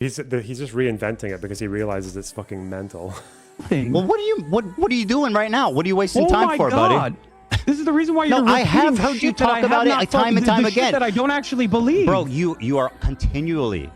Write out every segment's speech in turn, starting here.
He's just reinventing it because he realizes it's fucking mental. Well, what are you doing right now? What are you wasting time for, buddy? This is the reason why you're. No, I have heard you talk about it time and time again. That I don't actually believe, bro. You are continually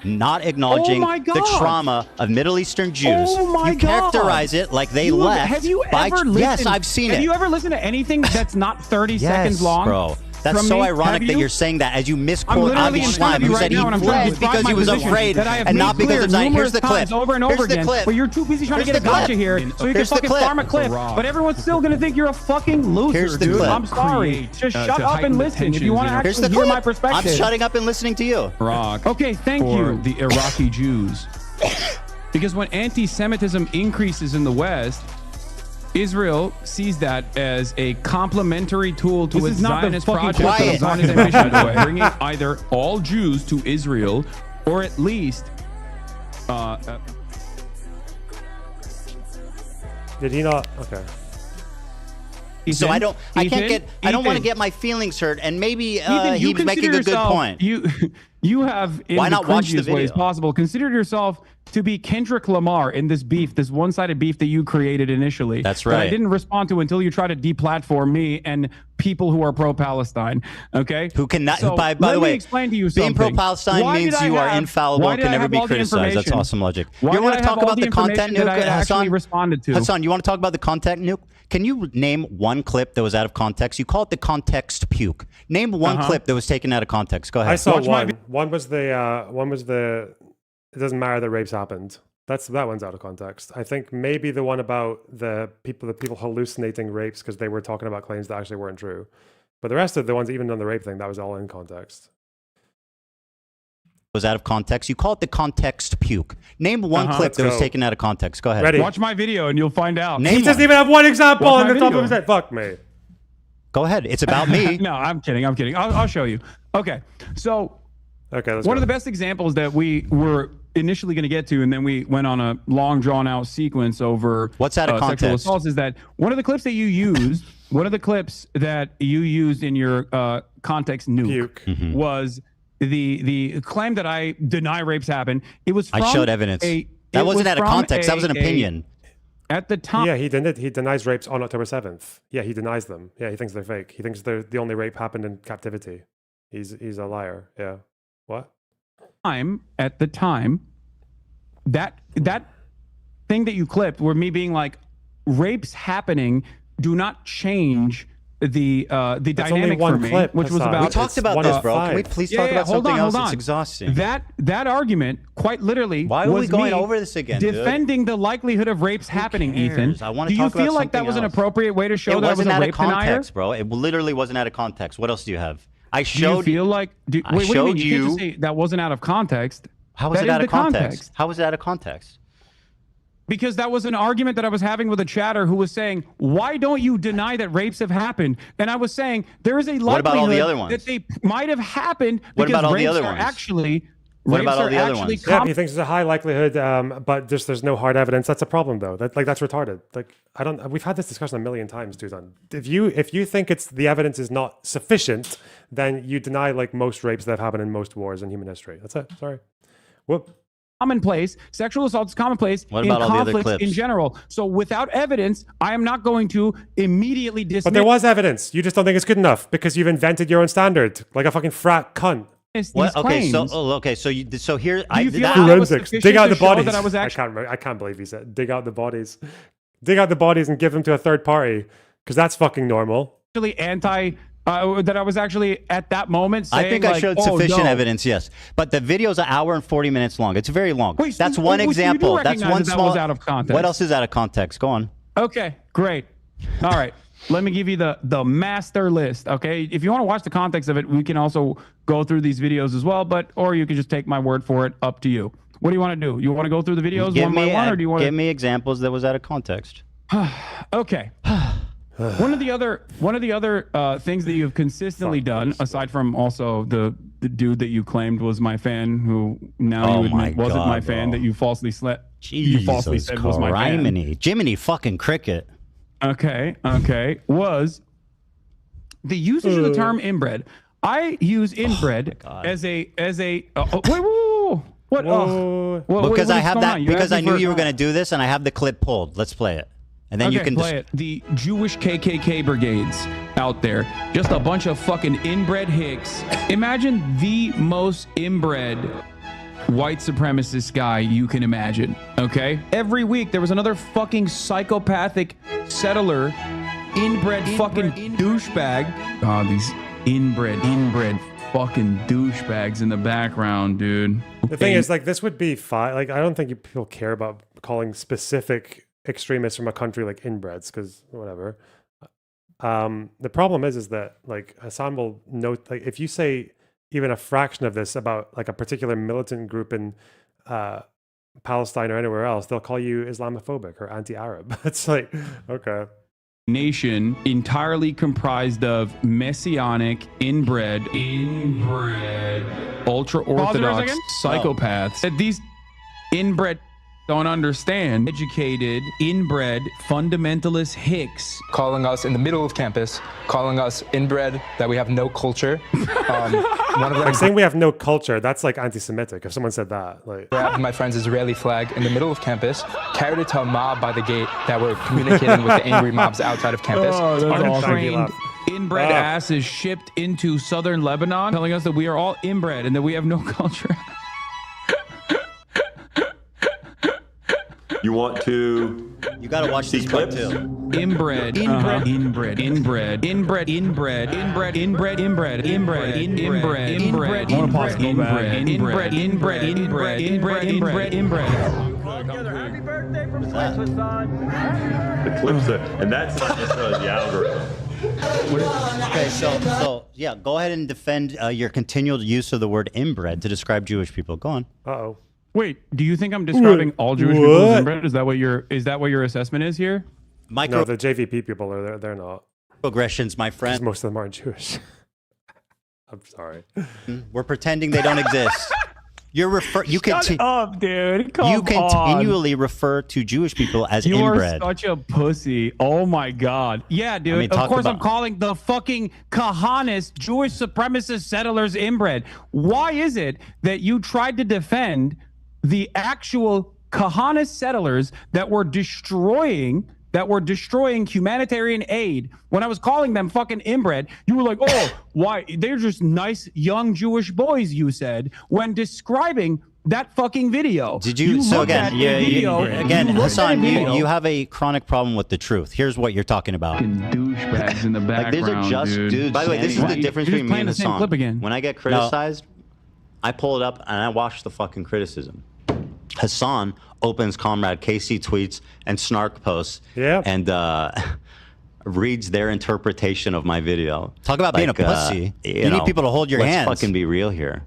not acknowledging the trauma of Middle Eastern Jews. You characterize it like they left. Have you ever listened? Yes, I've seen it. Have you ever listened to anything that's not 30 seconds long? Bro. That's so ironic that you're saying that as you misquote Avi Schleim, who said he fled because he was afraid and not because of Zion. Here's the clip. Over and over again. But you're too busy trying to get a gotcha here, so you can fucking farm a clip. But everyone's still gonna think you're a fucking loser, dude. I'm sorry. Just shut up and listen. If you want to actually hear my perspective. I'm shutting up and listening to you. Okay, thank you. The Iraqi Jews. Because when anti-Semitism increases in the West, Israel sees that as a complementary tool to its Zionist project, Zionist ambition of bringing either all Jews to Israel, or at least. Did he not? Okay. So I don't want to get my feelings hurt, and maybe he was making a good point. You have, in Why not watch the cringiest ways possible, considered yourself to be Kendrick Lamar in this beef, this one-sided beef that you created initially. That's right. That I didn't respond to until you try to deplatform me and people who are pro-Palestine. Okay. Who cannot? So by the way, explain to you something. Being pro-Palestine means you are infallible and can never be criticized. That's awesome logic. You want to talk about the content nuke, Hasan? Responded to. Hasan, you want to talk about the content nuke? Can you name one clip that was out of context? You call it the context puke. Name one clip that was taken out of context. Go ahead. I saw one. One was the. It doesn't matter that rapes happened. That one's out of context. I think maybe the one about the people hallucinating rapes because they were talking about claims that actually weren't true. But the rest of the ones, even on the rape thing, that was all in context. Was out of context. You call it the context puke. Name one clip that was taken out of context. Go ahead. Ready. Watch my video and you'll find out. He doesn't even have one example on the top of his head. Fuck me. Go ahead. It's about me. No, I'm kidding. I'll show you. Okay. So one of the best examples that we were initially going to get to, and then we went on a long drawn out sequence over what's out of context sexual assaults, is that one of the clips that you used, in your context nuke was the claim that I deny rapes happen. It was from I showed evidence. That wasn't out of context. That was an opinion. At the time, yeah, he denies rapes on October 7th. Yeah, he denies them. Yeah, he thinks they're fake. He thinks they're the only rape happened in captivity. He's a liar. Yeah. What? At the time, that thing that you clipped, were me being like, rapes happening do not change the dynamic for me, clip, which was about. We talked about this, bro. Can we please talk about something else? It's exhausting. That argument, quite literally, why are we going over this again? Defending the likelihood of rapes happening, Ethan. I want to do you feel like that was an appropriate way to show that I was a rape denier? Bro, it literally wasn't out of context. What else do you have? I showed. Do you feel like? Wait, what do you mean? You can't just say that wasn't out of context. How was it out of context? How was it out of context? Because that was an argument that I was having with a chatter who was saying, "Why don't you deny that rapes have happened?" And I was saying there is a likelihood that they might have happened because rapes are actually. What about all the other ones? Yeah, he thinks there's a high likelihood, but just there's no hard evidence. That's a problem, though. That's retarded. We've had this discussion a million times, dude. If you think the evidence is not sufficient, then you deny most rapes that have happened in most wars in human history. That's it. Sorry. Whoop. Commonplace. Sexual assault is commonplace in conflicts in general. So without evidence, I am not going to immediately dismiss. But there was evidence. You just don't think it's good enough because you've invented your own standard, like a fucking frat cunt. What? Okay, so here forensics. Dig out the bodies. I can't believe he said dig out the bodies. Dig out the bodies and give them to a third party because that's fucking normal. That I was actually at that moment saying, I think I showed sufficient evidence, yes. But the video's an hour and 40 minutes long. It's very long. Wait, that's one example. That's one small. Was out of context. What else is out of context? Go on. Okay, great. All right. Let me give you the master list, okay? If you want to watch the context of it, we can also go through these videos as well, or you can just take my word for it, up to you. What do you want to do? You want to go through the videos one by one, or do you want to... Give me examples that was out of context. Okay. One of the other things that you've consistently done, aside from also the dude that you claimed was my fan, who now you admit wasn't my fan, that you falsely said was my fan. Jiminy fucking cricket. Okay, was the usage of the term inbred. I use inbred as a wait. What? Because I have that. Because I knew you were going to do this, and I have the clip pulled. Let's play it, and then you can play it. The Jewish KKK brigades out there, just a bunch of fucking inbred hicks. Imagine the most inbred white supremacist guy you can imagine. Okay, every week there was another fucking psychopathic settler, inbred fucking douchebag. Oh, these inbred fucking douchebags in the background, dude. The thing is, like, this would be fine. Like, I don't think people care about calling specific extremists from a country like inbreds, because whatever. The problem is that, like, Hasan will note, like, if you say even a fraction of this about like a particular militant group in Palestine or anywhere else, they'll call you Islamophobic or anti-Arab. It's like, okay. Nation entirely comprised of messianic, inbred, ultra-orthodox psychopaths that these inbred don't understand. Educated, inbred, fundamentalist hicks. Calling us in the middle of campus, calling us inbred, that we have no culture. One of them, like, saying we have no culture, that's like anti-Semitic. If someone said that, like, grabbed my friend's Israeli flag in the middle of campus, carried it to a mob by the gate that were communicating with the angry mobs outside of campus. Untrained inbred asses shipped into southern Lebanon, telling us that we are all inbred and that we have no culture. You want to? You gotta watch these clips too. Inbred, inbred. Happy birthday from Swiss, Hasan. The clips are, and that's not necessarily the algorithm. Okay, so yeah, go ahead and defend your continual use of the word inbred to describe Jewish people. Go on. Uh-oh. Wait, do you think I'm describing all Jewish people as inbred? Is that what your assessment is here? No, the JVP people are they're not. Microaggressions, my friend. Most of them aren't Jewish. I'm sorry. We're pretending they don't exist. Shut up, dude. You continually refer to Jewish people as inbred. You are such a pussy. Oh my god. Yeah, dude. Of course I'm calling the fucking Kahanist Jewish supremacist settlers inbred. Why is it that you tried to defend the actual Kahanist settlers that were destroying humanitarian aid? When I was calling them fucking inbred, you were like, oh, why? They're just nice young Jewish boys, you said, when describing that fucking video. Did you? So again, Hasan, you have a chronic problem with the truth. Here's what you're talking about. Fucking douchebags in the background, these are just dudes. By the way, this is the difference between me and Hasan. When I get criticized, I pull it up and I watch the fucking criticism. Hasan opens Comrade KC tweets and snark posts and reads their interpretation of my video. Talk about being a pussy. You need people to hold your hands. Let's fucking be real here.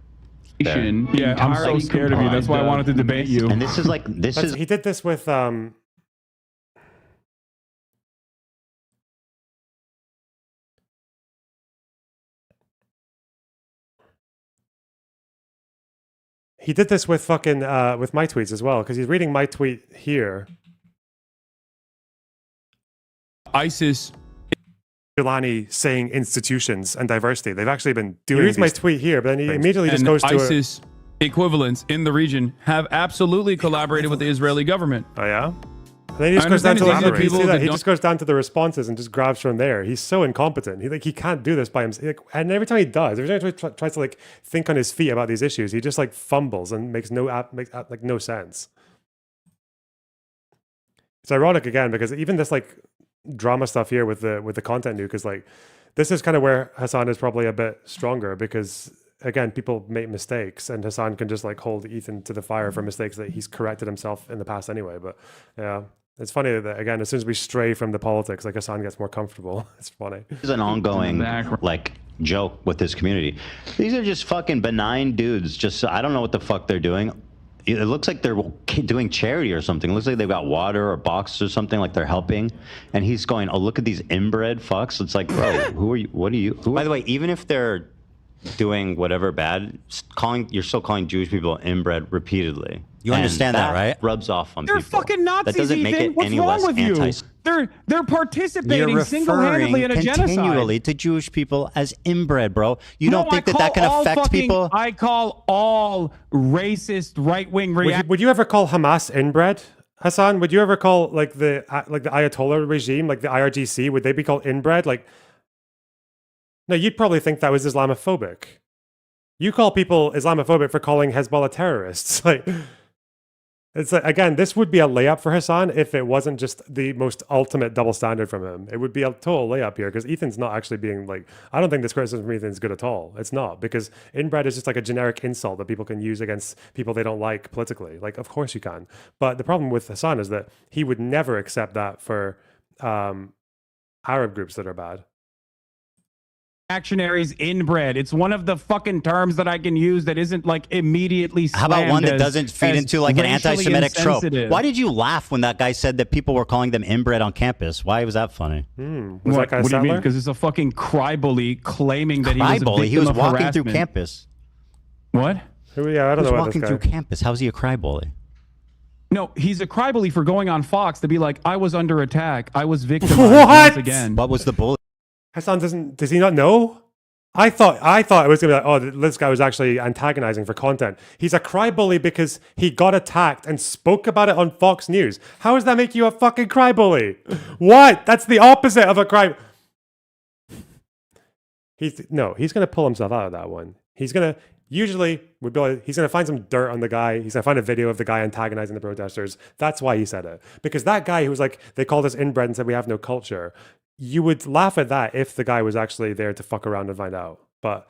Yeah, I'm so scared of you. That's why I wanted to debate you. And this is like, he did this with he did this with fucking with my tweets as well, because he's reading my tweet here. ISIS. Gilani saying institutions and diversity. They've actually been doing. He reads my tweet here, but then he immediately just goes to ISIS equivalents in the region have absolutely collaborated with the Israeli government. Oh yeah. And then he just goes down to he just goes down to the responses and just grabs from there. He's so incompetent. He can't do this by himself. And every time he does, every time he tries to like think on his feet about these issues, he just like fumbles and makes no sense. It's ironic again because even this like drama stuff here with the content nuke is like, this is kind of where Hasan is probably a bit stronger because again, people make mistakes and Hasan can just like hold Ethan to the fire for mistakes that he's corrected himself in the past anyway. But yeah, it's funny that again, as soon as we stray from the politics, like Hasan gets more comfortable. It's funny. There's an ongoing like joke with this community. These are just fucking benign dudes. Just, I don't know what the fuck they're doing. It looks like they're doing charity or something. It looks like they've got water or boxes or something, like they're helping. And he's going, oh, look at these inbred fucks. It's like, bro, who are you? What are you? By the way, even if they're doing whatever bad, you're still calling Jewish people inbred repeatedly. You understand that, right? Rubs off on They're people. Fucking Nazis, that doesn't make it What's any wrong less with you? anti. They're participating single-handedly in a genocide. Continually to Jewish people as inbred, bro. You don't think that can affect people? I call all racist right-wing Would you ever call Hamas inbred, Hasan? Would you ever call like the Ayatollah regime, like the IRGC, would they be called inbred? Like, no, you'd probably think that was Islamophobic. You call people Islamophobic for calling Hezbollah terrorists. Like, it's like, again, this would be a layup for Hasan if it wasn't just the most ultimate double standard from him. It would be a total layup here because Ethan's not actually being like, I don't think this criticism from Ethan is good at all. It's not, because inbred is just like a generic insult that people can use against people they don't like politically. Like, of course you can. But the problem with Hasan is that he would never accept that for Arab groups that are bad. Reactionaries inbred. It's one of the fucking terms that I can use that isn't like immediately How about one that doesn't feed into like an anti-Semitic trope? insensitive. Why did you laugh when that guy said that people were calling them inbred on campus? Why was that funny? Was that guy What do you mean? Sattler? Because it's a fucking crybully claiming that he was a victim He was of walking harassment. through campus. What? Yeah, I don't He was know about walking this through guy. campus. How's he a crybully? No, he's a crybully for going on Fox to be like, I was under attack. I was victimized What? once again. What was the bully? Hasan does he not know? I thought it was gonna be like, oh, this guy was actually antagonizing for content. He's a crybully because he got attacked and spoke about it on Fox News. How does that make you a fucking crybully? What? That's the opposite of a cry. He's gonna pull himself out of that one. He's gonna find some dirt on the guy. He's gonna find a video of the guy antagonizing the protesters. That's why he said it. Because that guy who was like, they called us inbred and said we have no culture. You would laugh at that if the guy was actually there to fuck around and find out. But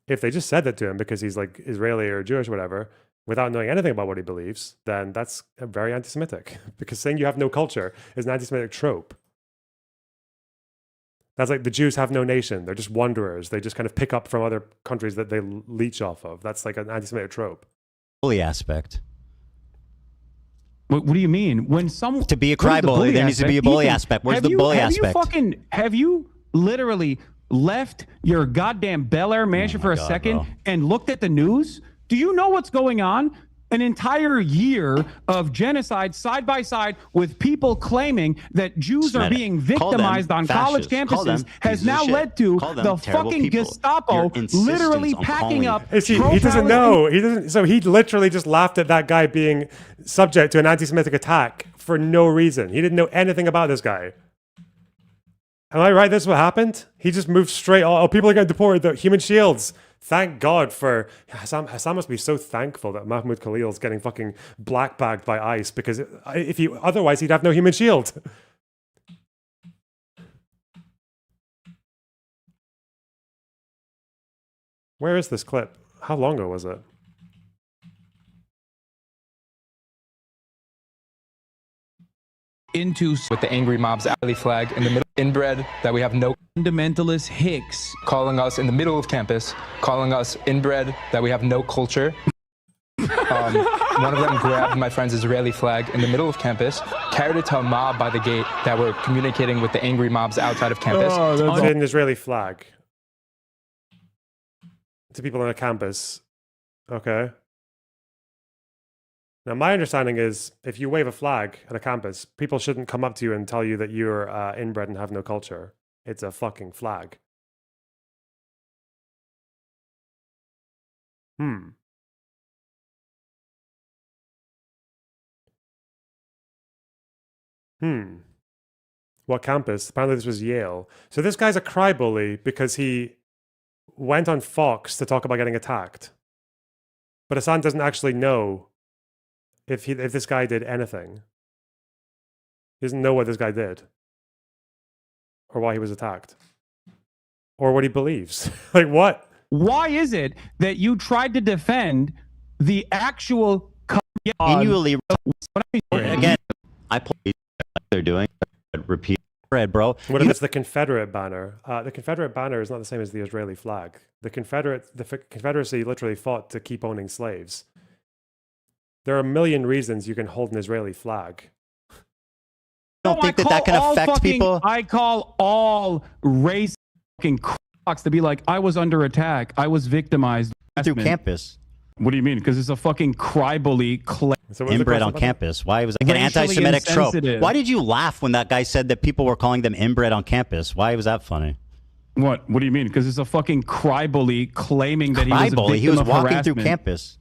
if they just said that to him because he's like Israeli or Jewish or whatever, without knowing anything about what he believes, then that's very anti-Semitic. Because saying you have no culture is an anti-Semitic trope. That's like the Jews have no nation. They're just wanderers. They just kind of pick up from other countries that they leech off of. That's like an anti-Semitic trope. Bully aspect. What do you mean? When someone To be a crybully, there needs to be a bully aspect. Where's the bully aspect? Have you literally left your goddamn Bel Air mansion for a second and looked at the news? Do you know what's going on? An entire year of genocide side by side with people claiming that Jews are being victimized on college campuses has now led to the fucking Gestapo literally packing up. He doesn't know. He doesn't. So he literally just laughed at that guy being subject to an anti-Semitic attack for no reason. He didn't know anything about this guy. Am I right? That's what happened? He just moved straight. Oh, people are getting deported. The human shields. Thank God for Hasan must be so thankful that Mahmoud Khalil's getting fucking blackbagged by ICE, because otherwise he'd have no human shield. Where is this clip? How long ago was it? With the angry mob's alley flag in the middle, inbred, that we have no Fundamentalist Hicks. calling us in the middle of campus, calling us inbred, that we have no culture. One of them grabbed my friend's Israeli flag in the middle of campus, carried it to a mob by the gate that were communicating with the angry mobs outside of campus. An Israeli flag to people on a campus. Okay. Now, my understanding is if you wave a flag at a campus, people shouldn't come up to you and tell you that you're inbred and have no culture. It's a fucking flag. What campus? Apparently this was Yale. So this guy's a crybully because he went on Fox to talk about getting attacked. But Hasan doesn't actually know if this guy did anything. He doesn't know what this guy did. Or why he was attacked. Or what he believes. Like what? Why is it that you tried to defend the actual Continually again, I play they're doing repeat red, bro. What if it's the Confederate banner? The Confederate banner is not the same as the Israeli flag. The Confederacy literally fought to keep owning slaves. There are a million reasons you can hold an Israeli flag. I don't think that can affect people. I call all race fucking crocks to be like, I was under attack. I was victimized. Through campus. What do you mean? Because it's a fucking crybully So what was the Inbred question on about campus. Why was it like an Racially anti-Semitic trope? insensitive. Why did you laugh when that guy said that people were calling them inbred on campus? Why was that funny? What? What do you mean? Because it's a fucking crybully claiming that he was a victim He was of walking through harassment. campus.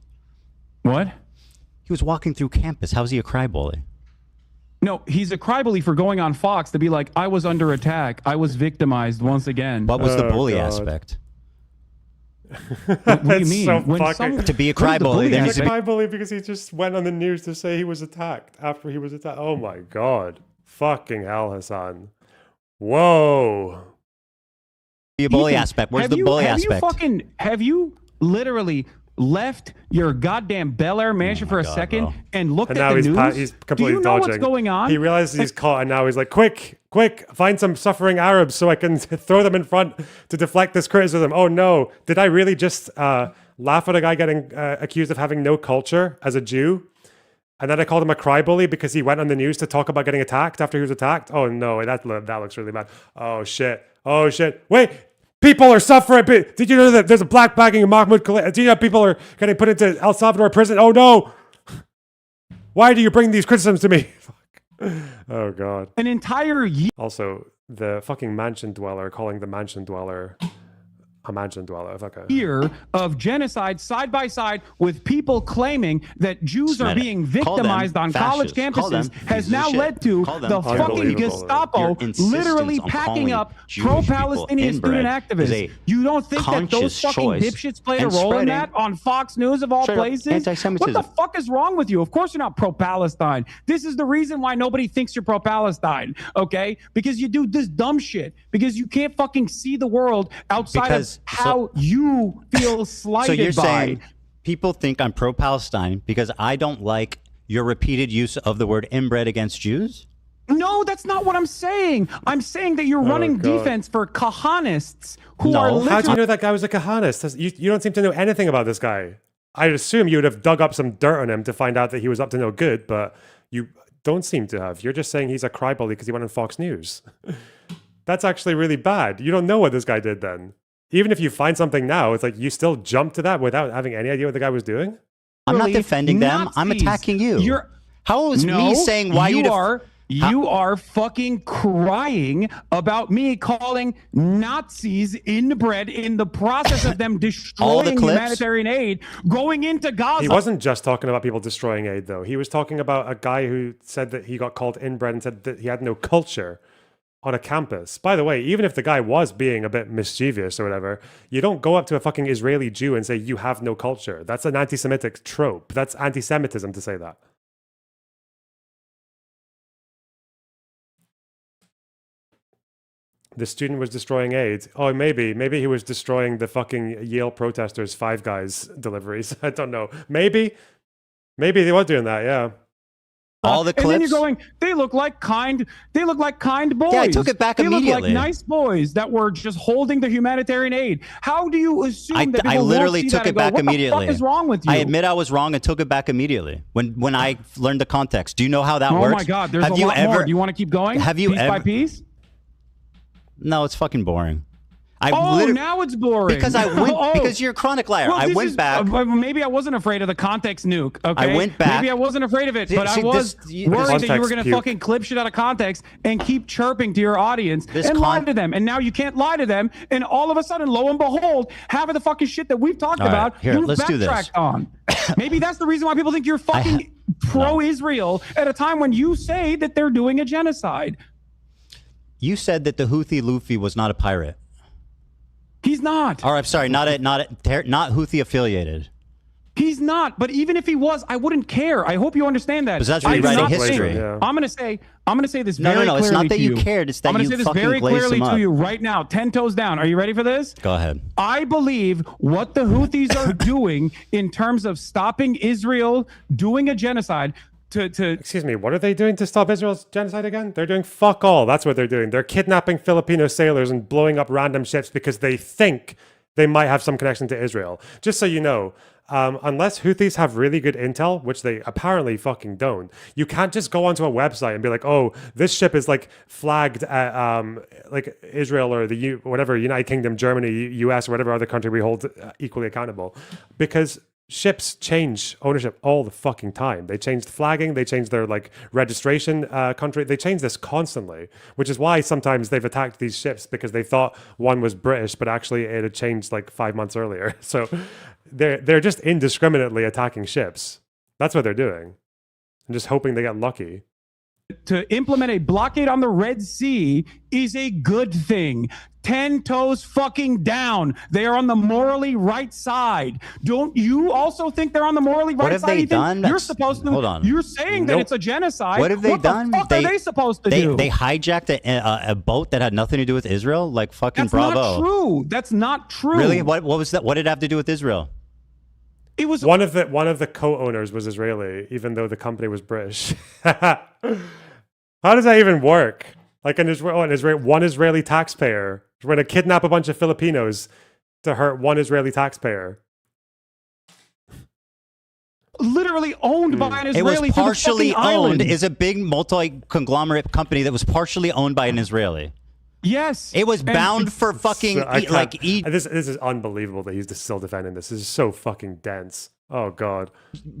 What? He was walking through campus. How is he a crybully? No, he's a crybully for going on Fox to be like, I was under attack. I was victimized once again. What was the bully God. aspect? What do you It's mean? so When fucking- someone- To be a what is the crybully, bully there needs He's to a be- crybully because he just went on the news to say he was attacked after he was attacked. Oh my God. Fucking hell, Hasan. Whoa. Be a bully Ethan, aspect. Where's have the you- bully have aspect? Have you literally left your goddamn Bel Air mansion for a God, second bro. and looked And at now the he's news? he's Do completely you know dodging. what's going on? He realizes he's caught, and now he's like, quick, find some suffering Arabs so I can throw them in front to deflect this criticism. Oh no, did I really just laugh at a guy getting accused of having no culture as a Jew? And then I called him a crybully because he went on the news to talk about getting attacked after he was attacked. Oh no, that looks really bad. Oh shit. Wait, people are suffering. Did you know that there's a black bagging in Mahmoud Khalid? Did you know people are getting put into El Salvador prison? Oh no. Why do you bring these criticisms to me? Fuck. Oh God. An entire year. Also, the fucking mansion dweller calling the mansion dweller a mansion dweller. Okay. Year of genocide side by side with people claiming that Jews are Smetic. being Call them victimized on college fascists. Call them campuses pieces has of now shit. led to Call them the fucking unbelievable. Gestapo Your insistence literally on packing calling up Jewish people pro-Palestinian student inbred is a activists. You don't think that those conscious fucking choice dipshits played a and role in spreading that on Fox News of all straight up places? What anti-Semitism. the fuck is wrong with you? Of course you're not pro-Palestine. This is the reason why nobody thinks you're pro-Palestine, okay? Because you do this dumb shit. Because you can't fucking see the world outside of how you feel slighted So you're by. saying people think I'm pro-Palestine because I don't like your repeated use of the word inbred against Jews? No, that's not what I'm saying. I'm saying that you're running God. defense for kahanists who No. are How How do you literally know that guy was a Kahanist? You don't seem to know anything about this guy. I'd assume you would have dug up some dirt on him to find out that he was up to no good, but you don't seem to have. You're just saying he's a crybully because he went on Fox News. That's actually really bad. You don't know what this guy did then. Even if you find something now, it's like you still jump to that without having any idea what the guy was doing. I'm not defending them. I'm Nazis. attacking you. You're How is me saying why you you are you are fucking crying about me calling Nazis inbred in the process of them destroying clips? humanitarian aid going into Gaza. He wasn't just talking about people destroying aid, though. He was talking about a guy who said that he got called inbred and said that he had no culture on a campus. By the way, even if the guy was being a bit mischievous or whatever, you don't go up to a fucking Israeli Jew and say, you have no culture. That's an anti-Semitic trope. That's anti-Semitism to say that. The student was destroying aid. Oh, maybe he was destroying the fucking Yale protesters' Five Guys deliveries. I don't know. Maybe they were doing that. Yeah. all the clips. And then you're going, they look like kind boys. Yeah, I took it back they immediately. look like nice boys that were just holding the humanitarian aid. How do you assume that people I literally won't see took that it and go, back what immediately. the fuck is wrong with you? I admit I was wrong and took it back immediately when I learned the context. Do you know how that Oh works? my God, there's have a you lot ever, more. Do you want to keep going? Have you piece by ever? piece? No, it's fucking boring. Now it's boring. Because I went Oh. because you're a chronic liar. Well, I this went is- back. Maybe I wasn't afraid of the context nuke. Okay, I went back. Maybe I wasn't afraid of it, but See, I was this- worried that you were Context going to puke. fucking clip shit out of context and keep chirping to your audience This and lie con- to them. And now you can't lie to them. And all of a sudden, lo and behold, half of the fucking shit that we've talked All right, about, here, you let's do this. backtracked on. Maybe that's the reason why people think you're fucking pro-Israel at a time when you say that they're doing a genocide. You said that the Houthi Luffy was not a pirate. He's not. Or I'm sorry, not Houthi affiliated. He's not. But even if he was, I wouldn't care. I hope you understand that. Because that's I do rewriting not history. think- Yeah. I'm gonna say this No, very no, clearly it's not that to you cared, it's that I'm gonna you say this fucking very glazed clearly them to up. you right now, 10 toes down. Are you ready for this? Go ahead. I believe what the Houthis are doing in terms of stopping Israel doing a genocide to Excuse me, what are they doing to stop Israel's genocide again? They're doing fuck all. That's what they're doing. They're kidnapping Filipino sailors and blowing up random ships because they think they might have some connection to Israel. Just so you know, unless Houthis have really good intel, which they apparently fucking don't, you can't just go onto a website and be like, oh, this ship is like flagged at like Israel or the whatever, United Kingdom, Germany, US, or whatever other country we hold equally accountable. Because ships change ownership all the fucking time. They change the flagging, they change their like registration country. They change this constantly, which is why sometimes they've attacked these ships because they thought one was British, but actually it had changed like 5 months earlier. So they're just indiscriminately attacking ships. That's what they're doing. And just hoping they get lucky. To implement a blockade on the Red Sea is a good thing. 10 toes fucking down. They are on the morally right side. Don't you also think they're on the morally right side? What have they done? You're supposed to. Hold on. You're saying that it's a genocide. What have they done? What the fuck are they supposed to do? They hijacked a boat that had nothing to do with Israel. Like fucking That's bravo. not true. That's not true. Really? What was that? What did it have to do with Israel? It was one of the co-owners was Israeli, even though the company was British. How does that even work? Like an one Israeli taxpayer is going to kidnap a bunch of Filipinos to hurt one Israeli taxpayer. Literally owned by an Israeli. It was partially owned. Island. Is a big multi-conglomerate company that was partially owned by an Israeli. Yes. It was bound for fucking This is unbelievable that he's still defending this. This is so fucking dense. Oh God.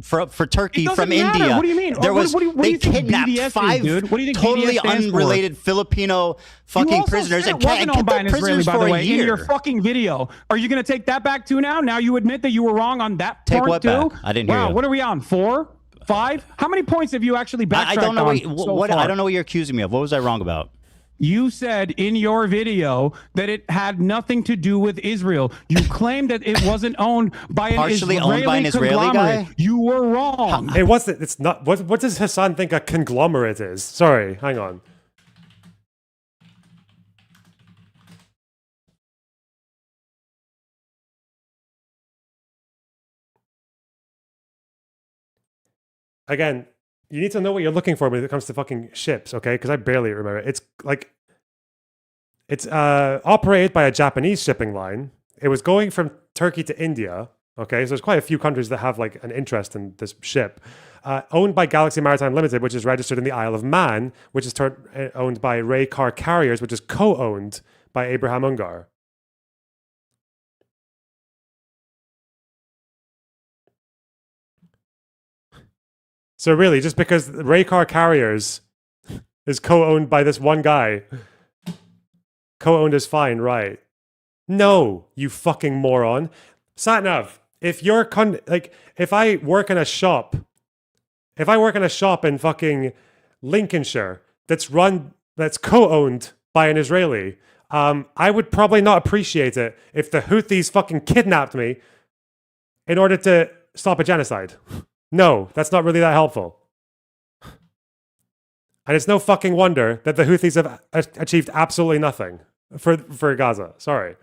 For Turkey from matter. India. What do you mean? There was what do they you think kidnapped BDS 5 is, dude? What do you think totally BDS unrelated Filipino fucking prisoners and kept owned by an them Israeli, prisoners by for the a way, year. in your fucking video. Are you going to take that back too now? Now you admit that you were wrong on that Take part what too? back? I didn't hear Wow, you. what are we on? 4? 5? How many points have you actually backtracked I don't know on I don't know what you're accusing me of. What was I wrong about? You said in your video that it had nothing to do with Israel. You claimed that it wasn't owned by an Israeli owned by an Israeli guy? You were wrong. Hey, it's not. What does Hasan think a conglomerate is? Sorry, hang on. Again, you need to know what you're looking for when it comes to fucking ships, okay? Because I barely remember. It's like it's operated by a Japanese shipping line. It was going from Turkey to India. Okay, so there's quite a few countries that have like an interest in this ship. Owned by Galaxy Maritime Limited, which is registered in the Isle of Man, which is owned by Ray Car Carriers, which is co-owned by Abraham Ungar. So really, just because Ray Car Carriers is co-owned by this one guy, co-owned is fine, right? No, you fucking moron. Satnav, if you're if I work in a shop in fucking Lincolnshire that's co-owned by an Israeli, I would probably not appreciate it if the Houthis fucking kidnapped me in order to stop a genocide. No, that's not really that helpful. And it's no fucking wonder that the Houthis have achieved absolutely nothing for Gaza. Sorry.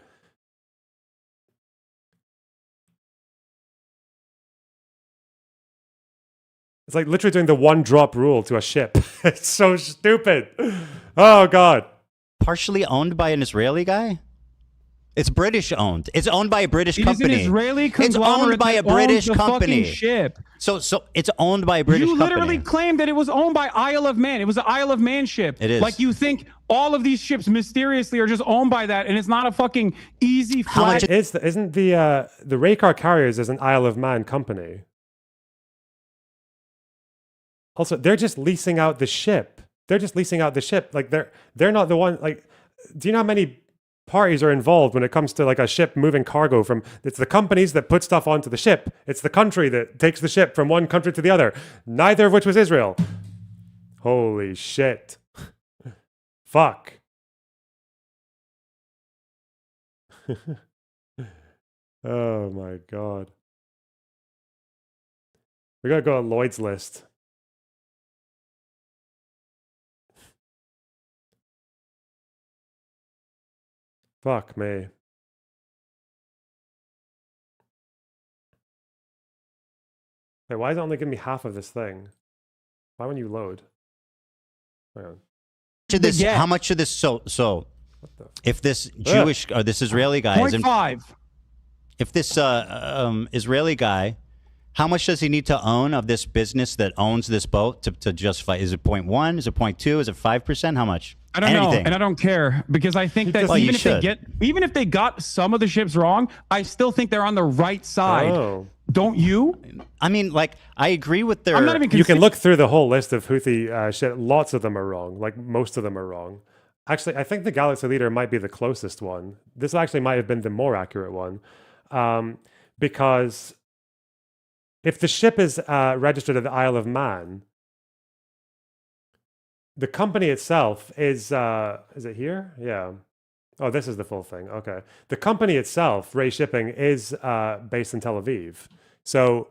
It's like literally doing the one drop rule to a ship. It's so stupid. Oh God. Partially owned by an Israeli guy? It's British owned. It's owned by a British company. It is an Israeli It's conglomerate owned by a that owns British the company. fucking ship. So it's owned by a British company. You literally claimed that it was owned by Isle of Man. It was an Isle of Man ship. It is. Like you think all of these ships mysteriously are just owned by that, and it's not a fucking easy flat. Isn't the Ray Car Carriers is an Isle of Man company? Also, they're just leasing out the ship. Like they're not the one. Like, do you know how many parties are involved when it comes to like a ship moving cargo from? It's the companies that put stuff onto the ship. It's the country that takes the ship from one country to the other. Neither of which was Israel. Holy shit! Fuck. Oh my God. We gotta go on Lloyd's list. Fuck me. Wait, why is it only giving me half of this thing? Why won't you load? Hang on. How much should this so if this Jewish or this Israeli guy is 0.5. If this Israeli guy, how much does he need to own of this business that owns this boat to justify? Is it 0.1? Is it 0.2? Is it 5%? How much? I don't know, and I don't care because I think that even if they got some of the ships wrong, I still think they're on the right side. Oh. Don't you? I mean, like, I agree with their. I'm not even. You can look through the whole list of Houthi shit. Lots of them are wrong. Like most of them are wrong. Actually, I think the Galaxy Leader might be the closest one. This actually might have been the more accurate one, because if the ship is registered at the Isle of Man, the company itself is it here? Yeah. Oh, this is the full thing. Okay. The company itself, Ray Shipping, is based in Tel Aviv. So,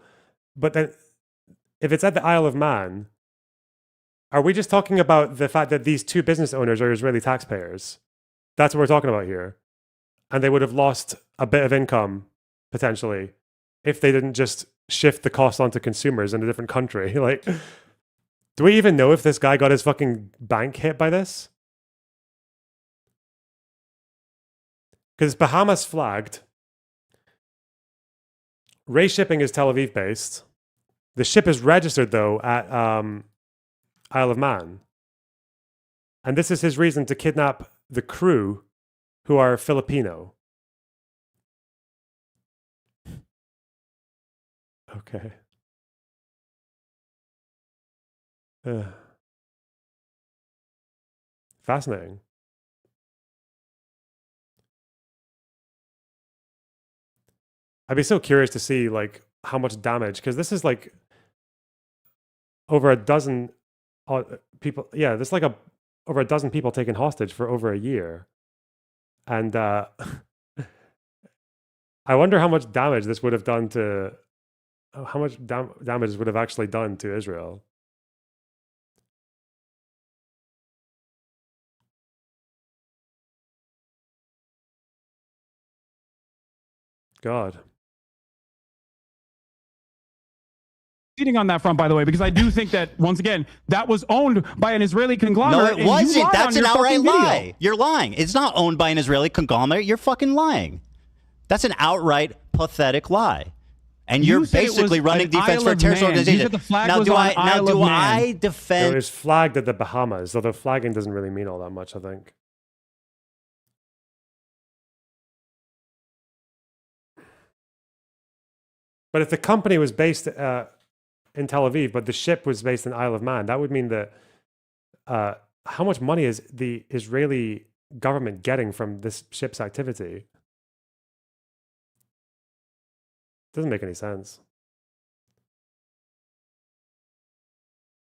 but then if it's at the Isle of Man, are we just talking about the fact that these two business owners are Israeli taxpayers? That's what we're talking about here. And they would have lost a bit of income, potentially, if they didn't just shift the cost onto consumers in a different country. Like, do we even know if this guy got his fucking bank hit by this? Because Bahamas flagged. Ray Shipping is Tel Aviv based. The ship is registered though at Isle of Man. And this is his reason to kidnap the crew who are Filipino. Okay. Fascinating. I'd be so curious to see like how much damage, because this is like over a dozen people. Yeah, there's like over a dozen people taken hostage for over a year, and I wonder how much damage this would have done to, how much damage this would have actually done to Israel. God. On that front, by the way, because I do think that once again that was owned by an Israeli conglomerate. No, it wasn't. That's an outright lie. You're lying. It's not owned by an Israeli conglomerate. You're fucking lying. That's an outright pathetic lie. And you're basically running defense for a terrorist organization. Now, do I defend? It was flagged at the Bahamas, although flagging doesn't really mean all that much, I think. But if the company was based in Tel Aviv, but the ship was based in Isle of Man, that would mean that how much money is the Israeli government getting from this ship's activity? Doesn't make any sense.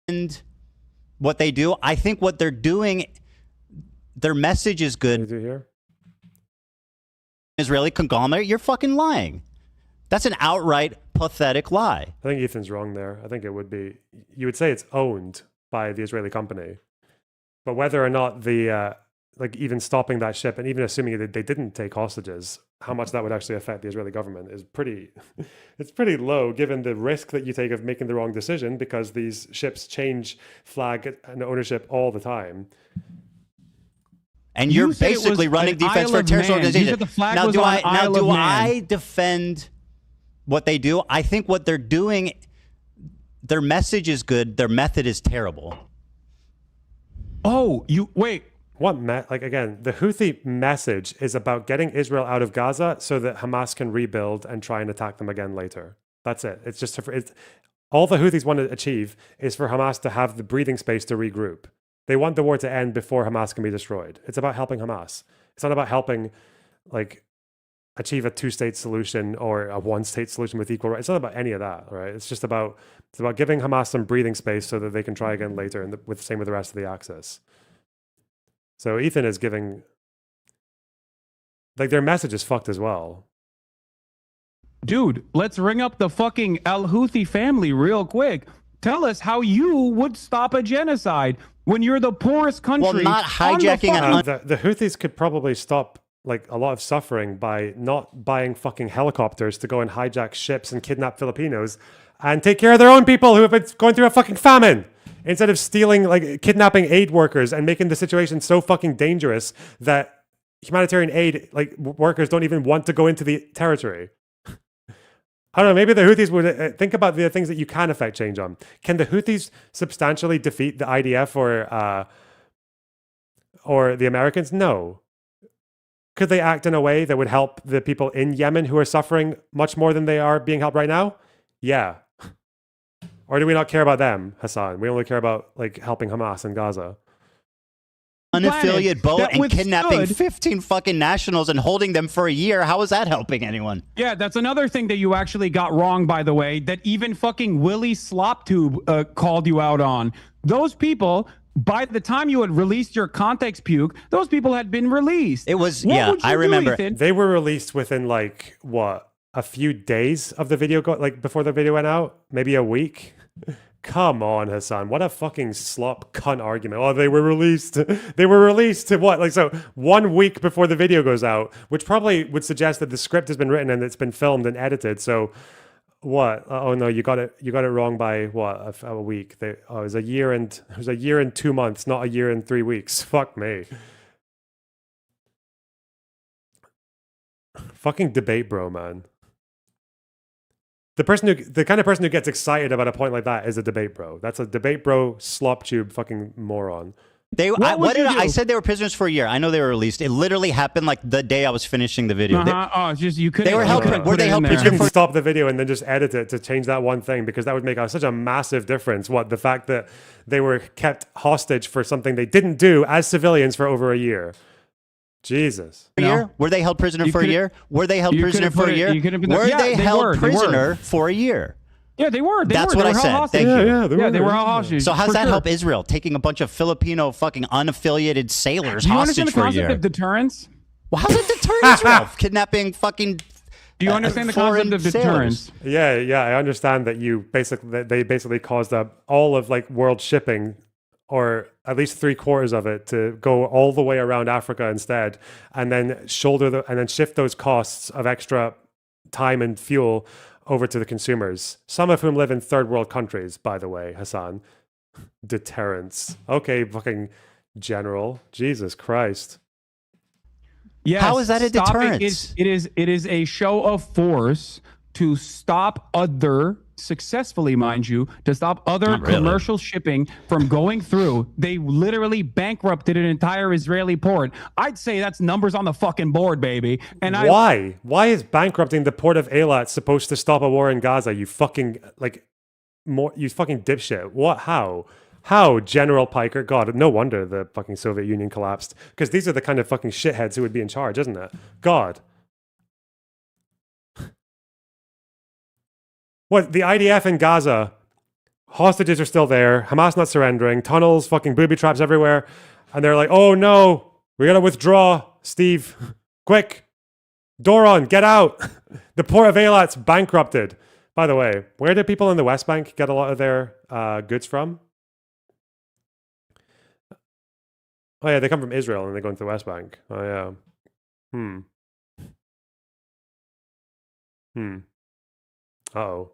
And what they do, I think what they're doing, their message is good. What do you do here? Israeli conglomerate, you're fucking lying. That's an outright pathetic lie. I think Ethan's wrong there. I think it would be, you would say it's owned by the Israeli company. But whether or not the, like even stopping that ship and even assuming that they didn't take hostages, how much that would actually affect the Israeli government is pretty, it's pretty low given the risk that you take of making the wrong decision, because these ships change flag and ownership all the time. And you're basically running defense for a terrorist organization. Now, do I defend what they do? I think what they're doing, their message is good. Their method is terrible. Oh, you wait. What like again, the Houthi message is about getting Israel out of Gaza so that Hamas can rebuild and try and attack them again later. That's it. It's just all the Houthis want to achieve is for Hamas to have the breathing space to regroup. They want the war to end before Hamas can be destroyed. It's about helping Hamas. It's not about helping like achieve a two-state solution or a one-state solution with equal rights. It's not about any of that, right? It's just about giving Hamas some breathing space so that they can try again later, and same with the rest of the Axis. So Ethan is giving, like, their message is fucked as well. Dude, let's ring up the fucking Al-Houthi family real quick. Tell us how you would stop a genocide when you're the poorest country. Well, not hijacking the Houthis could probably stop like a lot of suffering by not buying fucking helicopters to go and hijack ships and kidnap Filipinos and take care of their own people who have been going through a fucking famine, instead of stealing, like kidnapping aid workers and making the situation so fucking dangerous that humanitarian aid like workers don't even want to go into the territory. I don't know, maybe the Houthis would think about the things that you can affect change on. Can the Houthis substantially defeat the IDF or the Americans? No. Could they act in a way that would help the people in Yemen who are suffering much more than they are being helped right now? Yeah. Or do we not care about them, Hasan? We only care about like helping Hamas in Gaza. Unaffiliated boat that and kidnapping withstood- 15 fucking nationals and holding them for a year. How is that helping anyone? Yeah, that's another thing that you actually got wrong, by the way, that even fucking Willie Sloptube called you out on. Those people, by the time you had released your context puke, those people had been released. It was, What yeah, would you I do, remember. Ethan? They were released within like what, a few days of the video like before the video went out? Maybe a week? Come on, Hasan. What a fucking slop cunt argument. Oh, they were released. They were released to what? Like, so 1 week before the video goes out, which probably would suggest that the script has been written and it's been filmed and edited. So what? Oh no, you got it wrong by what? A week. It was a year and 2 months, not a year and 3 weeks. Fuck me. Fucking debate, bro, man. The kind of person who gets excited about a point like that is a debate bro. That's a debate bro, slop tube, fucking moron. I said they were prisoners for a year. I know they were released. It literally happened like the day I was finishing the video. It's just you couldn't. They were held. Were they held You prisoner couldn't for? stop the video and then just edit it to change that one thing, because that would make such a massive difference. What, the fact that they were kept hostage for something they didn't do as civilians for over a year. Jesus. Were they held prisoner for a year? Were they held prisoner for a year? Were they held prisoner for a year? Yeah, they were. That's what I said. Thank you. Yeah, They were held hostage. So how's for that sure. help Israel taking a bunch of Filipino fucking unaffiliated sailors Do you understand hostage the for a concept year? of deterrence? Well, how's it deter Israel? Kidnapping fucking. Do you understand the concept of deterrence? Yeah, I understand that they basically caused all of like world shipping, or at least 3/4 of it, to go all the way around Africa instead, and then shift those costs of extra time and fuel over to the consumers, some of whom live in third world countries, by the way, Hasan. Deterrence. Okay, fucking general. Jesus Christ. Yes, How is that a stopping deterrence? It is a show of force to stop successfully, mind you, to stop other Not really. commercial shipping from going through. They literally bankrupted an entire Israeli port. I'd say that's numbers on the fucking board, baby. And Why? Why is bankrupting the port of Eilat supposed to stop a war in Gaza? You fucking you fucking dipshit. What? How, General Piker? God, no wonder the fucking Soviet Union collapsed. Because these are the kind of fucking shitheads who would be in charge, isn't it? God. What, the IDF in Gaza, hostages are still there, Hamas not surrendering, tunnels, fucking booby traps everywhere, and they're like, oh no, we gotta withdraw, Steve, quick, Doron, get out. The port of Eilat's bankrupted. By the way, where do people in the West Bank get a lot of their goods from? Oh yeah, they come from Israel and they go into the West Bank. Oh yeah. Uh-oh.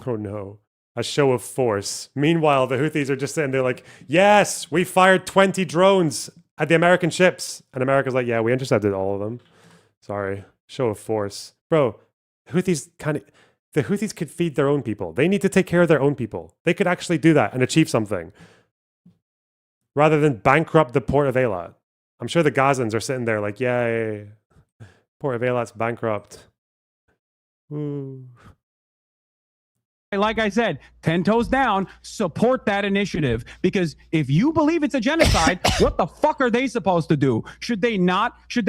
Oh no. A show of force. Meanwhile, the Houthis are just sitting there like, yes, we fired 20 drones at the American ships. And America's like, yeah, we intercepted all of them. Sorry. Show of force. Bro, the Houthis could feed their own people. They need to take care of their own people. They could actually do that and achieve something, rather than bankrupt the port of Eilat. I'm sure the Gazans are sitting there like, yay, port of Eilat's bankrupt. Ooh. like I said, 10 toes down, support that initiative. Because if you believe it's a genocide, what the fuck are they supposed to do? Should they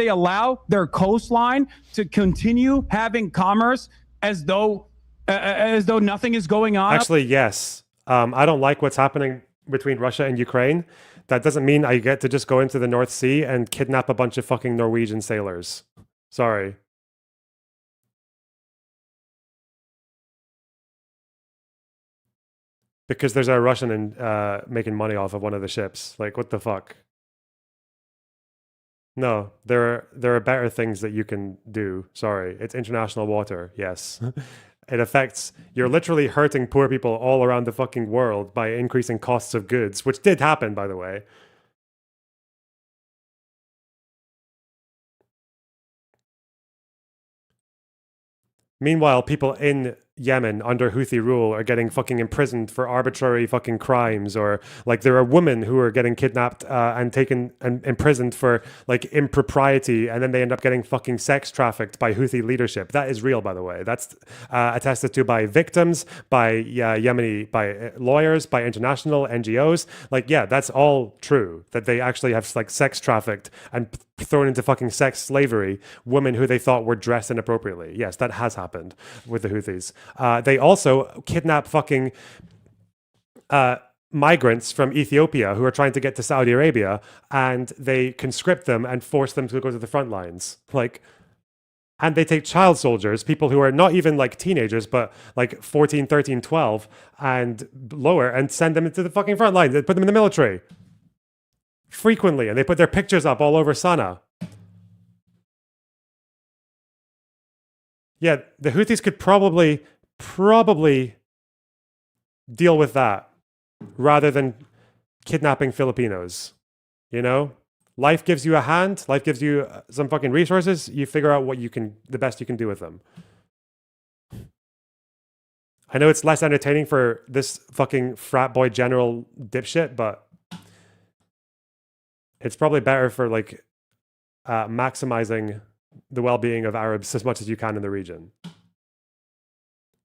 allow their coastline to continue having commerce as though nothing is going on? Actually, yes. I don't like what's happening between Russia and Ukraine. That doesn't mean I get to just go into the North Sea and kidnap a bunch of fucking Norwegian sailors. Sorry. Because there's a Russian making money off of one of the ships. Like, what the fuck? No, there are better things that you can do. Sorry, it's international water. Yes. It affects, you're literally hurting poor people all around the fucking world by increasing costs of goods, which did happen, by the way. Meanwhile, people in Yemen under Houthi rule are getting fucking imprisoned for arbitrary fucking crimes, or like there are women who are getting kidnapped and taken and imprisoned for like impropriety, and then they end up getting fucking sex trafficked by Houthi leadership. That is real, by the way. That's attested to by victims, by Yemeni, by lawyers, by international NGOs. Like, yeah, that's all true. That they actually have like sex trafficked and thrown into fucking sex slavery women who they thought were dressed inappropriately. Yes, that has happened with the Houthis. They also kidnap fucking migrants from Ethiopia who are trying to get to Saudi Arabia, and they conscript them and force them to go to the front lines. Like, and they take child soldiers, people who are not even like teenagers, but like 14, 13, 12 and lower, and send them into the fucking front lines. They put them in the military frequently, and they put their pictures up all over Sana. Yeah, the Houthis could probably deal with that rather than kidnapping Filipinos. You know, life gives you a hand, life gives you some fucking resources. You figure out what you can, the best you can do with them. I know it's less entertaining for this fucking frat boy general dipshit, but it's probably better for like maximizing the well-being of Arabs as much as you can in the region.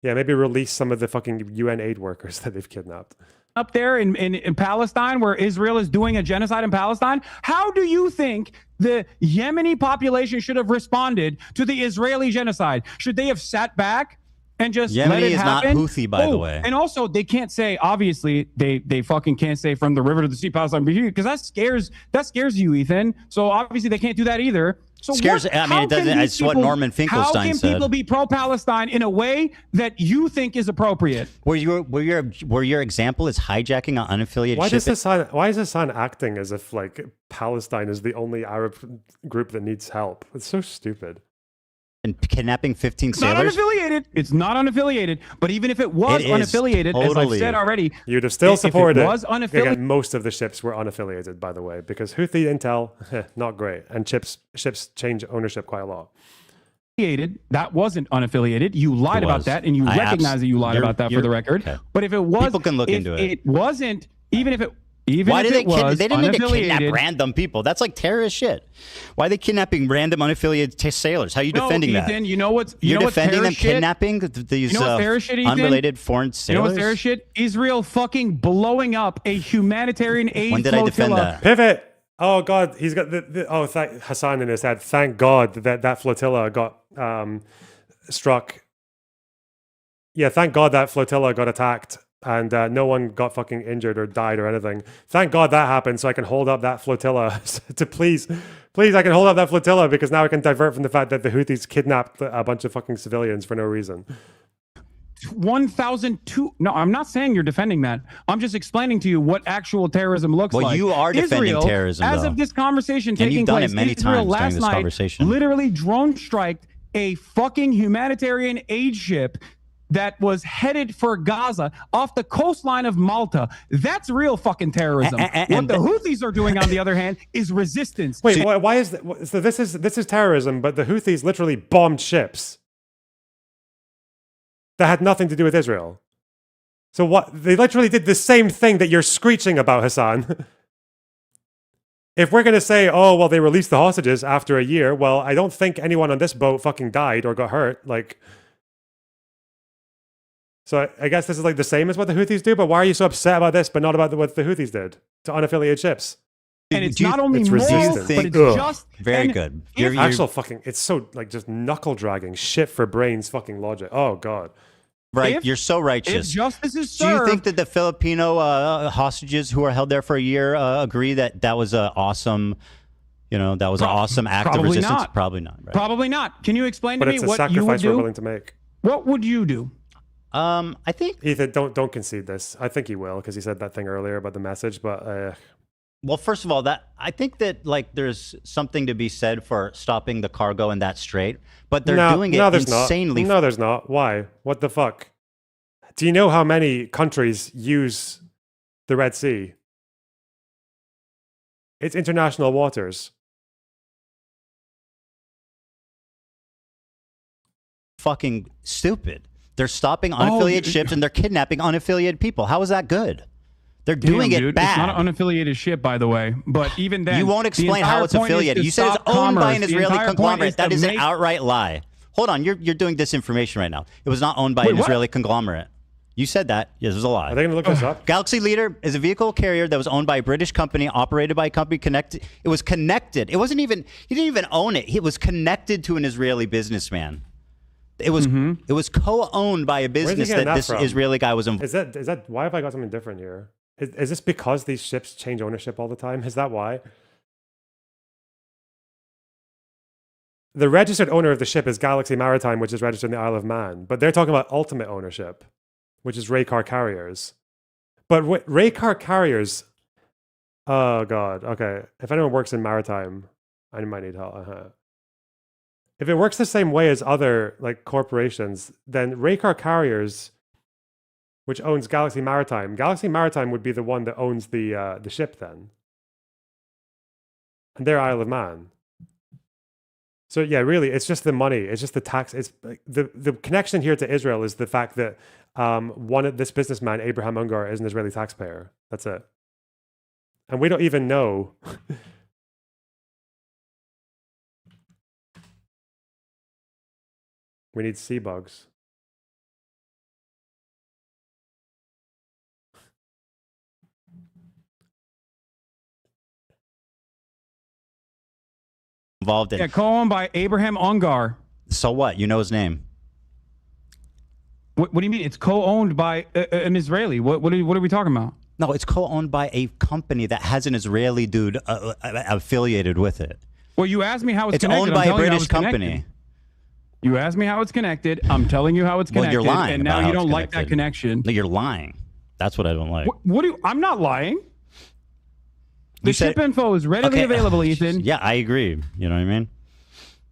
Yeah, maybe release some of the fucking UN aid workers that they've kidnapped. Up there in Palestine, where Israel is doing a genocide in Palestine, how do you think the Yemeni population should have responded to the Israeli genocide? Should they have sat back and just Yemeni let it is happen? not Houthi, by the way. And also, they can't say, obviously, they fucking can't say from the river to the sea, Palestine, because that scares you, Ethan. So obviously, they can't do that either. So scares. I mean, it doesn't. It's what Norman Finkelstein said. How can people be pro-Palestine in a way that you think is appropriate? Where your example is hijacking an unaffiliated. Why is Hasan acting as if like Palestine is the only Arab group that needs help? It's so stupid. And kidnapping 15 sailors? Not unaffiliated. It's not unaffiliated. But even if it was unaffiliated, as I've said already, you'd have still supported it. Was unaffiliated. Again, most of the ships were unaffiliated, by the way, because Houthi intel, not great, and ships change ownership quite a lot. That wasn't unaffiliated. You lied about that, and you recognize that you lied about that for the record. Okay. But if it was, people can look into it. It wasn't. Even if it. Even Why if did it was they didn't need to kidnap random people. That's like terrorist shit. Why are they kidnapping random unaffiliated sailors? How are you defending Ethan, that? You know what's You're defending them kidnapping these unrelated foreign sailors? You know what's terrorist shit? Israel fucking blowing up a humanitarian aid When did flotilla. I defend that? Pivot. Oh God, he's got Hasan in his head. Thank God that flotilla got struck. Yeah, thank God that flotilla got attacked. And no one got fucking injured or died or anything. Thank God that happened, so I can hold up that flotilla. To please, I can hold up that flotilla, because now I can divert from the fact that the Houthis kidnapped a bunch of fucking civilians for no reason. 1,002. No, I'm not saying you're defending that. I'm just explaining to you what actual terrorism looks like. Well, you are defending terrorism, as though. Of this conversation and taking place, you've done it many Israel times last during this night conversation. Literally drone striked a fucking humanitarian aid ship that was headed for Gaza off the coastline of Malta. That's real fucking terrorism. What the Houthis are doing, on the other hand, is resistance. Wait, why is that? So this is terrorism, but the Houthis literally bombed ships that had nothing to do with Israel. So what? They literally did the same thing that you're screeching about, Hasan. If we're going to say, oh, well, they released the hostages after a year, well, I don't think anyone on this boat fucking died or got hurt. Like, so I guess this is like the same as what the Houthis do, but why are you so upset about this, but not about what the Houthis did to unaffiliated ships? And it's not only moral, but it's just very good. Actual fucking, it's so like just knuckle dragging shit for brains fucking logic. Oh God. Right, you're so righteous. If justice is served, do you think that the Filipino hostages who were held there for a year agree that that was an awesome, that was an awesome act of resistance? Not. Probably not. Right? Probably not. Can you explain to me what you would do? But it's a sacrifice we're willing to make. What would you do? I think Ethan, don't concede this. I think he will, because he said that thing earlier about the message. But well, first of all, I think that like there's something to be said for stopping the cargo in that strait, but they're doing it insanely. No, there's not. Why? What the fuck? Do you know how many countries use the Red Sea? It's international waters. Fucking stupid. They're stopping unaffiliated ships and they're kidnapping unaffiliated people. How is that good? They're doing it bad. It's not an unaffiliated ship, by the way. But even then, you won't explain how it's affiliated. You said it's owned by an Israeli conglomerate. That is an outright lie. Hold on, you're doing disinformation right now. It was not owned by an Israeli conglomerate. You said that. Yes, it was a lie. Are they going to look this up? Galaxy Leader is a vehicle carrier that was owned by a British company, operated by a company connected. It was connected. It wasn't even. He didn't even own it. It was connected to an Israeli businessman. It was co-owned by a business that this Israeli guy was involved. Is that why have I got something different here? Is this because these ships change ownership all the time? Is that why? The registered owner of the ship is Galaxy Maritime, which is registered in the Isle of Man. But they're talking about ultimate ownership, which is Raycar Carriers. But Raycar Carriers... Oh, God. Okay. If anyone works in maritime, I might need help. If it works the same way as other corporations, then Raycar Carriers, which owns Galaxy Maritime would be the one that owns the ship then. And they're Isle of Man. So yeah, really, it's just the money. It's just the tax. It's the connection here to Israel is the fact that this businessman, Abraham Ungar, is an Israeli taxpayer. That's it. And we don't even know. We need sea bugs. Involved in. Yeah, co-owned by Abraham Ungar. So what? You know his name. What do you mean? It's co-owned by an Israeli. What are we talking about? No, it's co-owned by a company that has an Israeli dude affiliated with it. Well, you asked me how it's connected. It's owned by a British company. You asked me how it's connected. I'm telling you how it's connected. Well, you're lying. And now you don't like that connection. No, you're lying. That's what I don't like. What do you? I'm not lying. The ship info is readily available, Ethan. Yeah, I agree. You know what I mean?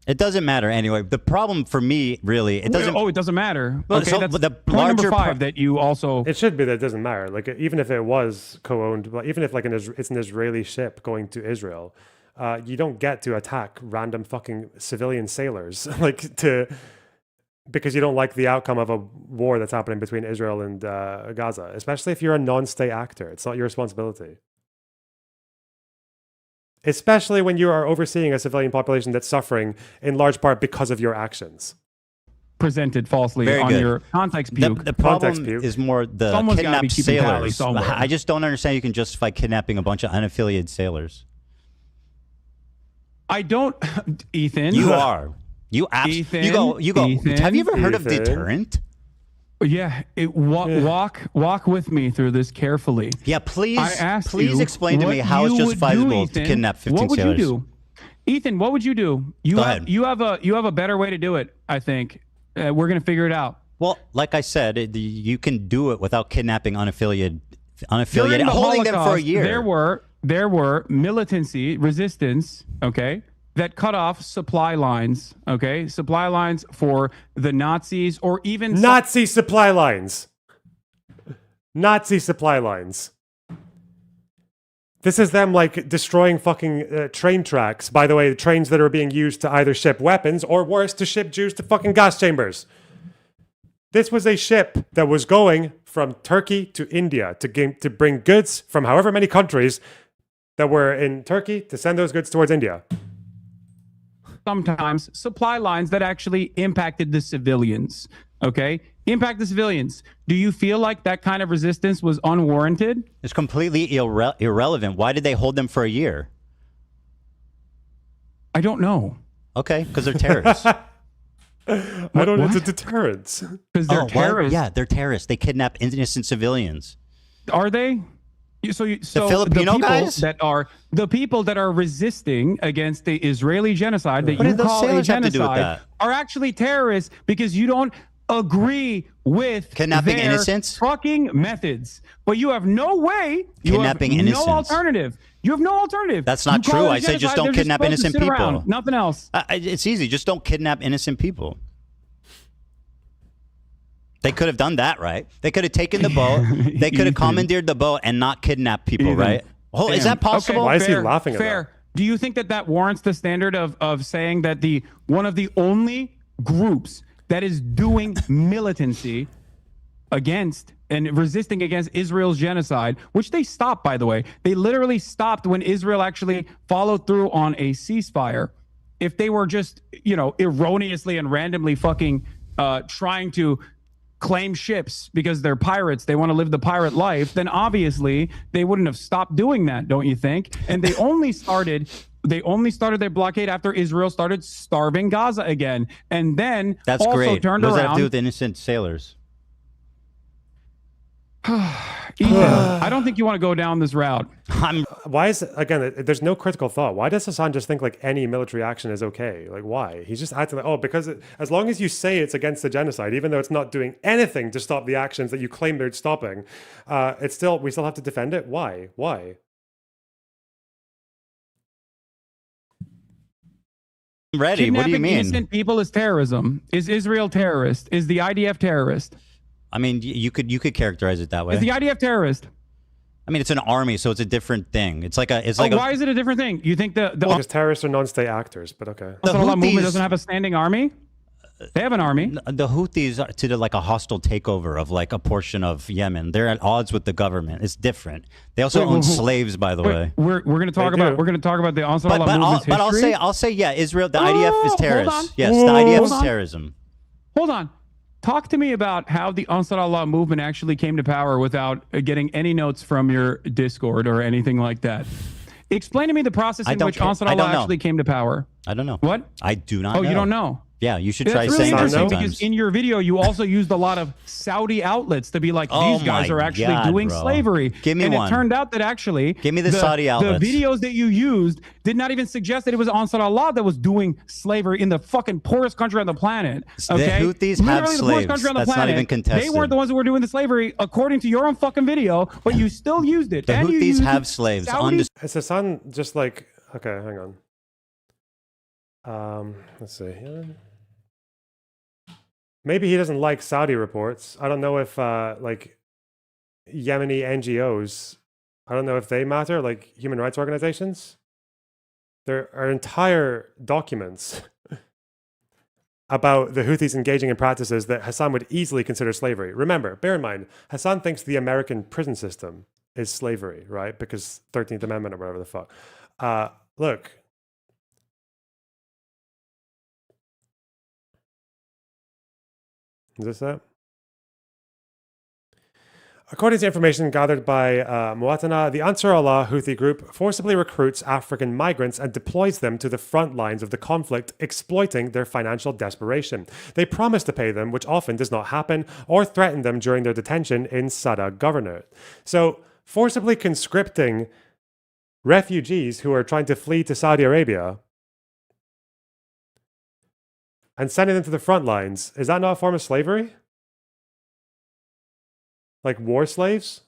It doesn't matter anyway. The problem for me, really, it doesn't. Oh, it doesn't matter. Well, okay, so that's the point number 5 that you also. It should be that it doesn't matter. Even if it was co-owned, even if it's an Israeli ship going to Israel, you don't get to attack random fucking civilian sailors because you don't like the outcome of a war that's happening between Israel and Gaza, especially if you're a non-state actor. It's not your responsibility. Especially when you are overseeing a civilian population that's suffering in large part because of your actions. Presented falsely on your context puke. The problem is more the kidnapped sailors. I just don't understand you can justify kidnapping a bunch of unaffiliated sailors. I don't, Ethan. You are. You go. Ethan, have you ever heard of Deterrent? Yeah, walk with me through this carefully. Yeah, please explain to me how it's justifiable to kidnap 15 sailors. What would you do? Ethan, what would you do? You have a better way to do it, I think. We're going to figure it out. Well, like I said, you can do it without kidnapping unaffiliated, holding them for a year. There were militancy, resistance, okay, that cut off supply lines, okay? Supply lines for the Nazis or even... Nazi supply lines. Nazi supply lines. This is them destroying fucking train tracks. By the way, trains that are being used to either ship weapons or worse, to ship Jews to fucking gas chambers. This was a ship that was going from Turkey to India to bring goods from however many countries that were in Turkey to send those goods towards India. Sometimes supply lines that actually impacted the civilians, okay? Impact the civilians. Do you feel like that kind of resistance was unwarranted? It's completely irrelevant. Why did they hold them for a year? I don't know. Okay, because they're terrorists. I don't know. It's a deterrence. Because they're terrorists. Yeah, they're terrorists. They kidnap innocent civilians. Are they? So the Filipino guys? The people that are resisting against the Israeli genocide that you call a genocide are actually terrorists because you don't agree with kidnapping their innocents fucking methods. But you have no way. Kidnapping innocents. No alternative. You have no alternative. That's not true. I say just don't kidnap innocent people. Around. Nothing else. It's easy. Just don't kidnap innocent people. They could have done that, right? They could have taken the boat. They could have commandeered the boat and not kidnapped people, right? Oh, is that possible? Okay, why is he laughing at that? Do you think that warrants the standard of saying that one of the only groups that is doing militancy against and resisting against Israel's genocide, which they stopped, by the way. They literally stopped when Israel actually followed through on a ceasefire. If they were just, you know, erroneously and randomly fucking trying to claim ships because they're pirates, they want to live the pirate life, then obviously they wouldn't have stopped doing that, don't you think? And they only started their blockade after Israel started starving Gaza again, and then that's also great. turned what does around. that have to do with innocent sailors? Ethan, I don't think you want to go down this route. Why is again? There's no critical thought. Why does Hasan just think like any military action is okay? Like why? He's just acting like, oh, because as long as you say it's against the genocide, even though it's not doing anything to stop the actions that you claim they're stopping, we still have to defend it. Why? Why? I'm ready. Kidnapping what do you mean? Innocent people is terrorism. Is Israel terrorist? Is the IDF terrorist? I mean, you could characterize it that way. Is the IDF terrorist? I mean, it's an army, so it's a different thing. It's like why is it a different thing? You think because terrorists are non-state actors, but okay. The Houthi movement doesn't have a standing army? They have an army. The Houthis are to like a hostile takeover of like a portion of Yemen. They're at odds with the government. It's different. They also own slaves, by the way. We're going to talk about the Ansar Allah movement's history. I'll say yeah. Israel, the IDF is terrorist. Yes, the IDF is terrorism. Hold on. Talk to me about how the Ansar Allah movement actually came to power without getting any notes from your Discord or anything like that. Explain to me the process in which Ansar Allah actually came to power. I don't know. What? I do not know. Oh, you don't know? Yeah, you should That's try saying that sometimes. Because in your video, you also used a lot of Saudi outlets to be like, these guys are actually doing slavery. Give me one. And it turned out that actually, give me the Saudi outlets. The videos that you used did not even suggest that it was Ansar Allah that was doing slavery in the fucking poorest country on the planet. Okay? The Houthis have slaves. That's not even contested. They weren't the ones that were doing the slavery according to your own fucking video, but you still used it. The Houthis have slaves. Is Hasan just like, okay, hang on. Let's see. Maybe he doesn't like Saudi reports. I don't know if like Yemeni NGOs, I don't know if they matter, like human rights organizations. There are entire documents about the Houthis engaging in practices that Hasan would easily consider slavery. Remember, bear in mind, Hasan thinks the American prison system is slavery, right? Because 13th Amendment or whatever the fuck. Look. Is this it? According to information gathered by Muwatana, the Ansar Allah Houthi group forcibly recruits African migrants and deploys them to the front lines of the conflict, exploiting their financial desperation. They promise to pay them, which often does not happen, or threaten them during their detention in Sada Governorate. So, forcibly conscripting refugees who are trying to flee to Saudi Arabia and sending them to the front lines, is that not a form of slavery? Like war slaves?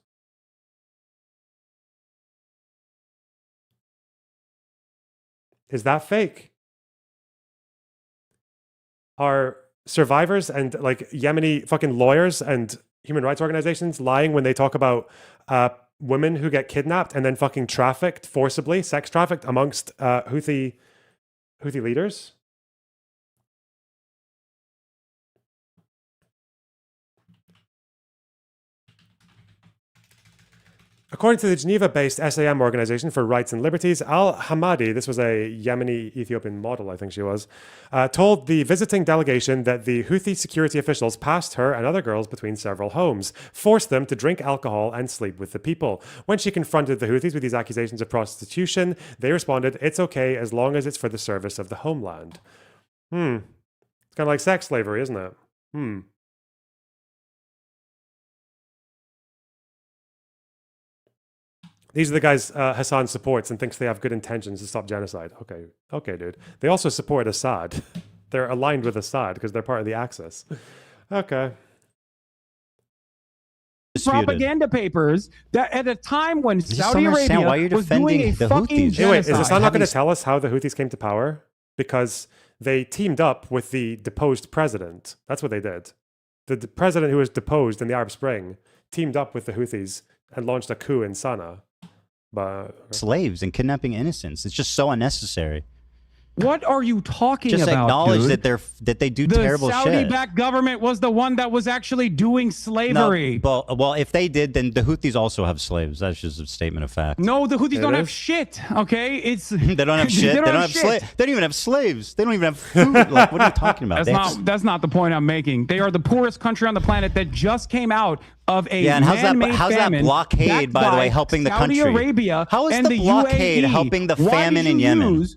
Is that fake? Are survivors and like Yemeni fucking lawyers and human rights organizations lying when they talk about women who get kidnapped and then fucking trafficked forcibly, sex trafficked amongst Houthi leaders? According to the Geneva-based SAM Organization for Rights and Liberties, Al-Hamadi, this was a Yemeni Ethiopian model, I think she was, told the visiting delegation that the Houthi security officials passed her and other girls between several homes, forced them to drink alcohol and sleep with the people. When she confronted the Houthis with these accusations of prostitution, they responded, "It's okay as long as it's for the service of the homeland." It's kind of like sex slavery, isn't it? These are the guys Hasan supports and thinks they have good intentions to stop genocide. Okay, dude. They also support Assad. They're aligned with Assad because they're part of the Axis. Okay. Propaganda papers that at a time when Saudi Arabia was doing a fucking genocide. Wait, is Hasan not going to tell us how the Houthis came to power? Because they teamed up with the deposed president. That's what they did. The president who was deposed in the Arab Spring teamed up with the Houthis and launched a coup in Sana'a. But slaves and kidnapping innocents. It's just so unnecessary. What are you talking Just about? acknowledge dude? that they do terrible shit. The Saudi-backed government was the one that was actually doing slavery. No, well, if they did, then the Houthis also have slaves. That's just a statement of fact. No, the Houthis don't have shit. Okay, it's they don't have shit. They don't have slaves. They don't even have slaves. They don't even have food. Like, what are you talking about? That's not the point I'm making. They are the poorest country on the planet that just came out of a and how's that famine blockade, by the way, helping the country? Saudi Arabia. How is and the blockade UAE? helping the famine in Yemen?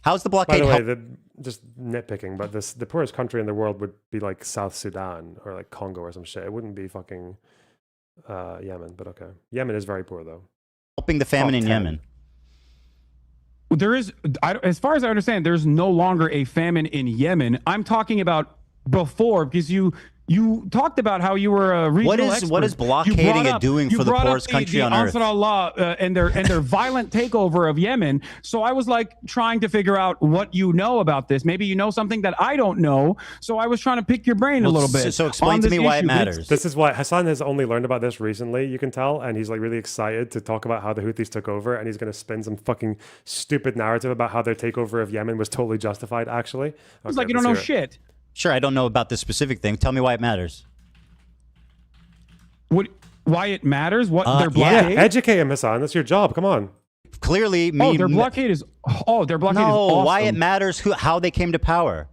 How's the blockade? By the way, just nitpicking, but the poorest country in the world would be like South Sudan or like Congo or some shit. It wouldn't be fucking Yemen, but okay. Yemen is very poor though. Helping the famine in Yemen. There is, as far as I understand, there's no longer a famine in Yemen. I'm talking about before, because you talked about how you were a regional expert. What is blockading doing for the poorest country on earth? Ansar Allah and their violent takeover of Yemen. So I was like trying to figure out what you know about this. Maybe you know something that I don't know. So I was trying to pick your brain a little bit. So explain to me why it matters. This is why Hasan has only learned about this recently, you can tell, and he's like really excited to talk about how the Houthis took over, and he's going to spin some fucking stupid narrative about how their takeover of Yemen was totally justified, actually. It's like you don't know shit. Sure, I don't know about this specific thing. Tell me why it matters. Why it matters? What their blockade? Yeah, educate him, Hasan. That's your job. Come on. Clearly, their blockade is. Their blockade is awesome. Why it matters? How they came to power?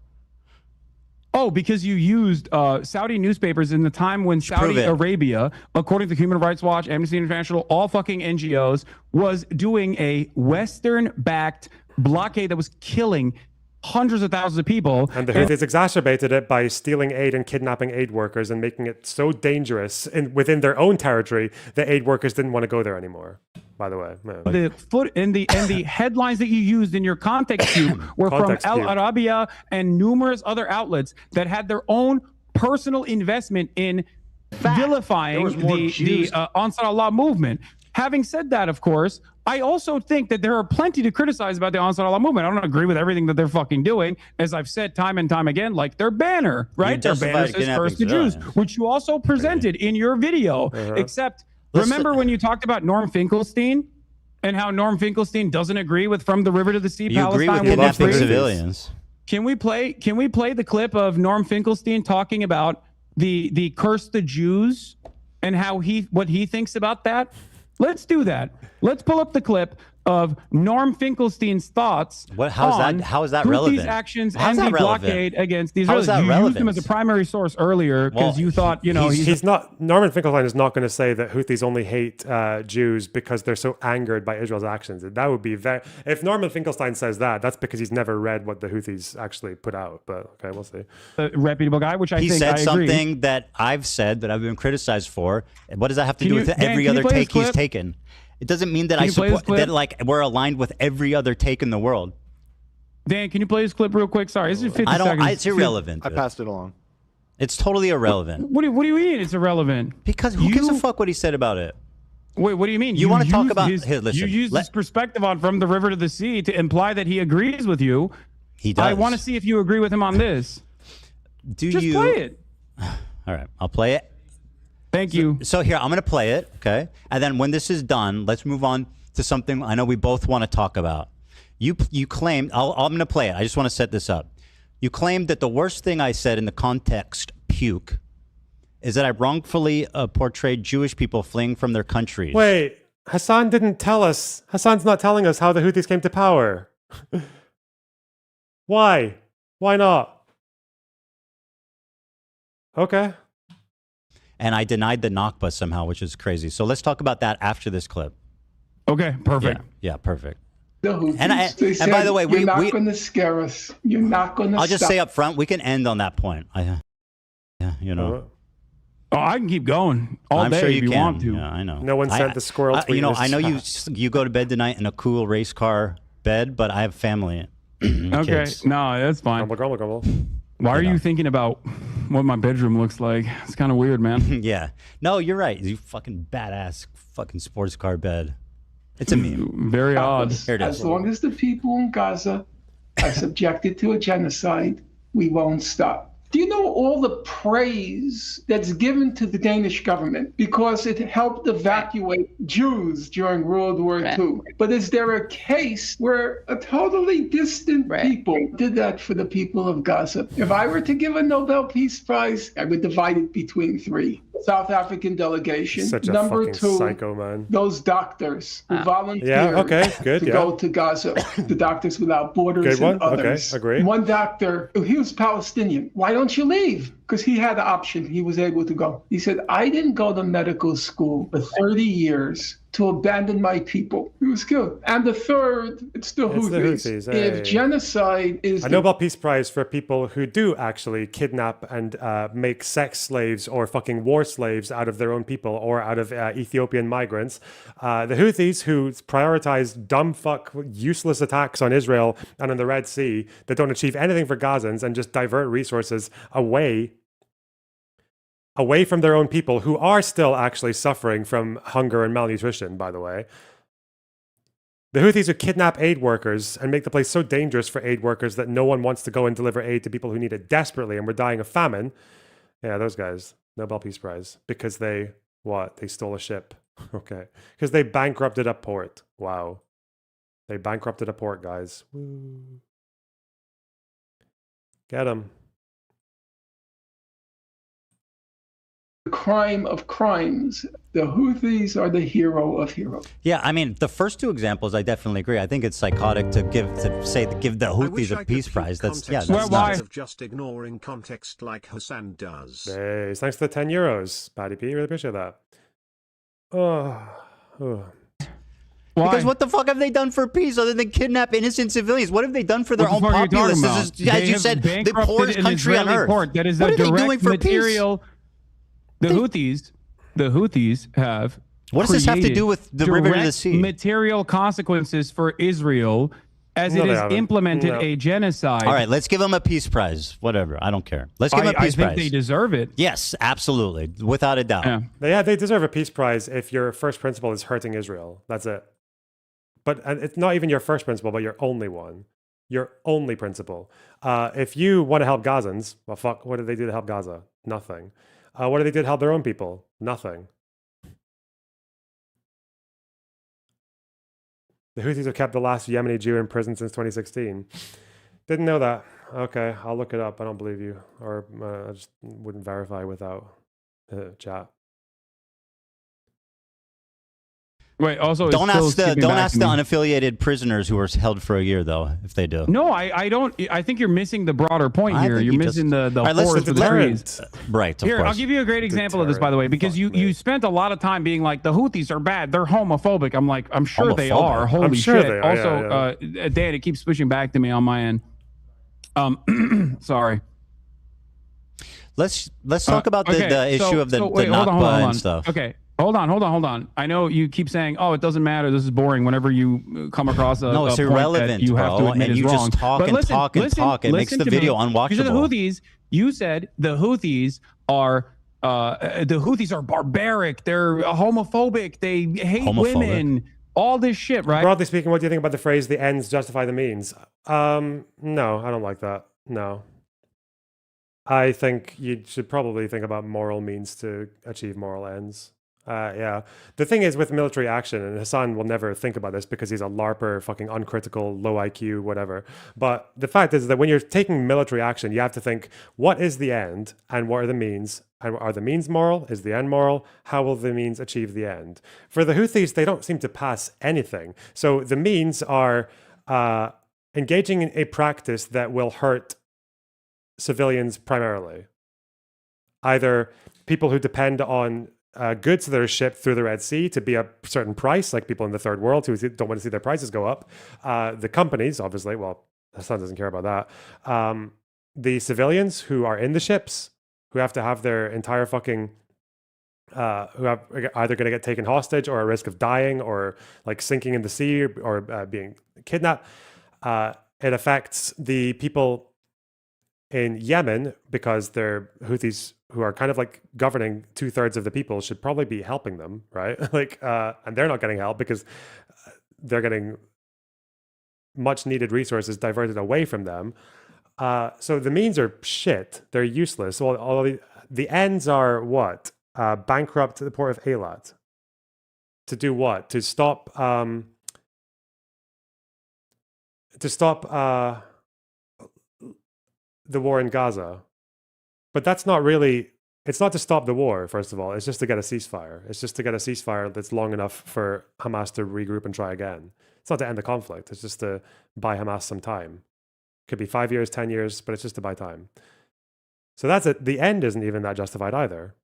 Oh, because you used Saudi newspapers in the time when Saudi Arabia, according to Human Rights Watch, Amnesty International, all fucking NGOs, was doing a Western-backed blockade that was killing hundreds of thousands of people. And the Houthis exacerbated it by stealing aid and kidnapping aid workers and making it so dangerous within their own territory that aid workers didn't want to go there anymore. By the way, the headlines that you used in your context cube were from Al Arabiya and numerous other outlets that had their own personal investment in vilifying the Ansar Allah movement. Having said that, of course, I also think that there are plenty to criticize about the Ansar Allah movement. I don't agree with everything that they're fucking doing, as I've said time and time again, like their banner, right? Their banner says "First the Jews," which you also presented in your video. Except, remember when you talked about Norm Finkelstein and how Norm Finkelstein doesn't agree with "From the River to the Sea"? You agree with kidnapping civilians? Can we play the clip of Norm Finkelstein talking about the curse the Jews and how what he thinks about that? Let's do that. Let's pull up the clip of Norm Finkelstein's thoughts. How is that relevant? These actions and the blockade against these. How is that relevant? You used him as a primary source earlier because you thought, he's not. Norman Finkelstein is not going to say that Houthis only hate Jews because they're so angered by Israel's actions. That would be if Norman Finkelstein says that, that's because he's never read what the Houthis actually put out. But okay, we'll see. A reputable guy, which he said something that I've said that I've been criticized for. What does that have to do with every other take he's taken? It doesn't mean that I support that, like, we're aligned with every other take in the world. Dan, can you play this clip real quick? Sorry, this is 50 seconds. It's irrelevant. I passed it along. It's totally irrelevant. What do you mean it's irrelevant? Because who gives a fuck what he said about it? Wait, what do you mean? You want to talk about his, listen, you used his perspective on From the River to the Sea to imply that he agrees with you. He does. I want to see if you agree with him on this. Just play it. All right, I'll play it. Thank you. So here, I'm going to play it, okay? And then when this is done, let's move on to something I know we both want to talk about. You claimed, I'm going to play it. I just want to set this up. You claimed that the worst thing I said in the context, puke, is that I wrongfully portrayed Jewish people fleeing from their countries. Wait, Hasan didn't tell us. Hasan's not telling us how the Houthis came to power. Why? Why not? Okay. And I denied the Nakba somehow, which is crazy. So let's talk about that after this clip. Okay, perfect. Yeah, perfect. The Houthis, and by the way, you're not going to scare us. You're not going to. I'll just say up front, we can end on that point. You know. Oh, I can keep going all day sure if you want to. Yeah, I know. No one sent the squirrel tweet. I know you go to bed tonight in a cool race car bed, but I have family. Okay, kids. no, that's fine. Grumble. Why are you thinking about what my bedroom looks like? It's kind of weird, man. Yeah. No, you're right. You fucking badass fucking sports car bed. It's a meme. Very odd. Here it is. As long as the people in Gaza are subjected to a genocide, we won't stop. Do you know all the praise that's given to the Danish government because it helped evacuate Jews during World War II? But is there a case where a totally distant people did that for the people of Gaza? If I were to give a Nobel Peace Prize, I would divide it between three. South African delegation. Such a Number fucking two, psycho, man. those doctors who volunteered good, to go to Gaza, the Doctors Without Borders and others. Okay, agree. One doctor, he was Palestinian. Why don't you leave? Because he had the option. He was able to go. He said, I didn't go to medical school for 30 years to abandon my people. He was killed. And the third, it's the Houthis. If genocide is a Nobel Peace Prize for people who do actually kidnap and make sex slaves or fucking war slaves out of their own people or out of Ethiopian migrants. The Houthis, who prioritize dumb fuck useless attacks on Israel and on the Red Sea that don't achieve anything for Gazans and just divert resources away from their own people, who are still actually suffering from hunger and malnutrition, by the way. The Houthis who kidnap aid workers and make the place so dangerous for aid workers that no one wants to go and deliver aid to people who need it desperately and we're dying of famine. Yeah, those guys, Nobel Peace Prize. Because they stole a ship. Okay. Because they bankrupted a port. Wow. They bankrupted a port, guys. Woo. Get them. the crime of crimes. The Houthis are the hero of heroes. Yeah, I mean, the first two examples, I definitely agree. I think it's psychotic to give the Houthis a peace prize. That's nuts. Of just ignoring context like Hasan does. Hey, thanks for the €10, Patty P. Really appreciate that. Oh. Why? Because what the fuck have they done for peace other than kidnap innocent civilians? What have they done for their own populace? This is, as you said, the poorest country on earth. Port. That is what a are they doing direct for material. peace? The Houthis have. What does this have to do with the river to the sea? Material consequences for Israel as it has implemented a genocide. All right, let's give them a peace prize. Whatever, I don't care. Let's give them a peace prize. I think they deserve it. Yes, absolutely, without a doubt. Yeah, they deserve a peace prize if your first principle is hurting Israel. That's it. But it's not even your first principle, but your only one. Your only principle. If you want to help Gazans, well, fuck, what did they do to help Gaza? Nothing. What did they do to help their own people? Nothing. The Houthis have kept the last Yemeni Jew in prison since 2016. Didn't know that. Okay, I'll look it up. I don't believe you. Or I just wouldn't verify without chat. Wait, also, don't ask the unaffiliated prisoners who were held for a year, though, if they do. No, I don't. I think you're missing the broader point here. You're missing the forest of the trees. Right. Here, I'll give you a great example of this, by the way, because you spent a lot of time being like, the Houthis are bad. They're homophobic. I'm like, I'm sure they are. Holy shit. They are, also, Dan, it keeps switching back to me on my end. Sorry. Let's talk about the issue of the Nakba and stuff. Okay. Hold on. I know you keep saying, "Oh, it doesn't matter. This is boring." Whenever you come across a it's irrelevant, you have to admit and is you wrong. just talk but and listen, talk and talk. It makes the video unwatchable. These are the Houthis. You said the Houthis are barbaric. They're homophobic. They hate women. All this shit, right? Broadly speaking, what do you think about the phrase "the ends justify the means"? No, I don't like that. No. I think you should probably think about moral means to achieve moral ends. Yeah. The thing is with military action, and Hasan will never think about this because he's a LARPer, fucking uncritical, low IQ, whatever. But the fact is that when you're taking military action, you have to think, what is the end and what are the means? And are the means moral? Is the end moral? How will the means achieve the end? For the Houthis, they don't seem to pass anything. So the means are engaging in a practice that will hurt civilians primarily. Either people who depend on goods that are shipped through the Red Sea to be a certain price, like people in the third world who don't want to see their prices go up. The companies, obviously, well, Hasan doesn't care about that. The civilians who are in the ships, who have to have their entire fucking, who are either going to get taken hostage or at risk of dying or like sinking in the sea or being kidnapped. It affects the people in Yemen because they're Houthis who are kind of like governing 2/3 of the people should probably be helping them, right? And they're not getting help because they're getting much needed resources diverted away from them. So the means are shit. They're useless. Well, all the ends are what? Bankrupt the port of Eilat. To do what? To stop the war in Gaza. But that's not really, it's not to stop the war, first of all. It's just to get a ceasefire. It's just to get a ceasefire that's long enough for Hamas to regroup and try again. It's not to end the conflict. It's just to buy Hamas some time. Could be 5 years, 10 years, but it's just to buy time. So that's it. The end isn't even that justified either.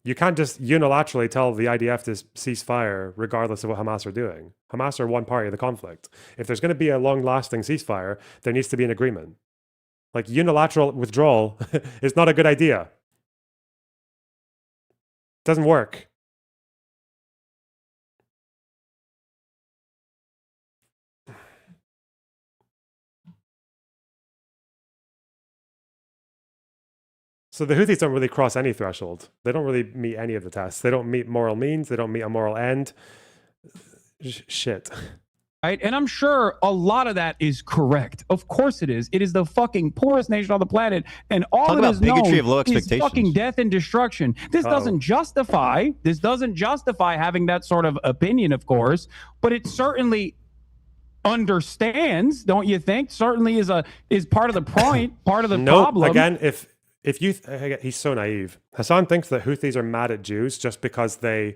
You can't just unilaterally tell the IDF to cease fire regardless of what Hamas are doing. Hamas are one party of the conflict. If there's going to be a long-lasting ceasefire, there needs to be an agreement. Like, unilateral withdrawal is not a good idea. Doesn't work. So the Houthis don't really cross any threshold. They don't really meet any of the tests. They don't meet moral means. They don't meet a moral end. Shit. Right? And I'm sure a lot of that is correct. Of course it is. It is the fucking poorest nation on the planet. And all it is known is fucking death and destruction. This doesn't justify having that sort of opinion, of course, but it certainly understands, don't you think? Certainly is part of the point, part of the problem. Again, if you he's so naive. Hasan thinks that Houthis are mad at Jews just because they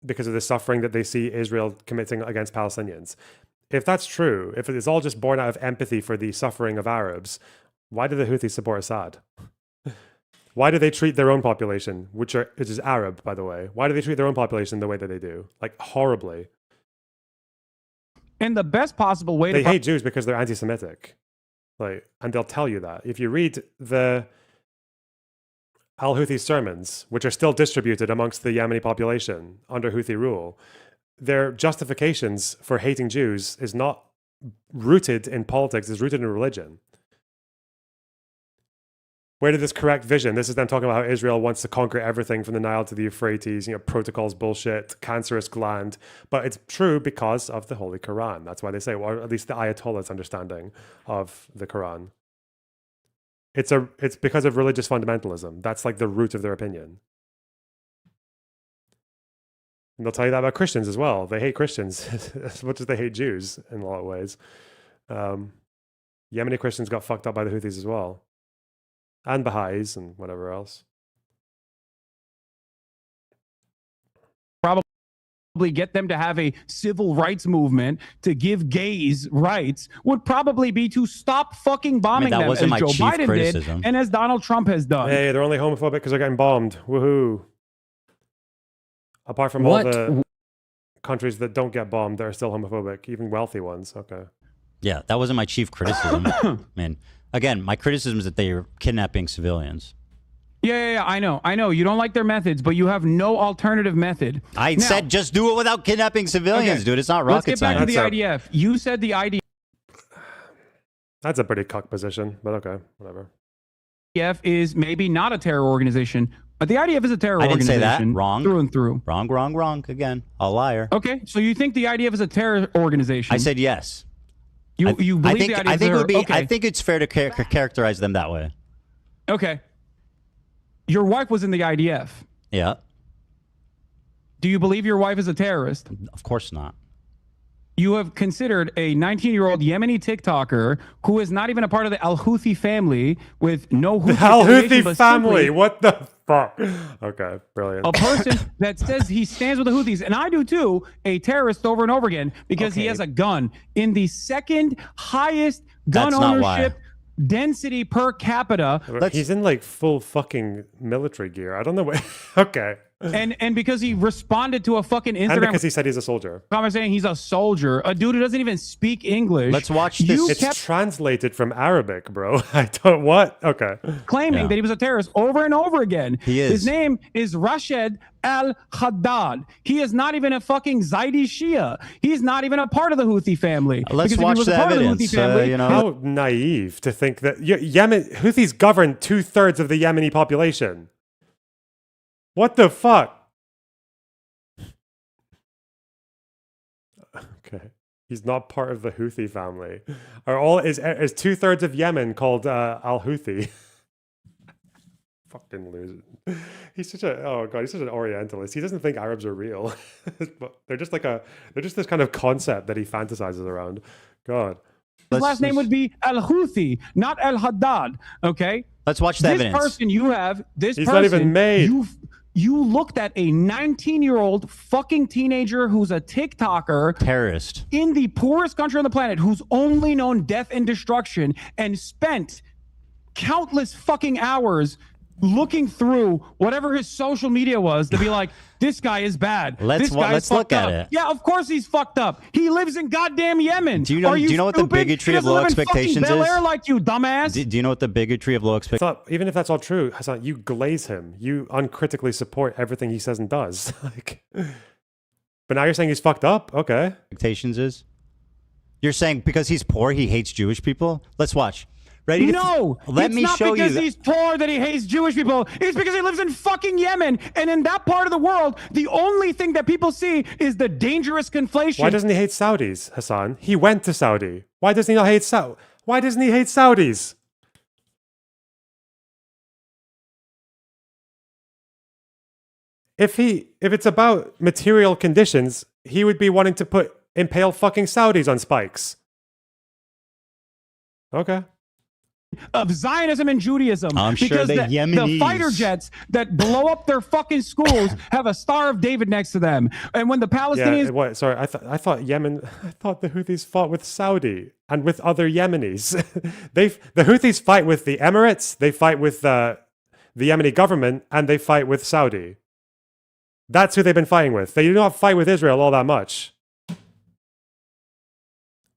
because of the suffering that they see Israel committing against Palestinians. If that's true, if it is all just born out of empathy for the suffering of Arabs, why do the Houthis support Assad? Why do they treat their own population, which is Arab, by the way? Why do they treat their own population the way that they do? Like, horribly. And the best possible way they hate Jews because they're anti-Semitic. Like, and they'll tell you that. If you read the al-Houthi sermons, which are still distributed amongst the Yemeni population under Houthi rule, their justifications for hating Jews is not rooted in politics, it's rooted in religion. Where did this correct vision? This is them talking about how Israel wants to conquer everything from the Nile to the Euphrates, protocols bullshit, cancerous gland. But it's true because of the Holy Quran. That's why they say, or at least the Ayatollah's understanding of the Quran. It's because of religious fundamentalism. That's like the root of their opinion. And they'll tell you that about Christians as well. They hate Christians as much as they hate Jews in a lot of ways. Yemeni Christians got fucked up by the Houthis as well. And Baha'is and whatever else. Probably get them to have a civil rights movement to give gays rights would probably be to stop fucking bombing them as Joe Biden did and as Donald Trump has done. Hey, they're only homophobic because they're getting bombed. Woohoo. Apart from all the countries that don't get bombed, they're still homophobic, even wealthy ones. Okay. Yeah, that wasn't my chief criticism. Man, again, my criticism is that they are kidnapping civilians. Yeah, I know. You don't like their methods, but you have no alternative method. I said just do it without kidnapping civilians, dude. It's not rocket science. Let's get back to the IDF. You said the IDF. That's a pretty cuck position, but okay, whatever. IDF is maybe not a terror organization, but the IDF is a terror organization. I didn't say that. Wrong. Through and through. Wrong. Again, a liar. Okay, so you think the IDF is a terror organization? I said yes. You believe the IDF is a terror? I think it's fair to characterize them that way. Okay. Your wife was in the IDF. Yeah. Do you believe your wife is a terrorist? Of course not. You have considered a 19-year-old Yemeni TikToker who is not even a part of the al-Houthi family with no Houthi al-Houthi family. What the fuck? Okay, brilliant. A person that says he stands with the Houthis, and I do too, a terrorist over and over again because he has a gun in the second highest gun ownership density per capita. He's in like full fucking military gear. I don't know what. Okay. And because he responded to a fucking Instagram. And because he said he's a soldier. Comment saying he's a soldier. A dude who doesn't even speak English. Let's watch this. It's translated from Arabic, bro. I don't what? Okay. Claiming that he was a terrorist over and over again. He is. His name is Rashid al-Haddad. He is not even a fucking Zaidi Shia. He's not even a part of the Houthi family. Let's watch the evidence. How naive to think that Houthis govern 2/3 of the Yemeni population. What the fuck? Okay. He's not part of the Houthi family. Are all is 2/3 of Yemen called Al Houthi? Fucking loser. He's such he's such an Orientalist. He doesn't think Arabs are real. But they're just this kind of concept that he fantasizes around. God. His last name would be Al Houthi, not Al Haddad. Okay. Let's watch the evidence. This person you have, He's not even made. You looked at a 19-year-old fucking teenager who's a TikToker, terrorist, in the poorest country on the planet, who's only known death and destruction, and spent countless fucking hours looking through whatever his social media was to be like, this guy is bad. Let's look at it. Yeah, of course he's fucked up. He lives in goddamn Yemen. Do you know what the bigotry of low expectations is? Bel-Air like you, dumbass. Do you know what the bigotry of low expectations? Even if that's all true, Hasan, you glaze him. You uncritically support everything he says and does. Like, but now you're saying he's fucked up. Okay. Expectations is? You're saying because he's poor, he hates Jewish people? Let's watch. Ready? No, let me show you. It's not because he's poor that he hates Jewish people. It's because he lives in fucking Yemen. And in that part of the world, the only thing that people see is the dangerous conflation. Why doesn't he hate Saudis, Hasan? He went to Saudi. Why doesn't he not hate Why doesn't he hate Saudis? If it's about material conditions, he would be wanting to impale fucking Saudis on spikes. Okay. Of Zionism and Judaism. I'm sure the fighter jets that blow up their fucking schools have a Star of David next to them. And when the Palestinians... Sorry, I thought the Houthis fought with Saudi and with other Yemenis. The Houthis fight with the Emirates, they fight with the Yemeni government, and they fight with Saudi. That's who they've been fighting with. They do not fight with Israel all that much.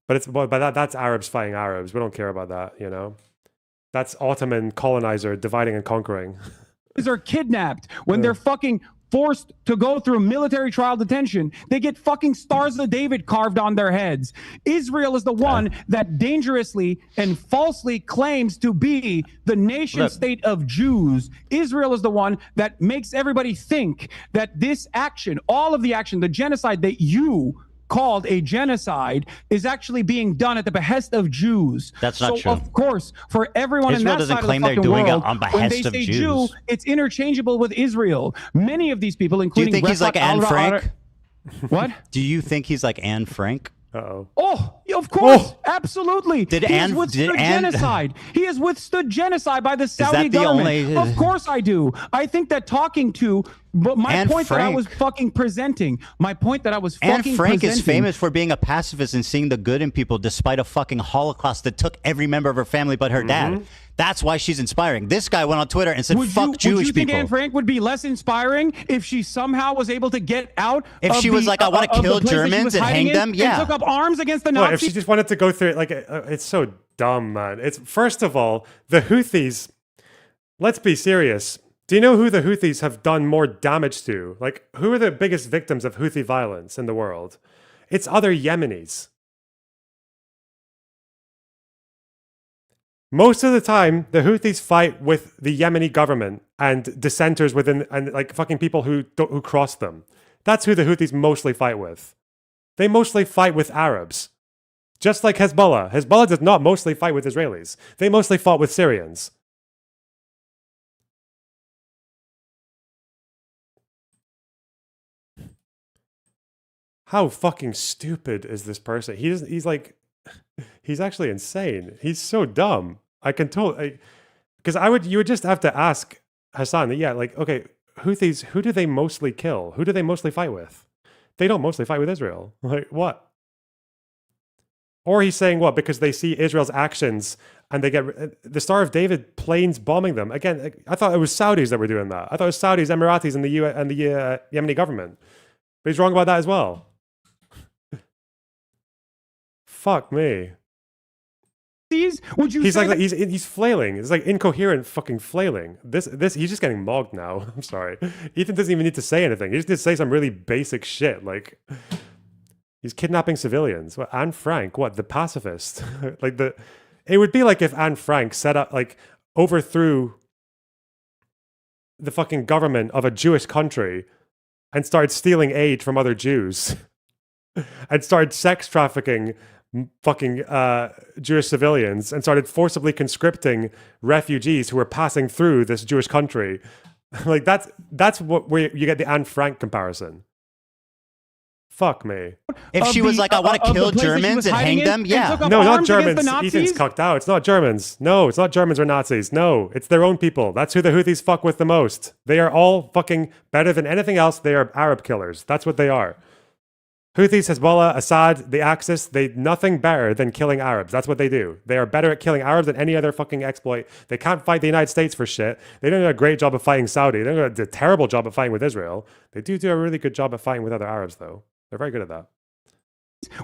But that's Arabs fighting Arabs. We don't care about that, you know? That's Ottoman colonizer dividing and conquering. Are kidnapped when they're fucking forced to go through military trial detention. They get fucking Stars of David carved on their heads. Israel is the one that dangerously and falsely claims to be the nation state of Jews. Israel is the one that makes everybody think that this action, all of the action, the genocide that you called a genocide, is actually being done at the behest of Jews. That's not true. Of course, for everyone in that side of the fucking world, when they say Jew, it's interchangeable with Israel. Many of these people, including... Do you think he's like Anne Frank? What? Do you think he's like Anne Frank? Uh-oh. Oh, of course, absolutely. He has withstood genocide. He has withstood genocide by the Saudi government. Of course I do. I think that talking to... But my point that I was fucking presenting, Anne Frank is famous for being a pacifist and seeing the good in people despite a fucking Holocaust that took every member of her family but her dad. That's why she's inspiring. This guy went on Twitter and said, fuck Jewish people. Would you think Anne Frank would be less inspiring if she somehow was able to get out? If she was like, I want to kill Germans and hang them? Yeah. And took up arms against the Nazis? If she just wanted to go through it, like, it's so dumb, man. It's, first of all, the Houthis, let's be serious. Do you know who the Houthis have done more damage to? Like, who are the biggest victims of Houthi violence in the world? It's other Yemenis. Most of the time, the Houthis fight with the Yemeni government and dissenters within, and like fucking people who cross them. That's who the Houthis mostly fight with. They mostly fight with Arabs. Just like Hezbollah. Hezbollah does not mostly fight with Israelis. They mostly fought with Syrians. How fucking stupid is this person? He's actually insane. He's so dumb. I can totally, because you would just have to ask Hasan, okay, Houthis, who do they mostly kill? Who do they mostly fight with? They don't mostly fight with Israel. Like, what? Or he's saying what? Because they see Israel's actions and they get the Star of David planes bombing them. Again, I thought it was Saudis that were doing that. I thought it was Saudis, Emiratis, and the Yemeni government. But he's wrong about that as well. Fuck me. Would you he's say like he's flailing. It's like incoherent fucking flailing. This he's just getting mogged now. I'm sorry. Ethan doesn't even need to say anything. He just needs to say some really basic shit. Like, he's kidnapping civilians. What, Anne Frank? What, the pacifist? It would be like if Anne Frank set up, like, overthrew the fucking government of a Jewish country and started stealing aid from other Jews. and started sex trafficking fucking Jewish civilians and started forcibly conscripting refugees who were passing through this Jewish country. Like that's where you get the Anne Frank comparison. Fuck me. If she was like, I want to kill Germans and hang them, yeah. No, not Germans. Ethan's cucked out. It's not Germans. No, it's not Germans or Nazis. No, it's their own people. That's who the Houthis fuck with the most. They are all fucking better than anything else. They are Arab killers. That's what they are. Houthis, Hezbollah, Assad, the Axis, they nothing better than killing Arabs. That's what they do. They are better at killing Arabs than any other fucking exploit. They can't fight the United States for shit. They don't do a great job of fighting Saudi. They don't do a terrible job of fighting with Israel. They do a really good job of fighting with other Arabs, though. They're very good at that.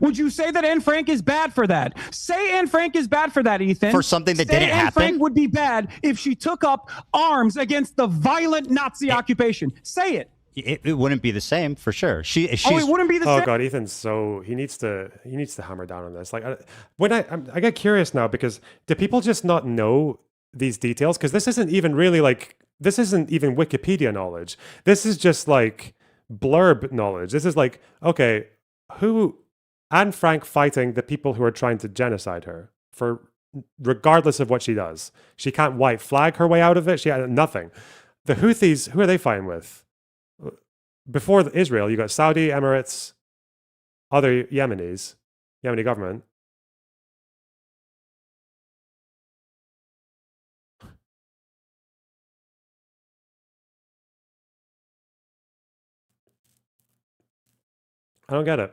Would you say that Anne Frank is bad for that? Say Anne Frank is bad for that, Ethan. For something that didn't happen? Anne Frank would be bad if she took up arms against the violent Nazi occupation. Say it. It wouldn't be the same for sure. It wouldn't be the same. Oh god, Ethan's so he needs to hammer down on this. Like I get curious now because do people just not know these details? Because this isn't even Wikipedia knowledge. This is just like blurb knowledge. This is like, okay, Anne Frank fighting the people who are trying to genocide her for regardless of what she does. She can't white flag her way out of it. She had nothing. The Houthis, who are they fighting with? Before Israel, you got Saudi, Emirates, other Yemeni government. I don't get it.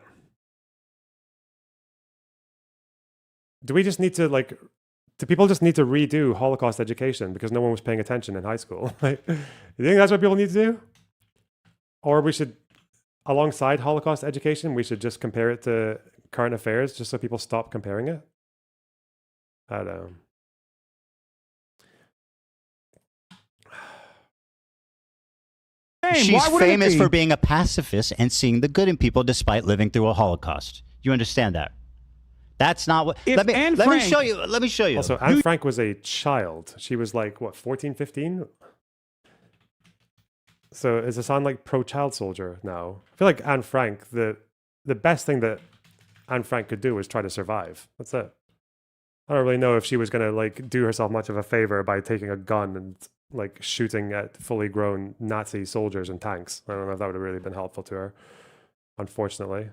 Do we just need to do people just need to redo Holocaust education because no one was paying attention in high school? You think that's what people need to do? Or we should, alongside Holocaust education, we should just compare it to current affairs just so people stop comparing it? I don't know. She's famous for being a pacifist and seeing the good in people despite living through a Holocaust. You understand that? That's not what... Let me show you. Let me show you. Also, Anne Frank was a child. She was like, what, 14, 15? So is Hasan like pro-child soldier now? I feel like Anne Frank, the best thing that Anne Frank could do was try to survive. That's it. I don't really know if she was going to like do herself much of a favor by taking a gun and like shooting at fully grown Nazi soldiers and tanks. I don't know if that would have really been helpful to her, unfortunately.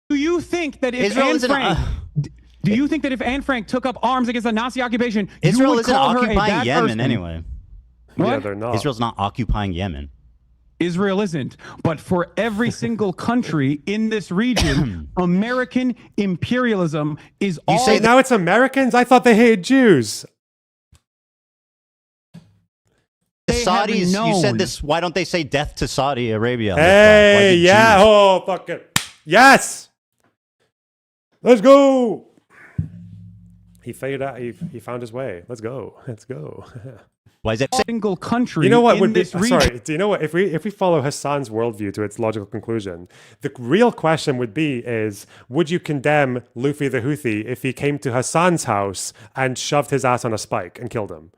Do you think that if Anne Frank... Do you think that if Anne Frank took up arms against the Nazi occupation, Israel you would isn't call her occupying a bad Yemen person? anyway? What? Yeah, they're not. Israel's not occupying Yemen. Israel isn't. But for every single country in this region, American imperialism is all... You say now it's Americans? I thought they hated Jews. The Saudis, you said this, why don't they say death to Saudi Arabia? Hey, yeah, oh, fuck it. Yes! Let's go! He figured out, he found his way. Let's go. Let's go. Why is it single country? You know what would be, this region? sorry, do you know what, if we follow Hasan's worldview to its logical conclusion, the real question would be would you condemn Luffy the Houthi if he came to Hasan's house and shoved his ass on a spike and killed him?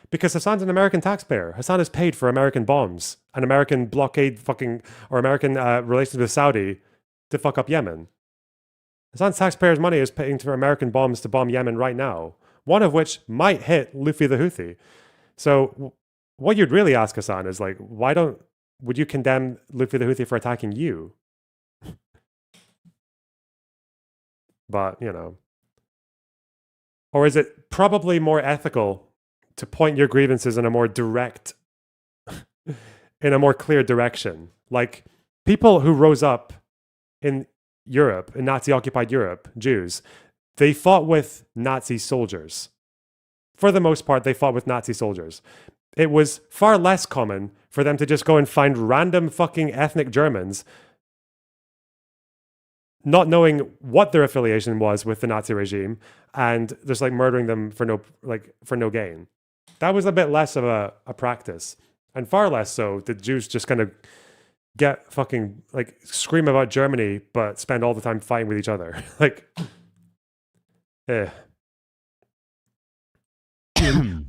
Because Hasan's an American taxpayer. Hasan is paid for American bombs, an American blockade or American relations with Saudi to fuck up Yemen. Hasan's taxpayers' money is paying for American bombs to bomb Yemen right now, one of which might hit Luffy the Houthi. So what you'd really ask Hasan is like, would you condemn Luffy the Houthi for attacking you? But, you know. Or is it probably more ethical to point your grievances in a more direct, in a more clear direction? Like, people who rose up in Europe, in Nazi-occupied Europe, Jews, they fought with Nazi soldiers. For the most part, they fought with Nazi soldiers. It was far less common for them to just go and find random fucking ethnic Germans, not knowing what their affiliation was with the Nazi regime, and just like murdering them for no gain. That was a bit less of a practice, and far less so did Jews just kind of get fucking like scream about Germany, but spend all the time fighting with each other. Like,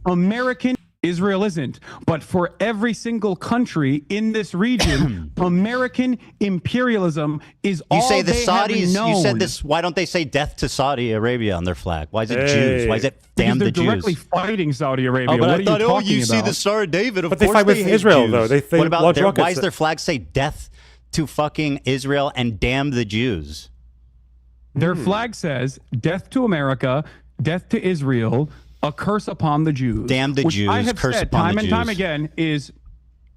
American Israel isn't. But for every single country in this region, American imperialism is You all say the they have Saudis. known. You said this. Why don't they say death to Saudi Arabia on their flag? Why is it Jews? Why is it damn because the they're directly Jews? fighting Saudi Arabia. Oh, but what I thought, are you talking you see about? the Star of David. Of But course they fight with hate Israel, Jews. though. They what about launch why rockets does their flag say death to fucking Israel and damn the Jews? Their flag says death to America, death to Israel, a curse upon the Jews. Damn the which Jews, I have curse said upon time the and time Jews. again is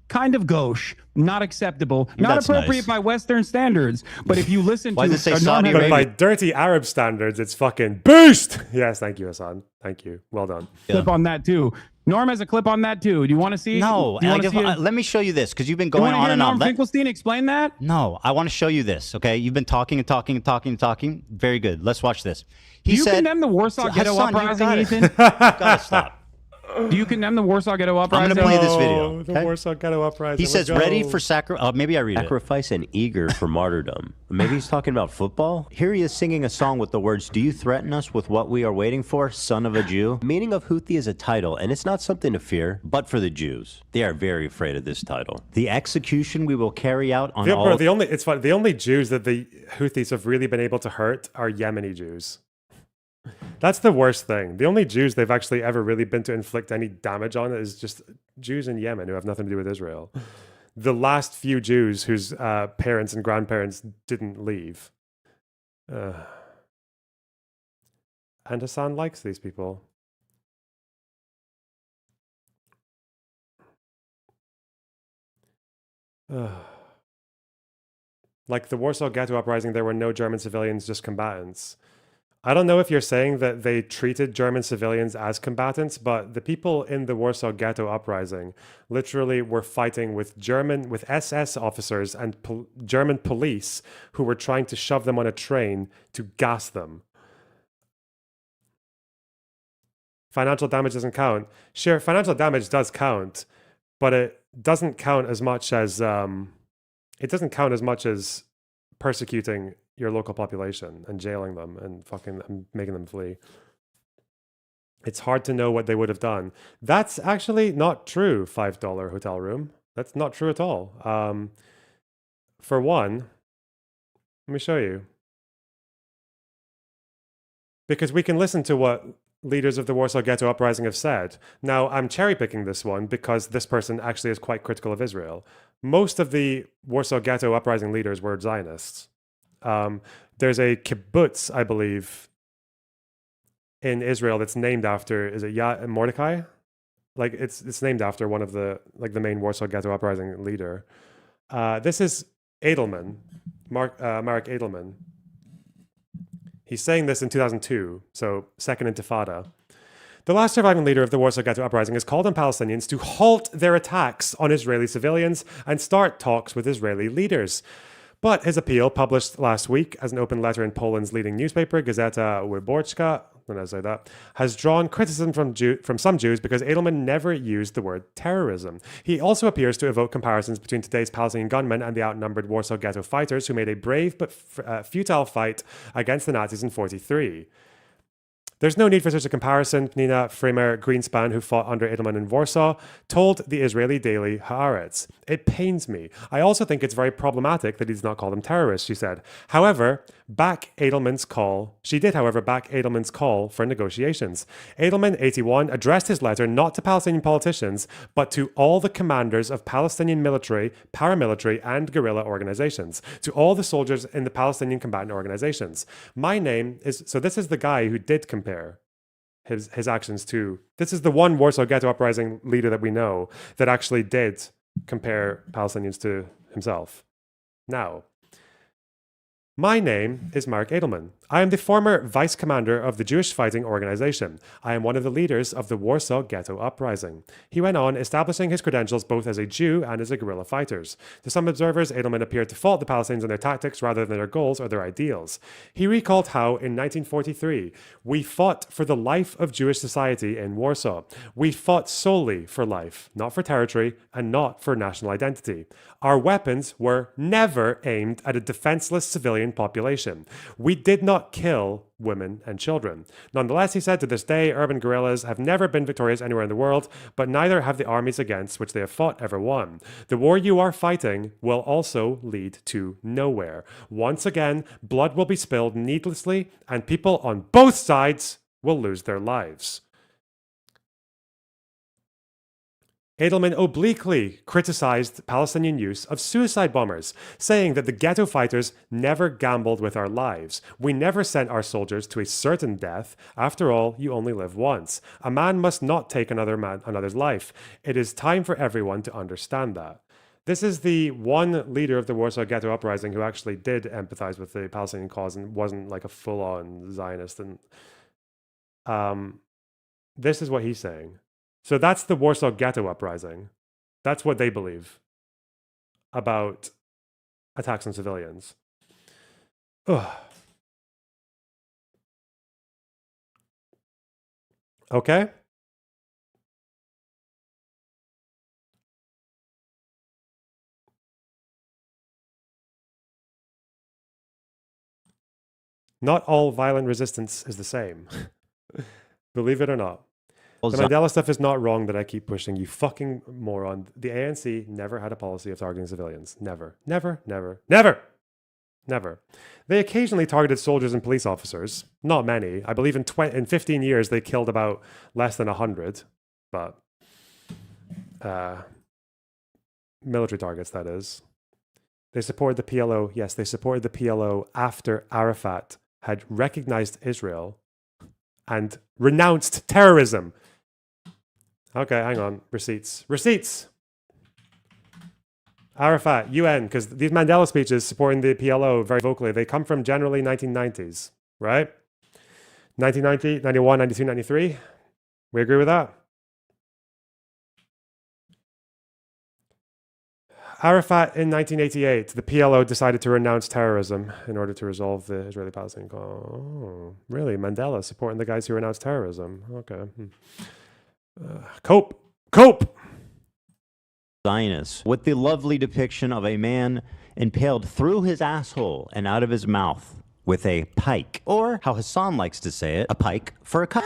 kind of gauche, not acceptable, not That's appropriate nice. by Western standards. But if you listen Why to does it say Norm Saudi Hasan- But by dirty Arab standards, it's fucking boost. Yes, thank you, Hasan. Thank you. Well done. clip on that too. Norm has a clip on that too. Do you want to see? No, Do you like wanna see it? let me show you this because you've been You going want to on hear and Norm on. Let- Finkelstein explain that? No, I want to show you this. Okay, you've been talking and talking and talking and talking. Very good. Let's watch this. He Do you said, condemn the Warsaw Ghetto Hasan, you Uprising, gotta- Ethan? you gotta stop. Do you condemn the Warsaw Ghetto Uprising? I'm gonna play this video. Oh, the okay? Warsaw Ghetto Uprising. He Let's says, go. ready for sacrifice. Maybe I read it. Sacrifice and eager for martyrdom. Maybe he's talking about football? Here he is singing a song with the words, "Do you threaten us with what we are waiting for, son of a Jew?" Meaning of Houthi is a title, and it's not something to fear, but for the Jews. They are very afraid of this title. The execution we will carry out on all... It's funny. The only Jews that the Houthis have really been able to hurt are Yemeni Jews. That's the worst thing. The only Jews they've actually ever really been to inflict any damage on is just Jews in Yemen who have nothing to do with Israel. The last few Jews whose parents and grandparents didn't leave. And Hasan likes these people. Like the Warsaw Ghetto Uprising, there were no German civilians, just combatants. I don't know if you're saying that they treated German civilians as combatants, but the people in the Warsaw Ghetto Uprising literally were fighting with SS officers and German police who were trying to shove them on a train to gas them. Financial damage doesn't count. Sure, financial damage does count, but it doesn't count as much as persecuting your local population and jailing them and fucking making them flee. It's hard to know what they would have done. That's actually not true, $5 hotel room. That's not true at all. For one, let me show you. Because we can listen to what leaders of the Warsaw Ghetto Uprising have said. Now, I'm cherry picking this one because this person actually is quite critical of Israel. Most of the Warsaw Ghetto Uprising leaders were Zionists. There's a kibbutz, I believe, in Israel that's named after, is it Mordecai? Like it's named after one of the main Warsaw Ghetto Uprising leader. This is Edelman, Mark Edelman. He's saying this in 2002, so Second Intifada. The last surviving leader of the Warsaw Ghetto Uprising has called on Palestinians to halt their attacks on Israeli civilians and start talks with Israeli leaders. But his appeal, published last week as an open letter in Poland's leading newspaper, Gazeta Wyborcza, when I say that, has drawn criticism from some Jews because Edelman never used the word terrorism. He also appears to evoke comparisons between today's Palestinian gunmen and the outnumbered Warsaw Ghetto fighters who made a brave but futile fight against the Nazis in 1943. There's no need for such a comparison, Nina Fremer-Greenspan, who fought under Edelman in Warsaw, told the Israeli daily Haaretz. It pains me. I also think it's very problematic that he does not call them terrorists, she said. She did, however, back Edelman's call for negotiations. Edelman, 81, addressed his letter not to Palestinian politicians, but to all the commanders of Palestinian military, paramilitary, and guerrilla organizations, to all the soldiers in the Palestinian combatant organizations. My name is, so this is the guy who did compare his actions to, this is the one Warsaw Ghetto Uprising leader that we know that actually did compare Palestinians to himself. Now, my name is Mark Edelman. I am the former vice commander of the Jewish Fighting Organization. I am one of the leaders of the Warsaw Ghetto Uprising. He went on, establishing his credentials both as a Jew and as a guerrilla fighter. To some observers, Edelman appeared to fault the Palestinians on their tactics rather than their goals or their ideals. He recalled how, in 1943, we fought for the life of Jewish society in Warsaw. We fought solely for life, not for territory, and not for national identity. Our weapons were never aimed at a defenseless civilian population. We did not not kill women and children. Nonetheless, he said, to this day, urban guerrillas have never been victorious anywhere in the world, but neither have the armies against which they have fought ever won. The war you are fighting will also lead to nowhere. Once again, blood will be spilled needlessly, and people on both sides will lose their lives. Edelman obliquely criticized Palestinian use of suicide bombers, saying that the ghetto fighters never gambled with our lives. We never sent our soldiers to a certain death. After all, you only live once. A man must not take another's life. It is time for everyone to understand that. This is the one leader of the Warsaw Ghetto Uprising who actually did empathize with the Palestinian cause and wasn't like a full-on Zionist. And this is what he's saying. So that's the Warsaw Ghetto Uprising. That's what they believe about attacks on civilians. Ugh. Okay. Not all violent resistance is the same. Believe it or not. The Mandela stuff is not wrong that I keep pushing, you fucking moron. The ANC never had a policy of targeting civilians. Never. Never, never, never, never. They occasionally targeted soldiers and police officers. Not many. I believe in 15 years they killed about less than 100. But military targets, that is. They supported the PLO. Yes, they supported the PLO after Arafat had recognized Israel and renounced terrorism. Okay, hang on. Receipts. Receipts! Arafat, UN, because these Mandela speeches supporting the PLO very vocally, they come from generally 1990s, right? 1990, 91, 92, 93. We agree with that? Arafat in 1988, the PLO decided to renounce terrorism in order to resolve the Israeli-Palestinian conflict. Oh, really? Mandela supporting the guys who renounced terrorism. Okay. Cope. Zionists, with the lovely depiction of a man impaled through his asshole and out of his mouth with a pike, or how Hasan likes to say it, a pike for a cut.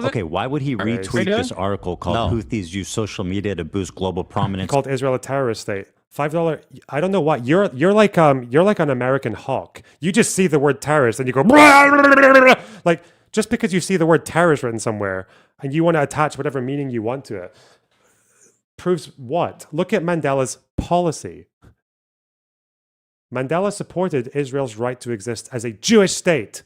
Okay, why would he retweet this article called Houthis use social media to boost global prominence? Called Israel a terrorist state. $5. I don't know what you're like an American hawk. You just see the word terrorist and you go like, just because you see the word terrorist written somewhere and you want to attach whatever meaning you want to it proves what? Look at Mandela's policy. Mandela supported Israel's right to exist as a Jewish state.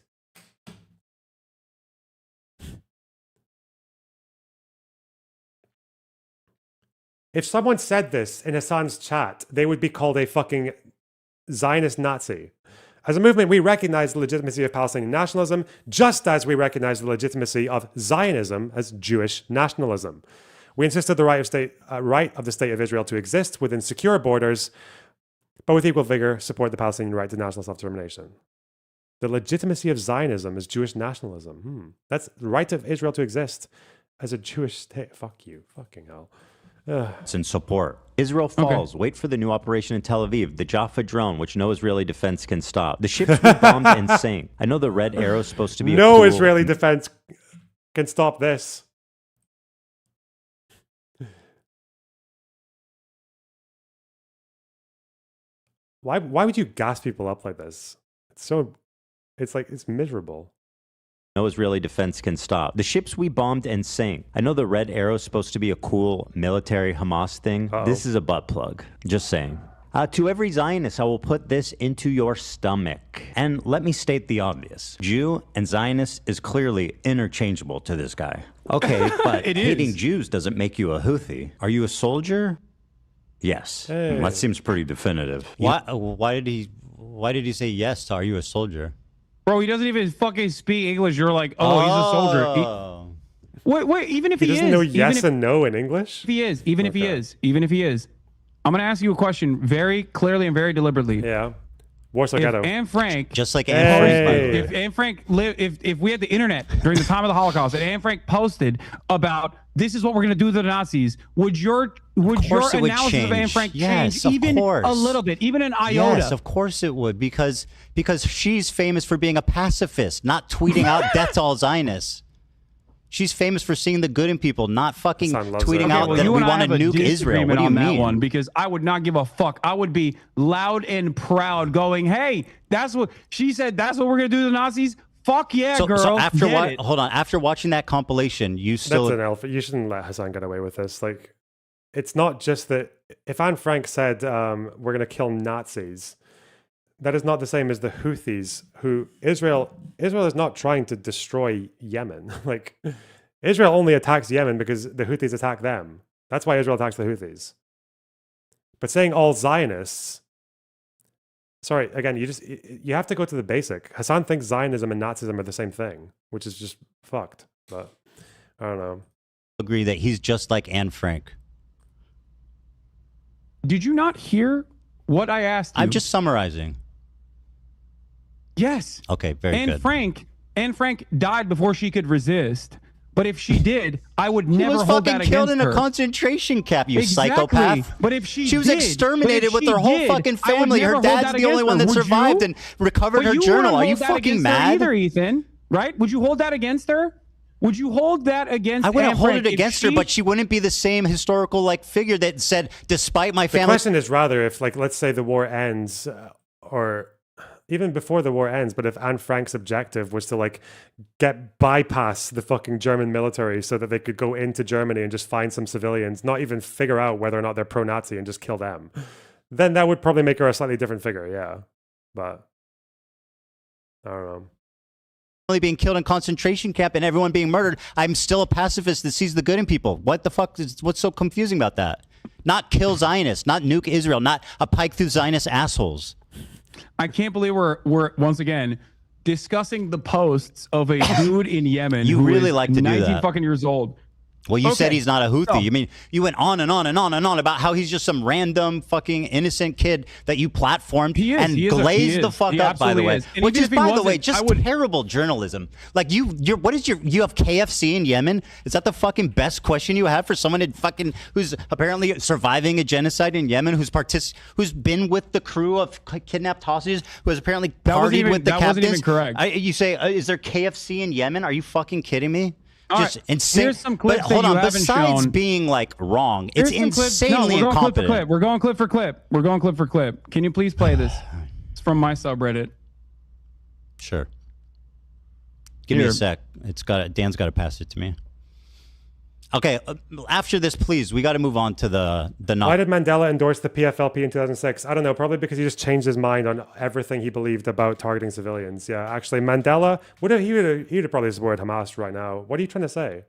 If someone said this in Hasan's chat, they would be called a fucking Zionist Nazi. As a movement, we recognize the legitimacy of Palestinian nationalism, just as we recognize the legitimacy of Zionism as Jewish nationalism. We insisted the right of the state of Israel to exist within secure borders, but with equal vigor support the Palestinian right to national self-determination. The legitimacy of Zionism is Jewish nationalism. That's the right of Israel to exist as a Jewish state. Fuck you. Fucking hell. In support. Israel falls. Okay. Wait for the new operation in Tel Aviv. The Jaffa drone, which no Israeli defense can stop. The ships we bombed and sank. I know the red arrow is supposed to be no Israeli defense can stop this. Why would you gas people up like this? It's miserable. No Israeli defense can stop. The ships we bombed and sank. I know the red arrow is supposed to be a cool military Hamas thing. This is a butt plug. Just saying. To every Zionist, I will put this into your stomach. And let me state the obvious. Jew and Zionist is clearly interchangeable to this guy. Okay, but hating Jews doesn't make you a Houthi. Are you a soldier? Yes. Hey. That seems pretty definitive. Why did he say yes to "Are you a soldier"? Bro, he doesn't even fucking speak English. You're like, oh, he's a soldier. Wait, even if he doesn't know yes and no in English? Even if he is, I'm going to ask you a question very clearly and very deliberately. Yeah. Warsaw if Ghetto. Anne Frank, Just like Anne Frank, by the way. if Anne Frank lived, if we had the internet during the time of the Holocaust, and Anne Frank posted about this is what we're going to do to the Nazis, would your analysis of Anne Frank change even a little bit, even an iota? Yes, of course it would, because she's famous for being a pacifist, not tweeting out death to all Zionists. She's famous for seeing the good in people, not fucking tweeting out that we want to nuke Israel. What do you mean? That one, because I would not give a fuck. I would be loud and proud going, hey, that's what she said. That's what we're going to do to the Nazis. Fuck yeah, girl. So after watching that compilation, you still... That's an elephant. You shouldn't let Hasan get away with this. Like, it's not just that if Anne Frank said we're going to kill Nazis, that is not the same as the Houthis, who Israel is not trying to destroy Yemen. Like, Israel only attacks Yemen because the Houthis attack them. That's why Israel attacks the Houthis. But saying all Zionists, sorry, again, you have to go to the basic. Hasan thinks Zionism and Nazism are the same thing, which is just fucked. But I don't know. Agree that he's just like Anne Frank. Did you not hear what I asked you? I'm just summarizing. Yes. Okay, very good. Anne Frank died before she could resist. But if she did, I would never hold that against her. She was fucking killed in a concentration camp, you psychopath. But if she was exterminated with her whole fucking family. Her dad's the only one that survived and recovered her journal. Are you fucking mad? Either, Ethan, right? Would you hold that against her? Would you hold that against? I wouldn't hold it against her, but she wouldn't be the same historical figure that said, despite my family. The question is rather if, let's say the war ends, or even before the war ends, but if Anne Frank's objective was to bypass the fucking German military so that they could go into Germany and just find some civilians, not even figure out whether or not they're pro-Nazi and just kill them, then that would probably make her a slightly different figure, yeah. But I don't know. Being killed in concentration camp and everyone being murdered, I'm still a pacifist that sees the good in people. What the fuck what's so confusing about that? Not kill Zionists, not nuke Israel, not a pike through Zionist assholes. I can't believe we're once again discussing the posts of a dude in Yemen who really like to do 19 that. fucking years old. Well, you said he's not a Houthi. I mean, you went on and on and on and on about how he's just some random fucking innocent kid that you platformed and glazed the fuck up, by the way. Which is, by the way, just terrible journalism. Like, you have KFC in Yemen? Is that the fucking best question you have for someone who's apparently surviving a genocide in Yemen, who's been with the crew of kidnapped hostages, who has apparently partied with the captains? That wasn't even correct. You say, is there KFC in Yemen? Are you fucking kidding me? Just insane. Here's some clips but hold that you on, haven't besides shown. being wrong, it's insanely incompetent. We're going clip for clip. We're going clip for clip. Can you please play this? It's from my subreddit. Sure. Give me a sec. Dan's got to pass it to me. Okay, after this, please, we got to move on to the Why did Mandela endorse the PFLP in 2006? I don't know, probably because he just changed his mind on everything he believed about targeting civilians. Yeah, actually, Mandela, he would have probably supported Hamas right now. What are you trying to say?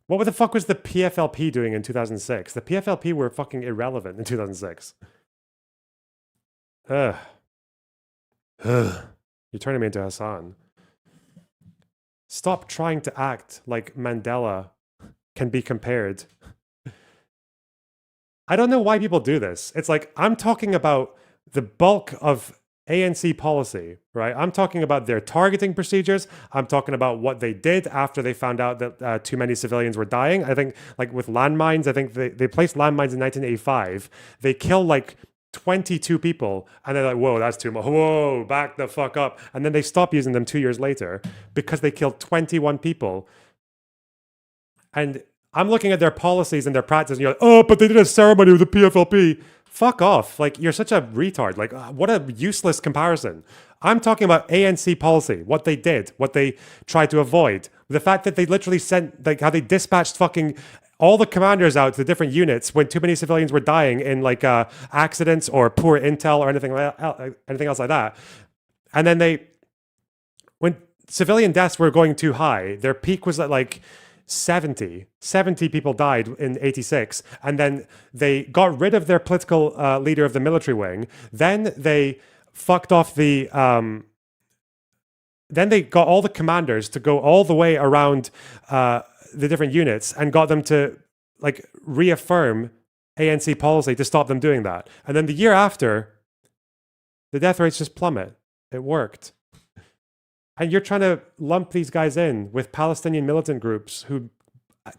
What the fuck was the PFLP doing in 2006? The PFLP were fucking irrelevant in 2006. You're turning me into Hasan. Stop trying to act like Mandela can be compared. I don't know why people do this. It's like, I'm talking about the bulk of ANC policy, right? I'm talking about their targeting procedures. I'm talking about what they did after they found out that too many civilians were dying. I think, with landmines, I think they placed landmines in 1985. They killed 22 people, and they're like, whoa, that's too much. Whoa, back the fuck up. And then they stop using them 2 years later because they killed 21 people. And I'm looking at their policies and their practices, and you're like, oh, but they did a ceremony with the PFLP. Fuck off. You're such a retard. What a useless comparison. I'm talking about ANC policy, what they did, what they tried to avoid. The fact that they literally sent, how they dispatched fucking all the commanders out to the different units when too many civilians were dying in accidents or poor intel or anything else like that. And then when civilian deaths were going too high, their peak was at 70 people died in 86. And then they got rid of their political leader of the military wing. Then they fucked off then they got all the commanders to go all the way around the different units and got them to reaffirm ANC policy to stop them doing that. And then the year after, The death rates just plummet. It worked. And you're trying to lump these guys in with Palestinian militant groups who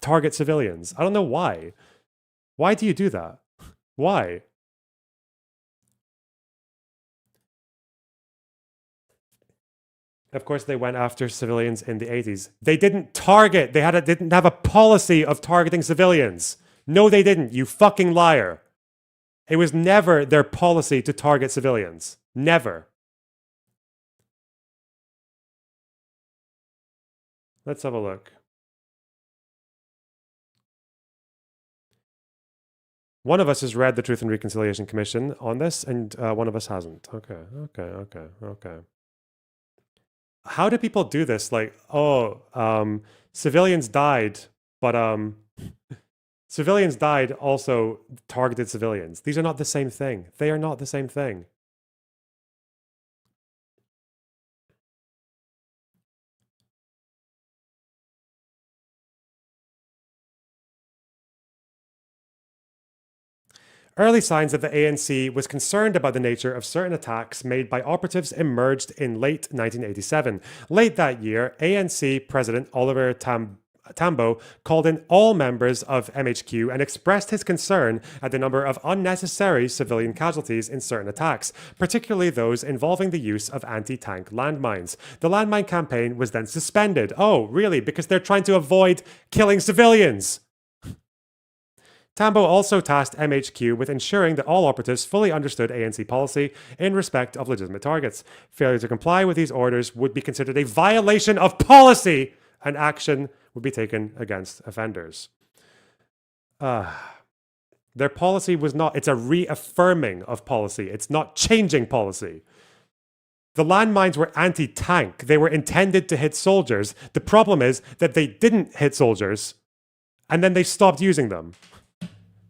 target civilians. I don't know why. Why do you do that? Why? Of course, they went after civilians in the 80s. They didn't target. They didn't have a policy of targeting civilians. No, they didn't. You fucking liar. It was never their policy to target civilians. Never. Let's have a look. One of us has read the Truth and Reconciliation Commission on this, and one of us hasn't. Okay. How do people do this? Like, civilians died, but civilians died also targeted civilians. These are not the same thing. They are not the same thing. Early signs that the ANC was concerned about the nature of certain attacks made by operatives emerged in late 1987. Late that year, ANC President Oliver Tambo called in all members of MHQ and expressed his concern at the number of unnecessary civilian casualties in certain attacks, particularly those involving the use of anti-tank landmines. The landmine campaign was then suspended. Oh, really? Because they're trying to avoid killing civilians. Tambo also tasked MHQ with ensuring that all operatives fully understood ANC policy in respect of legitimate targets. Failure to comply with these orders would be considered a violation of policy, and action would be taken against offenders. Their policy was not, it's a reaffirming of policy. It's not changing policy. The landmines were anti-tank. They were intended to hit soldiers. The problem is that they didn't hit soldiers, and then they stopped using them.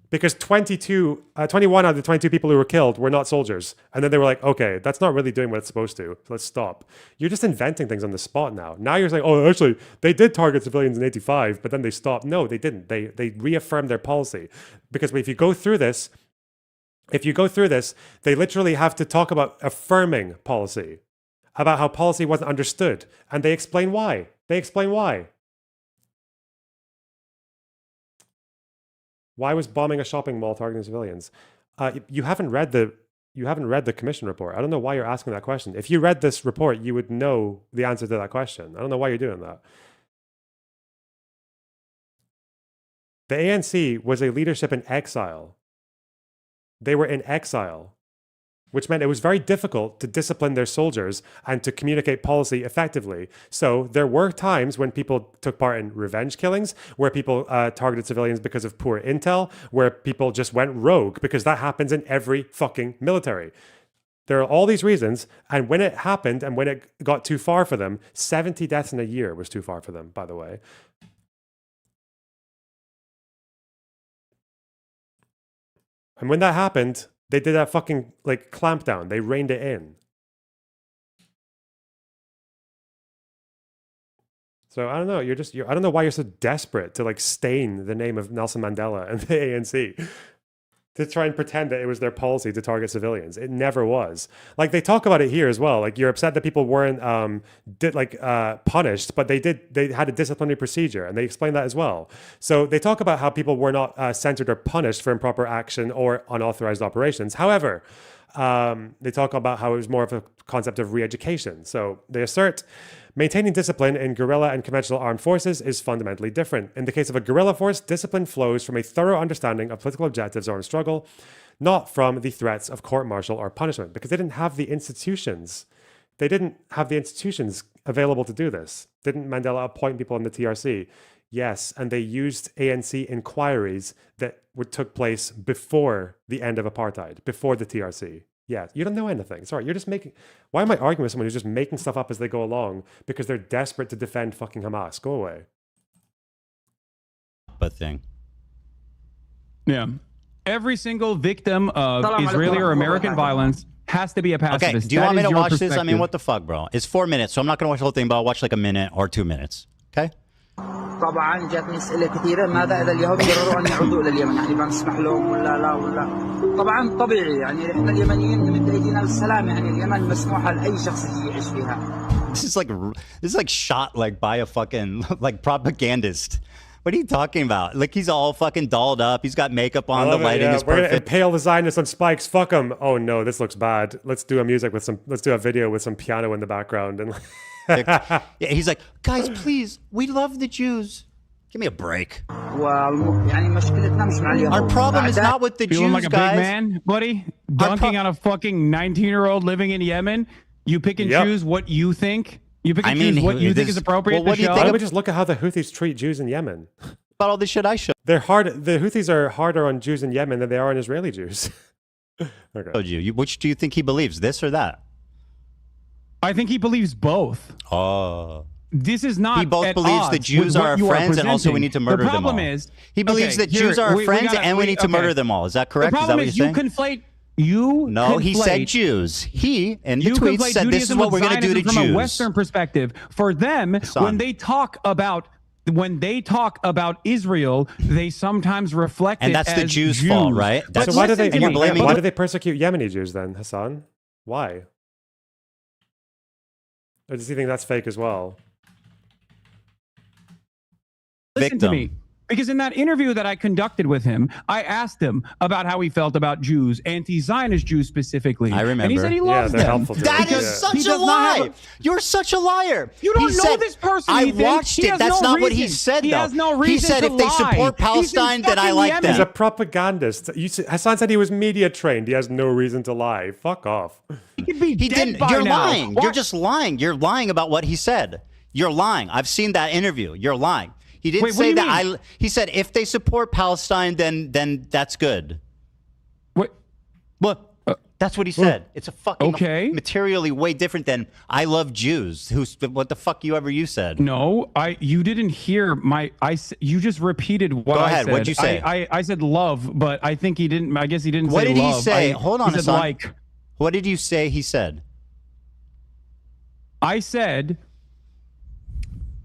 Because 21 out of the 22 people who were killed were not soldiers. And then they were like, okay, that's not really doing what it's supposed to. So let's stop. You're just inventing things on the spot now. Now you're saying, oh, actually, they did target civilians in 85, but then they stopped. No, they didn't. They reaffirmed their policy. Because if you go through this, they literally have to talk about affirming policy, about how policy wasn't understood. And they explain why. Why was bombing a shopping mall targeting civilians? You haven't read the commission report. I don't know why you're asking that question. If you read this report, you would know the answer to that question. I don't know why you're doing that. The ANC was a leadership in exile. They were in exile, which meant it was very difficult to discipline their soldiers and to communicate policy effectively. So there were times when people took part in revenge killings, where people targeted civilians because of poor intel, where people just went rogue, because that happens in every fucking military. There are all these reasons, and when it happened and when it got too far for them, 70 deaths in a year was too far for them, by the way. And when that happened, they did a fucking, like, clampdown. They reined it in. So I don't know. I don't know why you're so desperate to, like, stain the name of Nelson Mandela and the ANC to try and pretend that it was their policy to target civilians. It never was. Like, they talk about it here as well. Like, you're upset that people weren't punished, but they had a disciplinary procedure, and they explain that as well. So they talk about how people were not censored or punished for improper action or unauthorized operations. However, they talk about how it was more of a concept of re-education. So they assert maintaining discipline in guerrilla and conventional armed forces is fundamentally different. In the case of a guerrilla force, discipline flows from a thorough understanding of political objectives or in struggle, not from the threats of court-martial or punishment, because they didn't have the institutions. They didn't have the institutions available to do this. Didn't Mandela appoint people in the TRC? Yes, and they used ANC inquiries that took place before the end of apartheid, before the TRC. Yeah, you don't know anything. Sorry, you're just making... Why am I arguing with someone who's just making stuff up as they go along because they're desperate to defend fucking Hamas? Go away. But thing. Yeah. Every single victim of Israeli or American violence has to be a pacifist. Okay, do you want me to watch this? I mean, what the fuck, bro? It's 4 minutes, so I'm not going to watch the whole thing, but I'll watch like a minute or 2 minutes. Okay? طبعا جاتني اسئله كثيره ماذا اذا اليهود قرروا ان يعودوا الى اليمن يعني بنسمح لهم ولا لا ولا طبعا طبيعي يعني احنا اليمنيين متأيدين للسلام يعني اليمن مسموحه لاي شخص يجي يعيش فيها. This is like shot like by a fucking like propagandist. What are you talking about? Like he's all fucking dolled up. He's got makeup on. The lighting is We're perfect. gonna impale the Zionists on spikes. Fuck them. Oh no, this looks bad. Let's do a music with some. Let's do a video with some piano in the background and. Yeah, he's like, guys, please, we love the Jews. Give me a break. Our problem is not with the Feeling Jews, like a guys. big man, buddy, dunking on a fucking 19-year-old living in Yemen. You pick and choose what you think. You pick and choose what you think is appropriate. Well, why don't we just look at how the Houthis treat Jews in Yemen? About all this shit I show. They're hard. The Houthis are harder on Jews in Yemen than they are on Israeli Jews. Okay. Which do you think he believes, this or that? I think he believes both. Oh. This is not. He both believes that Jews are our friends and also we need to murder them all. The problem is he believes that Jews are our friends and we need to murder them all. Is that correct? The problem is you conflate. No, he said Jews. He in the tweet said this is what we're going to do to Jews. From a Western perspective, for them, when they talk about Israel, they sometimes reflect and it that's as the Jews' fault, right? So why do they persecute Yemeni Jews then, Hasan? Why? Or does he think that's fake as well? Listen to me. Because in that interview that I conducted with him, I asked him about how he felt about Jews, anti-Zionist Jews specifically. I remember. And he said he loves them. That is such a lie. You're such a liar. You don't know this person, I Ethan. watched it. That's not what he said, though. He has no reason He said to if they support Palestine, then I like them. He's a propagandist. Hasan said he was media trained. He has no reason to lie. Fuck off. He could be dead by You're now. lying. You're just lying. You're lying about what he said. You're lying. I've seen that interview. You're lying. He didn't say that. He said if they support Palestine, then that's good. What? That's what he said. It's a fucking materially way different than I love Jews. What the fuck you said? No, you didn't hear you just repeated what I said. Go ahead. What'd you say? I said love, but I think he didn't. I guess he didn't say love. What did he say? Hold on a second. What did you say he said? I said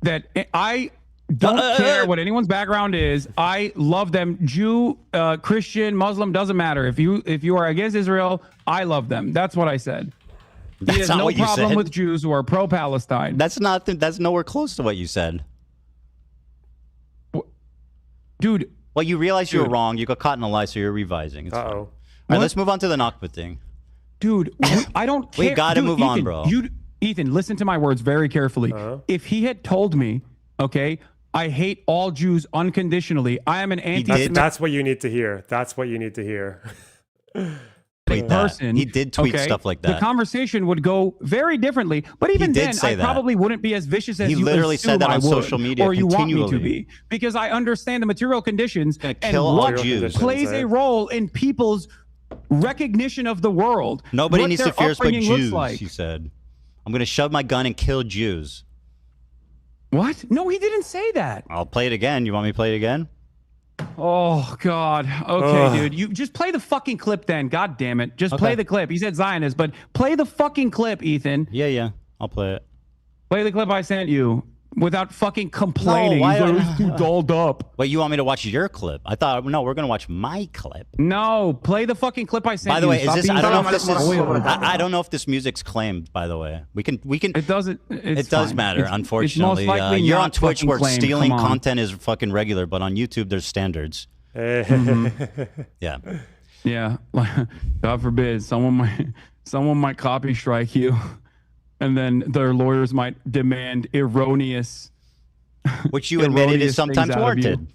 that I don't care what anyone's background is. I love them. Jew, Christian, Muslim, doesn't matter. If you are against Israel, I love them. That's what I said. He has no problem with Jews who are pro-Palestine. That's nowhere close to what you said. Dude. Well, you realize you were wrong. You got caught in a lie, so you're revising. It's fine. All right, let's move on to the Nakba thing. Dude, I don't care. We got to move on, bro. Ethan, listen to my words very carefully. If he had told me, okay, I hate all Jews unconditionally. I am an anti-Semitic. That's what you need to hear. That's what you need to hear. Person. He did tweet stuff like that. The conversation would go very differently. But even then, I probably wouldn't be as vicious as you assume I would. He literally said that on social media or you want me to be. Because I understand the material conditions and what plays a role in people's recognition of the world. Nobody needs to fear but Jews, he said. I'm going to shove my gun and kill Jews. What? No, he didn't say that. I'll play it again. You want me to play it again? Oh, God. Okay, dude. You just play the fucking clip then. God damn it. Just play the clip. He said Zionist, but play the fucking clip, Ethan. Yeah. I'll play it. Play the clip I sent you without fucking complaining. No, he's too dolled up. Wait, you want me to watch your clip? I thought, no, we're going to watch my clip. No, play the fucking clip I sent you. By the way, is this, I don't know if this music's claimed, by the way. We can. It doesn't. It does matter, unfortunately. You're on Twitch where stealing content is fucking regular, but on YouTube there's standards. Yeah. Yeah. God forbid someone might copy strike you. And then their lawyers might demand erroneous, which you admitted is sometimes warranted.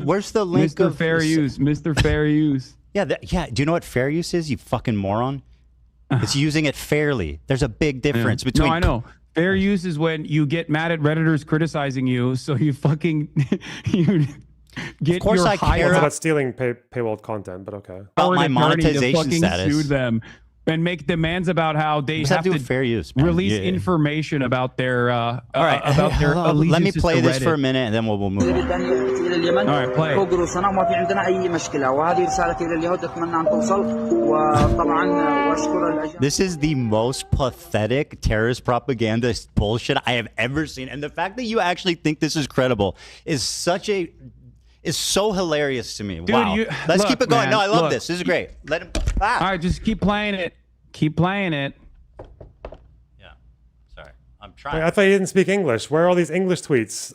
Where's the link Mr. Fair Use? Mr. Fair Use. Yeah, do you know what fair use is? You fucking moron. It's using it fairly. There's a big difference between. No, I know. Fair use is when you get mad at Redditors criticizing you, so you fucking get. Of course, your I care about stealing paywalled content, but okay. About my monetization status. Sued them. and make demands about how they Just have do to fair use, man. release information about their all right. about their Let me allegiances play to this Reddit. for a minute, and then we'll move on. إلى اليمن All right, play it. فوق رؤوسنا وما في عندنا أي مشكلة وهذه رسالتي إلى اليهود أتمنى أن توصل وطبعا وأشكر الأجانب. This is the most pathetic terrorist propaganda bullshit I have ever seen. And the fact that you actually think this is credible is so hilarious to me. Dude, wow. Let's look, keep it going. man, No, I love look. this. This is great. Let him. All right, just keep playing it. Keep playing it. Yeah. Sorry. I'm Wait, trying. I thought he didn't speak English. Where are all these English tweets?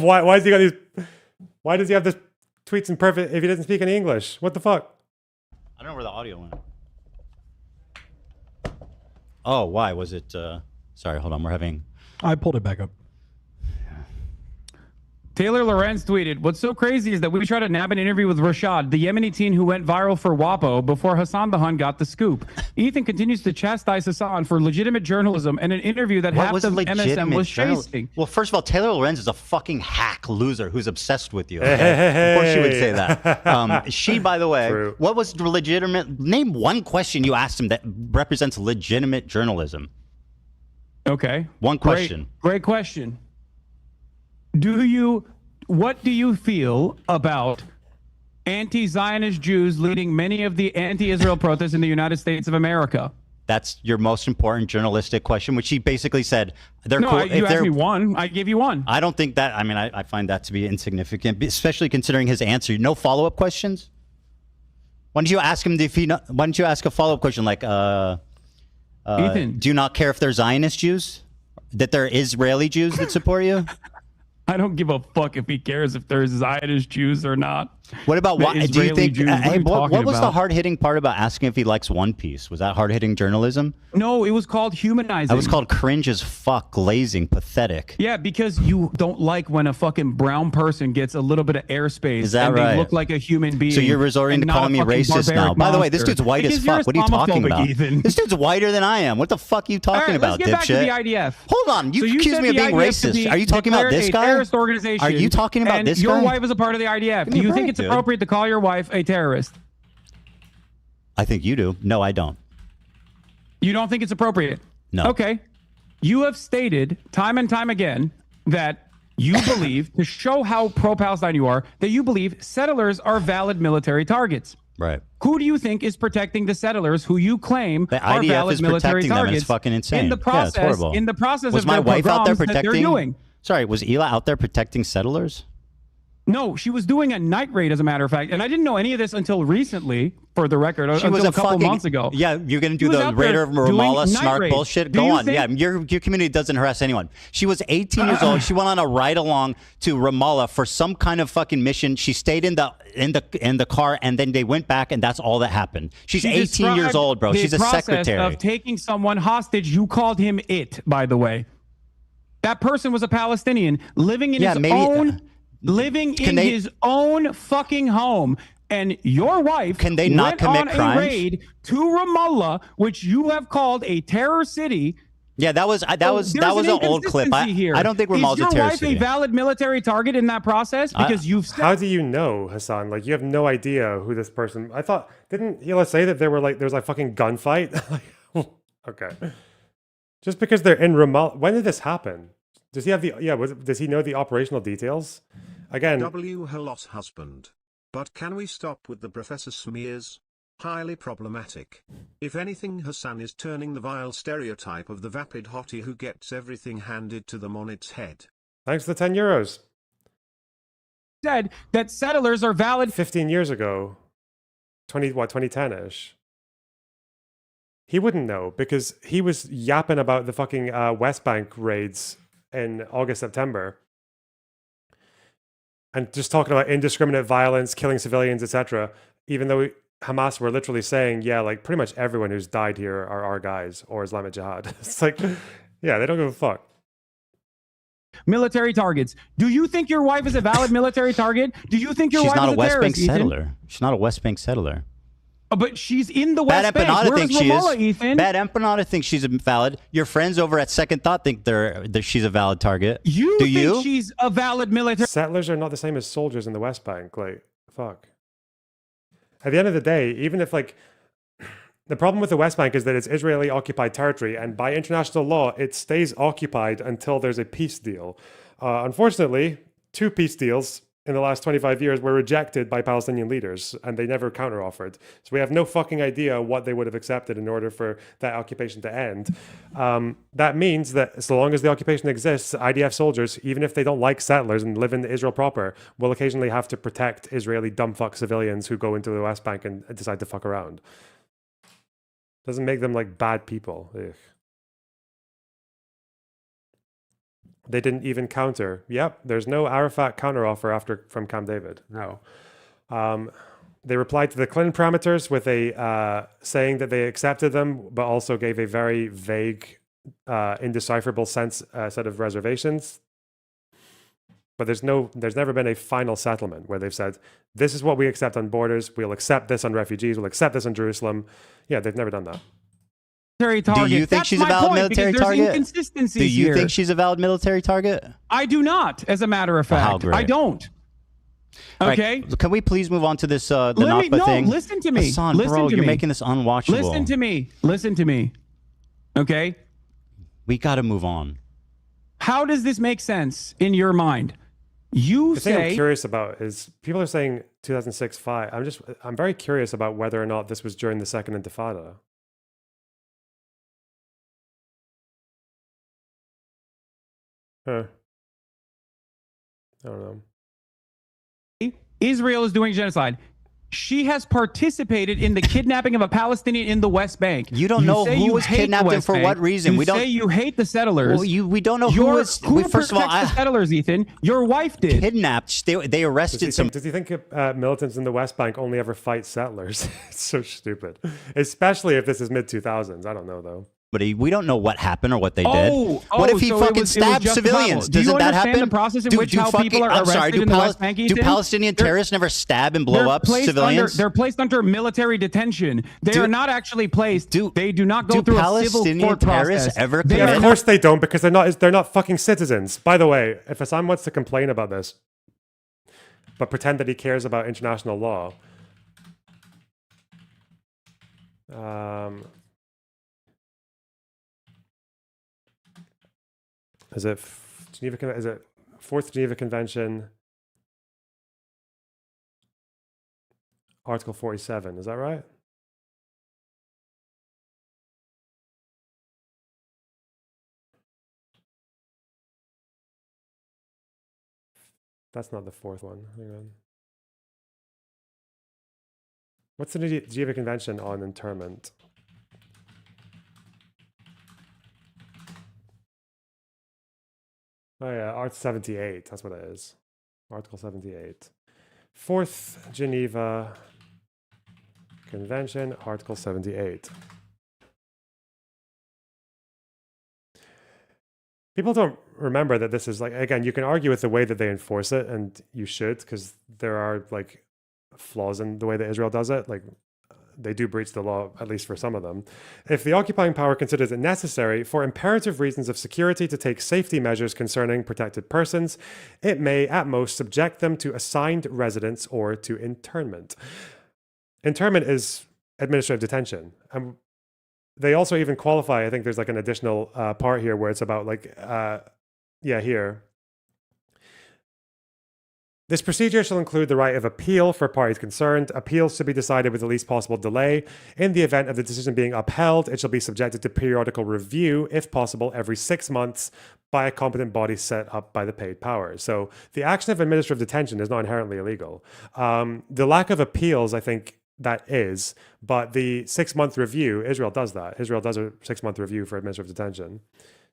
Why has he got these? Why does he have this tweets in perfect if he doesn't speak any English? What the fuck? I don't know where the audio went. Oh, why was it? Sorry, hold on. We're having. I pulled it back up. Taylor Lorenz tweeted, "What's so crazy is that we tried to nab an interview with Rashad, the Yemeni teen who went viral for WAPO before Hasan the Hun got the scoop. Ethan continues to chastise Hasan for legitimate journalism and an interview that half the MSM was chasing." Well, first of all, Taylor Lorenz is a fucking hack loser who's obsessed with you. Hey, Okay? hey, hey, of course, she would hey. say that. She, by the way, True. what was legitimate? Name one question you asked him that represents legitimate journalism. Okay. One question. Great question. What do you feel about anti-Zionist Jews leading many of the anti-Israel protests in the United States of America? That's your most important journalistic question, which he basically said they're No, cool. you asked me one. I gave you one. I don't think that. I mean, I find that to be insignificant, especially considering his answer. No follow-up questions. Why don't you ask him if he? Why don't you ask a follow-up question like, Ethan, do you not care if they're Zionist Jews? That they're Israeli Jews that support you? I don't give a fuck if he cares if there's Zionist Jews or not. What about The what? Do you Israeli think? Jews, what are you What talking was the about? hard-hitting part about asking if he likes One Piece? Was that hard-hitting journalism? No, it was called humanizing. That was called cringe as fuck, glazing, pathetic. Yeah, because you don't like when a fucking brown person gets a little bit of airspace Is that and right? they look like a human being. So you're resorting to and not calling a me fucking racist now. barbaric By the way, this monster. dude's white as Because you're fuck. What are you talking Islamophobic, about? Ethan. This dude's whiter than I am. What the fuck are you All talking right, about, let's get back to dipshit? the IDF. Hold on, you So accuse said me of the being IDF to racist. be Are you talking about declared this a guy? terrorist organization, Are you talking about and this your guy? wife is a part of the IDF. Give Do me a you think break, it's dude. appropriate to call your wife a terrorist? I think you do. No, I don't. You don't think it's appropriate? No. Okay. You have stated time and time again that you believe, to show how pro-Palestine you are, that you believe settlers are valid military targets. Right. Who do you think is protecting the settlers who you claim The are IDF valid is military protecting them, and targets? it's fucking insane. In the Yeah, it's process, horrible. in the process Was of my their wife out there pogroms that they're protecting? doing. Sorry, was Ela out there protecting settlers? No, she was doing a night raid, as a matter of fact, and I didn't know any of this until recently. For the record, She until was a couple fucking, months ago. Yeah, you're gonna do She was the out there Raider of doing Ramallah night snark raids. bullshit. Do Go you on. think- Yeah, your community doesn't harass anyone. She was 18 years old. She went on a ride along to Ramallah for some kind of fucking mission. She stayed in the car, and then they went back, and that's all that happened. She's She 18 years described old, bro. the She's a process secretary. of taking someone hostage. You called him it, by the way. That person was a Palestinian living in Yeah, his maybe- own, living in his own fucking home. And your wife Can they not went commit on crimes? a raid to Ramallah, which you have called a terror city. Yeah, that was There's an old clip. inconsistency here. I don't think Ramallah's a Is your terror wife city. a valid military target in that process? Because you've said How do you know, Hasan? Like, you have no idea who this person. I thought, didn't Hila say that there was like fucking gunfight? Okay, just because they're in Ramallah. When did this happen? Does he have the does he know the operational details? Again, W. Halot's husband. But can we stop with the professor smears? Highly problematic. If anything, Hasan is turning the vile stereotype of the vapid hottie who gets everything handed to them on its head. thanks for the €10. said that settlers are valid. 15 years ago, 2010-ish. He wouldn't know because he was yapping about the fucking West Bank raids in August, September. And just talking about indiscriminate violence, killing civilians, etc. Even though Hamas were literally saying, yeah, like pretty much everyone who's died here are our guys or Islamic Jihad. It's like, yeah, they don't give a fuck. Military targets. Do you think your wife is a valid military target? Do you think your She's wife not is a West Bank terrorist, Ethan? settler. She's not a West Bank settler. But she's in the Bad West Bank. Empanada Where's thinks she Ramallah, is. Ethan? Bad Empanada thinks she's valid. Your friends over at Second Thought think that she's a valid target. You Do think you? she's a valid military? Settlers are not the same as soldiers in the West Bank. Like, fuck. At the end of the day, even if like The problem with the West Bank is that it's Israeli occupied territory, and by international law, it stays occupied until there's a peace deal. Unfortunately, 2 peace deals in the last 25 years were rejected by Palestinian leaders, and they never counteroffered. So we have no fucking idea what they would have accepted in order for that occupation to end. That means that so long as the occupation exists, IDF soldiers, even if they don't like settlers and live in Israel proper, will occasionally have to protect Israeli dumbfuck civilians who go into the West Bank and decide to fuck around. Doesn't make them like bad people. Ugh. They didn't even counter. Yep, there's no Arafat counteroffer from Camp David. No. They replied to the Klein parameters with a saying that they accepted them, but also gave a very vague, indecipherable set of reservations. But there's never been a final settlement where they've said, this is what we accept on borders. We'll accept this on refugees. We'll accept this on Jerusalem. Yeah, they've never done that. Target. Do you think she's a valid military target? Do you think she's a valid military target? I do not, as a matter of fact. How great. I don't. Okay. Right. Can we please move on to this the Nakba thing? Listen to me. Hasan, you're making this unwatchable. Listen to me. Okay? We got to move on. How does this make sense in your mind? The thing I'm curious about is people are saying 2006-5. I'm very curious about whether or not this was during the Second Intifada. Huh. I don't know. Israel is doing genocide. She has participated in the kidnapping of a Palestinian in the West Bank. You don't know who was kidnapped and for what reason. We don't say you hate the settlers. Well, we don't know who was. First of all, the settlers, Ethan. Your wife did. Kidnapped. They arrested some. Does he think militants in the West Bank only ever fight settlers? It's so stupid. Especially if this is mid-2000s. I don't know though. But we don't know what happened or what they did. What if he fucking stabbed civilians? Doesn't that happen? The process in which how people are arrested in the West Bank, do Palestinian terrorists never stab and blow up civilians? They're placed under military detention. They are not actually placed. They do not go through a civil court process. Of course they don't, because they're not fucking citizens. By the way, if Hasan wants to complain about this, but pretend that he cares about international law, is it Fourth Geneva Convention, Article 47? Is that right? That's not the fourth one. Hang on. What's the Geneva Convention on internment? Oh yeah, Art 78. That's what it is. Article 78. Fourth Geneva Convention, Article 78. People don't remember that this is like, again, you can argue with the way that they enforce it, and you should, because there are like flaws in the way that Israel does it. Like, they do breach the law, at least for some of them. If the occupying power considers it necessary for imperative reasons of security to take safety measures concerning protected persons, it may at most subject them to assigned residence or to internment. Internment is administrative detention. They also even qualify, I think there's like an additional part here where it's about like, here. This procedure shall include the right of appeal for parties concerned. Appeals should be decided with the least possible delay. In the event of the decision being upheld, it shall be subjected to periodical review, if possible, every 6 months by a competent body set up by the paid power. So the action of administrative detention is not inherently illegal. The lack of appeals, I think, that is, but the 6-month review, Israel does that. Israel does a 6-month review for administrative detention.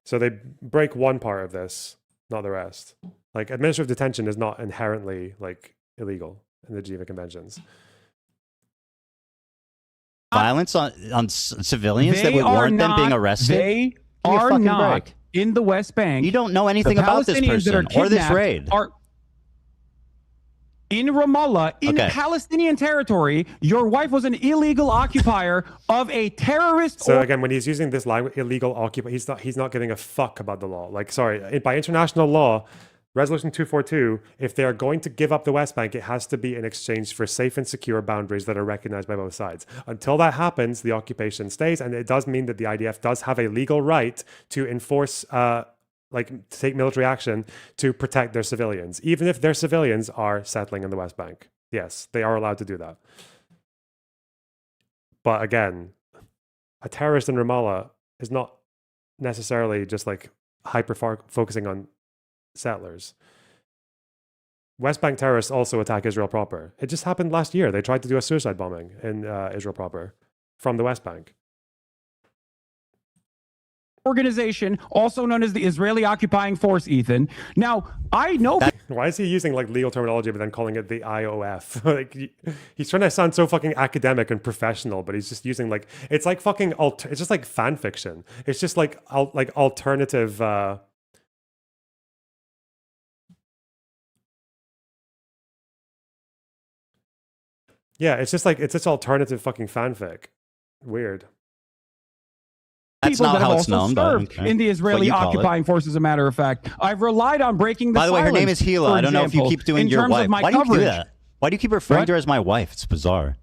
So they break one part of this, not the rest. Like, administrative detention is not inherently like illegal in the Geneva Conventions. Violence on civilians that would warrant them being arrested? They are not in the West Bank. You don't know anything about this person or this raid. In Ramallah, in Palestinian territory, your wife was an illegal occupier of a terrorist. So again, when he's using this language, illegal occupier, he's not giving a fuck about the law. Like, sorry, by international law, Resolution 242, if they are going to give up the West Bank, it has to be in exchange for safe and secure boundaries that are recognized by both sides. Until that happens, the occupation stays, and it does mean that the IDF does have a legal right to enforce, to take military action to protect their civilians, even if their civilians are settling in the West Bank. Yes, they are allowed to do that. But again, a terrorist in Ramallah is not necessarily just like focusing on settlers. West Bank terrorists also attack Israel proper. It just happened last year. They tried to do a suicide bombing in Israel proper from the West Bank. Organization, also known as the Israeli Occupying Force, Ethan. Now, I know... Why is he using like legal terminology but then calling it the IOF? Like he's trying to sound so fucking academic and professional, but he's just using like... It's like fucking... It's just like fan fiction. It's just like alternative... Yeah, it's just like, it's just alternative fucking fanfic. Weird. That's not how it's known, but okay. In the Israeli occupying force, as a matter of fact. I've relied on breaking the silence. By the way, her name is Hila. I don't know if you keep doing your wife. Why do you do that? Why do you keep referring to her as my wife? It's bizarre.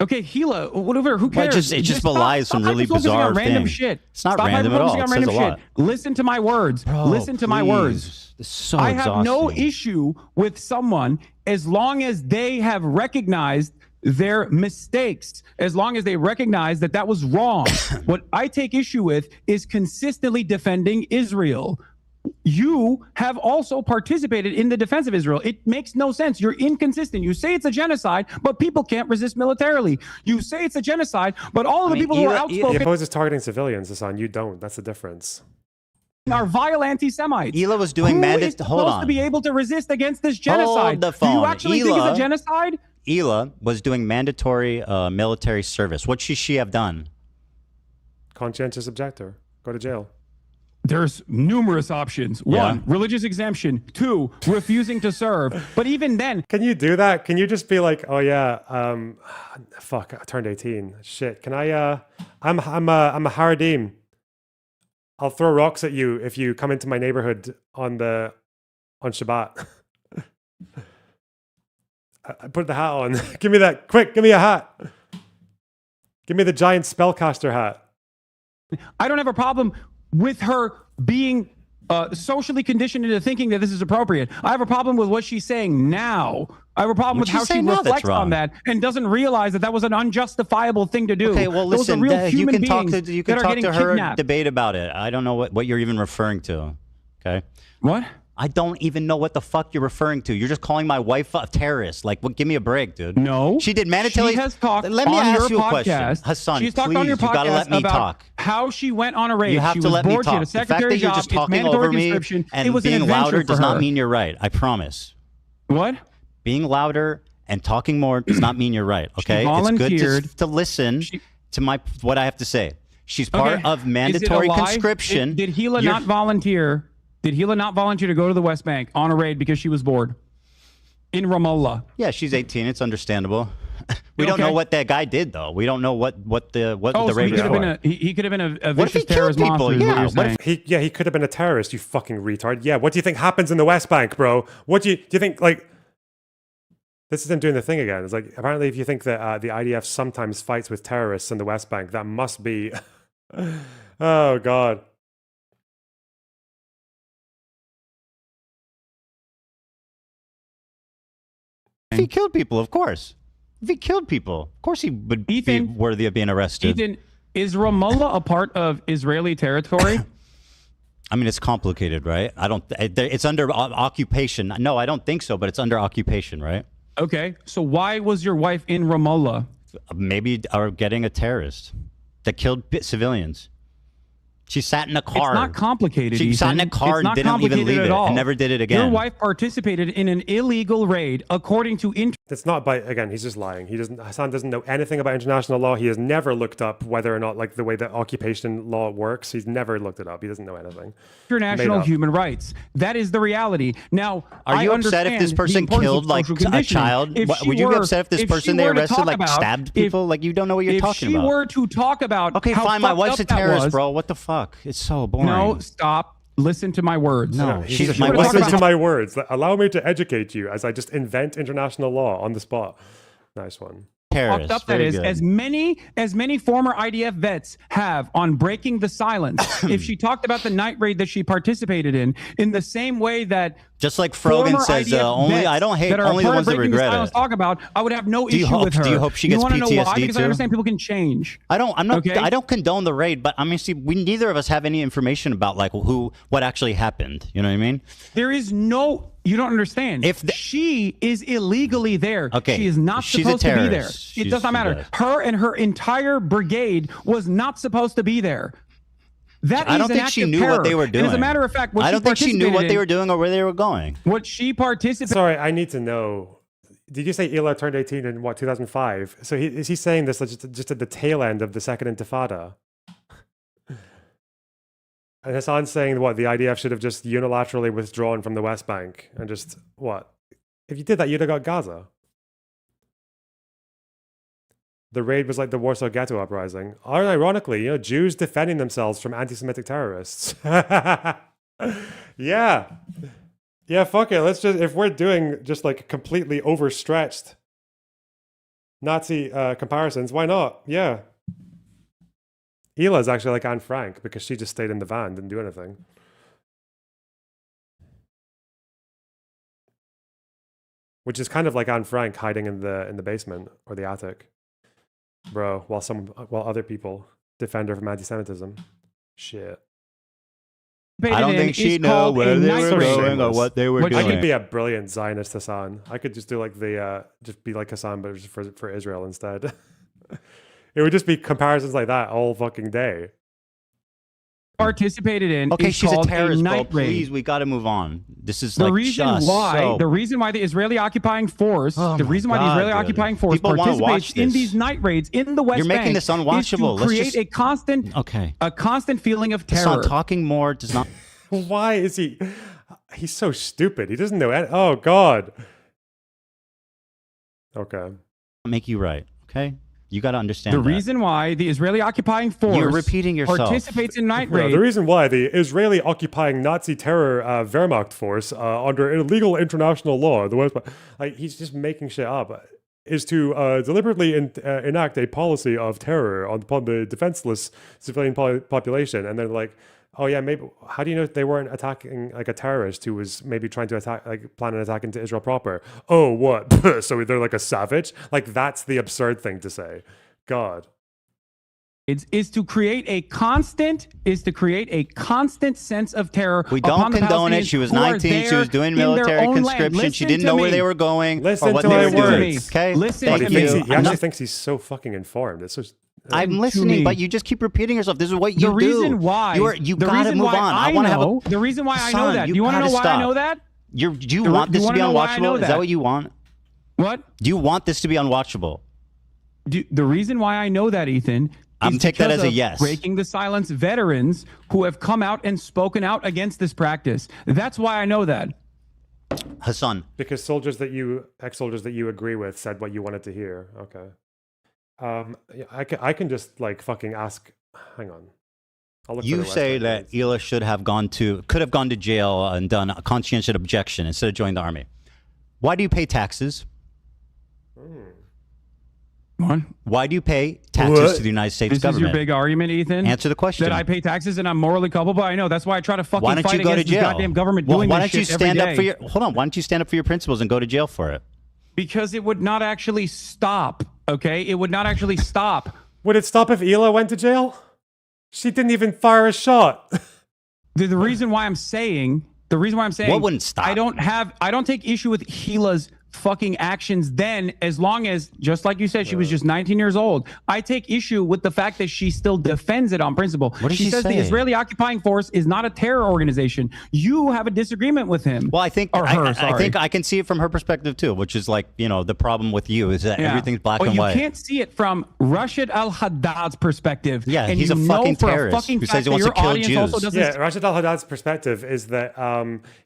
Okay, Hila, whatever, who cares? It just belies some really bizarre random shit. It's not random at all. It says a lot. Listen to my words. Bro, listen to my words. This is so I have no issue with someone as long as they have recognized their mistakes, as long as they recognize that that was wrong. What I take issue with is consistently defending Israel. You have also participated in the defense of Israel. It makes no sense. You're inconsistent. You say it's a genocide, but people can't resist militarily. You say it's a genocide, but all of the people who are outspoken... He opposes targeting civilians, Hasan. You don't. That's the difference. Are vile anti-Semites. Hila was doing mandatory... Hold on. Supposed to be able to resist against this genocide? Hold the phone. Do you actually think it's a genocide? Hila was doing mandatory military service. What should she have done? Conscientious objector. Go to jail. There's numerous options. One, religious exemption. Two, refusing to serve. But even then... Can you do that? Can you just be like, oh yeah, fuck, I turned 18. Shit, can I, I'm a Haradim. I'll throw rocks at you if you come into my neighborhood on Shabbat. I put the hat on. Give me that. Quick, give me a hat. Give me the giant spellcaster hat. I don't have a problem with her being socially conditioned into thinking that this is appropriate. I have a problem with what she's saying now. I have a problem with how she reflects on that and doesn't realize that that was an unjustifiable thing to do. Okay, well, listen, you can talk to her, debate about it. I don't know what you're even referring to. Okay? What? I don't even know what the fuck you're referring to. You're just calling my wife a terrorist. Like, give me a break, dude. No. She did mandatory... She has talked Let me ask you a question. Hassan, she's talked on your podcast gotta let me about talk. How she went on a raid. You have to let me talk. The fact that you're just talking over me and being louder does not mean you're right. I promise. What? Being louder and talking more does not mean you're right, okay? It's good to listen to what I have to say. She's part of mandatory conscription. Did Hila not volunteer... Did Hila not volunteer to go to the West Bank on a raid because she was bored? In Ramallah. Yeah, she's 18. It's understandable. We don't know what that guy did, though. We don't know what the raid was for. He could have been a vicious terrorist monster. He could have been a terrorist, you fucking retard. Yeah, what do you think happens in the West Bank, bro? What do you think, like... This is him doing the thing again. It's like, apparently if you think that the IDF sometimes fights with terrorists in the West Bank, that must be... Oh, God. If he killed people, of course. If he killed people, of course he would be worthy of being arrested. Ethan, is Ramallah a part of Israeli territory? I mean, it's complicated, right? It's under occupation. No, I don't think so, but it's under occupation, right? Okay, so why was your wife in Ramallah? Maybe getting a terrorist that killed civilians. She sat in a car. It's not complicated, She sat in a car and didn't even leave it and never did it again. Your wife participated in an illegal raid according to... That's not by... Again, he's just lying. Hasan doesn't know anything about international law. He has never looked up whether or not, like, the way that occupation law works. He's never looked it up. He doesn't know anything. International human rights. That is the reality. Now, are you upset if this person killed, like, a child? Would you be upset if this person they arrested, like, stabbed people? Like, you don't know what you're talking about. If she were to talk about... Okay, fine. My wife's a terrorist, bro. What the fuck? It's so boring. No, stop. listen to my words. No, She's listen to my words. Allow me to educate you as I just invent international law on the spot. Nice one. Fucked up that is, as many former IDF vets have on breaking the silence. If she talked about the night raid that she participated in the same way that just like Frogan says, only I don't hate only the ones that regret it. Talk about, I would have no issue with her. Do you hope she gets PTSD know why? Because too? I understand people can change. I don't condone the raid, but I mean, see, we neither of us have any information about like what actually happened. You know what I mean? There is no. You don't understand. She is illegally there. Okay. She is not supposed to be there. It does not matter. Bad. Her and her entire brigade was not supposed to be there. I don't think she knew what they were doing. And as a matter of fact, I don't think she knew what they were doing or where they were going. What she participated. Sorry, I need to know. Did you say Ila turned 18 in 2005? So is he saying this just at the tail end of the Second Intifada? And Hasan's saying the IDF should have just unilaterally withdrawn from the West Bank and just what? If you did that, you'd have got Gaza. The raid was like the Warsaw Ghetto uprising. Ironically, Jews defending themselves from anti-Semitic terrorists. Yeah, fuck it. Let's just, if we're doing just like completely overstretched Nazi comparisons, why not? Yeah. Hila's actually like Anne Frank because she just stayed in the van, didn't do anything. Which is kind of like Anne Frank hiding in the basement or the attic, bro, while other people defend her from anti-Semitism. Shit. I don't think she knew where they were going or what they were doing. I could be a brilliant Zionist Hasan. I could just do like just be like Hasan, but just for Israel instead. It would just be comparisons like that all fucking day. Participated in. Okay, she's a terrorist, bro. Raid. Please, we got to move on. This is the like reason why. The reason why the Israeli occupying force. Occupying force participates in these night raids in the West Bank. You're making this unwatchable. Is to create a constant feeling of terror. Hasan, talking more does not. Why is he? He's so stupid. He doesn't know. Oh God. Okay. Make you right. Okay. You got to understand the reason why the Israeli occupying force You're repeating yourself. participates in night raids. No, the reason why the Israeli occupying Nazi terror Wehrmacht force under illegal international law, the West, like he's just making shit up, is to deliberately enact a policy of terror upon the defenseless civilian population, and then like, oh yeah, maybe. How do you know they weren't attacking like a terrorist who was maybe trying to attack, like plan an attack into Israel proper? Oh, what? So they're like a savage? Like that's the absurd thing to say. God. Is to create a constant sense of terror. We don't condone it. She was 19. She was doing military conscription. She didn't know where they were going. Listen to my words. Okay. Listen to me. He actually thinks he's so fucking informed. It's just. I'm listening, but you just keep repeating yourself. This is what you do. The reason why you gotta move on. I want to have the reason why I know that. Do you want to know why I know that? Do you want this to be unwatchable? Is that what you want? What? Do you want this to be unwatchable? The reason why I know that, Ethan, I'm take that as a yes. Breaking the silence veterans who have come out and spoken out against this practice. That's why I know that. Hasan. Because ex-soldiers that you agree with said what you wanted to hear. Okay. I can just like fucking ask. Hang on. You say that Ila could have gone to jail and done a conscientious objection instead of joining the army. Why do you pay taxes? What? Why do you pay taxes to the United States government? This is your big argument, Ethan? Answer the question. That I pay taxes and I'm morally culpable? I know. That's why I try to fucking fight against this goddamn government doing this shit every day. Hold on. Why don't you stand up for your principles and go to jail for it? Because it would not actually stop, okay? It would not actually stop. Would it stop if Ila went to jail? She didn't even fire a shot. The reason why I'm saying... What wouldn't stop? I don't take issue with Hila's fucking actions then, as long as, just like you said, she was just 19 years old. I take issue with the fact that she still defends it on principle. What did she says say? The Israeli occupying force is not a terror organization. You have a disagreement with him. Well, I think I can see it from her perspective too, which is like, the problem with you is that everything's black and white. You can't see it from Rashid al-Haddad's perspective. Yeah, and he's a fucking terrorist who says he wants to kill Jews. Yeah, Rashid al-Haddad's perspective is that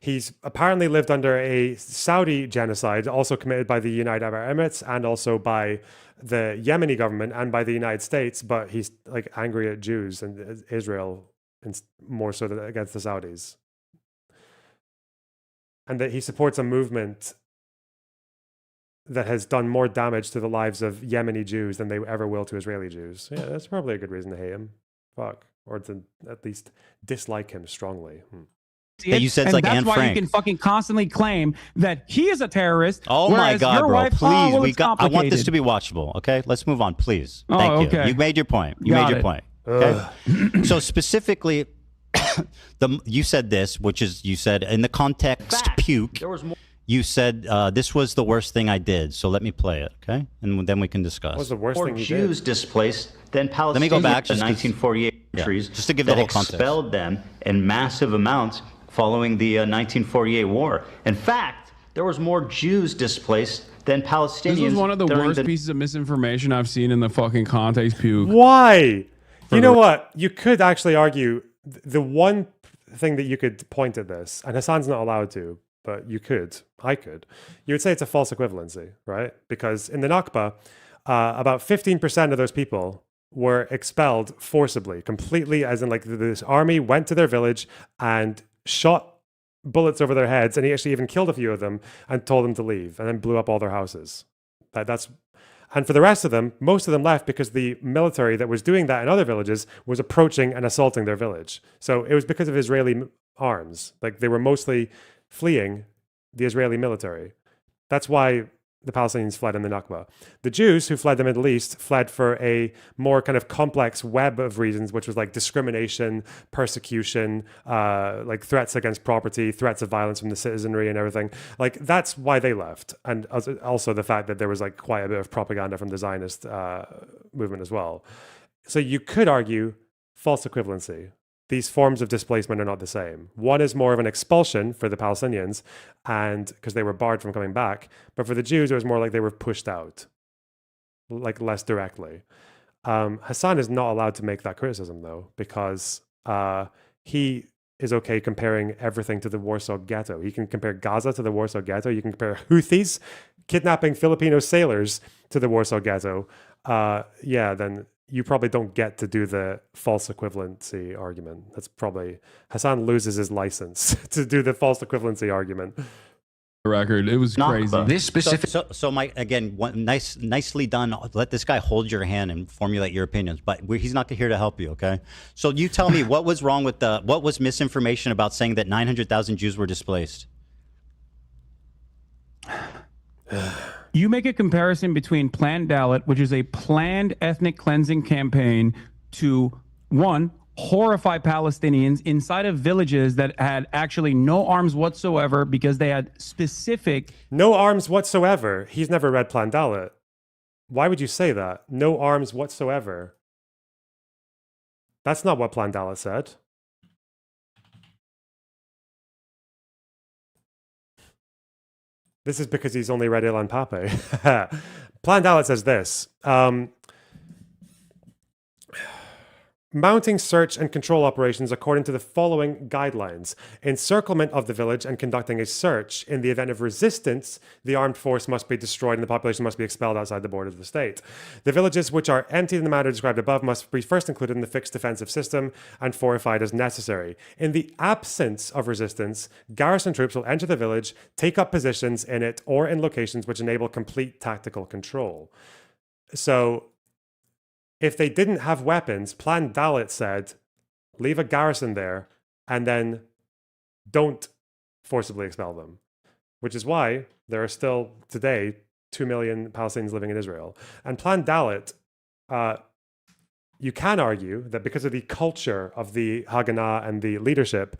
he's apparently lived under a Saudi genocide, also committed by the United Arab Emirates and also by the Yemeni government and by the United States, but he's like angry at Jews and Israel and more so than against the Saudis. And that he supports a movement that has done more damage to the lives of Yemeni Jews than they ever will to Israeli Jews. Yeah, that's probably a good reason to hate him. Fuck. Or to at least dislike him strongly. That you said, and like that's Anne why Frank. you can fucking constantly claim that he is a terrorist. Oh my God, your bro! Wife, Please, well, I want this to be watchable. Okay, let's move on, please. Oh, Thank you. okay. You made your point. Okay. So specifically, you said this, which is you said in the context puke. There was more. You said this was the worst thing I did. So let me play it, okay, and then we can discuss. What was the worst thing you Jews did? Displaced than Palestinians. Let me go back to 1948 countries, just to give the whole context. Expelled them in massive amounts following the 1948 war. In fact, there was more Jews displaced than Palestinians. This was one of the worst pieces of misinformation I've seen in the fucking context puke. Why? You know what? You could actually argue the one thing that you could point at this, and Hasan's not allowed to, but you could, I could. You would say it's a false equivalency, right? Because in the Nakba, about 15% of those people were expelled forcibly, completely, as in like this army went to their village and shot bullets over their heads, and he actually even killed a few of them and told them to leave, and then blew up all their houses. And for the rest of them, most of them left because the military that was doing that in other villages was approaching and assaulting their village. So it was because of Israeli arms. Like they were mostly fleeing the Israeli military. That's why the Palestinians fled in the Nakba. The Jews who fled the Middle East fled for a more kind of complex web of reasons, which was like discrimination, persecution, like threats against property, threats of violence from the citizenry and everything. Like that's why they left. And also the fact that there was like quite a bit of propaganda from the Zionist movement as well. So you could argue false equivalency. These forms of displacement are not the same. One is more of an expulsion for the Palestinians, and because they were barred from coming back. But for the Jews, it was more like they were pushed out, like less directly. Hasan is not allowed to make that criticism, though, because he is okay comparing everything to the Warsaw Ghetto. He can compare Gaza to the Warsaw Ghetto. You can compare Houthis kidnapping Filipino sailors to the Warsaw Ghetto. Then you probably don't get to do the false equivalency argument. That's probably Hasan loses his license to do the false equivalency argument. Record, it was crazy. This specific. So Mike, again, nicely done. Let this guy hold your hand and formulate your opinions, but he's not here to help you. Okay. So you tell me what was wrong with what was misinformation about saying that 900,000 Jews were displaced? You make a comparison between Planned Dalit, which is a planned ethnic cleansing campaign, to one, horrify Palestinians inside of villages that had actually no arms whatsoever because they had specific... No arms whatsoever? He's never read Planned Dalit. Why would you say that? No arms whatsoever. That's not what Planned Dalit said. This is because he's only read Ilan Pape. Planned Dalit says this. Mounting search and control operations according to the following guidelines. Encirclement of the village and conducting a search. In the event of resistance, the armed force must be destroyed and the population must be expelled outside the borders of the state. The villages which are emptied in the manner described above must be first included in the fixed defensive system and fortified as necessary. In the absence of resistance, garrison troops will enter the village, take up positions in it or in locations which enable complete tactical control. So, if they didn't have weapons, Planned Dalit said, leave a garrison there and then don't forcibly expel them. Which is why there are still today 2 million Palestinians living in Israel. And Planned Dalit, you can argue that because of the culture of the Haganah and the leadership,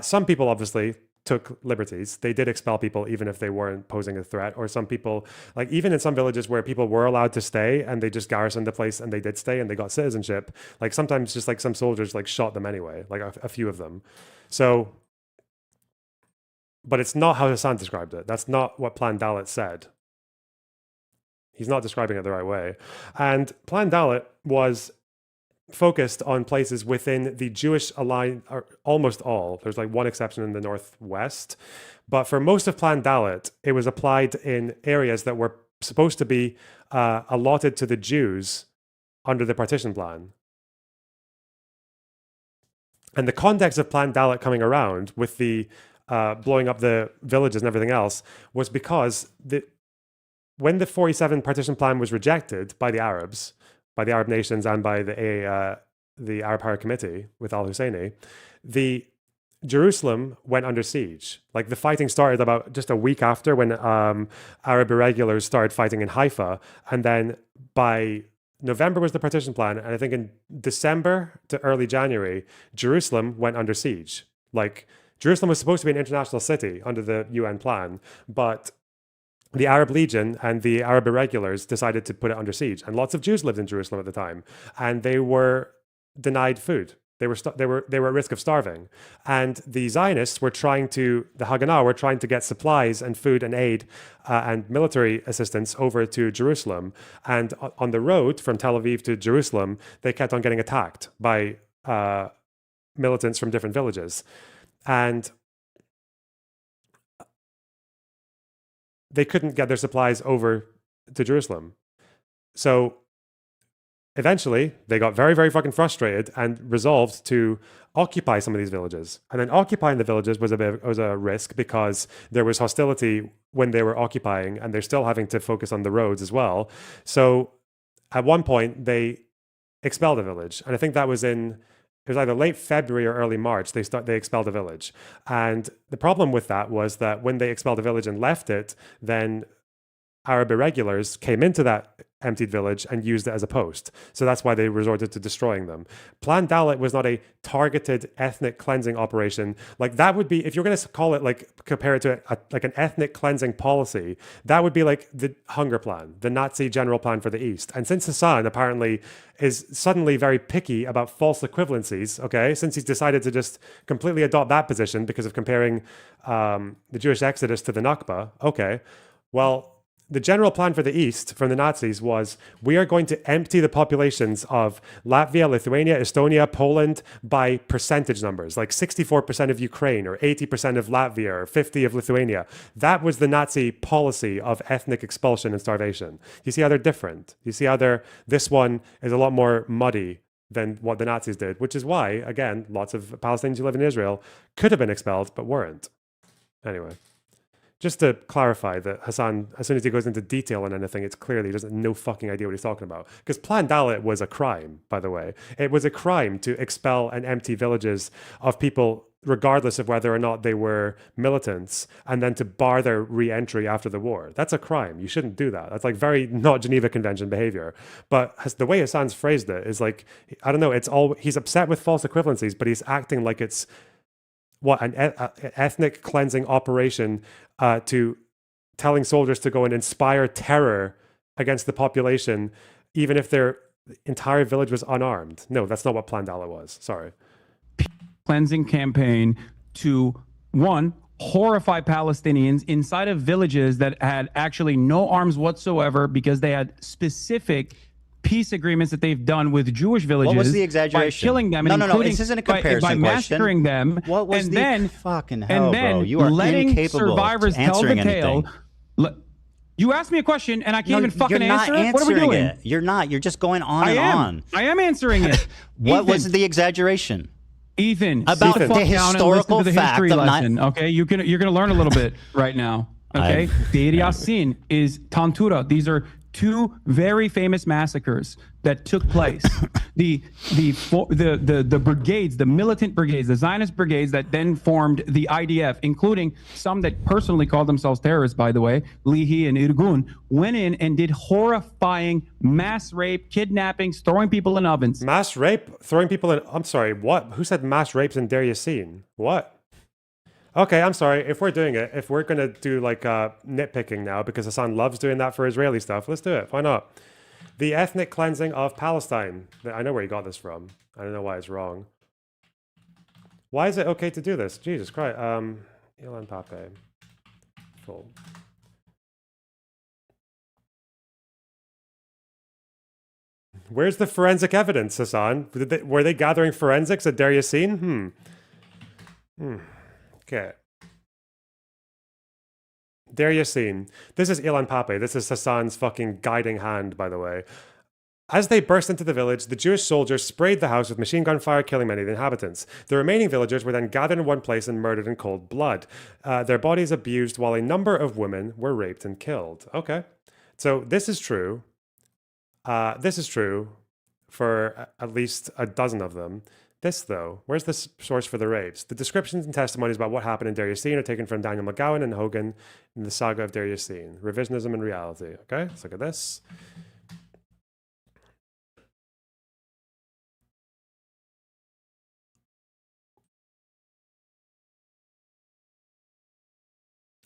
some people obviously took liberties. They did expel people even if they weren't posing a threat, or some people, like even in some villages where people were allowed to stay and they just garrisoned the place and they did stay and they got citizenship, like sometimes just like some soldiers like shot them anyway, like a few of them. So, but it's not how Hasan described it. That's not what Planned Dalit said. He's not describing it the right way. And Planned Dalit was focused on places within the Jewish aligned, or almost all. There's like one exception in the Northwest. But for most of Planned Dalit, it was applied in areas that were supposed to be allotted to the Jews under the partition plan. And the context of Plan Dalit coming around with the blowing up the villages and everything else was because when the 47 partition plan was rejected by the Arabs, by the Arab nations and by the Arab Power Committee with al-Husseini, the Jerusalem went under siege. Like the fighting started about just a week after when Arab irregulars started fighting in Haifa. And then by November was the partition plan. And I think in December to early January, Jerusalem went under siege. Like Jerusalem was supposed to be an international city under the UN plan, but the Arab Legion and the Arab irregulars decided to put it under siege. And lots of Jews lived in Jerusalem at the time, and they were denied food. They were at risk of starving. And the Zionists were the Haganah were trying to get supplies and food and aid and military assistance over to Jerusalem. And on the road from Tel Aviv to Jerusalem, they kept on getting attacked by militants from different villages. And they couldn't get their supplies over to Jerusalem. So eventually, they got very, very fucking frustrated and resolved to occupy some of these villages. And then occupying the villages was a risk because there was hostility when they were occupying, and they're still having to focus on the roads as well. So at one point, they expelled a village. And I think that was it was either late February or early March, they expelled a village. And the problem with that was that when they expelled a village and left it, then Arab irregulars came into that emptied village and used it as a post. So that's why they resorted to destroying them. Plan Dalit was not a targeted ethnic cleansing operation. Like that would be, if you're going to call it, like compare it to like an ethnic cleansing policy, that would be like the hunger plan, the Nazi general plan for the East. And since Hasan apparently is suddenly very picky about false equivalencies, okay, since he's decided to just completely adopt that position because of comparing the Jewish exodus to the Nakba, okay, well, the general plan for the East from the Nazis was, we are going to empty the populations of Latvia, Lithuania, Estonia, Poland by percentage numbers, like 64% of Ukraine or 80% of Latvia or 50% of Lithuania. That was the Nazi policy of ethnic expulsion and starvation. You see how they're different? You see how this one is a lot more muddy than what the Nazis did, which is why, again, lots of Palestinians who live in Israel could have been expelled, but weren't. Anyway. Just to clarify that Hasan, as soon as he goes into detail on anything, it's clearly he doesn't no fucking idea what he's talking about. Because Plan Dalit was a crime, by the way. It was a crime to expel and empty villages of people, regardless of whether or not they were militants, and then to bar their re-entry after the war. That's a crime. You shouldn't do that. That's like very not Geneva Convention behavior. But the way Hasan's phrased it is like, I don't know, he's upset with false equivalencies, but he's acting like it's an ethnic cleansing operation to telling soldiers to go and inspire terror against the population, even if their entire village was unarmed. No, that's not what Plan Dalit was. Sorry. Cleansing campaign to, one, horrify Palestinians inside of villages that had actually no arms whatsoever because they had specific peace agreements that they've done with Jewish villages. What was the exaggeration? By killing them, and no, this isn't a comparison by massacring them. What was and the then, fucking hell, and then bro? You are letting incapable survivors of tell the answering tale. anything. You asked me a question and I can't even fucking you're not answer it. What are we answering doing? it. You're not. You're just going on and on. I am answering it. What Ethan, was the exaggeration? Ethan, About sit the fuck down and listen historical to the fact history of lesson. Okay, you're gonna learn a little bit right now. Okay, Deir Yassin is Tantura. These are two very famous massacres that took place. The brigades, the militant brigades, the Zionist brigades that then formed the IDF, including some that personally called themselves terrorists, by the way, Lihi and Irgun, went in and did horrifying mass rape, kidnappings, throwing people in ovens. Mass rape? Throwing people in... I'm sorry, what? Who said mass rapes in Deir Yassin? What? Okay, I'm sorry. If we're doing it, if we're going to do like nitpicking now, because Hasan loves doing that for Israeli stuff, let's do it. Why not? The ethnic cleansing of Palestine. I know where you got this from. I don't know why it's wrong. Why is it okay to do this? Jesus Christ. Ilan Pape. Full. Where's the forensic evidence, Hasan? Were they gathering forensics at Deir Yassin? Okay. Deir Yassin. This is Ilan Pape. This is Hasan's fucking guiding hand, by the way. As they burst into the village, the Jewish soldiers sprayed the house with machine gun fire, killing many of the inhabitants. The remaining villagers were then gathered in one place and murdered in cold blood. Their bodies abused, while a number of women were raped and killed. Okay, so this is true. This is true for at least a dozen of them. This, though, where's the source for the rapes? The descriptions and testimonies about what happened in Deir Yassin are taken from Daniel McGowan and Hogan in the Saga of Deir Yassin. Revisionism and reality. Okay, let's look at this.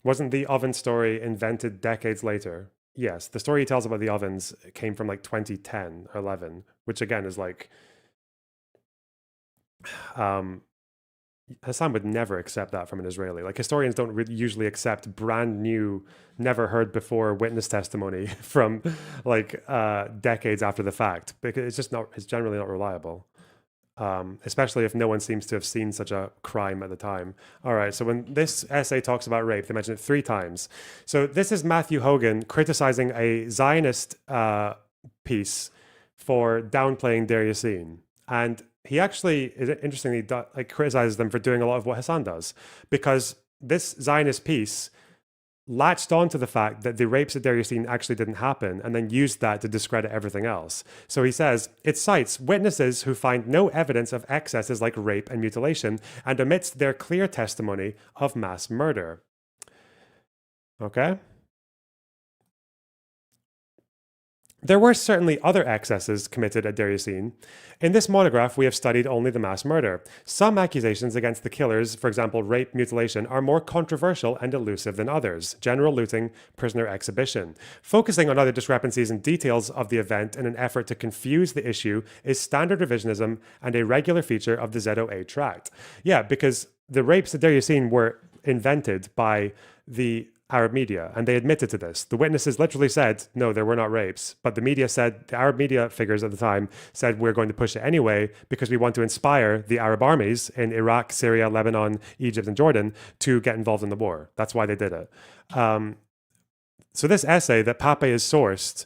Wasn't the oven story invented decades later? Yes, the story he tells about the ovens came from like 2010 or 11, which again is like... Hasan would never accept that from an Israeli. Like, historians don't usually accept brand new, never heard before witness testimony from like decades after the fact, because it's just not, it's generally not reliable. Especially if no one seems to have seen such a crime at the time. All right, so when this essay talks about rape, they mention it 3 times. So this is Matthew Hogan criticizing a Zionist piece for downplaying Deir Yassin. And he actually, interestingly, like criticizes them for doing a lot of what Hasan does, because this Zionist piece latched on to the fact that the rapes at Deir Yassin actually didn't happen, and then used that to discredit everything else. So he says, it cites witnesses who find no evidence of excesses like rape and mutilation, and omits their clear testimony of mass murder. Okay? There were certainly other excesses committed at Deir Yassin. In this monograph, we have studied only the mass murder. Some accusations against the killers, for example, rape, mutilation, are more controversial and elusive than others. General looting, prisoner exhibition. Focusing on other discrepancies and details of the event in an effort to confuse the issue is standard revisionism and a regular feature of the ZOA tract. Yeah, because the rapes at Deir Yassin were invented by the Arab media, and they admitted to this. The witnesses literally said, no, there were not rapes, but the media said, the Arab media figures at the time said, we're going to push it anyway because we want to inspire the Arab armies in Iraq, Syria, Lebanon, Egypt, and Jordan to get involved in the war. That's why they did it. So this essay that Pape is sourced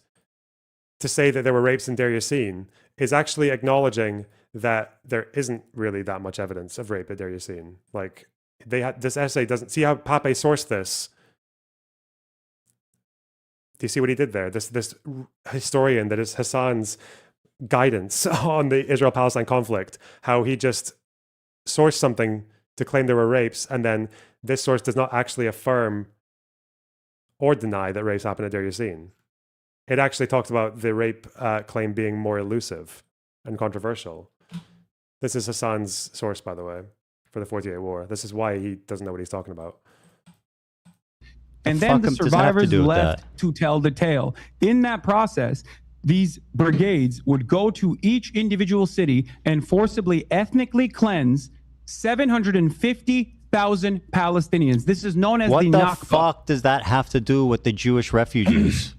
to say that there were rapes in Deir Yassin is actually acknowledging that there isn't really that much evidence of rape at Deir Yassin. Like, they had this essay doesn't see how Pape sourced this. Do you see what he did there? This historian that is Hasan's guidance on the Israel-Palestine conflict, how he just sourced something to claim there were rapes, and then this source does not actually affirm or deny that rapes happened at Deir Yassin. It actually talks about the rape claim being more elusive and controversial. This is Hasan's source, by the way, for the 48 War. This is why he doesn't know what he's talking about. And then the survivors left to tell the tale. In that process, these brigades would go to each individual city and forcibly ethnically cleanse 750,000 Palestinians. This is known as the Nakba. What the fuck does that have to do with the Jewish refugees?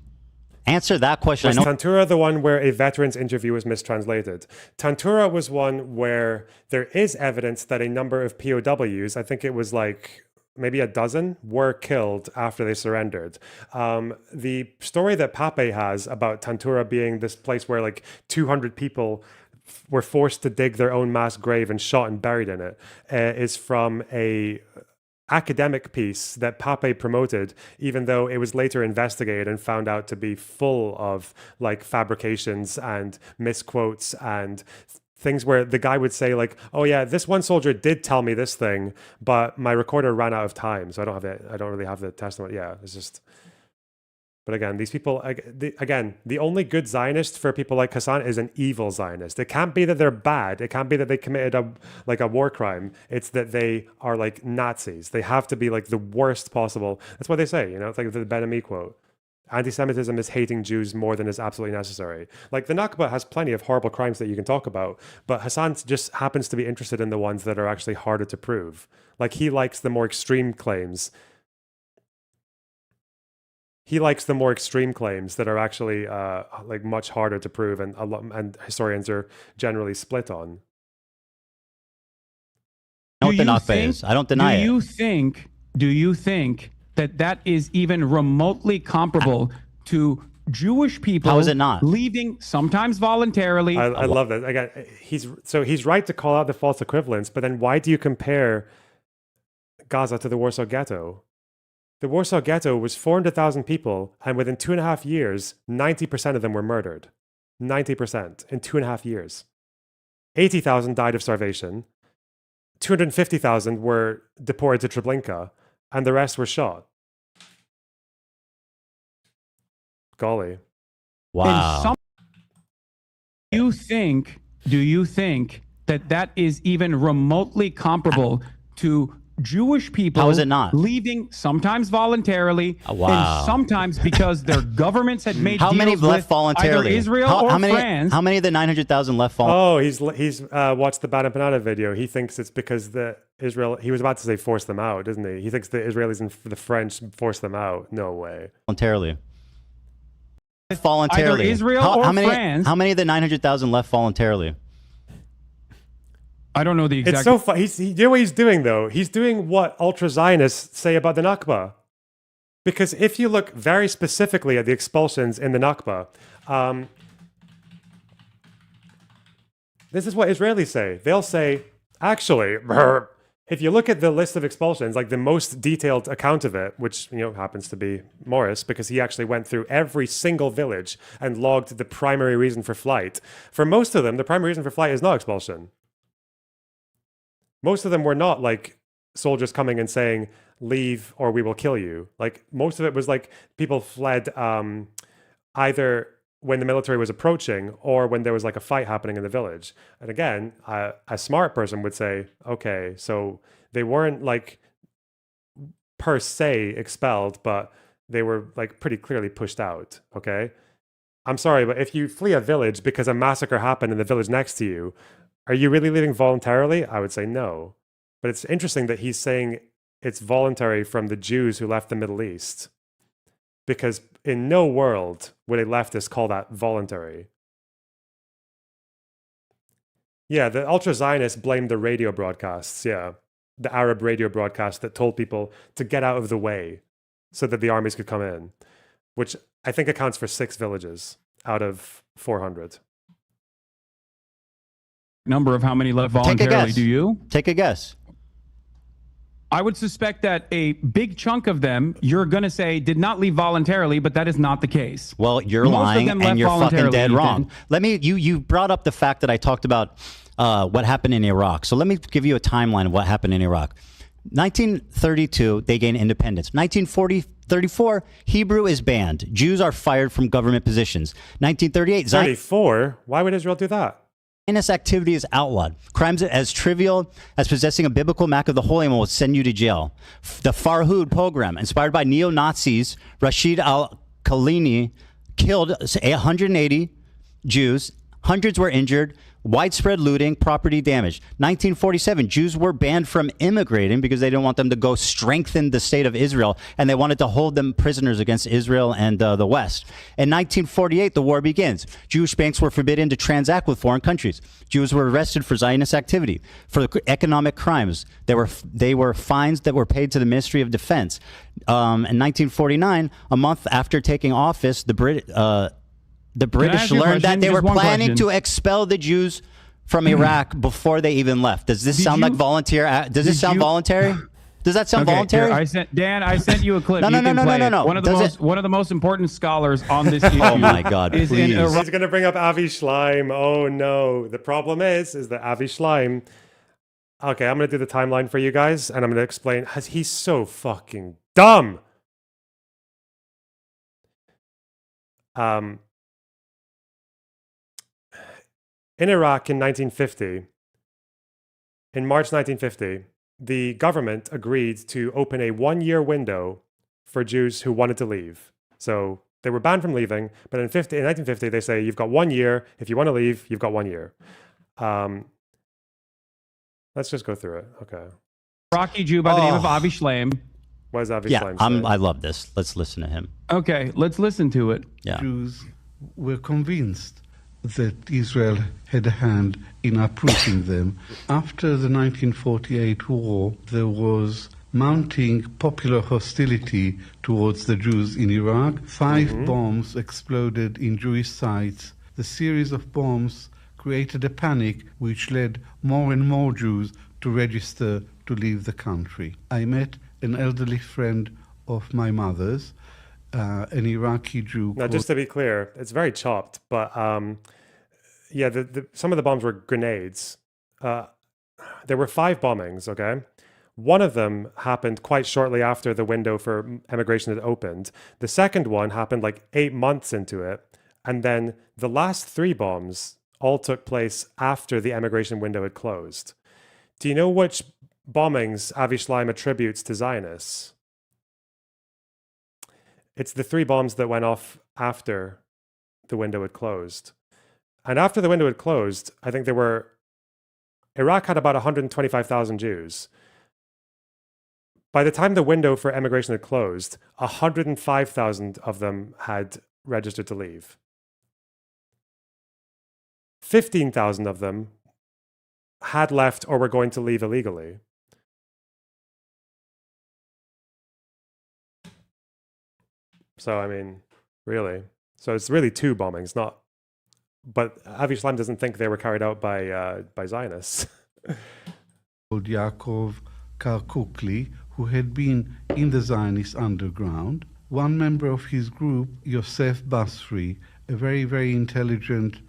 Answer that question. Was Tantura the one where a veteran's interview was mistranslated? Tantura was one where there is evidence that a number of POWs, I think it was like maybe a dozen, were killed after they surrendered. The story that Pape has about Tantura being this place where like 200 people were forced to dig their own mass grave and shot and buried in it is from a academic piece that Pape promoted, even though it was later investigated and found out to be full of like fabrications and misquotes and things where the guy would say like, oh yeah, this one soldier did tell me this thing, but my recorder ran out of time, so I don't really have the testimony. Yeah, it's just... But again, these people, the only good Zionist for people like Hasan is an evil Zionist. It can't be that they're bad. It can't be that they committed a war crime. It's that they are like Nazis. They have to be like the worst possible. That's what they say, you know, it's like the Ben Ami quote. Anti-Semitism is hating Jews more than is absolutely necessary. Like the Nakba has plenty of horrible crimes that you can talk about, but Hasan just happens to be interested in the ones that are actually harder to prove. Like he likes the more extreme claims. He likes the more extreme claims that are actually like much harder to prove, and historians are generally split on. I know what the Nakba is. I don't deny it. Do you think that is even remotely comparable to Jewish people How is it not? leaving, sometimes voluntarily. I love that. Again, he's right to call out the false equivalence, but then why do you compare Gaza to the Warsaw Ghetto? The Warsaw Ghetto was 400,000 people, and within 2.5 years, 90% of them were murdered. 90% in 2.5 years. 80,000 died of starvation. 250,000 were deported to Treblinka, and the rest were shot. Golly. Wow. Do you think that is even remotely comparable to Jewish people How is it not? leaving, sometimes voluntarily, Wow. and sometimes because their governments had made How many deals left with voluntarily? either Israel how or many, France. How many of the 900,000 left voluntarily? Oh, he's watched the Bada Banana video. He thinks it's because he was about to say force them out, isn't he? He thinks the Israelis and the French forced them out. No way. Voluntarily. Voluntarily. Either Israel or France. How many of the 900,000 left voluntarily? I don't know the exact. It's so fun. You know what he's doing, though? He's doing what ultra-Zionists say about the Nakba. Because if you look very specifically at the expulsions in the Nakba, this is what Israelis say. They'll say, actually, if you look at the list of expulsions, like the most detailed account of it, which happens to be Morris, because he actually went through every single village and logged the primary reason for flight. For most of them, the primary reason for flight is not expulsion. Most of them were not like soldiers coming and saying, leave or we will kill you. Like most of it was like people fled either when the military was approaching or when there was like a fight happening in the village. And again, a smart person would say, okay, so they weren't like per se expelled, but they were like pretty clearly pushed out. Okay. I'm sorry, but if you flee a village because a massacre happened in the village next to you, are you really leaving voluntarily? I would say no. But it's interesting that he's saying it's voluntary from the Jews who left the Middle East. Because in no world would a leftist call that voluntary. Yeah, the ultra-Zionists blamed the radio broadcasts, yeah. The Arab radio broadcast that told people to get out of the way so that the armies could come in, which I think accounts for 6 villages out of 400. Number of how many left voluntarily, do you? Take a guess. I would suspect that a big chunk of them, you're going to say, did not leave voluntarily, but that is not the case. Well, you're lying and you're fucking dead wrong. You brought up the fact that I talked about what happened in Iraq. So let me give you a timeline of what happened in Iraq. 1932, they gain independence. 1934, Hebrew is banned. Jews are fired from government positions. 1938, 34? Why would Israel do that? Zionist activity is outlawed. Crimes as trivial as possessing a biblical map of the Holy Land will send you to jail. The Farhud pogrom, inspired by neo-Nazis, Rashid al-Khalini killed 180 Jews. Hundreds were injured. Widespread looting, property damage. 1947, Jews were banned from immigrating because they didn't want them to go strengthen the state of Israel, and they wanted to hold them prisoners against Israel and the West. In 1948, the war begins. Jewish banks were forbidden to transact with foreign countries. Jews were arrested for Zionist activity, for economic crimes. They were fines that were paid to the Ministry of Defense. In 1949, a month after taking office, the British learned that they were planning to expel the Jews from Iraq before they even left. Does this sound like volunteer? Does this sound voluntary? Does that sound voluntary? Here, I sent you a clip. No. One of the most important scholars on this issue. Oh my God! Is please. He's going to bring up Avi Schleim. Oh no! The problem is that Avi Schleim. Okay, I'm going to do the timeline for you guys, and I'm going to explain. He's so fucking dumb. In Iraq in 1950, in March 1950, the government agreed to open a 1-year window for Jews who wanted to leave. So they were banned from leaving, but in 1950, they say, you've got 1 year. If you want to leave, you've got 1 year. Let's just go through it. Okay. Iraqi Jew by the name of Avi Schleim. What does Avi Schleim say? I love this. Let's listen to him. Okay, let's listen to it. Yeah. Jews were convinced that Israel had a hand in uprooting them. After the 1948 war, there was mounting popular hostility towards the Jews in Iraq. 5 bombs exploded in Jewish sites. The series of bombs created a panic which led more and more Jews to register to leave the country. I met an elderly friend of my mother's, an Iraqi Jew. Now, just to be clear, it's very chopped, but yeah, some of the bombs were grenades. There were 5 bombings, okay? One of them happened quite shortly after the window for emigration had opened. The second one happened like 8 months into it. And then the last 3 bombs all took place after the emigration window had closed. Do you know which bombings Avi Shlaim attributes to Zionists? It's the 3 bombs that went off after the window had closed. And after the window had closed, I think Iraq had about 125,000 Jews. By the time the window for emigration had closed, 105,000 of them had registered to leave. 15,000 of them had left or were going to leave illegally. So, I mean, really. So it's really 2 bombings, not... But Avi Shlaim doesn't think they were carried out by Zionists. Called Yaakov Karkukli, who had been in the Zionist underground. One member of his group, Yosef Basri, a very, very intelligent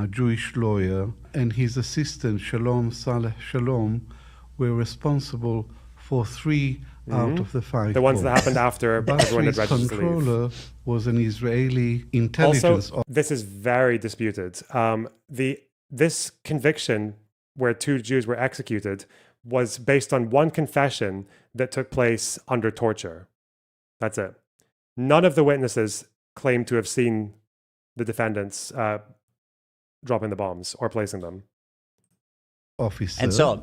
Jewish lawyer, and his assistant, Shalom Saleh Shalom, were responsible for 3 out of the 5 The ones that happened after everyone had registered to leave. Controller was an Israeli intelligence. Also, this is very disputed. This conviction, where 2 Jews were executed, was based on one confession that took place under torture. That's it. None of the witnesses claimed to have seen the defendants dropping the bombs or placing them. Officer And so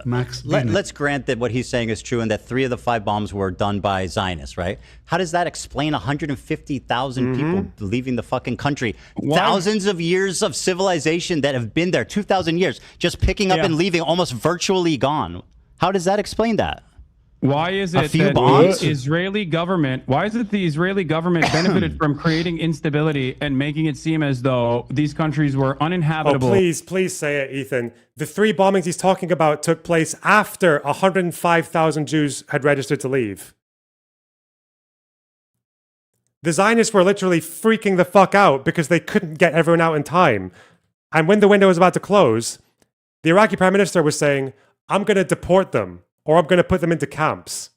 Max let's grant that what he's saying is true and that 3 of the 5 bombs were done by Zionists, right? How does that explain 150,000 people leaving the fucking country? Thousands of years of civilization that have been there, 2,000 years, just picking up and leaving, almost virtually gone. How does that explain that? Why is it that the Israeli government, benefited from creating instability and making it seem as though these countries were uninhabitable? Oh, please say it, Ethan. The 3 bombings he's talking about took place after 105,000 Jews had registered to leave. The Zionists were literally freaking the fuck out because they couldn't get everyone out in time. And when the window was about to close, the Iraqi prime minister was saying, I'm going to deport them. Or I'm going to put them into camps.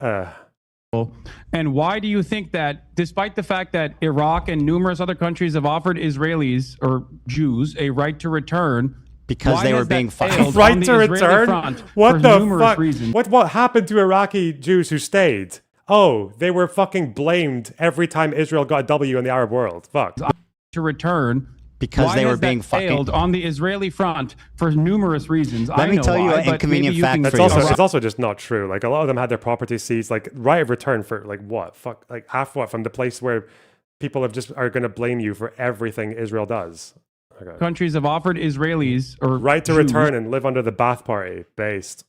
And why do you think that, despite the fact that Iraq and numerous other countries have offered Israelis or Jews a right to return, because they were being fucking right to return? What the fuck? What happened to Iraqi Jews who stayed? Oh, they were fucking blamed every time Israel got a W in the Arab world. Fuck. To return. Because they were being failed on the Israeli front for numerous reasons. Let me tell you an inconvenient fact for you. It's also just not true. Like, a lot of them had their property seized, like right of return for like what? Fuck, like half what from the place where people are going to blame you for everything Israel does. Okay. Countries have offered Israelis or right to return and live under the Ba'ath Party based.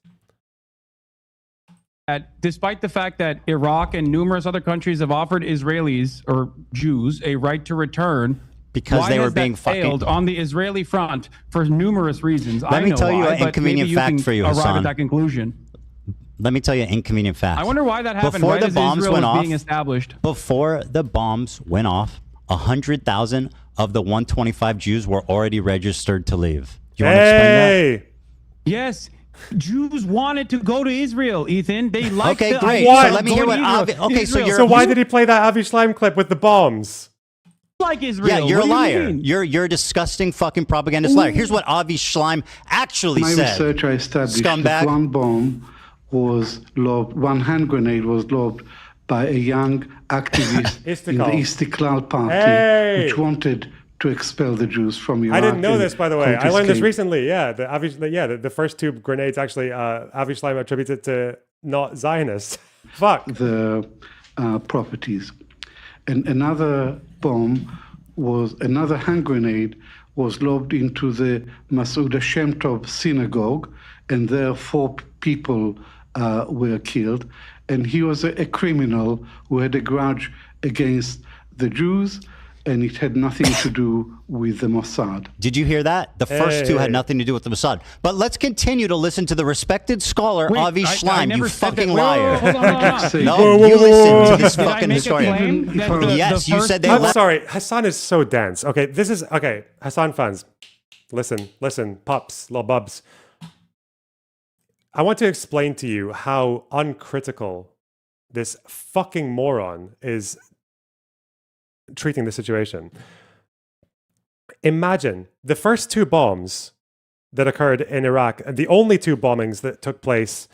Despite the fact that Iraq and numerous other countries have offered Israelis or Jews a right to return. Because they were being failed on the Israeli front for numerous reasons. Let me tell you an inconvenient fact for you, Hasan. Arrive at that conclusion. Let me tell you an inconvenient fact. I wonder why that happened. Before the bombs went off, being established. Before the bombs went off, 100,000 of the 125 Jews were already registered to leave. You want to explain that? Yes. Jews wanted to go to Israel, Ethan. They liked Okay, the great. idea So let me hear what Avi... Okay, so why did he play that Avi Shlaim clip with the bombs? Like Israel. Yeah, you're a liar. You're a disgusting fucking propagandist liar. Here's what Avi Shlaim actually said. My research, I established that one bomb was lobbed, one hand grenade was lobbed by a young activist in the Istiklal Party, which wanted to expel the Jews from Iraq. I didn't know this, by the way. I learned this recently. Yeah, the first 2 grenades actually Avi Shlaim attributed to not Zionists. Fuck. The properties. And another hand grenade was lobbed into the Masouda Shem Tov synagogue and there 4 people were killed. And he was a criminal who had a grudge against the Jews, and it had nothing to do with the Mossad. Did you hear that? The first 2 had nothing to do with the Mossad. But let's continue to listen to the respected scholar, Avi Schleim, you fucking liar. No, you listen to this fucking historian. Yes, you said they I'm sorry, Hasan is so dense. Okay, this is, okay, Hasan fans, listen, pups, little bubs. I want to explain to you how uncritical this fucking moron is treating the situation. Imagine the first 2 bombs that occurred in Iraq, the only 2 bombings that took place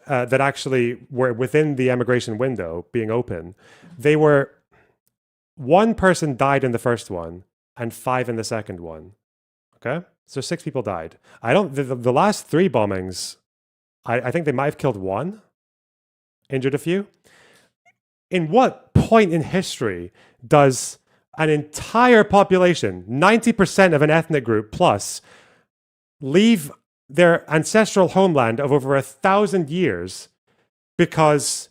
that actually were within the emigration window being open. They were, 1 person died in the first one and 5 in the second one. Okay, so 6 people died. The last 3 bombings, I think they might have killed 1, injured a few. In what point in history does an entire population, 90% of an ethnic group plus, leave their ancestral homeland of over 1,000 years because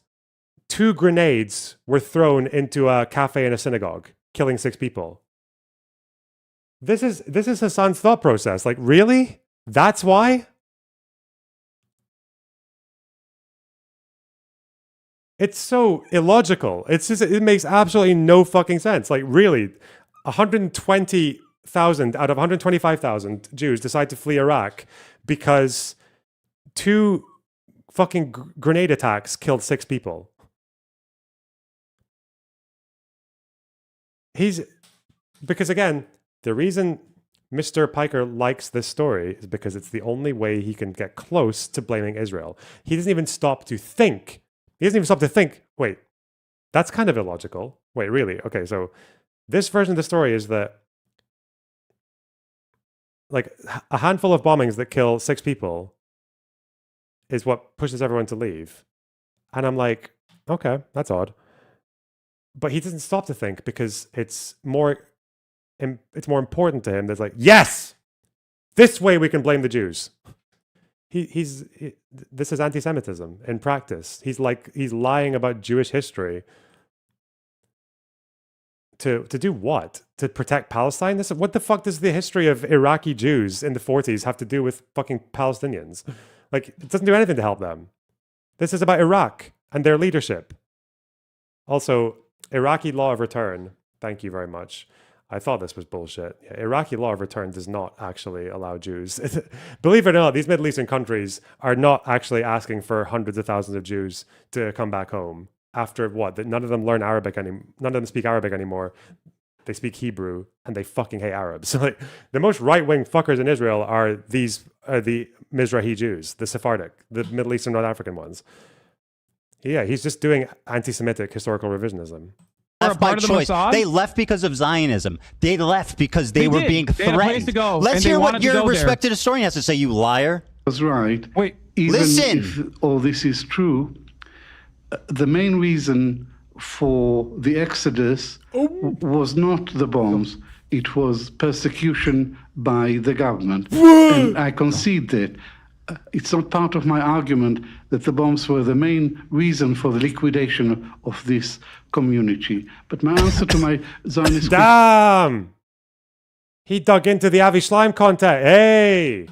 2 grenades were thrown into a cafe and a synagogue, killing 6 people? This is Hasan's thought process. Like, really? That's why? It's so illogical. It's just, it makes absolutely no fucking sense. Like, really, 120,000 out of 125,000 Jews decide to flee Iraq because 2 fucking grenade attacks killed 6 people. Because again, the reason Mr. Piker likes this story is because it's the only way he can get close to blaming Israel. He doesn't even stop to think. He doesn't even stop to think, wait, that's kind of illogical. Wait, really? Okay, so this version of the story is that like a handful of bombings that kill 6 people is what pushes everyone to leave. And I'm like, okay, that's odd. But he doesn't stop to think because it's more important to him. That's like, yes, this way we can blame the Jews. This is anti-Semitism in practice. He's lying about Jewish history to do what? To protect Palestine? What the fuck does the history of Iraqi Jews in the 40s have to do with fucking Palestinians? Like, it doesn't do anything to help them. This is about Iraq and their leadership. Also, Iraqi law of return. Thank you very much. I thought this was bullshit. Yeah, Iraqi law of return does not actually allow Jews. Believe it or not, these Middle Eastern countries are not actually asking for hundreds of thousands of Jews to come back home. After what? That none of them learn Arabic anymore. None of them speak Arabic anymore. They speak Hebrew and they fucking hate Arabs. So like, the most right-wing fuckers in Israel are the Mizrahi Jews, the Sephardic, the Middle Eastern North African ones. Yeah, he's just doing anti-Semitic historical revisionism. Left by choice. They left because of Zionism. They left because they were being threatened. They had a place to go, let's hear what your respected historian has to say, you liar. That's right. Wait, even listen. If all this is true, the main reason for the exodus was not the bombs. It was persecution by the government. And I concede that. It's not part of my argument that the bombs were the main reason for the liquidation of this community. But my answer to my Zionist... Damn! He dug into the Avi Schleim content. Hey!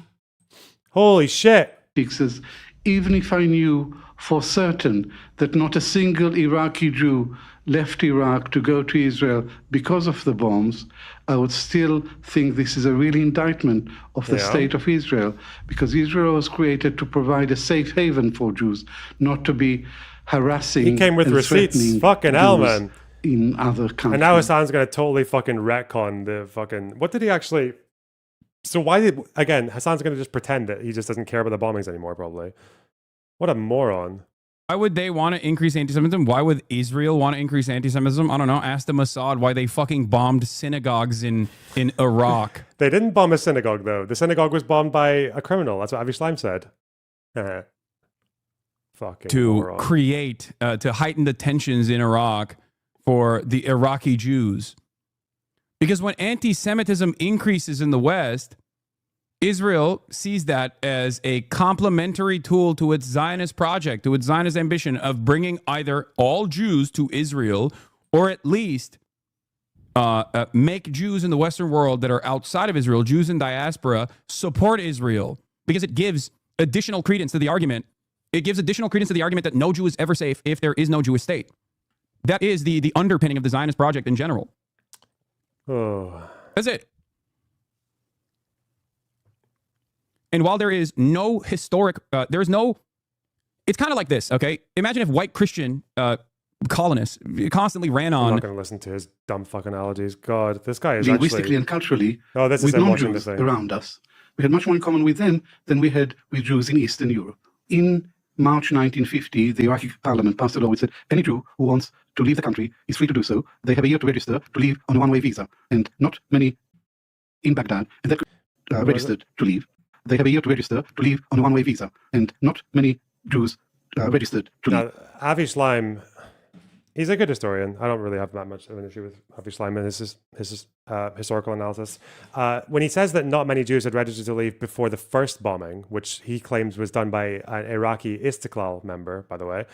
Holy shit. Says, even if I knew for certain that not a single Iraqi Jew left Iraq to go to Israel because of the bombs, I would still think this is a real indictment of the state of Israel, because Israel was created to provide a safe haven for Jews, not to be harassing. He came with receipts. Fucking hell, man. In other countries. And now Hasan's going to totally fucking retcon the fucking... What did he actually... So why did... Again, Hasan's going to just pretend that he just doesn't care about the bombings anymore, probably. What a moron. Why would they want to increase anti-Semitism? Why would Israel want to increase anti-Semitism? I don't know. Ask the Mossad why they fucking bombed synagogues in Iraq. They didn't bomb a synagogue, though. The synagogue was bombed by a criminal. That's what Avi Schleim said. Fucking to moron. Create, to heighten the tensions in Iraq for the Iraqi Jews. Because when anti-Semitism increases in the West, Israel sees that as a complementary tool to its Zionist project, to its Zionist ambition of bringing either all Jews to Israel or at least make Jews in the Western world that are outside of Israel, Jews in diaspora, support Israel, because it gives additional credence to the argument. It gives additional credence to the argument that no Jew is ever safe if there is no Jewish state. That is the underpinning of the Zionist project in general. Oh. That's it. And while there is no historic, there is no, it's kind of like this, okay? Imagine if white Christian colonists constantly ran on. I'm not going to listen to his dumb fucking analogies. God, this guy is linguistically actually... and culturally, oh, this with is watching the non-Jews thing around us. We had much more in common with them than we had with Jews in Eastern Europe. In March 1950, the Iraqi parliament passed a law which said any Jew who wants to leave the country is free to do so. They have a year to register to leave on a one-way visa. And not many in Baghdad and that registered to leave. They have a year to register to leave on a one-way visa. And not many Jews registered to leave. Avi Schleim, he's a good historian. I don't really have that much of an issue with Avi Schleim and his historical analysis. When he says that not many Jews had registered to leave before the first bombing, which he claims was done by an Iraqi Istiklal member, by the way,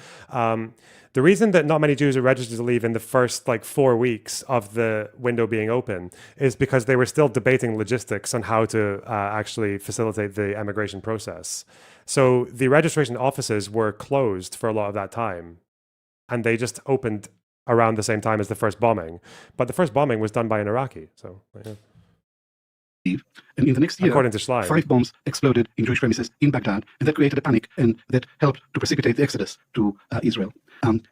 the reason that not many Jews are registered to leave in the first 4 weeks of the window being open is because they were still debating logistics on how to actually facilitate the emigration process. So the registration offices were closed for a lot of that time, and they just opened around the same time as the first bombing. But the first bombing was done by an Iraqi. So, yeah. And in the next year, according to Schleim, 5 bombs exploded in Jewish premises in Baghdad, and that created a panic, and that helped to precipitate the exodus to Israel.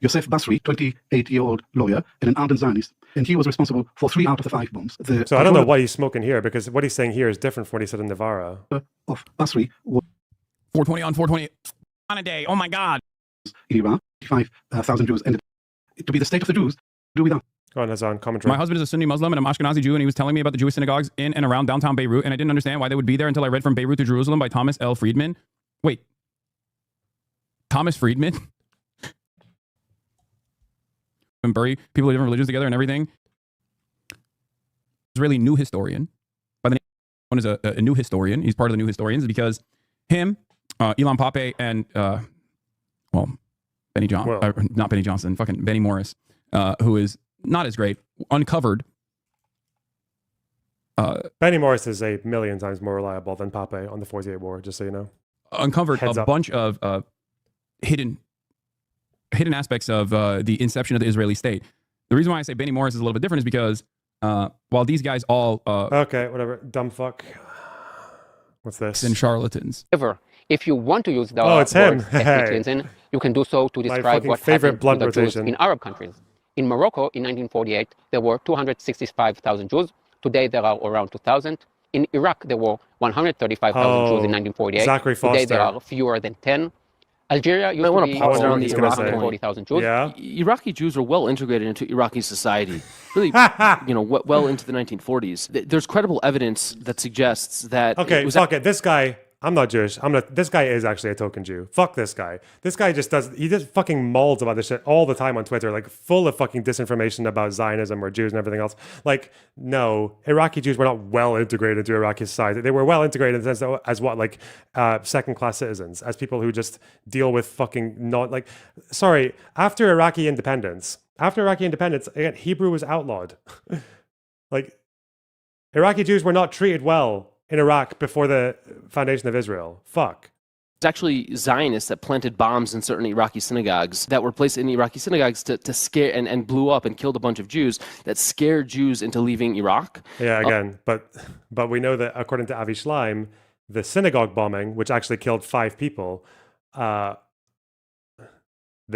Yosef Basri, 28-year-old lawyer and an ardent Zionist, and he was responsible for 3 out of the 5 bombs. So I don't know what he's smoking here, because what he's saying here is different from what he said in Navarra. Of Basri was 420 on 420 on a day. Oh my God. In Iraq, 5,000 Jews, and to be the state of the Jews, do without. Go on, Hasan, commentary. My husband is a Sunni Muslim and I'm Ashkenazi Jew, and he was telling me about the Jewish synagogues in and around downtown Beirut, and I didn't understand why they would be there until I read From Beirut to Jerusalem by Thomas L. Friedman. Wait. Thomas Friedman? And bury people of different religions together and everything. Israeli new historian. By the name, one is a new historian. He's part of the new historians because him, Ilan Pape, and, Benny not Benny Johnson, fucking Benny Morris, who is not as great, uncovered. Benny Morris is a million times more reliable than Pape on the 48 War, just so you know. Uncovered a bunch of hidden aspects of the inception of the Israeli state. The reason why I say Benny Morris is a little bit different is because while these guys all... okay, whatever. Dumb fuck. What's this? And charlatans. However, if you want to use the it's him. hey. You can do so to describe what happened to the Jews in Arab countries. In Morocco, in 1948, there were 265,000 Jews. Today, there are around 2,000. In Iraq, there were 135,000 Jews in 1948. Zachary Foster. Today, there are fewer than 10. Algeria used to be 140,000 Jews. Yeah. Iraqi Jews are well integrated into Iraqi society, really, well into the 1940s. There's credible evidence that suggests that... Okay, fuck it. This guy... I'm not Jewish. This guy is actually a token Jew. Fuck this guy. This guy just fucking mauls about this shit all the time on Twitter, full of fucking disinformation about Zionism or Jews and everything else. No, Iraqi Jews were not well integrated into Iraqi society. They were well integrated in the sense that as what, second-class citizens, as people who just deal with fucking after Iraqi independence, again, Hebrew was outlawed. Iraqi Jews were not treated well in Iraq before the foundation of Israel. Fuck. It's actually Zionists that planted bombs in certain Iraqi synagogues that were placed in Iraqi synagogues to scare and blew up and killed a bunch of Jews that scared Jews into leaving Iraq. Yeah, again, but we know that according to Avi Schleim, the synagogue bombing, which actually killed 5 people, the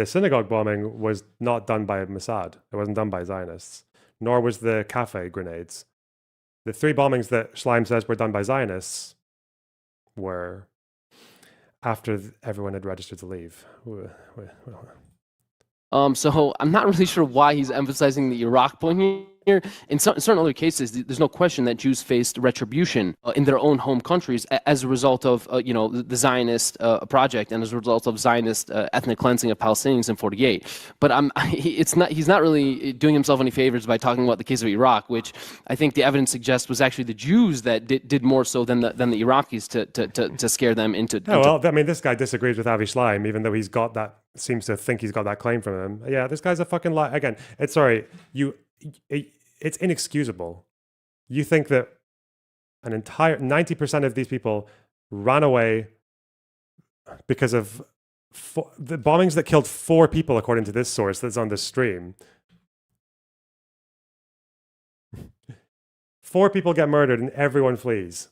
synagogue bombing was not done by Mossad. It wasn't done by Zionists, nor was the cafe grenades. The 3 bombings that Schleim says were done by Zionists were after everyone had registered to leave. So I'm not really sure why he's emphasizing the Iraq point here. here. In certain other cases, there's no question that Jews faced retribution in their own home countries as a result of, the Zionist project and as a result of Zionist ethnic cleansing of Palestinians in '48. But he's not really doing himself any favors by talking about the case of Iraq, which I think the evidence suggests was actually the Jews that did more so than the Iraqis to scare them into. Well, I mean, this guy disagrees with Avi Schleim, even though he's got that, seems to think he's got that claim from him. Yeah, this guy's a fucking lie. Again, it's inexcusable. You think that an entire 90% of these people ran away because of the bombings that killed 4 people, according to this source that's on this stream. 4 people get murdered and everyone flees.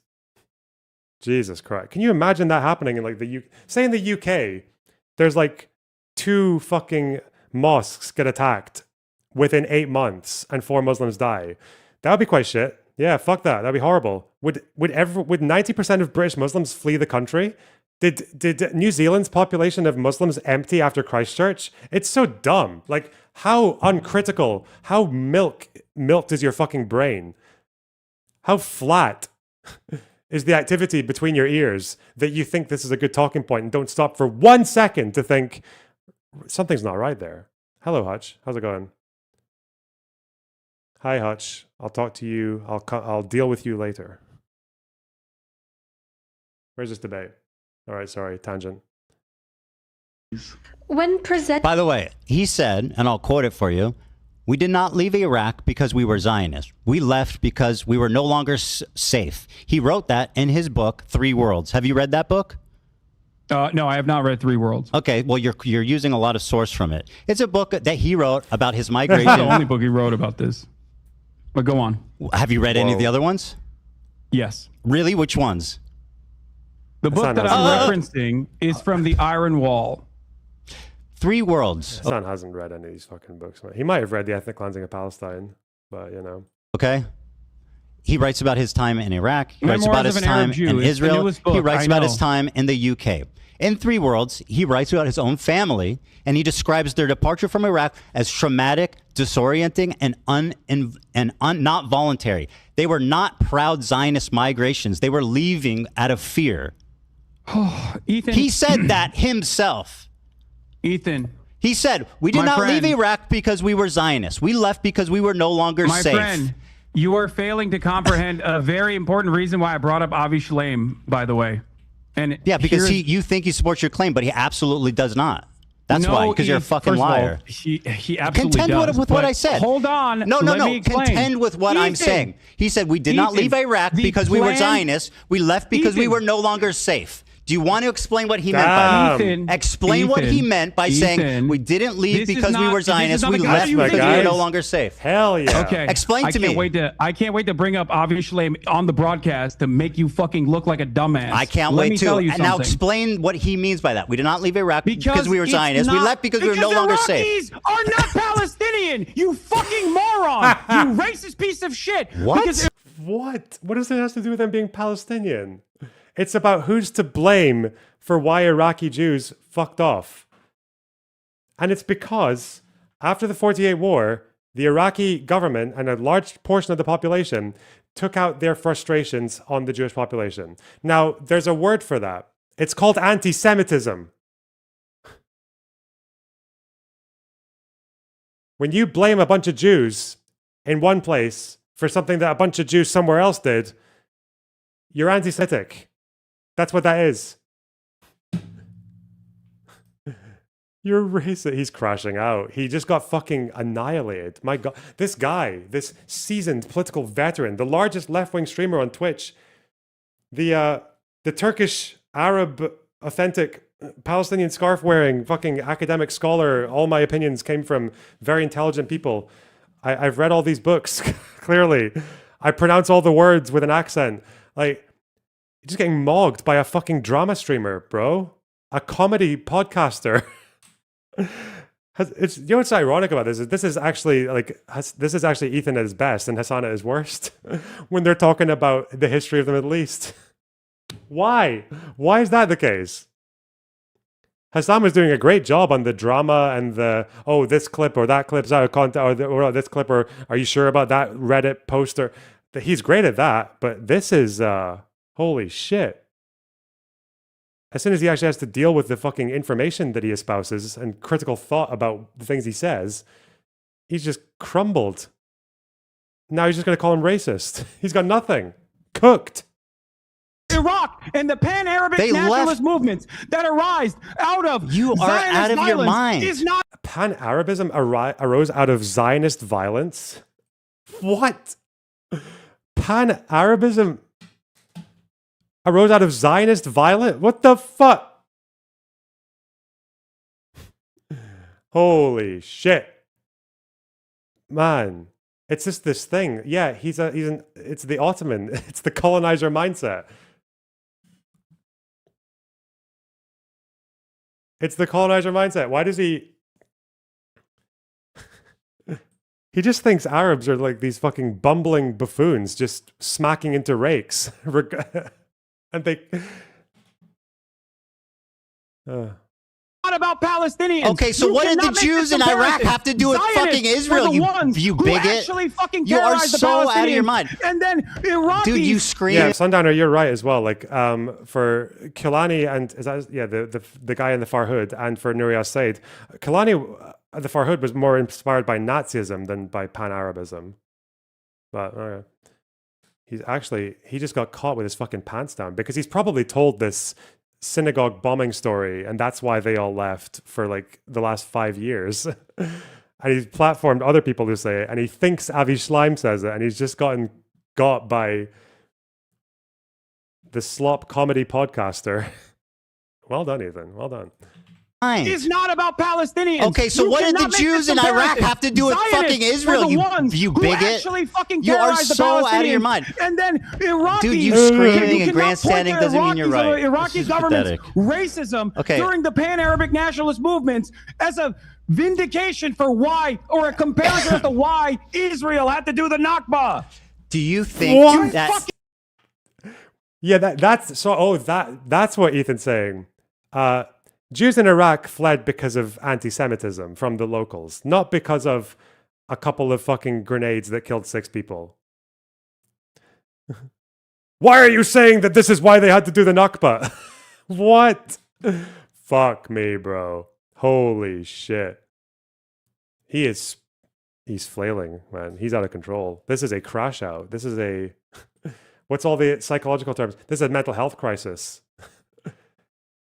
Jesus Christ. Can you imagine that happening in like say in the UK, there's like 2 fucking mosques get attacked within 8 months and 4 Muslims die. That would be quite shit. Yeah, fuck that. That'd be horrible. Would 90% of British Muslims flee the country? Did New Zealand's population of Muslims empty after Christchurch? It's so dumb. Like, how uncritical, how milked is your fucking brain? How flat is the activity between your ears that you think this is a good talking point and don't stop for 1 second to think something's not right there? Hello, Hutch. How's it going? Hi, Hutch. I'll talk to you. I'll deal with you later. Where's this debate? All right, sorry, tangent. When present. By the way, he said, and I'll quote it for you, "We did not leave Iraq because we were Zionists. We left because we were no longer safe." He wrote that in his book, 3 Worlds. Have you read that book? No, I have not read 3 Worlds. Okay, well, you're using a lot of source from it. It's a book that he wrote about his migration. That's not the only book he wrote about this. But go on. Have you read any of the other ones? Yes. Really? Which ones? The book that I'm referencing is from the Iron Wall. 3 Worlds. Hasan hasn't read any of these fucking books. He might have read The Ethnic Cleansing of Palestine, but Okay. He writes about his time in Iraq. He writes about his time in Israel. He writes about his time in the UK. In 3 Worlds, he writes about his own family, and he describes their departure from Iraq as traumatic, disorienting, and not voluntary. They were not proud Zionist migrations. They were leaving out of fear. Ethan. He said that himself. Ethan. He said, "We did not leave Iraq because we were Zionists. We left because we were no longer safe." My friend, you are failing to comprehend a very important reason why I brought up Avi Schleim, by the way. And yeah, because you think he supports your claim, but he absolutely does not. That's why, because you're a fucking liar. He absolutely contend does. with what I said. Hold on. No. Contend with what I'm saying. He said we did not leave Iraq because we were Zionists. We left because we were no longer safe. Do you want to explain what he meant by that? Explain what he meant by saying we didn't leave because we were Zionists. We left because we were no longer safe. Hell yeah. Okay. Explain to me. I can't wait to bring up Avi Schleim on the broadcast to make you fucking look like a dumbass. I can't wait to. And now explain what he means by that. We did not leave Iraq because we were Zionists. We left because we were no longer safe. Iraqis are not Palestinian. You fucking moron. You racist piece of shit. What? What? What does it have to do with them being Palestinian? It's about who's to blame for why Iraqi Jews fucked off. And it's because after the 48 war, the Iraqi government and a large portion of the population took out their frustrations on the Jewish population. Now, there's a word for that. It's called anti-Semitism. When you blame a bunch of Jews in one place for something that a bunch of Jews somewhere else did, you're anti-Semitic. That's what that is. You're racist. He's crashing out. He just got fucking annihilated. My God. This guy, this seasoned political veteran, the largest left-wing streamer on Twitch, the Turkish, Arab, authentic, Palestinian scarf-wearing, fucking academic scholar, all my opinions came from very intelligent people. I've read all these books, clearly. I pronounce all the words with an accent. Like, you're just getting mogged by a fucking drama streamer, bro. A comedy podcaster. You know what's ironic about this? This is actually Ethan at his best and Hasan at his worst when they're talking about the history of the Middle East. Why? Why is that the case? Hasan was doing a great job on the drama and the, oh, this clip or that clip's out of content, or this clip, or are you sure about that Reddit poster? He's great at that, but this is, holy shit. As soon as he actually has to deal with the fucking information that he espouses and critical thought about the things he says, he's just crumbled. Now he's just going to call him racist. He's got nothing. Cooked. Iraq and the pan-Arabic nationalist movements that arise out of Zionist out of your mind. Is not Pan-Arabism arose out of Zionist violence? What? Pan-Arabism arose out of Zionist violence? What the fuck? Holy shit. Man, it's just this thing. Yeah, it's the Ottoman. It's the colonizer mindset. It's the colonizer mindset. Why does he... He just thinks Arabs are like these fucking bumbling buffoons just smacking into rakes. And they... not about Palestinians. Okay, so what did the Jews in Iraq have to do with fucking Israel, you bigot? You are so out of your mind. And then Iraqis... Dude, you scream. Yeah, Sundowner, you're right as well. Like, for Kilani and... the guy in the Farhud, and for Nuri Said, Kilani... The Farhud was more inspired by Nazism than by Pan-Arabism. But, okay. He just got caught with his fucking pants down because he's probably told this synagogue bombing story, and that's why they all left for like the last 5 years. And he's platformed other people who say it, and he thinks Avi Schleim says it, and he's just gotten got by the slop comedy podcaster. Well done, Ethan. Well done. Is not about Palestinians. Okay, so what did the Jews in Iraq have to do with fucking Israel, you bigot? You are so out of your mind. And then Iraqis... Dude, you screaming and grandstanding doesn't mean you're right. Iraqi government's racism during the pan-Arabic nationalist movements as a vindication for why, or a comparison as to why Israel had to do the Nakba. Do you think that... Yeah, that's what Ethan's saying. Jews in Iraq fled because of anti-Semitism from the locals, not because of a couple of fucking grenades that killed 6 people. Why are you saying that this is why they had to do the Nakba? What? Fuck me, bro. Holy shit. He's flailing, man. He's out of control. This is a crash out. This is a... What's all the psychological terms? This is a mental health crisis.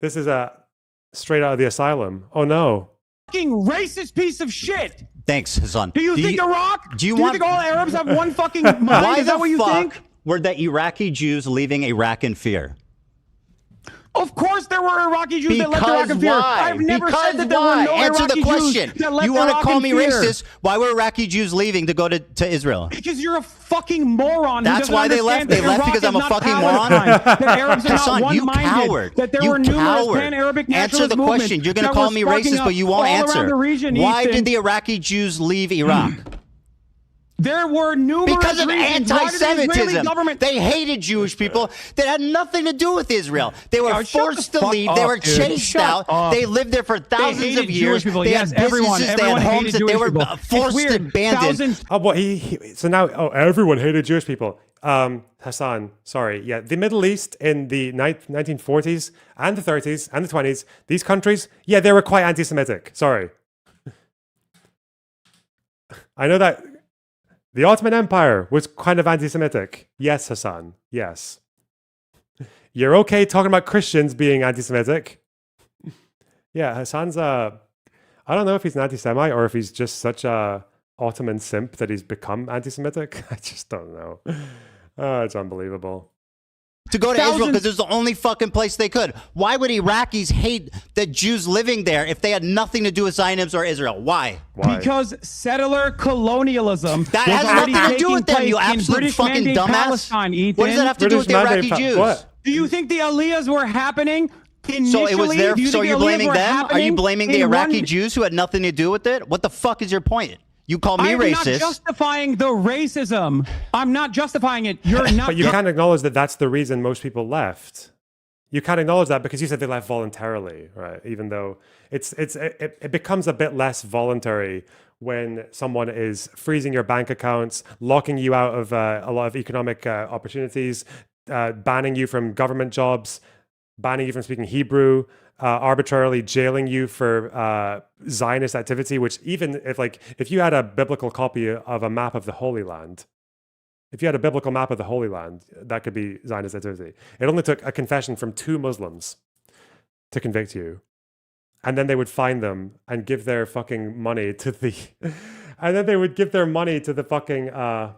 This is a... straight out of the asylum. Oh no. Fucking racist piece of shit. Thanks, Hasan. Do you think Iraq? Do you think all Arabs have one fucking mind? Why is that what you think? Were the Iraqi Jews leaving Iraq in fear? Of course there were Iraqi Jews that left Iraq in fear. I've never said that there were no Answer Iraqi the question. Jews that left You want to Iraq call in me fear. racist? Why were Iraqi Jews leaving to go to Israel? Because you're a fucking moron. That's why they left. They left because I'm a fucking moron. That Arabs are Hasan, not you one-minded. coward. That there You were numerous coward. pan-Arabic Answer nationalist the movements question. You're going to that call were me sparking racist, up but you won't all around answer. the region, Why Ethan. did the Iraqi Jews leave Iraq? There were numerous Because of reasons. Why did the Israeli anti-Semitism. government... They hated Jewish people that had nothing to do with Israel. They were forced to leave. They were chased out. They lived there for thousands of years. They had businesses. They had homes that they were forced to abandon. So now, everyone hated Jewish people. Hasan, sorry. Yeah, the Middle East in the 1940s and the 30s and the 20s, these countries, yeah, they were quite anti-Semitic. Sorry. I know that the Ottoman Empire was kind of anti-Semitic. Yes, Hasan. Yes. You're okay talking about Christians being anti-Semitic. Yeah, Hasan's I don't know if he's an anti-Semite or if he's just such a Ottoman simp that he's become anti-Semitic. I just don't know. It's unbelievable. To go to Israel because it was the only fucking place they could. Why would Iraqis hate the Jews living there if they had nothing to do with Zionism or Israel? Why? Because settler colonialism that has nothing to do with them, you absolute fucking dumbass. Palestine, Ethan. What does that have to do with the Iraqi Jews? What? Do you think the Aliyahs were happening initially? So it was there. So you're blaming them? Are you blaming the Iraqi one... Jews who had nothing to do with it? What the fuck is your point? You call me racist. I'm not justifying the racism. I'm not justifying it. You're not. But you can't acknowledge that that's the reason most people left. You can't acknowledge that because you said they left voluntarily, right? Even though it becomes a bit less voluntary when someone is freezing your bank accounts, locking you out of a lot of economic opportunities, banning you from government jobs, banning you from speaking Hebrew, arbitrarily jailing you for Zionist activity, which even if you had a biblical copy of a map of the Holy Land, if you had a biblical map of the Holy Land, that could be Zionist activity. It only took a confession from 2 Muslims to convict you. And then they would find them and give their fucking money to the... and then they would give their money to the fucking... and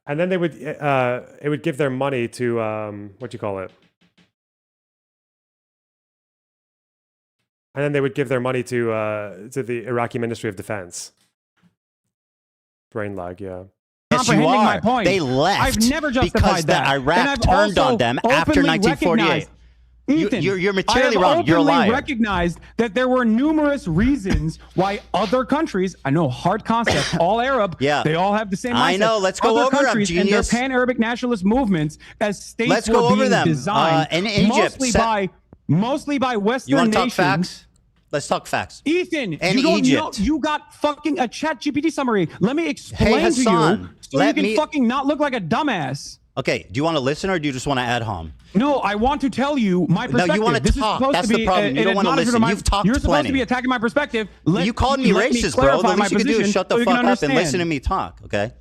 then they would... it would give their money to... what do you call it? And then they would give their money to the Iraqi Ministry of Defense. Brain lag, yeah. Yes, you are. My point. They left. I've never justified because that. Iraq turned on them after 1948. Ethan, you're materially wrong. You're a liar. I recognized that there were numerous reasons why other countries, I know, hard concept, all Arab, they all have the same mindset. I know. Let's go other over them, countries genius. And their pan-Arabic nationalist movements as states Let's were go over being them. designed In Egypt, mostly by Western you want to talk nations. facts? Let's talk facts. Ethan, in you don't Egypt. know, you got fucking a chat GPT summary. Let me explain Hasan, to you so you can fucking not look like a dumbass. Okay, do you want to listen or do you just want to add hom? No, I want to tell you my perspective. No, you want to talk. That's the problem. You don't want to listen. You've talked You're supposed plenty. to be attacking my perspective. You called me racist, bro. The least you can do is shut the fuck up and listen to me talk, okay?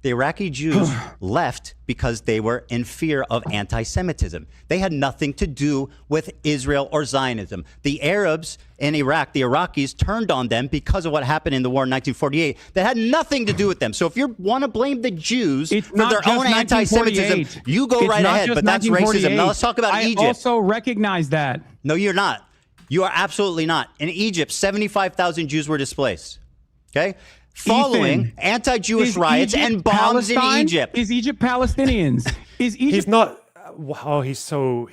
The Iraqi Jews left because they were in fear of anti-Semitism. They had nothing to do with Israel or Zionism. The Arabs in Iraq, the Iraqis, turned on them because of what happened in the war in 1948. That had nothing to do with them. So if you want to blame the Jews for their own anti-Semitism, you go right ahead, but that's racism. Now let's talk about Egypt. I also recognize that. No, you're not. You are absolutely not. In Egypt, 75,000 Jews were displaced. Okay? Following anti-Jewish riots and bombs in Egypt. Is Egypt Palestinians? Is Egypt? He's not. Oh, he's so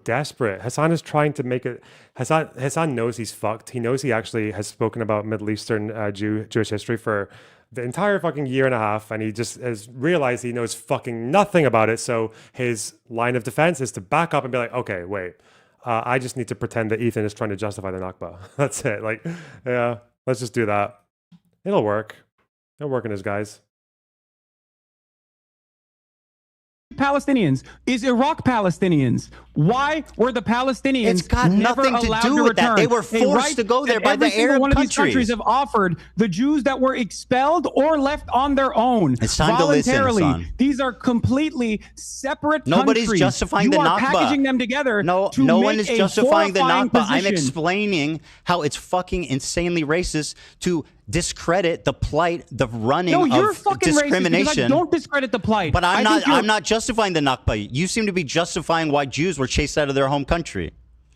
desperate. Hasan is trying to make it. Hasan knows he's fucked. He knows he actually has spoken about Middle Eastern Jewish history for the entire fucking year and a half, and he just has realized he knows fucking nothing about it. So his line of defense is to back up and be like, okay, wait, I just need to pretend that Ethan is trying to justify the Nakba. That's it. Like, yeah, let's just do that. It'll work. It'll work in his guys. Palestinians? Is Iraq Palestinians? Why were the Palestinians It's got never nothing to allowed do to with return? that. They were forced to go there by the Arab one of these countries. countries have offered the Jews that were expelled or left on their own It's time to listen, voluntarily. son. These are completely separate Nobody's countries. justifying you the are Nakba. packaging them together. No to one make is a justifying the horrifying Nakba. I'm position. explaining how it's fucking insanely racist to discredit the plight, the running you're of fucking discrimination. Racist because I don't discredit the plight. But I'm not justifying the Nakba. You seem to be justifying why Jews were chased out of their home country.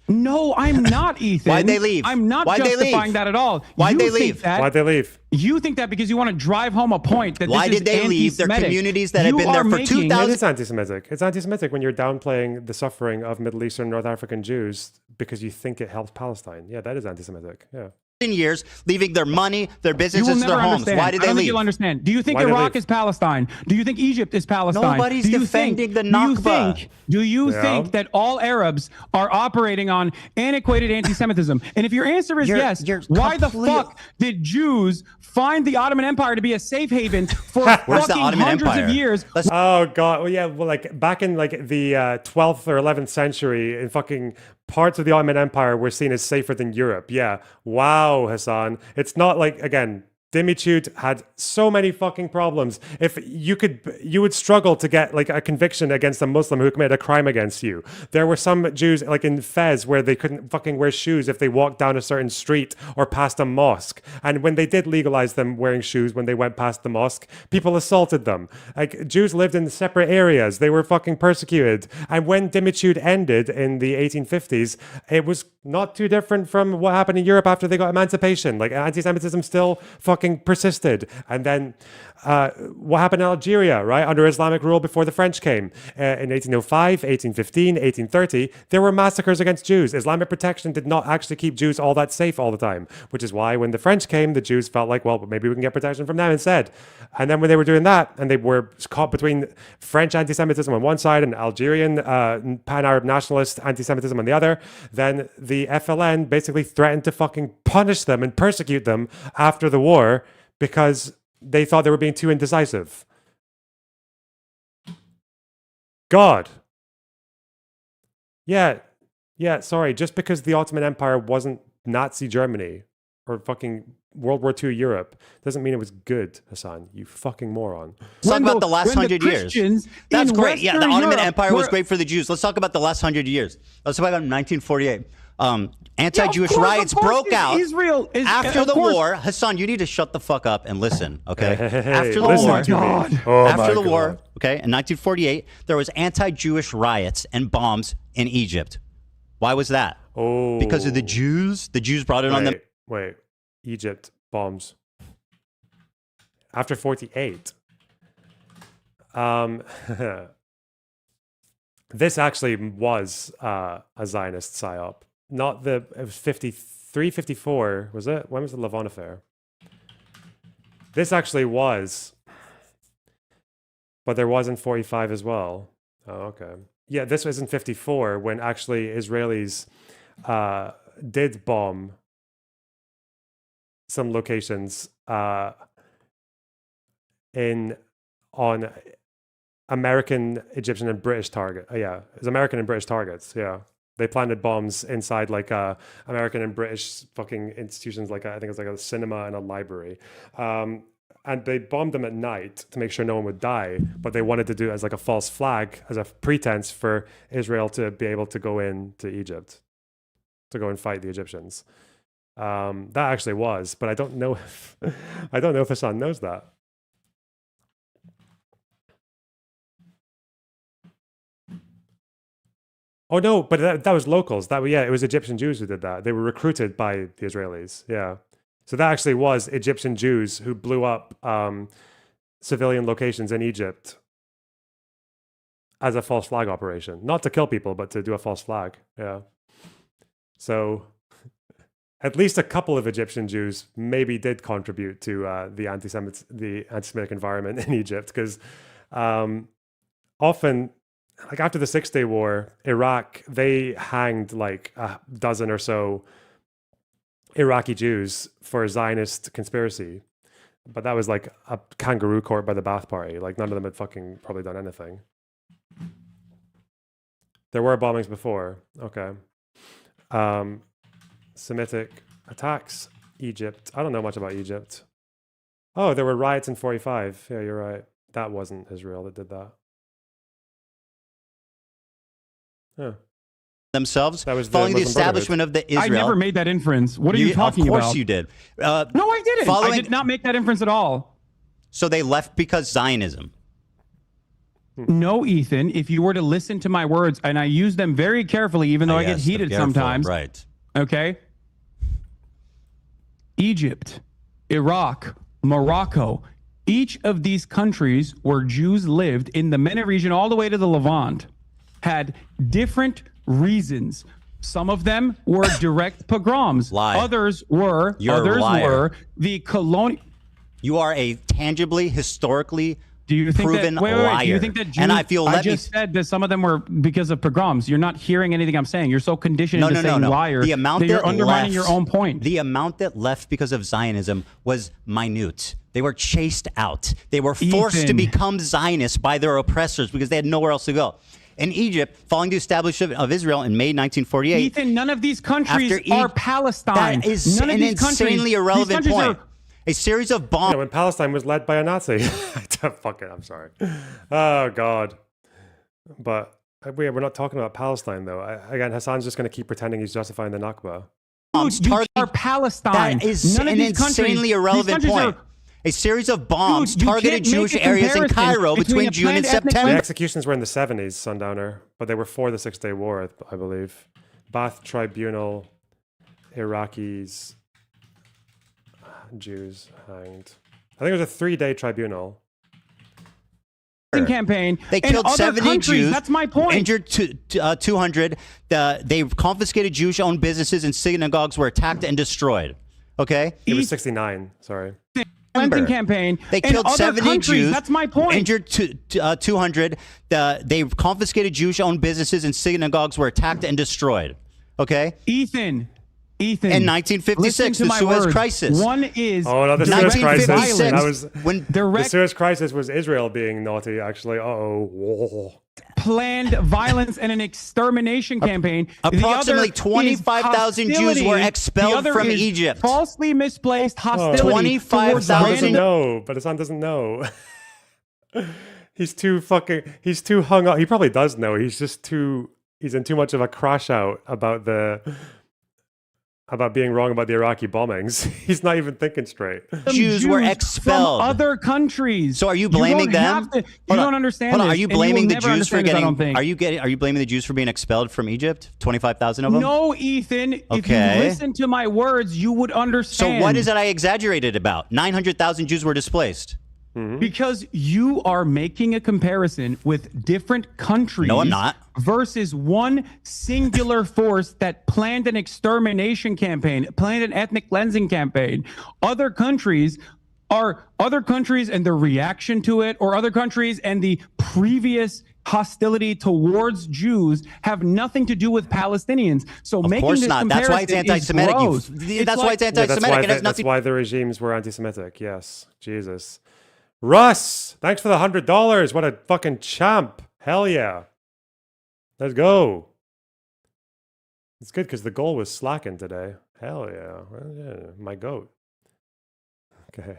No, I'm not, Ethan. Why'd they leave? I'm not Why'd they justifying leave? that at all. Why'd they leave? Why'd they leave? You think that because you want to drive home a point that Why this did they is leave their anti-Semitic. communities that have been there for 2,000? It's anti-Semitic. It's anti-Semitic when you're downplaying the suffering of Middle Eastern North African Jews because you think it helps Palestine. Yeah, that is anti-Semitic. Yeah. Years, leaving their money, their businesses, their homes. Understand. Why did they I don't leave? think you'll understand. Do you think Iraq is Palestine? Do you think Egypt is Palestine? Nobody's defending the Nakba. Do you think that all Arabs are operating on antiquated anti-Semitism? And if your answer is yes, why the fuck did Jews find the Ottoman Empire to be a safe haven for fucking hundreds of years? Oh god, well yeah, well like back in like the 12th or 11th century, in fucking parts of the Ottoman Empire were seen as safer than Europe. Yeah, wow, Hasan. It's not like, again, Dimichut had so many fucking problems. If you would struggle to get like a conviction against a Muslim who committed a crime against you. There were some Jews like in Fez where they couldn't fucking wear shoes if they walked down a certain street or past a mosque. And when they did legalize them wearing shoes when they went past the mosque, people assaulted them. Like Jews lived in separate areas. They were fucking persecuted. And when Dimichut ended in the 1850s, it was not too different from what happened in Europe after they got emancipation. Like anti-Semitism still fucking fucking persisted. And then what happened in Algeria, right? Under Islamic rule before the French came. In 1805, 1815, 1830, there were massacres against Jews. Islamic protection did not actually keep Jews all that safe all the time, which is why when the French came, the Jews felt like, well, maybe we can get protection from them instead. And then when they were doing that, and they were caught between French anti-Semitism on one side and Algerian pan-Arab nationalist anti-Semitism on the other, then the FLN basically threatened to fucking punish them and persecute them after the war because they thought they were being too indecisive. God. Yeah, sorry, just because the Ottoman Empire wasn't Nazi Germany or fucking World War II Europe doesn't mean it was good, Hasan. You fucking moron. Let's talk about the last 100 years. That's great. Yeah, the Ottoman Empire was great for the Jews. Let's talk about the last 100 years. Let's talk about 1948. Anti-Jewish riots broke out after the war. Hasan, you need to shut the fuck up and listen, okay? After the war, okay, in 1948, there was anti-Jewish riots and bombs in Egypt. Why was that? Oh. Because of the Jews? The Jews brought it on them. Wait. Egypt bombs. After 48. This actually was a Zionist psyop. Not the, it was 53, 54, was it? When was the Lavon affair? This actually was, but there was in 45 as well. Oh, okay. Yeah, this was in 54 when actually Israelis did bomb some locations on American, Egyptian, and British target. Yeah, it was American and British targets. Yeah, they planted bombs inside like American and British fucking institutions, like I think it was like a cinema and a library. And they bombed them at night to make sure no one would die, but they wanted to do it as like a false flag, as a pretense for Israel to be able to go into Egypt, to go and fight the Egyptians. That actually was, but I don't know if Hasan knows that. Oh no, but that was locals. It was Egyptian Jews who did that. They were recruited by the Israelis. Yeah. So that actually was Egyptian Jews who blew up civilian locations in Egypt as a false flag operation. Not to kill people, but to do a false flag. Yeah. So at least a couple of Egyptian Jews maybe did contribute to the anti-Semitic environment in Egypt, because often, like after the 6-Day War, Iraq, they hanged like a dozen or so Iraqi Jews for a Zionist conspiracy. But that was like a kangaroo court by the Ba'ath Party. Like none of them had fucking probably done anything. There were bombings before. Okay. Semitic attacks, Egypt. I don't know much about Egypt. Oh, there were riots in 45. Yeah, you're right. That wasn't Israel that did that. Huh. Themselves following the establishment of the Israel. I never made that inference. What are you talking about? Of course you did. No, I didn't. I did not make that inference at all. So they left because Zionism. No, Ethan, if you were to listen to my words, and I use them very carefully, even though I get heated sometimes. Right. Okay. Egypt, Iraq, Morocco, each of these countries where Jews lived in the MENA region all the way to the Levant had different reasons. Some of them were direct pogroms. Others were the colonial. You are a tangibly, historically proven liar. Do you think that Jews, and I feel I just said that some of them were because of pogroms. You're not hearing anything I'm saying. You're so conditioned into saying liar the amount that you're undermining your own point. The amount that left because of Zionism was minute. They were chased out. They were forced to become Zionists by their oppressors because they had nowhere else to go. In Egypt, following the establishment of Israel in May 1948. Ethan, none of these countries are Palestine. That is an insanely irrelevant point. A series of bombs. When Palestine was led by a Nazi. Fuck it, I'm sorry. Oh, God. But we're not talking about Palestine, though. Again, Hasan's just going to keep pretending he's justifying the Nakba. Dude, are Palestine. That is an insanely irrelevant point. A series of bombs targeted Jewish areas in Cairo between June and September. The executions were in the 70s, Sundowner, but they were for the 6-Day War, I believe. Ba'ath Tribunal, Iraqis. Jews hanged. I think it was a 3-day tribunal. Campaign. They killed 70 Jews. That's my point. Injured 200. They confiscated Jewish-owned businesses and synagogues were attacked and destroyed. Okay? It was 69. Sorry. Cleansing campaign. They killed 70 Jews. That's my point. Injured 200. They confiscated Jewish-owned businesses and synagogues were attacked and destroyed. Okay? Ethan. In 1956, the Suez Crisis. One is the Suez Crisis. That was when the Suez Crisis was Israel being naughty. Actually, planned violence and an extermination campaign. Approximately 25,000 Jews were expelled from Egypt. Falsely misplaced hostility. 25,000. No, but Hasan doesn't know. He's too hung up. He probably does know. He's in too much of a crash out about being wrong about the Iraqi bombings. He's not even thinking straight. Jews were expelled from other countries. So are you blaming them? You don't understand. Hold on. Are you blaming the Jews for getting? Are you blaming the Jews for being expelled from Egypt? 25,000 of them? No, Ethan. Okay. If you listen to my words, you would understand. So what is it I exaggerated about? 900,000 Jews were displaced. Because you are making a comparison with different countries. No, I'm not. Versus one singular force that planned an extermination campaign, planned an ethnic cleansing campaign. Other countries and the reaction to it, or other countries and the previous hostility towards Jews have nothing to do with Palestinians. So of course not. That's why it's anti-Semitic. That's why it's anti-Semitic. That's why the regimes were anti-Semitic. Yes, Jesus. Russ, thanks for the $100. What a fucking champ. Hell yeah. Let's go. It's good because the goal was slacking today. Hell yeah. Well, yeah. My goat. Okay.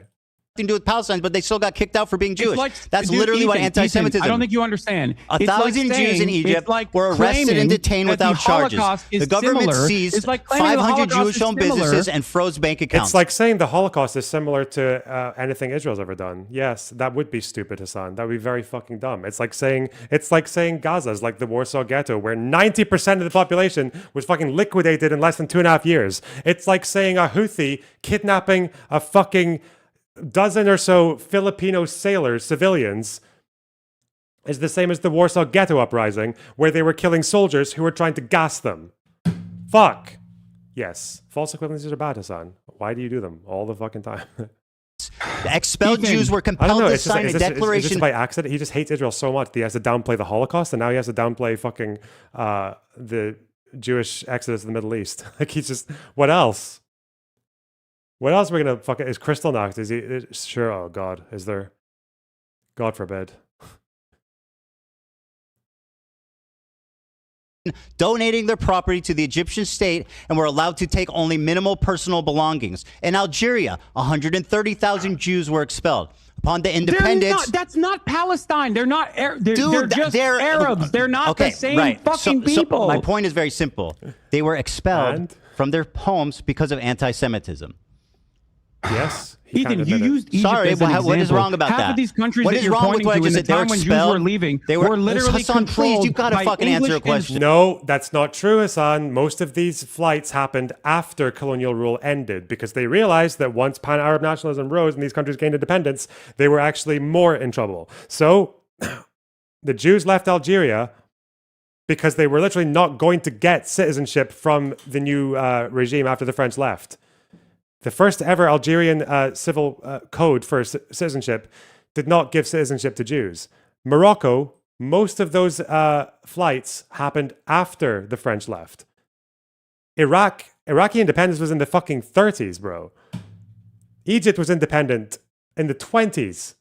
To do with Palestine, but they still got kicked out for being Jewish. That's literally what anti-Semitism. I don't think you understand. 1,000 Jews in Egypt were arrested and detained without charges. The government seized 500 Jewish-owned businesses and froze bank accounts. It's like saying the Holocaust is similar to anything Israel's ever done. Yes, that would be stupid, Hasan. That would be very fucking dumb. It's like saying Gaza is like the Warsaw Ghetto, where 90% of the population was fucking liquidated in less than 2.5 years. It's like saying a Houthi kidnapping a fucking dozen or so Filipino sailors, civilians, is the same as the Warsaw Ghetto uprising, where they were killing soldiers who were trying to gas them. Fuck. Yes, false equivalencies are bad, Hasan. Why do you do them all the fucking time? The expelled Jews were compelled to sign a declaration. Is this by accident? He just hates Israel so much that he has to downplay the Holocaust, and now he has to downplay fucking the Jewish exodus in the Middle East. Like, he's just, what else? What else are we gonna fucking? Is Kristallnacht? Is he sure? Oh God, is there? God forbid. Donating their property to the Egyptian state and were allowed to take only minimal personal belongings. In Algeria, 130,000 Jews were expelled. Upon the independence, that's not Palestine. They're not. They're just Arabs. They're not the same fucking people. So my point is very simple. They were expelled from their homes because of anti-Semitism. Yes. Ethan, you used Egypt as an example. What is wrong about that? Half of these countries that you're pointing to in the time when Jews were leaving were literally Hasan, please, you've got to fucking answer a question. No, that's not true, Hasan. Most of these flights happened after colonial rule ended because they realized that once pan-Arab nationalism rose and these countries gained independence, they were actually more in trouble. So the Jews left Algeria because they were literally not going to get citizenship from the new regime after the French left. The first ever Algerian civil code for citizenship did not give citizenship to Jews. Morocco, most of those flights happened after the French left. Iraqi independence was in the fucking 30s, bro. Egypt was independent in the 20s.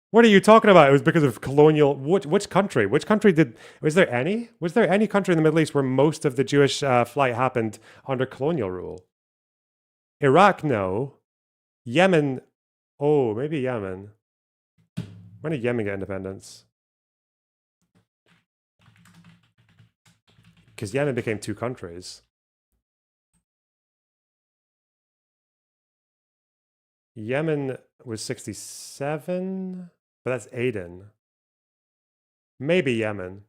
What are you talking about? It was because of colonial. Which country? Which country did? Was there any? Was there any country in the Middle East where most of the Jewish flight happened under colonial rule? Iraq, no. Yemen, oh, maybe Yemen. When did Yemen get independence? Because Yemen became 2 countries. Yemen was 67, but that's Aden. Maybe Yemen.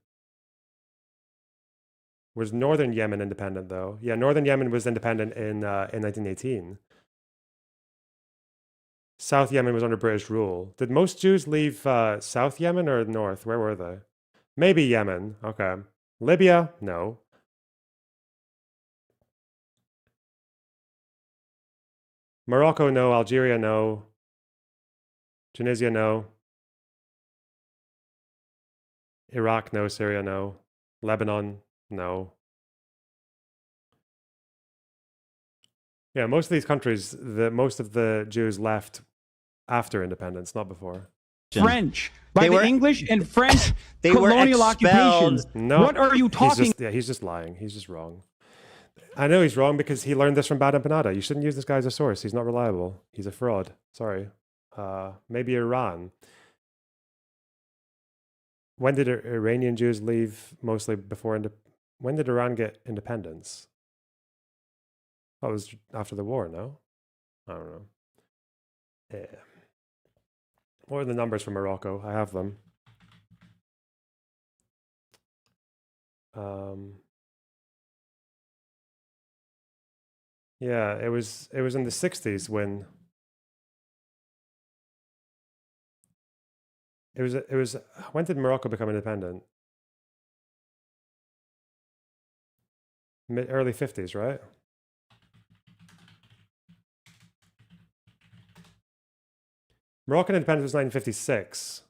Was northern Yemen independent, though? Yeah, northern Yemen was independent in 1918. South Yemen was under British rule. Did most Jews leave South Yemen or North? Where were they? Maybe Yemen. Okay. Libya? No. Morocco? No. Algeria? No. Tunisia? No. Iraq? No. Syria? No. Lebanon? No. Yeah, most of these countries, most of the Jews left after independence, not before. French. By the English and French colonial occupations. No, what are you talking? He's just lying. He's just wrong. I know he's wrong because he learned this from Bad Empanada. You shouldn't use this guy as a source. He's not reliable. He's a fraud. Sorry. Maybe Iran. When did Iranian Jews leave mostly before? When did Iran get independence? That was after the war, no? I don't know. Yeah. What are the numbers for Morocco? I have them. Yeah, it was in the 60s when it was when did Morocco become independent? Early 50s, right? Moroccan independence was 1956,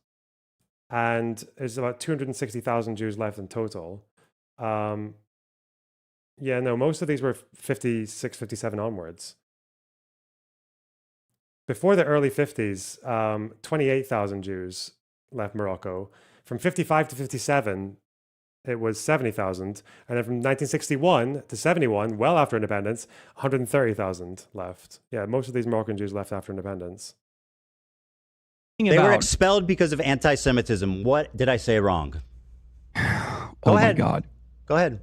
and there's about 260,000 Jews left in total. Yeah, no, most of these were 56, 57 onwards. Before the early 50s, 28,000 Jews left Morocco. From 55 to 57, it was 70,000. And then from 1961 to 71, well after independence, 130,000 left. Yeah, most of these Moroccan Jews left after independence. They were expelled because of anti-Semitism. What did I say wrong? Go ahead. My God. Go ahead.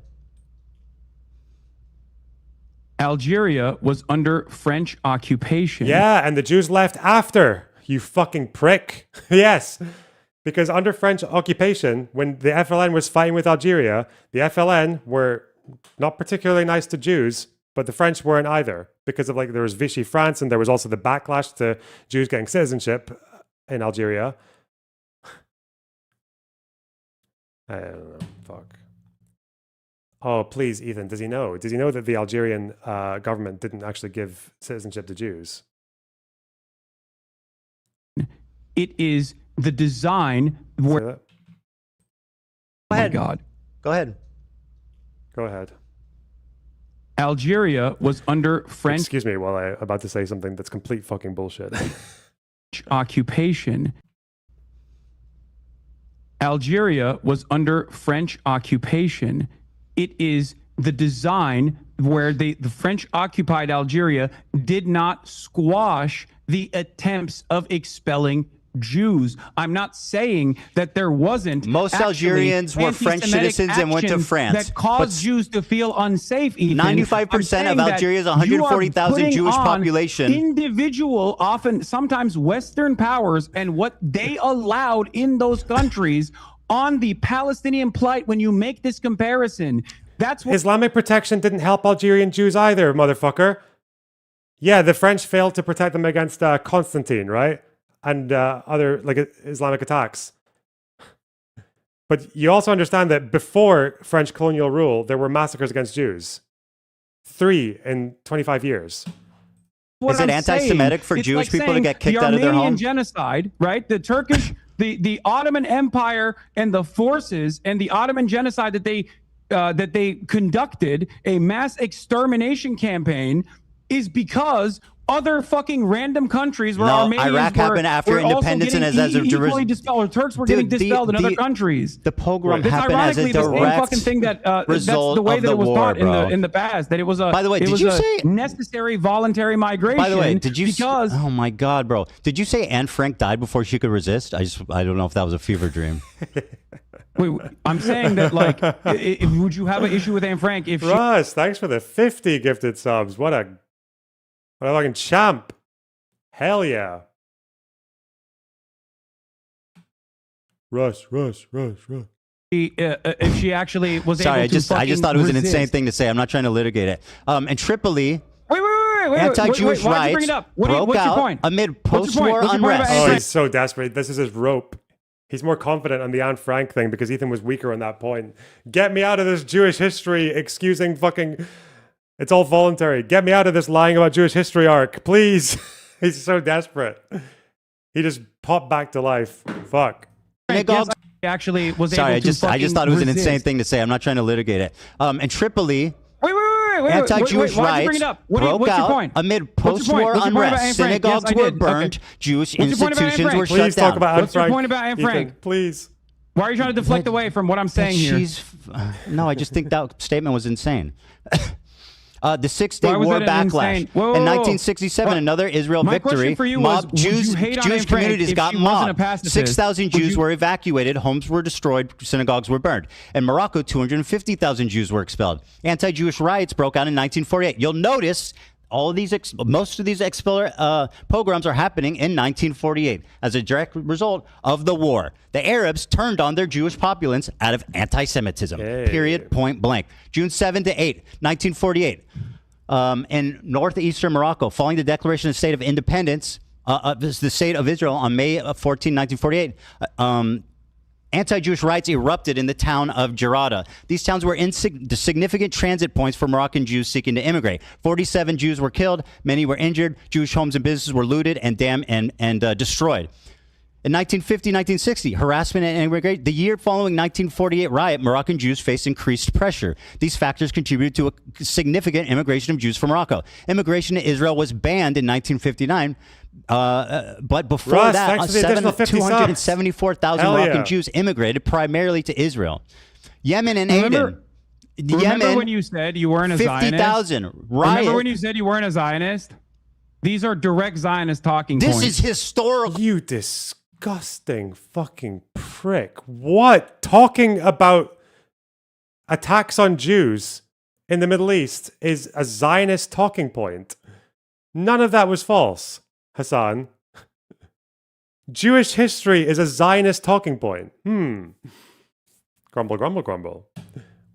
Algeria was under French occupation. Yeah, and the Jews left after. You fucking prick. Yes. Because under French occupation, when the FLN was fighting with Algeria, the FLN were not particularly nice to Jews, but the French weren't either. Because of there was Vichy France, and there was also the backlash to Jews getting citizenship in Algeria. I don't know. Fuck. Oh, please, Ethan, does he know? Does he know that the Algerian government didn't actually give citizenship to Jews? It is the design where... Go ahead. Oh my God. Go ahead. Go ahead. Algeria was under French... Excuse me while I'm about to say something that's complete fucking bullshit. Occupation. Algeria was under French occupation. It is the design where the French occupied Algeria did not squash the attempts of expelling Jews. I'm not saying that there wasn't. Most Algerians were French citizens and went to France. That caused Jews to feel unsafe, Ethan. 95% of Algeria's 140,000 Jewish population. Individual, often, sometimes Western powers and what they allowed in those countries on the Palestinian plight when you make this comparison. That's what Islamic protection didn't help Algerian Jews either, motherfucker. Yeah, the French failed to protect them against Constantine, right? And other Islamic attacks. But you also understand that before French colonial rule, there were massacres against Jews. 3 in 25 years. Is it anti-Semitic for Jewish people to get kicked out of their home? The Armenian genocide, right? The Turkish, the Ottoman Empire and the forces and the Ottoman genocide that they conducted, a mass extermination campaign, is because other fucking random countries where Armenians Iraq happened after independence and as a equally dispelled, or Turks were getting dispelled in other countries. The pogrom happened as a direct thing that result that's the way of that the it was war, taught in the past. That it was a by the way, did you say necessary voluntary migration? By the way, did you? Because oh my God, bro! Did you say Anne Frank died before she could resist? I don't know if that was a fever dream. Wait, I'm saying that would you have an issue with Anne Frank if Russ, thanks for the 50 gifted subs. What a fucking champ. Hell yeah. Russ. If she actually was Sorry, able to I just thought it was an insane resist. thing to say. I'm not trying to litigate it. And Tripoli. Wait. Anti-Jewish riots broke out amid post-war unrest. Oh, he's so desperate. This is his rope. He's more confident on the Anne Frank thing because Ethan was weaker on that point. Get me out of this Jewish history excusing fucking... It's all voluntary. Get me out of this lying about Jewish history arc, please. He's so desperate. He just popped back to life. Fuck. Actually was Sorry, able to I just thought it was an insane thing to say. I'm not trying to litigate it. In Tripoli... Anti-Jewish riots broke out amid post-war unrest. Synagogues were burned. Jewish institutions were shut down. Please talk about Anne Frank. What's your point about Anne Frank? Ethan, please. Why are you trying to deflect away from what I'm saying here? No, I just think that statement was insane. The Six-Day War backlash. In 1967, another Israel victory. Jewish communities got mobbed. 6,000 Jews were evacuated. Homes were destroyed. Synagogues were burned. In Morocco, 250,000 Jews were expelled. Anti-Jewish riots broke out in 1948. You'll notice all of these, most of these pogroms are happening in 1948 as a direct result of the war. The Arabs turned on their Jewish populace out of anti-Semitism. Period. Point blank. June 7 to 8, 1948. In northeastern Morocco, following the declaration of the state of independence, the state of Israel on May 14, 1948. Anti-Jewish riots erupted in the town of Jarada. These towns were significant transit points for Moroccan Jews seeking to immigrate. 47 Jews were killed. Many were injured. Jewish homes and businesses were looted and damaged and destroyed. In 1950-1960, harassment and immigration. The year following 1948 riot, Moroccan Jews faced increased pressure. These factors contributed to a significant immigration of Jews from Morocco. Immigration to Israel was banned in 1959. But before that, 274,000 Moroccan Jews immigrated primarily to Israel. Yemen and Aden. Remember when you said you weren't a Zionist? 50,000. Remember when you said you weren't a Zionist? These are direct Zionist talking points. This is historical. You disgusting fucking prick. What? Talking about attacks on Jews in the Middle East is a Zionist talking point. None of that was false, Hasan. Jewish history is a Zionist talking point. Grumble, grumble, grumble.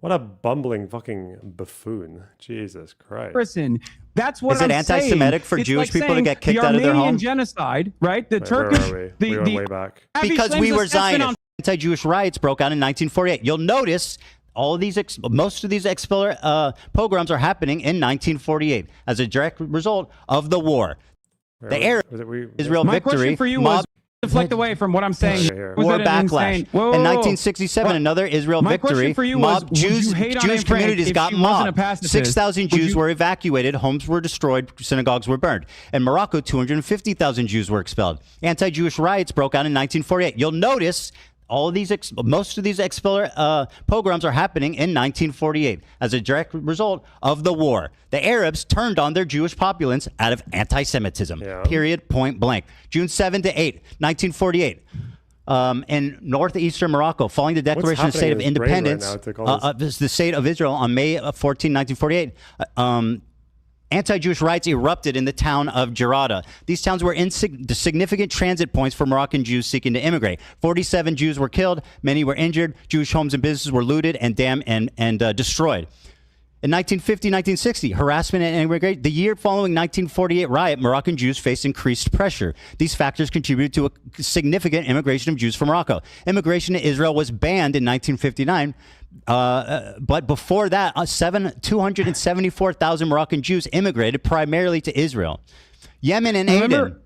What a bumbling fucking buffoon. Jesus Christ. Listen, that's what I'm saying. Is it anti-Semitic for Jewish people to get kicked out of their home? The Armenian genocide, right? The Turkish... Where are we? We went way back. Because we were Zionists. Anti-Jewish riots broke out in 1948. You'll notice all of these, most of these pogroms are happening in 1948 as a direct result of the war. The Arab Israel My victory. Question for you was deflect away from what I'm saying. War backlash. In 1967, another Israel victory. Jewish communities got mobbed. 6,000 Jews were evacuated. Homes were destroyed. Synagogues were burned. In Morocco, 250,000 Jews were expelled. Anti-Jewish riots broke out in 1948. You'll notice all of these, most of these pogroms are happening in 1948 as a direct result of the war. The Arabs turned on their Jewish populace out of anti-Semitism. Period. Point blank. June 7 to 8, 1948. In northeastern Morocco, following the declaration of the state of independence, the state of Israel on May 14, 1948. Anti-Jewish riots erupted in the town of Jarada. These towns were significant transit points for Moroccan Jews seeking to immigrate. 47 Jews were killed. Many were injured. Jewish homes and businesses were looted and damaged and destroyed. In 1950-1960, harassment and immigration. The year following 1948 riot, Moroccan Jews faced increased pressure. These factors contributed to a significant immigration of Jews from Morocco. Immigration to Israel was banned in 1959. But before that, 274,000 Moroccan Jews immigrated primarily to Israel. Yemen and Aden.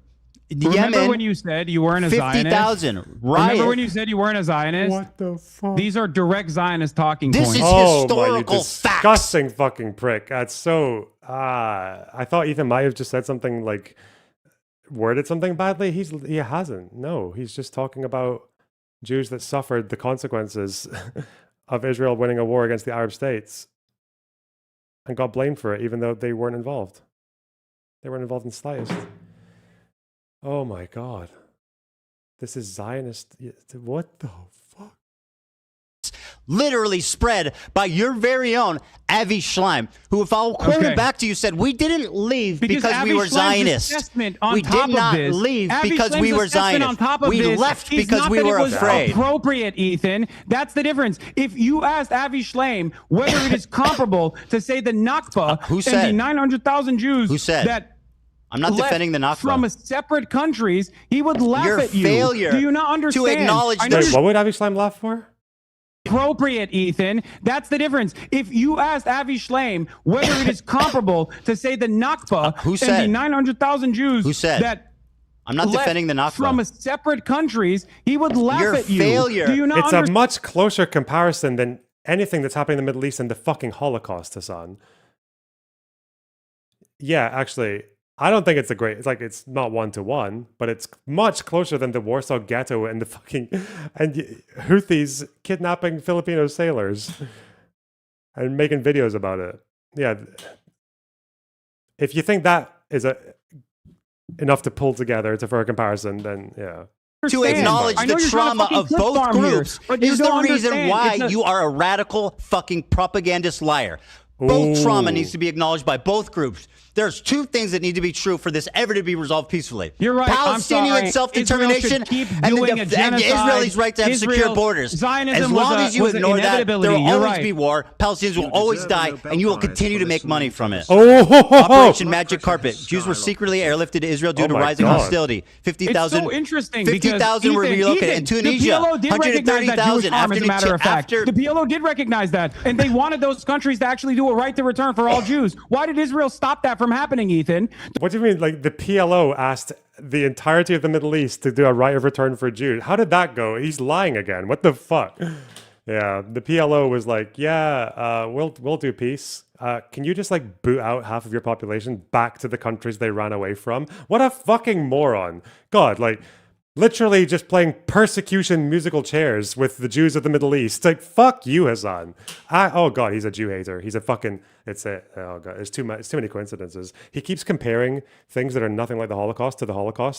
Remember when you said you weren't a 50,000. Remember when you said you weren't a Zionist? What the fuck? These are direct Zionist talking points. This is historical facts. Disgusting fucking prick. That's so... I thought Ethan might have just said something like... Worded something badly. He hasn't. No, he's just talking about Jews that suffered the consequences of Israel winning a war against the Arab states and got blamed for it, even though they weren't involved. They weren't involved in the slightest. Oh my God. This is Zionist. What the fuck? literally spread by your very own Avi Schleim, who, if I'll quote it back to you, said, we didn't leave because we were Zionists. We did not leave because we were Zionists. We left because we were afraid. Appropriate, Ethan. That's the difference. If you asked Avi Schleim whether it is comparable to say the Nakba and the 900,000 Jews that I'm not defending the Nakba. From separate countries, he would laugh at you. Your failure Do you not understand? to acknowledge Wait, what would Avi Schleim laugh for? Appropriate, Ethan. That's the difference. If you asked Avi Schleim whether it is comparable to say the Nakba and the 900,000 Jews that I'm not defending the Nakba. From separate countries, he would laugh at you. Failure. Do you not It's a much closer comparison than anything that's happening in the Middle East and the fucking Holocaust, Hasan. Yeah, actually, I don't think it's it's not 1-to-1, but it's much closer than the Warsaw Ghetto and the fucking Houthis kidnapping Filipino sailors and making videos about it. Yeah. If you think that is enough to pull together for a comparison, then yeah. To acknowledge the trauma of both groups is the reason why you are a radical fucking propagandist liar. Both trauma needs to be acknowledged by both groups. There's two things that need to be true for this ever to be resolved peacefully. You're right. Palestinian self-determination and Israelis' right to have secure borders. Zionism as long as you ignore that, there will always be war. Palestinians will always die, and you will continue to make money from it. Operation Magic Carpet. Jews were secretly airlifted to Israel due to rising hostility. 50,000 were relocated. In Tunisia, 130,000 after the PLO did recognize that, and they wanted those countries to actually do a right to return for all Jews. Why did Israel stop that from happening, Ethan? What do you mean? Like the PLO asked the entirety of the Middle East to do a right of return for Jews? How did that go? He's lying again. What the fuck? Yeah, the PLO was like, yeah, we'll do peace. Can you just like boot out half of your population back to the countries they ran away from? What a fucking moron. God, like literally just playing persecution musical chairs with the Jews of the Middle East. Like, fuck you, Hasan. Oh God, he's a Jew hater. He's a fucking, oh God, it's too many coincidences. He keeps comparing things that are nothing like the Holocaust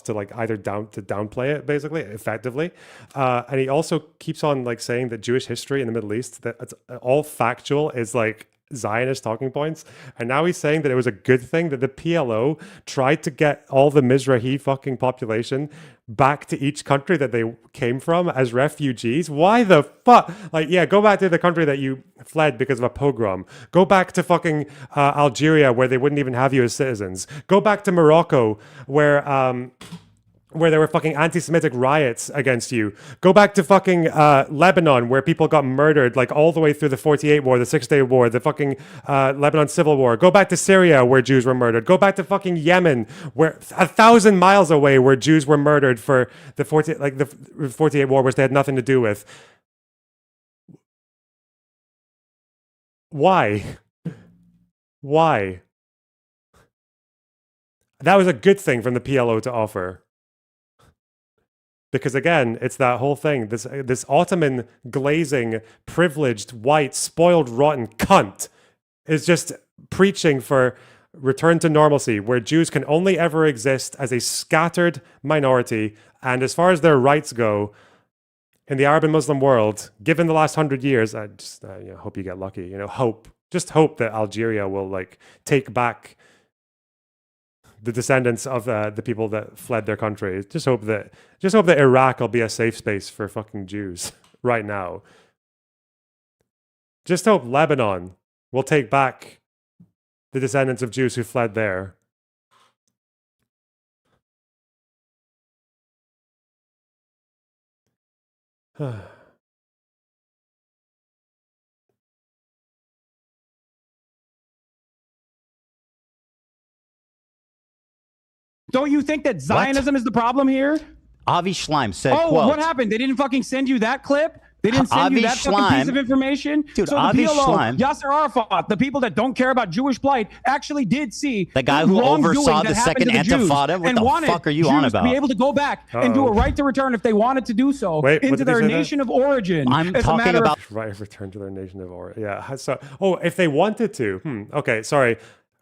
to like either downplay it, basically, effectively. And he also keeps on like saying that Jewish history in the Middle East, that it's all factual, is like Zionist talking points. And now he's saying that it was a good thing that the PLO tried to get all the Mizrahi fucking population back to each country that they came from as refugees. Why the fuck? Like, yeah, go back to the country that you fled because of a pogrom. Go back to fucking Algeria, where they wouldn't even have you as citizens. Go back to Morocco, where there were fucking anti-Semitic riots against you. Go back to fucking Lebanon, where people got murdered, like all the way through the 48 war, the 6-Day War, the fucking Lebanon Civil War. Go back to Syria, where Jews were murdered. Go back to fucking Yemen, where 1,000 miles away, where Jews were murdered for the 48 war, which they had nothing to do with. Why? Why? That was a good thing from the PLO to offer. Because again, it's that whole thing, this Ottoman glazing, privileged, white, spoiled, rotten cunt is just preaching for return to normalcy, where Jews can only ever exist as a scattered minority. And as far as their rights go, in the Arab and Muslim world, given the last 100 years, I just hope you get lucky. Just hope that Algeria will like take back the descendants of the people that fled their country. Just hope that Iraq will be a safe space for fucking Jews right now. Just hope Lebanon will take back the descendants of Jews who fled there. Don't you think that Zionism is the problem here? Avi Schleim said, quote, what happened? They didn't fucking send you that clip? They didn't send you that fucking piece of information? Dude, so the Avi PLO, Schleim, Yasser Arafat, the people that don't care about Jewish plight, actually did see the guy who oversaw the second Intifada. What the fuck are you on about? To be able to go back and do a right to return if they wanted to do so into their nation of origin. I'm talking about right of return to their nation of origin. Yeah. So, if they wanted to. Okay, sorry.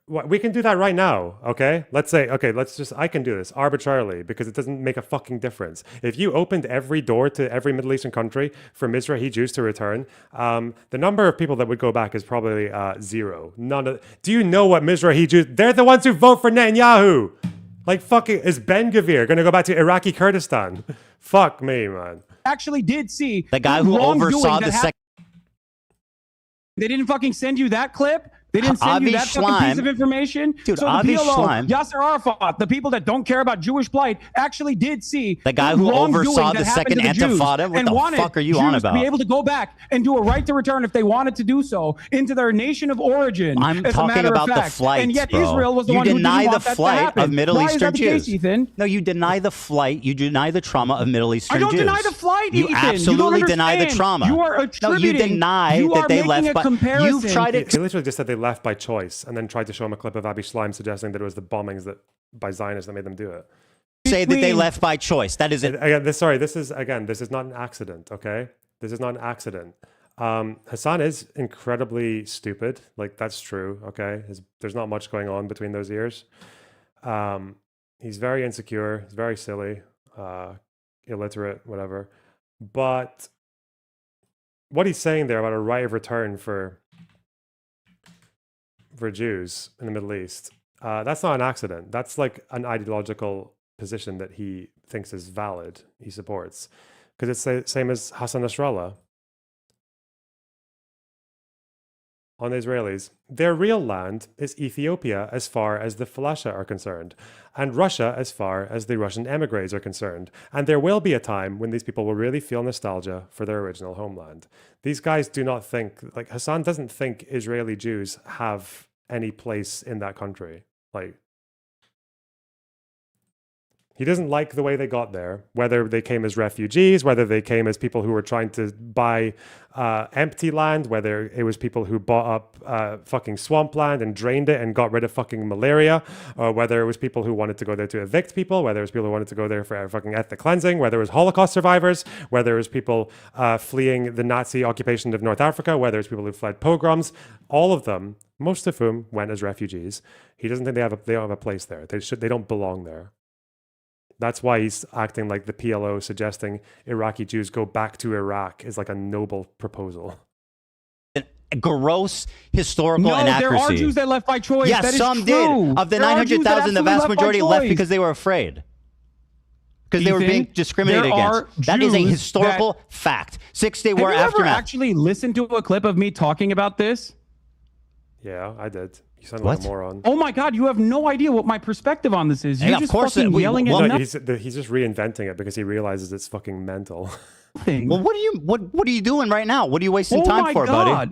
We can do that right now, okay? Let's say, okay, I can do this arbitrarily because it doesn't make a fucking difference. If you opened every door to every Middle Eastern country for Mizrahi Jews to return, the number of people that would go back is probably 0. Do you know what Mizrahi Jews, they're the ones who vote for Netanyahu. Like fucking, is Ben Gvir going to go back to Iraqi Kurdistan? Fuck me, man. Actually did see the guy who oversaw the second. They didn't fucking send you that clip? They didn't send you that fucking piece of information? Dude, so the PLO, Yasser Arafat, the people that don't care about Jewish plight, actually did see the guy who oversaw the second Intifada. What the fuck are you on about? To be able to go back and do a right to return if they wanted to do so into their nation of origin. I'm talking about the flights, and yet bro. Israel was the one who didn't want that to happen. You deny the flight of Middle Eastern Jews. Case, Ethan? No, you deny the flight. You deny the trauma of Middle Eastern Jews. I don't deny the flight, You Ethan. absolutely deny the trauma. You are attributing. No, you deny that they left. You've tried to. He literally just said they left by choice, and then tried to show him a clip of Abby Schleim suggesting that it was the bombings that by Zionists that made them do it. Say that they left by choice. That is it. Again, this is not an accident. Okay, this is not an accident. Hasan is incredibly stupid. Like that's true. Okay, there's not much going on between those ears. He's very insecure. He's very silly, illiterate, whatever. But what he's saying there about a right of return for Jews in the Middle East, that's not an accident. That's like an ideological position that he thinks is valid, he supports. Because it's the same as Hassan Nasrallah on the Israelis. Their real land is Ethiopia as far as the Falasha are concerned, and Russia as far as the Russian emigres are concerned. And there will be a time when these people will really feel nostalgia for their original homeland. These guys do not think, like Hasan doesn't think Israeli Jews have any place in that country. Like, he doesn't like the way they got there, whether they came as refugees, whether they came as people who were trying to buy empty land, whether it was people who bought up fucking swampland and drained it and got rid of fucking malaria, or whether it was people who wanted to go there to evict people, whether it was people who wanted to go there for fucking ethnic cleansing, whether it was Holocaust survivors, whether it was people fleeing the Nazi occupation of North Africa, whether it's people who fled pogroms, all of them, most of whom went as refugees. He doesn't think they don't have a place there. They don't belong there. That's why he's acting like the PLO, suggesting Iraqi Jews go back to Iraq is like a noble proposal. Gross historical inaccuracy. There are Jews that left by choice. Yes, that is some true. did. Of the 900,000, the vast majority left because they were afraid. Because they were being discriminated against. That is a historical fact. 6-day war aftermath. Have you ever actually listened to a clip of me talking about this? Yeah, I did. You sound like a moron. Oh my God, you have no idea what my perspective on this is. You're just fucking yelling at me. He's just reinventing it because he realizes it's fucking mental. Well, what are you doing right now? What are you wasting time for, buddy?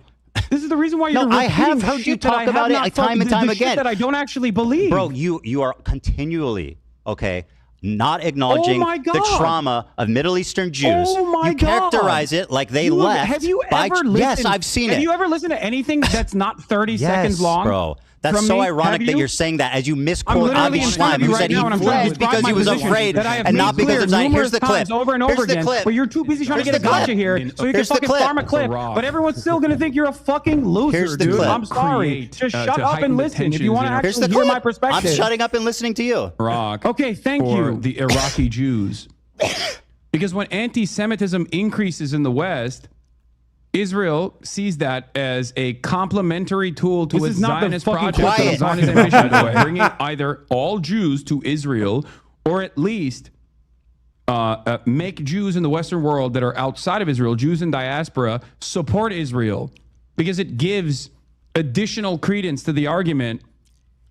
This is the reason why you're I have heard you talk about it time and time again. That I don't actually believe. Bro, you are continually, not acknowledging the trauma of Middle Eastern Jews. You characterize it like they left. Have you ever listened? Yes, I've seen it. Have you ever listened to anything that's not 30 seconds long? Bro. That's so ironic that you're saying that as you misquote Avi Schleim, who said he fled because he was afraid and not because of Zion. Here's the clip. Over and over again. But you're too busy trying to get a gotcha here, so you can fucking farm a clip. But everyone's still gonna think you're a fucking loser, dude. I'm sorry. Just shut up and listen if you want to actually hear my perspective. I'm shutting up and listening to you. Okay, thank you. The Iraqi Jews, because when anti-Semitism increases in the West, Israel sees that as a complementary tool to its Zionist project, Zionist ambition of bringing either all Jews to Israel, or at least make Jews in the Western world that are outside of Israel, Jews in diaspora, support Israel, because it gives additional credence to the argument.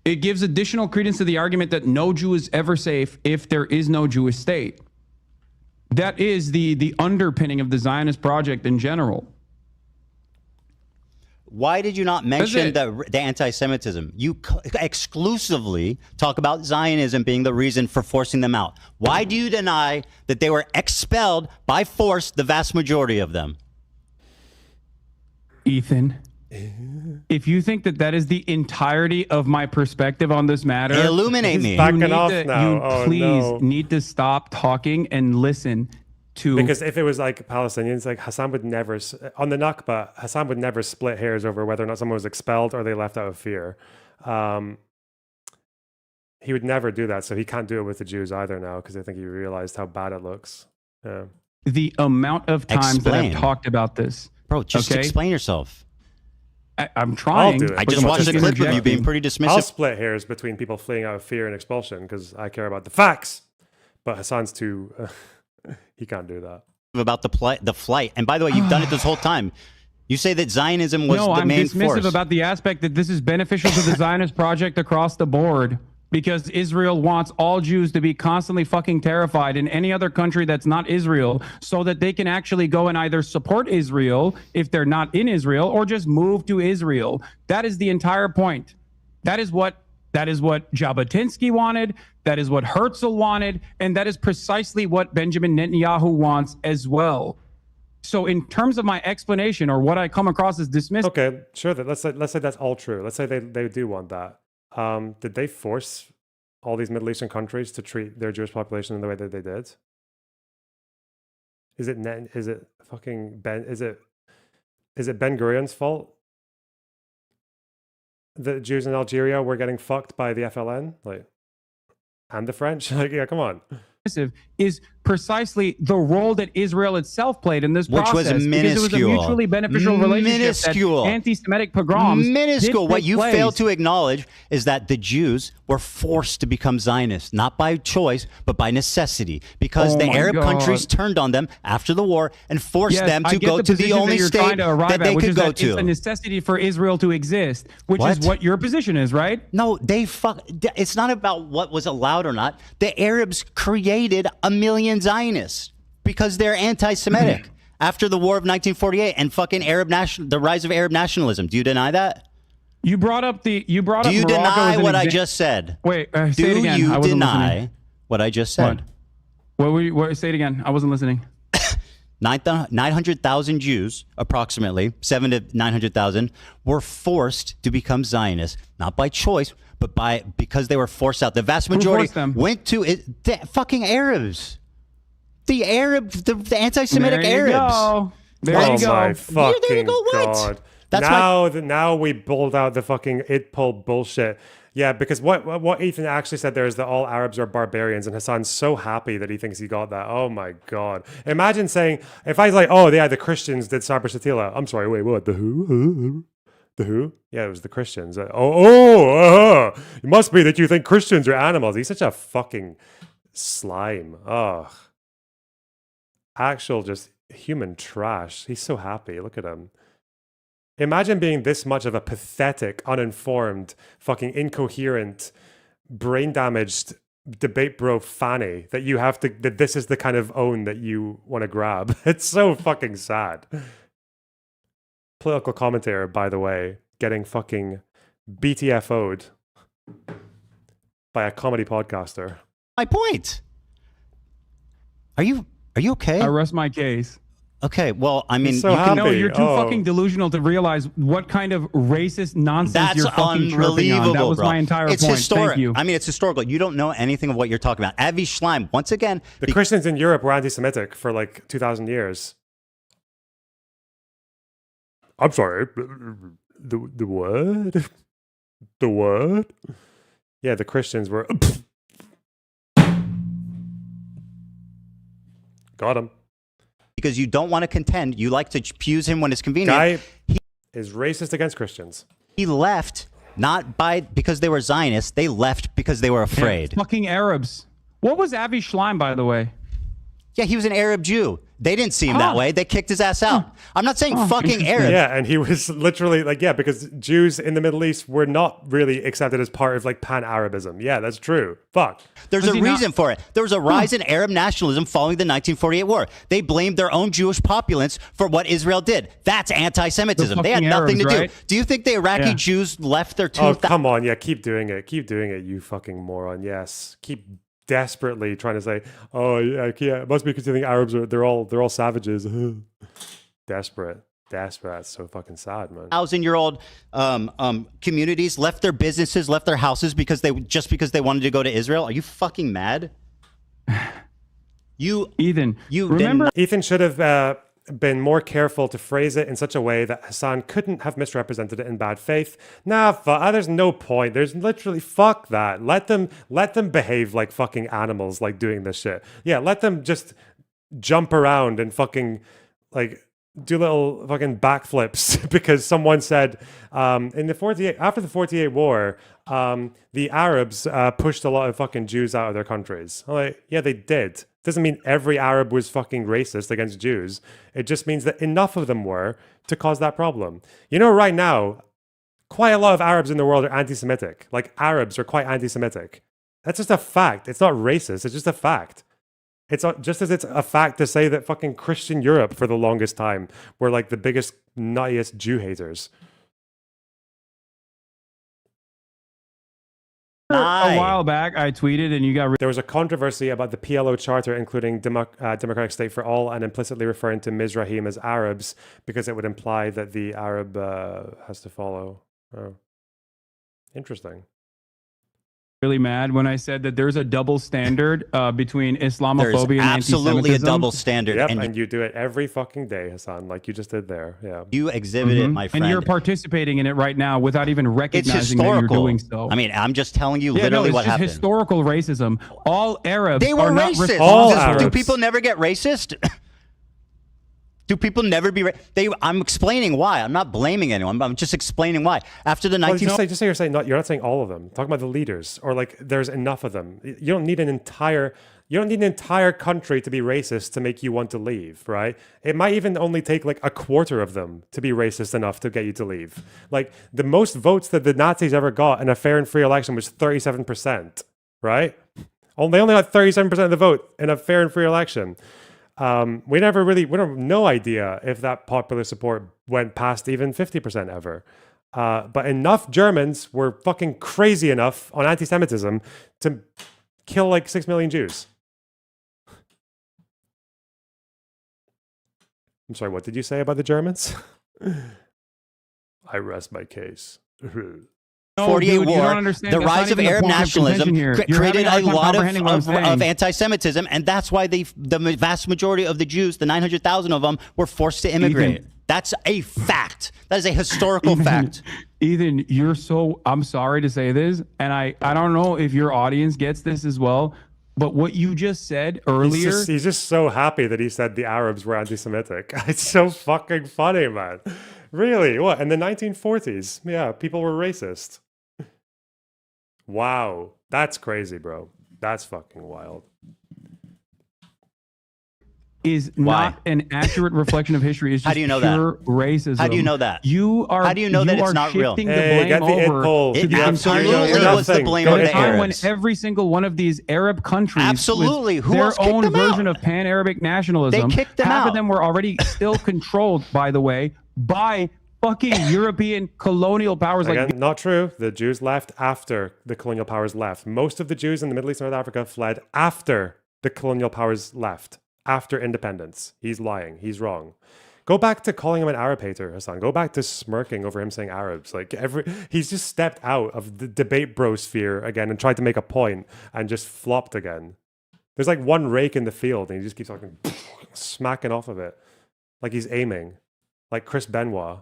It gives additional credence to the argument that no Jew is ever safe if there is no Jewish state. That is the underpinning of the Zionist project in general. Why did you not mention the anti-Semitism? You exclusively talk about Zionism being the reason for forcing them out. Why do you deny that they were expelled by force, the vast majority of them? Ethan, if you think that is the entirety of my perspective on this matter, illuminate me. You need to stop talking and listen. Because if it was like Palestinians, like Hasan would never, on the Nakba, Hasan would never split hairs over whether or not someone was expelled or they left out of fear. He would never do that, so he can't do it with the Jews either now because I think he realized how bad it looks. Yeah. The amount of times that I've talked about this. Bro, just explain yourself. I'm trying. I'll do it. I just watched a clip of you being pretty dismissive. I'll split hairs between people fleeing out of fear and expulsion because I care about the facts. But Hasan's too... he can't do that. About the flight. And by the way, you've done it this whole time. You say that Zionism was the main force. No, I'm dismissive about the aspect that this is beneficial to the Zionist project across the board. Because Israel wants all Jews to be constantly fucking terrified in any other country that's not Israel so that they can actually go and either support Israel if they're not in Israel or just move to Israel. That is the entire point. That is what Jabotinsky wanted. That is what Herzl wanted. And that is precisely what Benjamin Netanyahu wants as well. So in terms of my explanation or what I come across as dismissive. Okay, sure. Let's say that's all true. Let's say they do want that. Did they force all these Middle Eastern countries to treat their Jewish population in the way that they did? Is it Ben Gurion's fault? The Jews in Algeria were getting fucked by the FLN, and the French. Yeah, come on. Is precisely the role that Israel itself played in this process. Which was minuscule. Because it was a mutually beneficial relationship. That anti-Semitic pogroms. Minuscule. What you place. fail to acknowledge is that the Jews were forced to become Zionists, not by choice, but by necessity, because the Arab countries turned on them after the war and forced them to go to the only state that they could go to. It's a necessity for Israel to exist, which is what your position is, right? No, it's not about what was allowed or not. The Arabs created a million Zionists because they're anti-Semitic after the war of 1948 and fucking the rise of Arab nationalism. Do you deny that? You brought up Do you deny what I just said? Wait, say it again. Do you deny what I just said? Say it again. I wasn't listening. 900,000 Jews, approximately 700 to 900,000, were forced to become Zionists, not by choice, but because they were forced out. The vast majority went to the fucking Arabs. The anti-Semitic Arabs. There you go. My fucking there you go. What? God. That's now we pulled out the fucking idpol bullshit. Yeah, because what Ethan actually said there is that all Arabs are barbarians, and Hasan's so happy that he thinks he got that. Oh my God. Imagine saying, if I was like, oh yeah, the Christians did Sabra Shatila. I'm sorry, wait, what? The who? The who? Yeah, it was the Christians. It must be that you think Christians are animals. He's such a fucking slime. Ugh. Actual just human trash. He's so happy. Look at him. Imagine being this much of a pathetic, uninformed, fucking incoherent, brain-damaged debate bro fanny that this is the kind of own that you want to grab. It's so fucking sad. Political commentator, by the way, getting fucking BTFO'd by a comedy podcaster. My point. Are you okay? I rest my case. Okay, well, I mean, no, you're too fucking delusional to realize what kind of racist nonsense you're fucking chirping on. That was my entire point. Historic. Thank you. I mean, it's historical. You don't know anything of what you're talking about. Avi Schleim, once again. The Christians in Europe were anti-Semitic for like 2,000 years. I'm sorry. The what? The what? Yeah, the Christians were... Got him. Because you don't want to contend. You like to fuse him when it's convenient. Guy is racist against Christians. He left not because they were Zionists. They left because they were afraid. Yeah, fucking Arabs. What was Avi Schleim, by the way? Yeah, he was an Arab Jew. They didn't see him that way. They kicked his ass out. I'm not saying fucking Arab. Yeah, and he was literally like, because Jews in the Middle East were not really accepted as part of like pan-Arabism. Yeah, that's true. Fuck. There's a reason for it. There was a rise in Arab nationalism following the 1948 war. They blamed their own Jewish populace for what Israel did. That's anti-Semitism. They had nothing to do. Do you think the Iraqi Jews left their 2,000? Oh, come on. Yeah, keep doing it. Keep doing it, you fucking moron. Yes. Keep desperately trying to say, oh yeah, it must be because you think Arabs are they're all savages. Desperate. That's so fucking sad, man. 1,000-year-old communities left their businesses, left their houses because they wanted to go to Israel. Are you fucking mad? Ethan, Ethan should have been more careful to phrase it in such a way that Hasan couldn't have misrepresented it in bad faith. Nah, there's no point. There's literally, fuck that. Let them behave like fucking animals, like doing this shit. Yeah, let them just jump around and fucking like do little fucking backflips because someone said in the after the 48 war, the Arabs pushed a lot of fucking Jews out of their countries. I'm like, yeah, they did. Doesn't mean every Arab was fucking racist against Jews. It just means that enough of them were to cause that problem. You know, right now, quite a lot of Arabs in the world are anti-Semitic. Like, Arabs are quite anti-Semitic. That's just a fact. It's not racist. It's just a fact. It's just as it's a fact to say that fucking Christian Europe for the longest time were like the biggest, nuttiest Jew haters. A while back, I tweeted and you got... There was a controversy about the PLO charter including democratic state for all and implicitly referring to Mizrahim as Arabs because it would imply that the Arab has to follow. Oh. Interesting. Really mad when I said that there's a double standard between Islamophobia and anti-Semitism. Absolutely a double standard. Yep, and you do it every fucking day, Hasan, like you just did there. Yeah, you exhibit it, my friend. And you're participating in it right now without even recognizing that you're doing so. I mean, I'm just telling you literally what happened. Historical racism. All Arabs they were racist. All Arabs. Do people never get racist? Do people never be? I'm explaining why. I'm not blaming anyone. I'm just explaining why. After the 19... Just say you're saying you're not saying all of them. Talk about the leaders, or like there's enough of them. You don't need an entire country to be racist to make you want to leave, right? It might even only take like a quarter of them to be racist enough to get you to leave. Like the most votes that the Nazis ever got in a fair and free election was 37%, right? They only got 37% of the vote in a fair and free election. We have no idea if that popular support went past even 50% ever. But enough Germans were fucking crazy enough on anti-Semitism to kill like 6 million Jews. I'm sorry, what did you say about the Germans? I rest my case. 48 war, the rise of Arab nationalism created a lot of anti-Semitism, and that's why the vast majority of the Jews, the 900,000 of them, were forced to immigrate. That's a fact. That is a historical fact. Ethan, I'm sorry to say this, and I don't know if your audience gets this as well, but what you just said earlier... He's just so happy that he said the Arabs were anti-Semitic. It's so fucking funny, man. Really? What? In the 1940s? Yeah, people were racist. Wow. That's crazy, bro. That's fucking wild. Is not an accurate reflection of history. It's just pure racism. How do you know that? How do you know that it's not real? The blame over it absolutely was the blame of the Arabs. When every single one of these Arab countries absolutely with their own version of pan-Arabic nationalism, they kicked them half out. of them were already still controlled, by the way, by fucking European colonial powers. Again, not true. The Jews left after the colonial powers left. Most of the Jews in the Middle East and North Africa fled after the colonial powers left. After independence. He's lying. He's wrong. Go back to calling him an Arab hater, Hasan. Go back to smirking over him saying Arabs. Like he's just stepped out of the debate bro sphere again and tried to make a point and just flopped again. There's like one rake in the field and he just keeps fucking smacking off of it. Like he's aiming. Like Chris Benoit.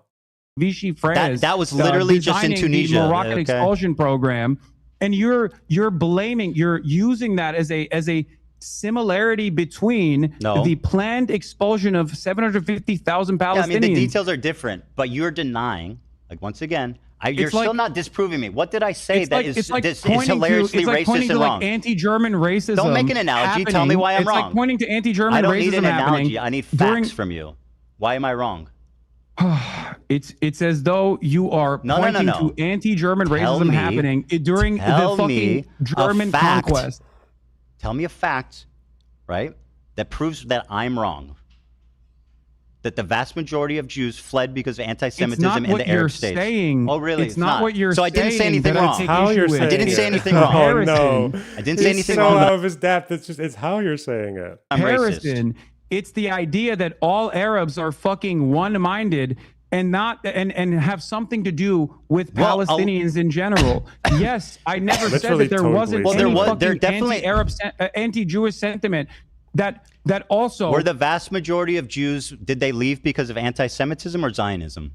Vichy France. That was literally just in Tunisia. The Moroccan expulsion program. And you're using that as a similarity between the planned expulsion of 750,000 Palestinians. Yeah, I mean, the details are different, but you're denying, like, once again, you're still not disproving me. What did I say that is hilariously racist and wrong? Like anti-German racism. Don't make an analogy. Tell me why I'm wrong. It's like pointing to anti-German racism happening. I don't need an analogy. I need facts from you. Why am I wrong? It's as though you are pointing to anti-German racism happening during the fucking German conquest. Tell me a fact, right, that proves that I'm wrong. That the vast majority of Jews fled because of anti-Semitism in the Arab states. Oh, really? It's not what you're saying. So I didn't say anything wrong. How you're saying I didn't say anything wrong. Oh, no. I didn't say anything wrong. wrong. Out of his depth. It's how you're saying it. I'm Harrison, it's the idea that all Arabs are fucking one-minded and have something to do with Palestinians in general. Yes, I never said that there wasn't any fucking anti-Arab, anti-Jewish sentiment. That that also were the vast majority of Jews, did they leave because of anti-Semitism or Zionism?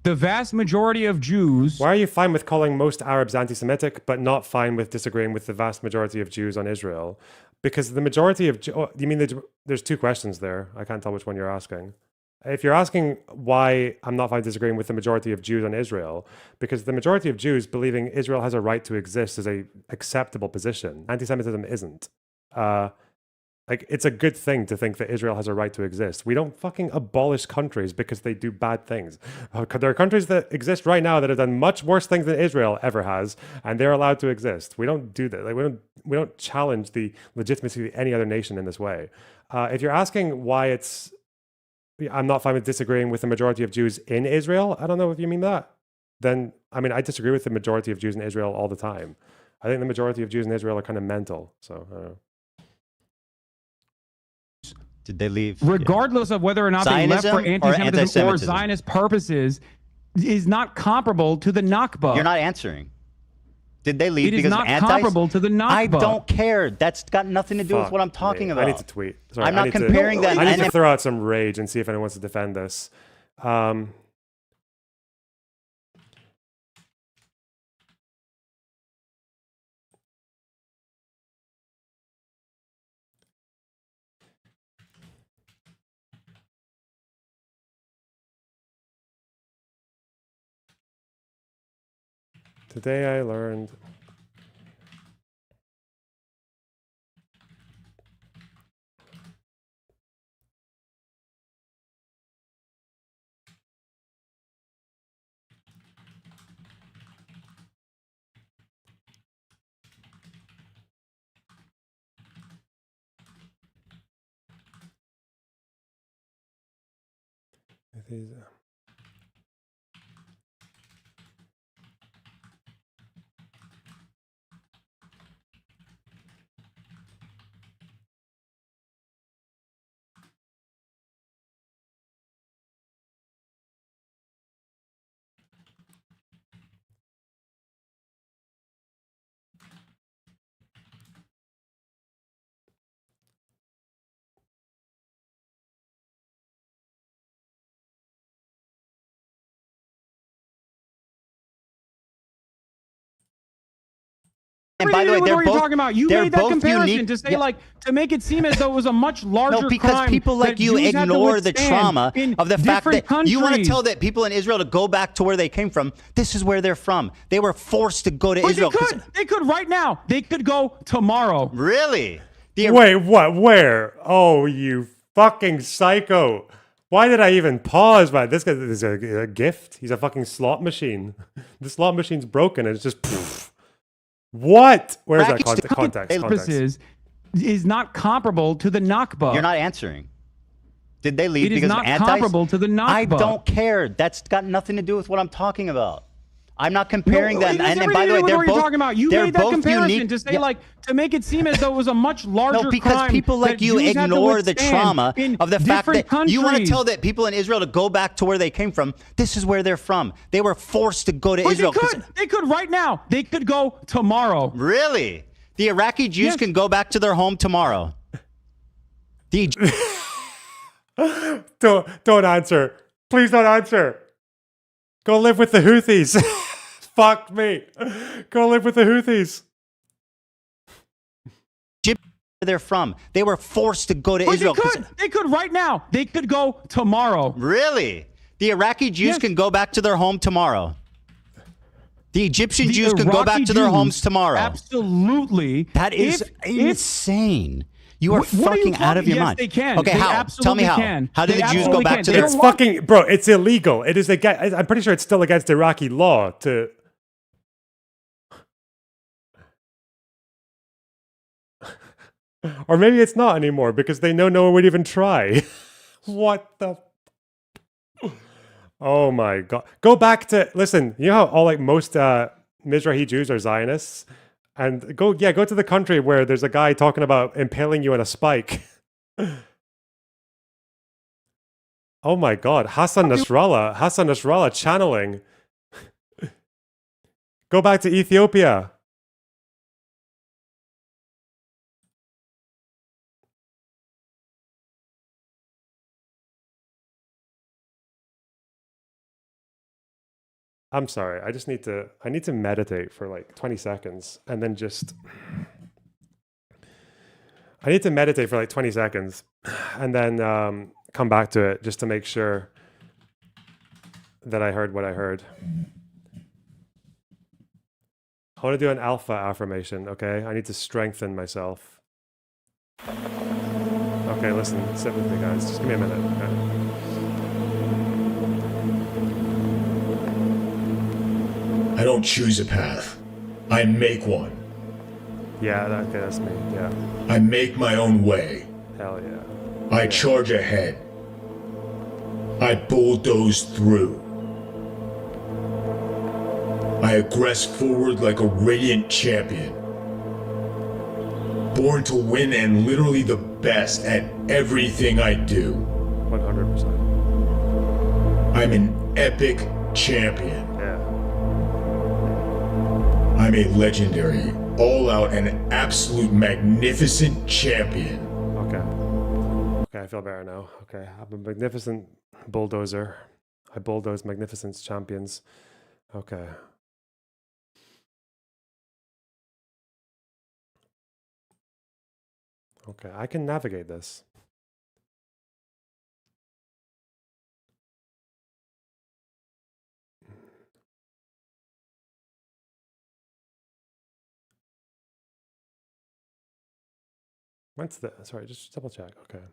the vast majority of Jews. Why are you fine with calling most Arabs anti-Semitic, but not fine with disagreeing with the vast majority of Jews on Israel? Because the majority of you mean there's two questions there. I can't tell which one you're asking. If you're asking why I'm not fine disagreeing with the majority of Jews on Israel, because the majority of Jews believing Israel has a right to exist is a acceptable position. Anti-Semitism isn't. Like, it's a good thing to think that Israel has a right to exist. We don't fucking abolish countries because they do bad things. There are countries that exist right now that have done much worse things than Israel ever has, and they're allowed to exist. We don't do that. Like, we don't challenge the legitimacy of any other nation in this way. If you're asking why I'm not fine with disagreeing with the majority of Jews in Israel, I don't know if you mean that. Then, I mean, I disagree with the majority of Jews in Israel all the time. I think the majority of Jews in Israel are kind of mental, so I don't know. Did they leave? Regardless of whether or not Zionism they left for anti-Semitism or anti-Semitism? Zionist purposes, is not comparable to the Nakba. You're not answering. Did they leave It is because not of anti? comparable to the Nakba. I don't care. That's got nothing to do with Fuck what I'm talking me. about. I need to tweet. Sorry, I'm not comparing that. I need to throw out some rage and see if anyone wants to defend this. Today I learned And by the way, what they're are you both talking about? You they're made that both comparison unique. to say to make it seem as though it was a much larger No, because crime people like that you Jews had to ignore the withstand trauma in of the fact that different you want to countries. tell that people in Israel to go back to where they came from. This is where they're from. They were forced to go to Israel. They could right now. They could go tomorrow. Really? Wait, what? Where? Oh, you fucking psycho. Why did I even pause? Man, this guy is a gift. He's a fucking slot machine. The slot machine's broken and it's just poof. What? Where's that context? Is not comparable to the Nakba. You're not answering. Did they leave It is because not of anti? comparable to the Nakba. I don't care. That's got nothing to do with what I'm talking about. I'm not comparing them. It has And by the way, everything to do with they're what both. you're talking about. You they're made that both comparison unique. to say to make it seem as though it was a much larger No, because crime people like that you Jews had to ignore the withstand trauma in of the fact that different you want to countries. tell that people in Israel to go back to where they came from. This is where they're from. They were forced to go to Israel. They could right now. They could go tomorrow. Really? The Iraqi Jews can go back to their home tomorrow. Don't answer. Please don't answer. Go live with the Houthis. Fuck me. Go live with the Houthis. Where they're from. They were forced to go to Israel. They could right now. They could go tomorrow. Really? The Iraqi Jews can go back to their home tomorrow. The Egyptian Jews can go back to their homes tomorrow. Absolutely. That is insane. You are fucking out of your mind. Yes, they can. Okay, they how? Tell me how. Can. How did they the Jews go back to their their... It's fucking... Bro, it's illegal. It is against... I'm pretty sure it's still against Iraqi law to... Or maybe it's not anymore because they know no one would even try. What the... Oh my God. Go back to... Listen, you know how all most Mizrahi Jews are Zionists? And go to the country where there's a guy talking about impaling you on a spike. Oh my God, Hasan Nasrallah channeling. Go back to Ethiopia. I'm sorry. I need to meditate for like 20 seconds and then just. I need to meditate for like 20 seconds and then come back to it just to make sure that I heard what I heard. I want to do an alpha affirmation, okay? I need to strengthen myself. Okay, listen, sit with me, guys. Just give me a minute, okay? I don't choose a path. I make one. Yeah, okay, that's me, yeah. I make my own way. Hell yeah. I charge ahead. I bulldoze through. I aggress forward like a radiant champion. Born to win and literally the best at everything I do. 100%. I'm an epic champion. Yeah. I'm a legendary, all-out, and absolute magnificent champion. Okay. Okay, I feel better now. Okay, I'm a magnificent bulldozer. I bulldoze magnificent champions. Okay. Okay, I can navigate this. When's the, sorry, just double check. Okay.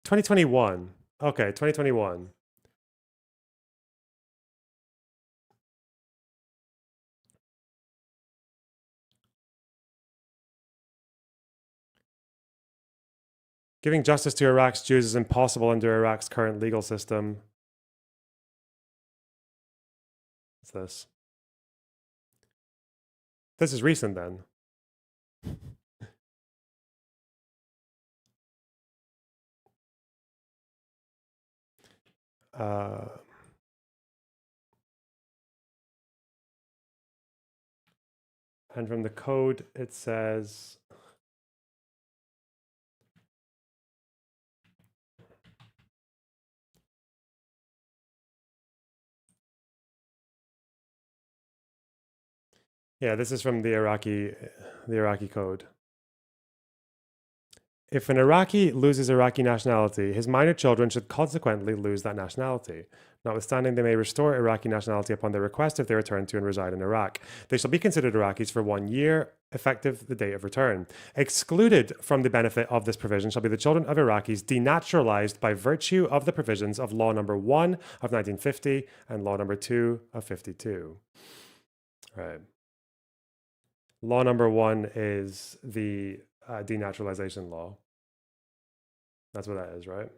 2021. Okay, 2021. Giving justice to Iraq's Jews is impossible under Iraq's current legal system. What's this? This is recent then. And from the code, it says, yeah, this is from the Iraqi code. If an Iraqi loses Iraqi nationality, his minor children should consequently lose that nationality. Notwithstanding, they may restore Iraqi nationality upon their request if they return to and reside in Iraq. They shall be considered Iraqis for 1 year, effective the date of return. Excluded from the benefit of this provision shall be the children of Iraqis denaturalized by virtue of the provisions of Law Number 1 of 1950 and Law Number 2 of 52. Right. Law Number 1 is the denaturalization law. That's what that is, right?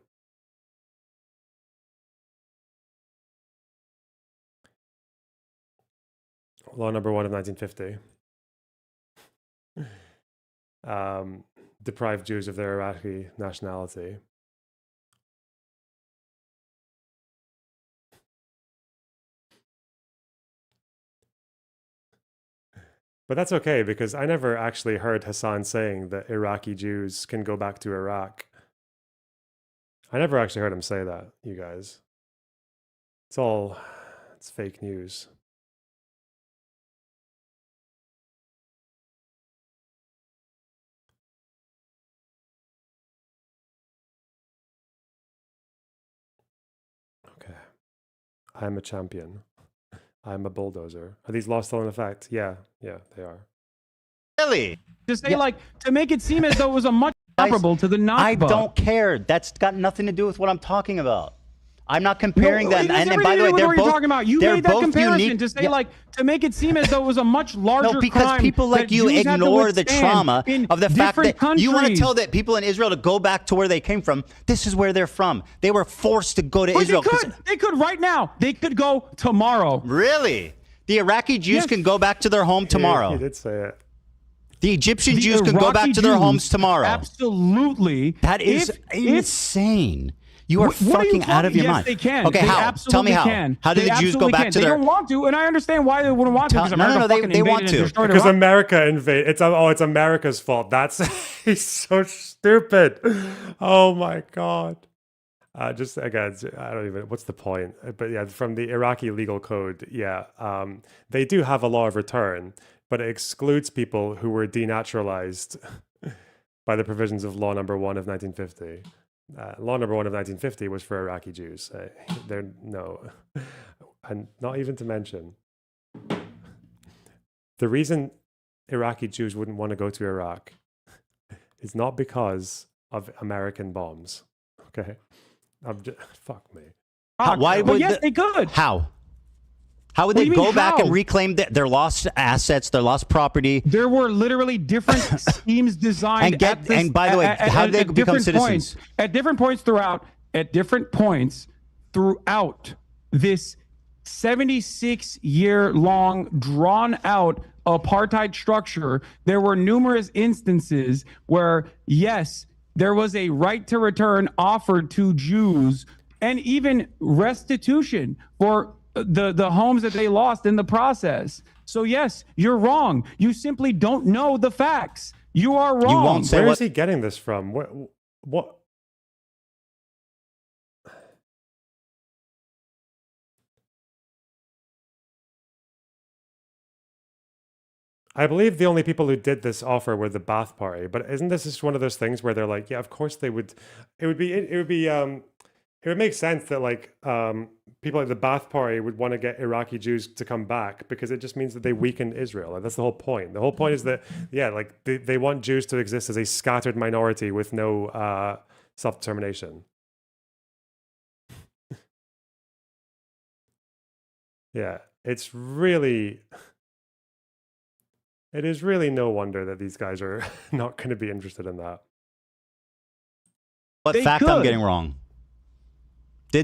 Law Number 1 of 1950. Deprived Jews of their Iraqi nationality. But that's okay, because I never actually heard Hasan saying that Iraqi Jews can go back to Iraq. I never actually heard him say that, you guys. It's fake news. Okay. I'm a champion. I'm a bulldozer. Are these laws still in effect? Yeah, they are. Really? To say to make it seem as though it was a much comparable to the Nakba. I don't care. That's got nothing to do with what I'm talking about. I'm not comparing them. And by the way, they're both talking about. You made that comparison unique. to say to make it seem as though it was a much larger No, because crime people like you ignore the trauma of the fact that you want to tell that people in Israel to go back to where they came from. This is where they're from. They were forced to go to Israel. They could right now. They could go tomorrow. Really? The Iraqi Jews can go back to their home tomorrow. He did say it. The Egyptian Jews can go back to their homes tomorrow. Absolutely. That is insane. You are fucking out of your mind. Yes, they can. Okay, how? Tell me how. How do the Jews go back to their... They don't want to, and I understand why they wouldn't want to. No, they want to. Because America invaded. It's America's fault. He's so stupid. Oh my God. Just again, I don't even. What's the point? But yeah, from the Iraqi legal code, yeah, they do have a law of return, but it excludes people who were denaturalized by the provisions of Law Number 1 of 1950. Law Number 1 of 1950 was for Iraqi Jews. They're no, and not even to mention the reason Iraqi Jews wouldn't want to go to Iraq is not because of American bombs. Okay. Fuck me. Why would yes, they could. How? How would they go back and reclaim their lost assets, their lost property? There were literally different schemes designed. And by the way, how did they become citizens? At different points throughout this 76-year-long, drawn-out apartheid structure, there were numerous instances where, yes, there was a right to return offered to Jews and even restitution for the homes that they lost in the process. So yes, you're wrong. You simply don't know the facts. You are wrong. You won't say Where is he getting this from? What? I believe the only people who did this offer were the Ba'ath Party, but isn't this just one of those things where they're like, yeah, of course they would. It would make sense that like people like the Ba'ath Party would want to get Iraqi Jews to come back because it just means that they weaken Israel. Like, that's the whole point. The whole point is that like they want Jews to exist as a scattered minority with no self-determination. Yeah, it is really no wonder that these guys are not going to be interested in that. What fact I'm getting wrong?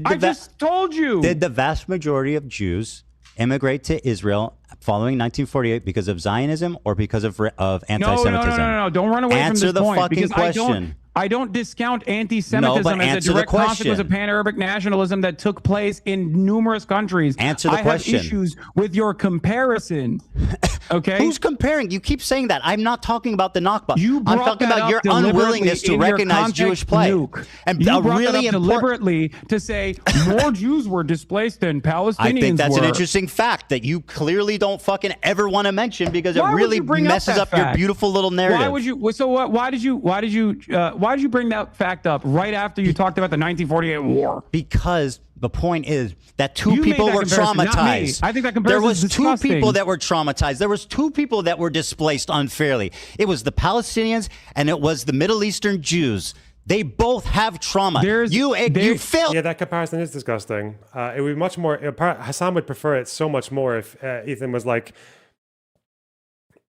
I just told you. Did the vast majority of Jews immigrate to Israel following 1948 because of Zionism or because of anti-Semitism? No. Don't run away from this point. Answer the fucking question. I don't discount anti-Semitism as a direct consequence of pan-Arabic nationalism that took place in numerous countries. Answer the question. I have issues with your comparison. Okay? Who's comparing? You keep saying that. I'm not talking about the Nakba. I'm talking about your unwillingness to recognize Jewish plight. And you brought really that up deliberately to say more Jews were displaced than Palestinians I think that's were. an interesting fact that you clearly don't fucking ever want to mention because it really messes up your beautiful little narrative. Why would you? So what? Why did you bring that fact up right after you talked about the 1948 war? Because the point is that two people were traumatized. I think that comparison is disgusting. There was two people that were traumatized. There was two people that were displaced unfairly. It was the Palestinians and it was the Middle Eastern Jews. They both have trauma. You failed. Yeah, that comparison is disgusting. It would be much more. Hasan would prefer it so much more if Ethan was like,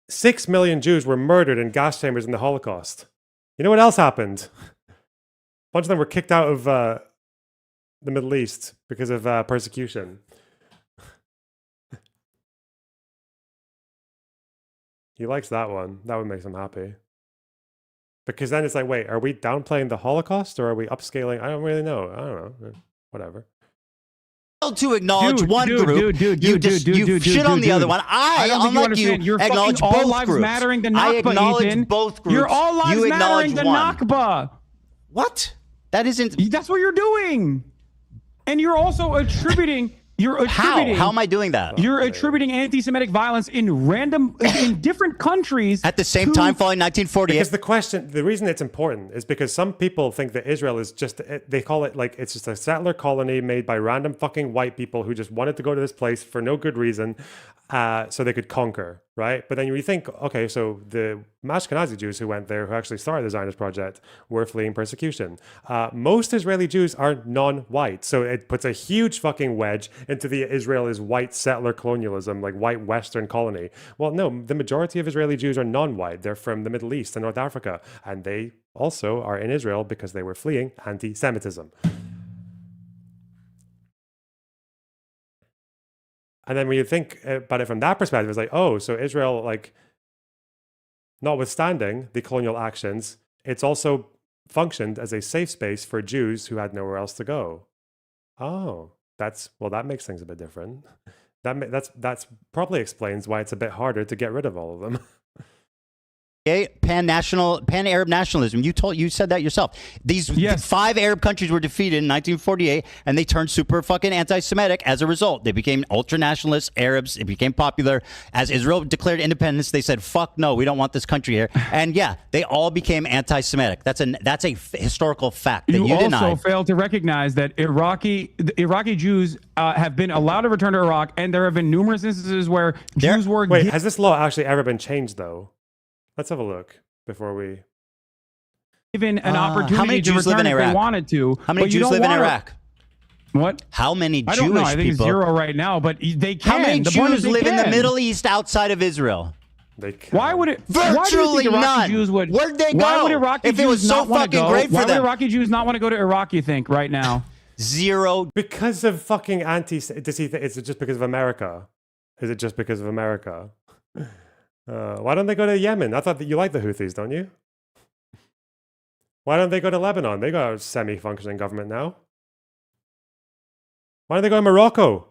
6 million Jews were murdered in gas chambers in the Holocaust. You know what else happened? A bunch of them were kicked out of the Middle East because of persecution. He likes that one. That would make him happy. Because then it's like, wait, are we downplaying the Holocaust or are we upscaling? I don't really know. I don't know. Whatever. To acknowledge one group, you shit on the other one. Unlike you, acknowledge both all lives groups. Mattering the Nakba, I acknowledge Ethan. both groups. You're all lives mattering the Nakba. What? That isn't. That's what you're doing, and you're also attributing. How am I doing that? You're attributing anti-Semitic violence in different countries at the same time following 1948. Because the reason it's important is because some people think that Israel is just, they call it like it's just a settler colony made by random fucking white people who just wanted to go to this place for no good reason, so they could conquer, right? But then you think, okay, so the Ashkenazi Jews who went there, who actually started the Zionist project, were fleeing persecution. Most Israeli Jews are non-white, so it puts a huge fucking wedge into the Israel is white settler colonialism, like white Western colony. Well, no, the majority of Israeli Jews are non-white. They're from the Middle East and North Africa, and they also are in Israel because they were fleeing anti-Semitism. And then when you think about it from that perspective, it's like, oh, so Israel, like, notwithstanding the colonial actions, it's also functioned as a safe space for Jews who had nowhere else to go. Oh, that makes things a bit different. That's probably explains why it's a bit harder to get rid of all of them. pan-Arab nationalism. You said that yourself. These 5 Arab countries were defeated in 1948, and they turned super fucking anti-Semitic as a result. They became ultra-nationalist Arabs. It became popular. As Israel declared independence, they said, "Fuck no, we don't want this country here." And yeah, they all became anti-Semitic. That's a historical fact that you denied. You also failed to recognize that Iraqi Jews have been allowed to return to Iraq, and there have been numerous instances where Jews were. Wait, has this law actually ever been changed though? Let's have a look before we given an opportunity to return if they wanted to. How many Jews live in Iraq? What? How many Jewish I don't know. I think people? It's 0 right now, but they can. How many Jews live in the Middle East outside of Israel? They can. Why would it? Virtually none. Where'd they go? Why would Iraqi if it was Jews so not want to fucking go? great for Why them? would Iraqi Jews not want to go to Iraq? You think right now? 0. Because of fucking does he think it's just because of America? Is it just because of America? Why don't they go to Yemen? I thought that you like the Houthis, don't you? Why don't they go to Lebanon? They got a semi-functioning government now. Why don't they go to Morocco?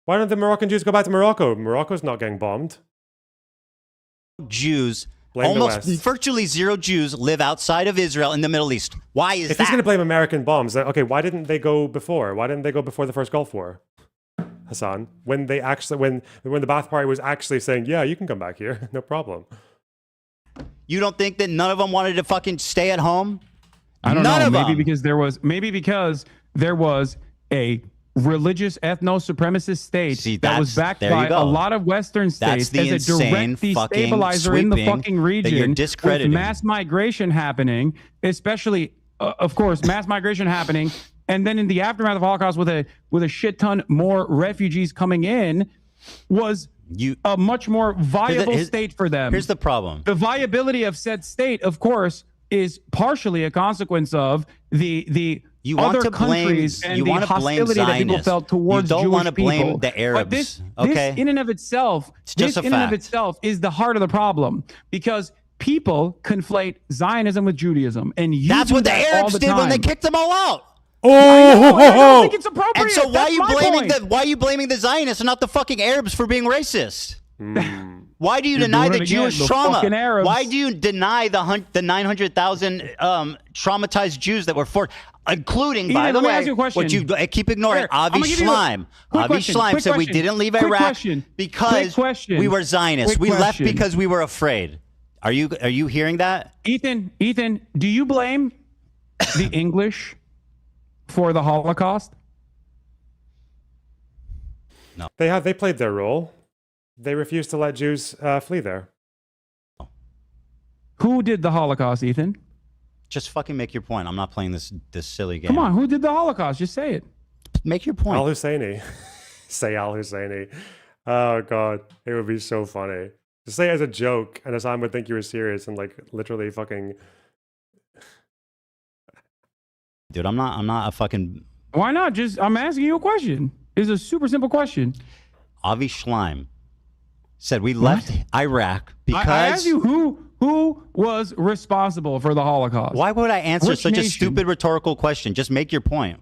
Why don't the Moroccan Jews go back to Morocco? Morocco's not getting bombed. Jews, Blame almost virtually 0 Jews live outside of Israel in the Middle East. Why is if that? he's going to blame American bombs, then, okay, why didn't they go before? Why didn't they go before the first Gulf War? Hasan, when the Ba'ath Party was actually saying, yeah, you can come back here, no problem. You don't think that none of them wanted to fucking stay at home? I don't know. Maybe because there was a religious ethno-supremacist state that was backed by a lot of Western states as a direct destabilizer in the fucking region with mass migration happening, especially, of course, mass migration happening. And then in the aftermath of the Holocaust, with a shit ton more refugees coming in, was a much more viable state for them. Here's the problem. The viability of said state, of course, is partially a consequence of the other countries and the hostility that people felt towards Jewish people. You don't want to blame the Arabs. But this in and of itself, is the heart of the problem, because people conflate Zionism with Judaism, and that's what the Arabs did when they kicked them all out. I don't think it's appropriate. And so why are you blaming the Zionists and not the fucking Arabs for being racist? Why do you deny the Jewish trauma? Why do you deny the 900,000 traumatized Jews that were forced, including, by the way, what you keep ignoring, Avi Schleim. Avi Schleim said we didn't leave Iraq because we were Zionists. We left because we were afraid. Are you hearing that? Ethan, do you blame the English for the Holocaust? No. They played their role. They refused to let Jews flee there. Who did the Holocaust, Ethan? Just fucking make your point. I'm not playing this silly game. Come on, who did the Holocaust? Just say it. Make your point. Al-Husseini. Say Al-Husseini. Oh, God. It would be so funny. Just say it as a joke, and Hasan would think you were serious and, like, literally fucking... Dude, I'm not a fucking... Why not? I'm asking you a question. It's a super simple question. Avi Schleim said we left Iraq because... I asked you who was responsible for the Holocaust. Why would I answer such a stupid rhetorical question? Just make your point.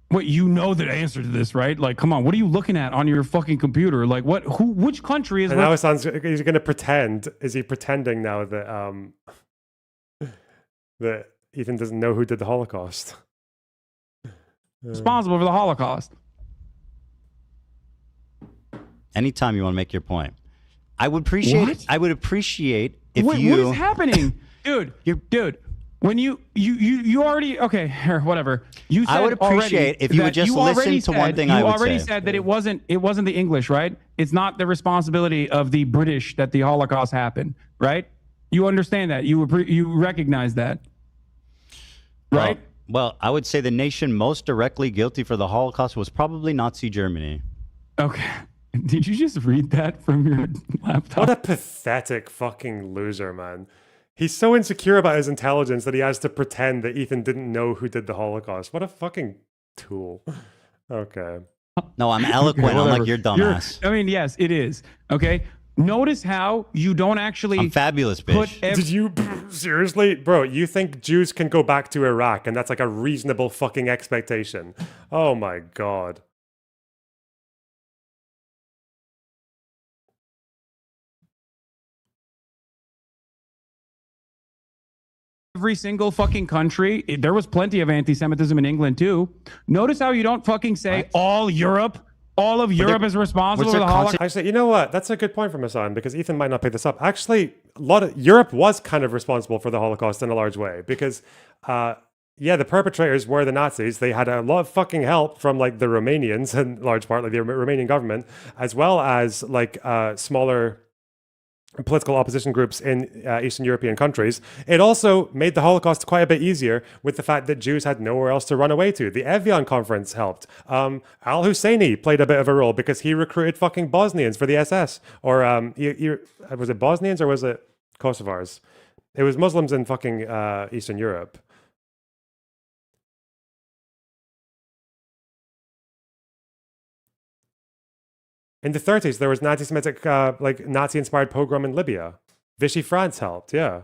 What, you know the answer to this, right? Like, come on, what are you looking at on your fucking computer? Like, which country is... And now he's going to pretend. Is he pretending now that that Ethan doesn't know who did the Holocaust? Responsible for the Holocaust. Anytime you want to make your point. I would appreciate if What is happening? Dude, when you already, okay, here, whatever. You said I would appreciate if you would just listen to one thing I would say. You already said that it wasn't the English, right? It's not the responsibility of the British that the Holocaust happened, right? You understand that. You recognize that, right? Well, I would say the nation most directly guilty for the Holocaust was probably Nazi Germany. Okay. Did you just read that from your laptop? What a pathetic fucking loser, man. He's so insecure about his intelligence that he has to pretend that Ethan didn't know who did the Holocaust. What a fucking tool. Okay. No, I'm eloquent, unlike your dumbass. I mean, yes, it is. Okay. Notice how you don't actually... I'm fabulous, bitch. Did you... Seriously? Bro, you think Jews can go back to Iraq and that's like a reasonable fucking expectation? Oh my God. every single fucking country. There was plenty of anti-Semitism in England too. Notice how you don't fucking say all Europe. All of Europe is responsible for the Holocaust. Actually, you know what? That's a good point from Hasan, because Ethan might not pick this up. Actually, a lot of Europe was kind of responsible for the Holocaust in a large way, because yeah, the perpetrators were the Nazis. They had a lot of fucking help from like the Romanians, in large part, like the Romanian government, as well as like smaller political opposition groups in Eastern European countries. It also made the Holocaust quite a bit easier with the fact that Jews had nowhere else to run away to. The Evian conference helped. Al-Husseini played a bit of a role because he recruited fucking Bosnians for the SS. Or was it Bosnians or was it Kosovars? It was Muslims in fucking Eastern Europe. In the 30s, there was an anti-Semitic, like Nazi-inspired pogrom in Libya. Vichy France helped, yeah.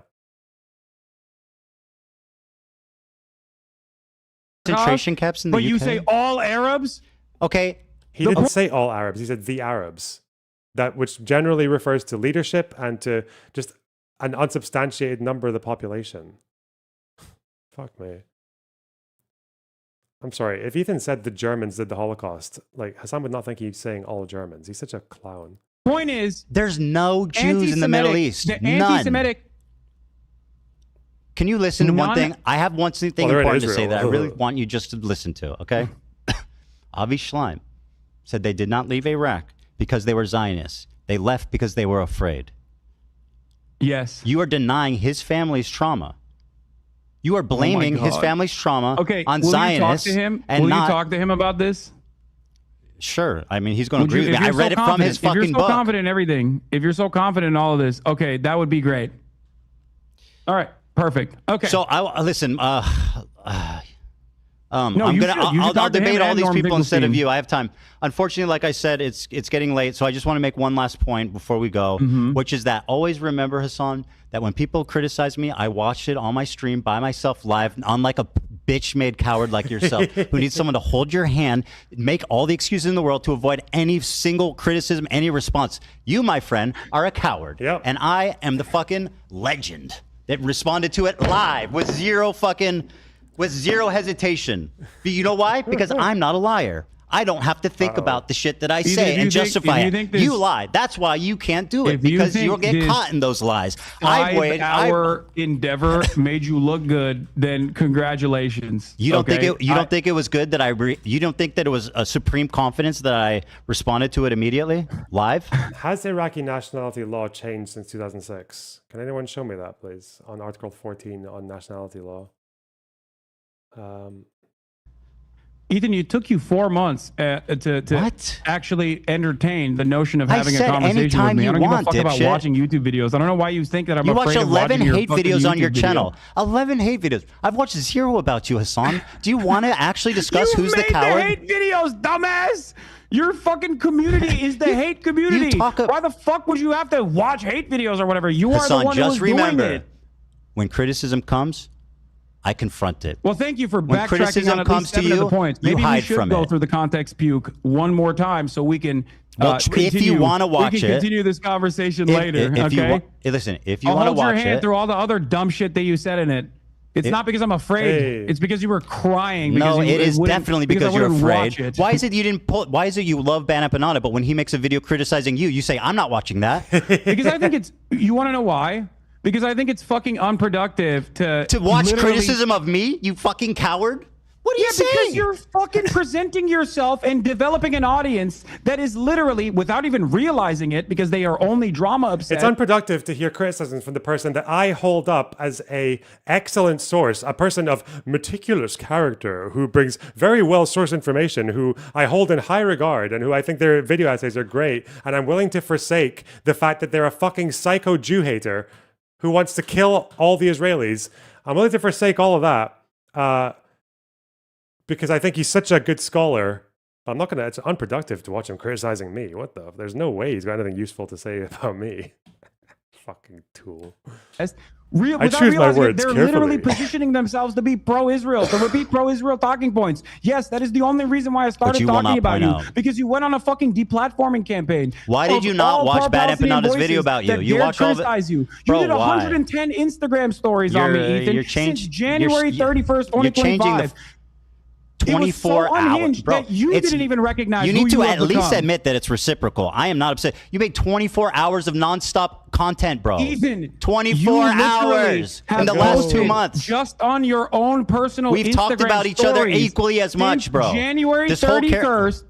Concentration camps in the UK? But you say all Arabs? Okay. He didn't say all Arabs. He said the Arabs. That which generally refers to leadership and to just an unsubstantiated number of the population. Fuck me. I'm sorry, if Ethan said the Germans did the Holocaust, like Hasan would not think he's saying all Germans. He's such a clown. Point is, there's no Jews in the Middle East. Anti-Semitic. Can you listen to one thing? I have one thing important to say that I really Ugh. want you just to listen to, okay? Avi Schleim said they did not leave Iraq because they were Zionists. They left because they were afraid. Yes. You are denying his family's trauma. You are blaming his family's trauma on Zionists. Will you talk to him? And Will you talk to him about this? Sure. I mean, he's going to agree with me. I read it from his fucking book. If you're so confident in everything, if you're so confident in all of this, okay, that would be great. All right. Perfect. Okay. So listen. I'll talk to debate him all and these Norm people instead of Finkelstein. you. I have time. Unfortunately, like I said, it's getting late, so I just want to make one last point before we go, which is that always remember, Hasan, that when people criticize me, I watch it on my stream by myself live, unlike a bitch-made coward like yourself who needs someone to hold your hand, make all the excuses in the world to avoid any single criticism, any response. You, my friend, are a coward, and I am the fucking legend that responded to it live with zero hesitation. But you know why? Because I'm not a liar. I don't have to think about the shit that I say and justify it. You lied. That's why you can't do it, because you'll get caught in those lies. Our endeavor made you look good, then congratulations. You don't think it was good that you don't think that it was a supreme confidence that I responded to it immediately live? Has Iraqi nationality law changed since 2006? Can anyone show me that, please, on Article 14 on nationality law? Ethan, it took you 4 months to actually entertain the notion of having a conversation with me. I don't give a fuck about watching YouTube videos. I don't know why you think that I'm afraid of watching your hate videos YouTube on your video. channel. 11 hate videos. I've watched 0 about you, Hasan. Do you want to actually discuss who's the coward? You made the hate videos, dumbass! Your fucking community is the hate community. Why the fuck would you have to watch hate videos or whatever? You are the one who's doing it. When criticism comes, I confront it. Well, thank you for When backtracking criticism on at comes least to 7 of the you, points. you Maybe we hide should from go it. through the context puke one more time so we can if you want to watch we can it, continue this conversation later. Okay. Listen, if you I'll want to hold your watch hand it, through all the other dumb shit that you said in it. It's not because I'm afraid. It's because you were crying. No, it is definitely because you're afraid. It. Why is it you didn't pull? Why is it you love Ban Empanada, but when he makes a video criticizing you, you say I'm not watching that? Because I think it's. You want to know why? Because I think it's fucking unproductive to watch criticism of me, you fucking coward. What are you saying? Because you're fucking presenting yourself and developing an audience that is literally, without even realizing it, because they are only drama obsessed. It's unproductive to hear criticisms from the person that I hold up as a excellent source, a person of meticulous character who brings very well sourced information, who I hold in high regard, and who I think their video essays are great, and I'm willing to forsake the fact that they're a fucking psycho Jew hater who wants to kill all the Israelis. I'm willing to forsake all of that. Because I think he's such a good scholar. I'm not gonna. It's unproductive to watch him criticizing me. What the? There's no way he's got anything useful to say about me. Fucking tool. Without realizing they're literally positioning themselves to be pro-Israel, to repeat pro-Israel talking points. Yes, that is the only reason why I started talking about you, because you went on a fucking deplatforming campaign. Why did you not watch Bad Empanada's video about you? You watched all of it? You did 110 Instagram stories on me, Ethan, since January 31st, 2025. 24 hours, bro. You didn't even recognize. You need to at least admit that it's reciprocal. I am not upset. You made 24 hours of nonstop content, bro. Ethan, 24 hours in the last 2 months, just on your own personal. We've talked about each other equally as much, bro. January 31st.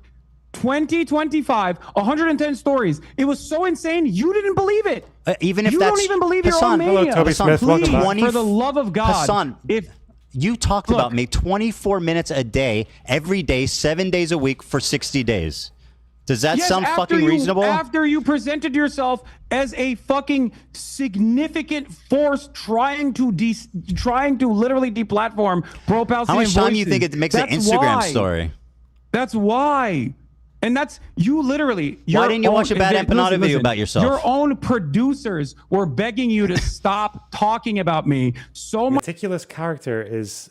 2025, 110 stories. It was so insane, you didn't believe it. Even if you don't even believe your own mania. Hello, Toby Smith. Please, for the love of God, Hasan, you talked about me 24 minutes a day, every day, 7 days a week for 60 days. Does that sound fucking reasonable? After you presented yourself as a fucking significant force trying to literally deplatform pro-Palestinian How much time do you voices. think it makes an Instagram story? That's why. And that's you literally. Why didn't you watch a Bad Empanada video about yourself? Your own producers were begging you to stop talking about me so much. Meticulous character is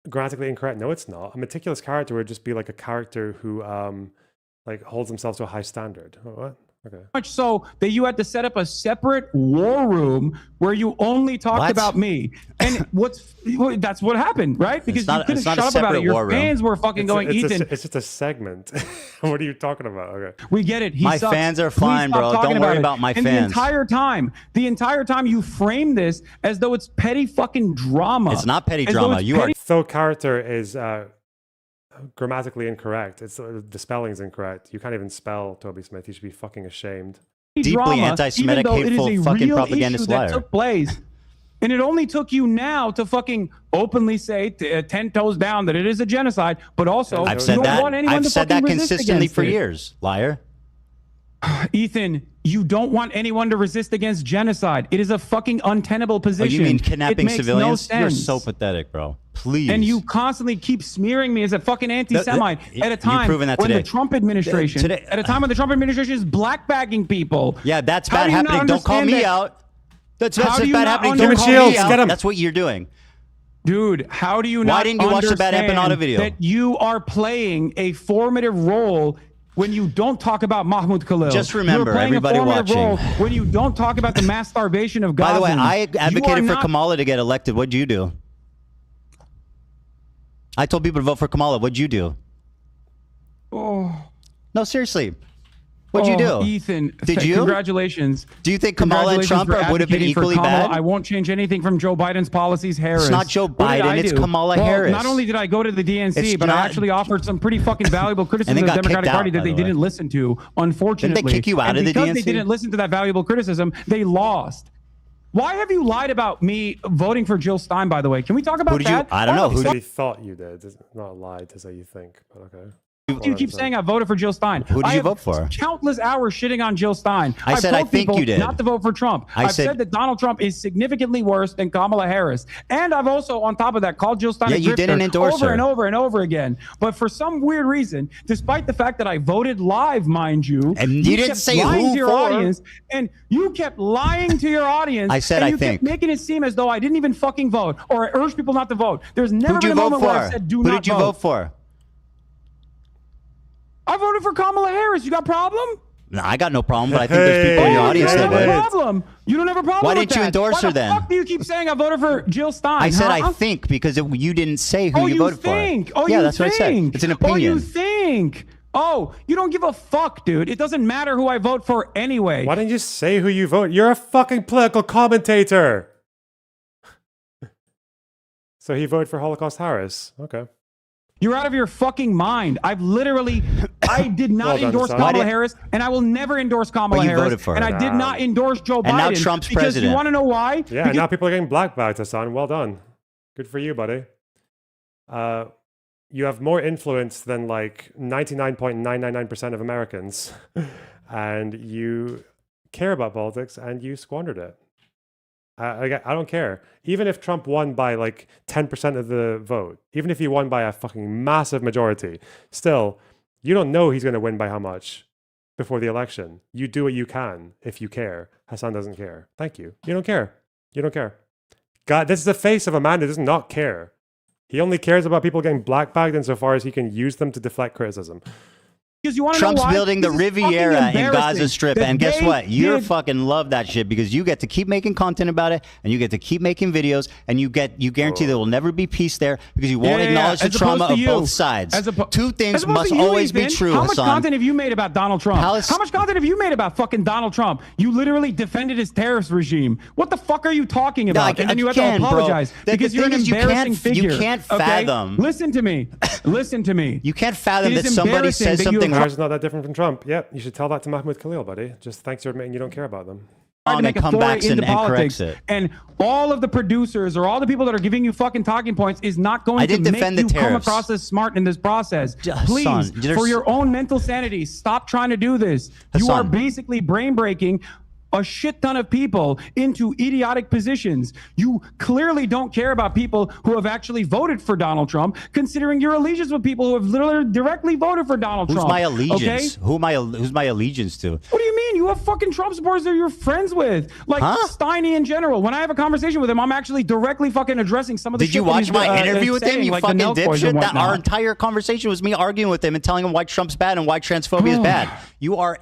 grammatically incorrect. No, it's not. A meticulous character would just be like a character who like holds themselves to a high standard. Oh, what? Okay. Much so that you had to set up a separate war room where you only talked about me. And that's what happened, right? Because you couldn't shut up about it. Your fans were fucking going, Ethan. It's just a segment. What are you talking about? Okay. We get it. My fans are fine, bro. Don't worry about my fans. And the entire time you frame this as though it's petty fucking drama. It's not petty drama. You are. So character is grammatically incorrect. It's the spelling's incorrect. You can't even spell Toby Smith. You should be fucking ashamed. Deeply anti-Semitic, hateful, fucking propagandist liar. That took place. And it only took you now to fucking openly say 10 toes down that it is a genocide, but also I've said that consistently for years, liar. Ethan, you don't want anyone to resist against genocide. It is a fucking untenable position. Oh, you mean kidnapping civilians? No You're so pathetic, bro. Please. And you constantly keep smearing me as a fucking anti-Semite at a time when the Trump administration, at a time when the Trump administration is blackbagging people. Yeah, that's bad happening. Don't call me out. That's bad happening. Don't call me out. That's what you're doing. Dude, how do you not Why didn't you watch the Bad Empanada video? That you are playing a formative role when you don't talk about Mahmoud Khalil? Just remember, everybody watching, when you don't talk about the mass starvation of Gaza. By the way, I advocated for Kamala to get elected. What'd you do? I told people to vote for Kamala. What'd you do? Oh. No, seriously. What'd you do? Ethan, did you? Congratulations. Do you think Kamala and Trump would have been equally bad? I won't change anything from Joe Biden's policies, Harris. It's not Joe Biden, it's Kamala Harris. Not only did I go to the DNC, but I actually offered some pretty fucking valuable criticism of the Democratic Party that they didn't listen to, unfortunately. Didn't they kick you out of the DNC? Because they didn't listen to that valuable criticism, they lost. Why have you lied about me voting for Jill Stein, by the way? Can we talk about that? I don't know. Who you thought you did. It's not lied to say you think, but okay. You keep saying I voted for Jill Stein. Who did you vote for? Countless hours shitting on Jill Stein. I said I think you did. Not to vote for Trump. I've said that Donald Trump is significantly worse than Kamala Harris. And I've also, on top of that, called Jill Stein a you didn't endorse over her. and over and over again. But for some weird reason, despite the fact that I voted live, mind you, and you didn't say who to your audience, and you kept lying to your audience. I said and I think. Kept making it seem as though I didn't even fucking vote or I urged people not to vote. There's never been a moment where I said do not vote. Who did you vote for? I voted for Kamala Harris. You got a problem? No, I got no problem, but I think there's people in your audience that would. Problem. You don't have a problem. Why with didn't you endorse her then? Why the fuck do you keep saying I voted for Jill Stein? I said I think because you didn't say who you voted for. Oh, yeah, that's what I said. It's an opinion. Oh, you think? Oh, you don't give a fuck, dude. It doesn't matter who I vote for anyway. Why didn't you say who you vote? You're a fucking political commentator. So he voted for Holocaust Harris. Okay. You're out of your fucking mind. I did not endorse Kamala Harris, and I will never endorse Kamala Harris. And I did not endorse Joe Biden. And now Trump's president. You want to know why? Yeah, and now people are getting blackbagged, Hasan. Well done. Good for you, buddy. You have more influence than like 99.999% of Americans, and you care about politics, and you squandered it. I don't care. Even if Trump won by like 10% of the vote, even if he won by a fucking massive majority, still, you don't know he's going to win by how much before the election. You do what you can if you care. Hasan doesn't care. Thank you. You don't care. You don't care. God, this is the face of a man who does not care. He only cares about people getting blackbagged insofar as he can use them to deflect criticism. You want to Trump's know why? building the Riviera in Gaza Strip, and guess what? You fucking love that shit because you get to keep making content about it, and you get to keep making videos, and you guarantee there will never be peace there because you won't acknowledge the trauma of both sides. Two things must always be true, How much Hasan. content have you made about Donald Trump? How much content have you made about fucking Donald Trump? You literally defended his terrorist regime. What the fuck are you talking about? And then you have to apologize because you're an embarrassing figure. You can't fathom. Listen to me. Listen to me. You can't fathom that somebody says something. It's not that different from Trump. Yep, you should tell that to Mahmoud Khalil, buddy. Just thanks for admitting you don't care about them. To make a foray into politics, and all of the producers or all the people that are giving you fucking talking points is not going to make you come across as smart in this process. Please, for your own mental sanity, stop trying to do this. You are basically brain breaking a shit ton of people into idiotic positions. You clearly don't care about people who have actually voted for Donald Trump, considering your allegiance with people who have literally directly voted for Donald Trump. Who's my allegiance? Okay? Who's my allegiance to? What do you mean? You have fucking Trump supporters that you're friends with. Like Steiny in general. When I have a conversation with him, I'm actually directly fucking addressing some of the Did you watch my interview with him, you like fucking dipshit? That our entire conversation was me arguing with him and telling him why Trump's bad and why transphobia is bad. You are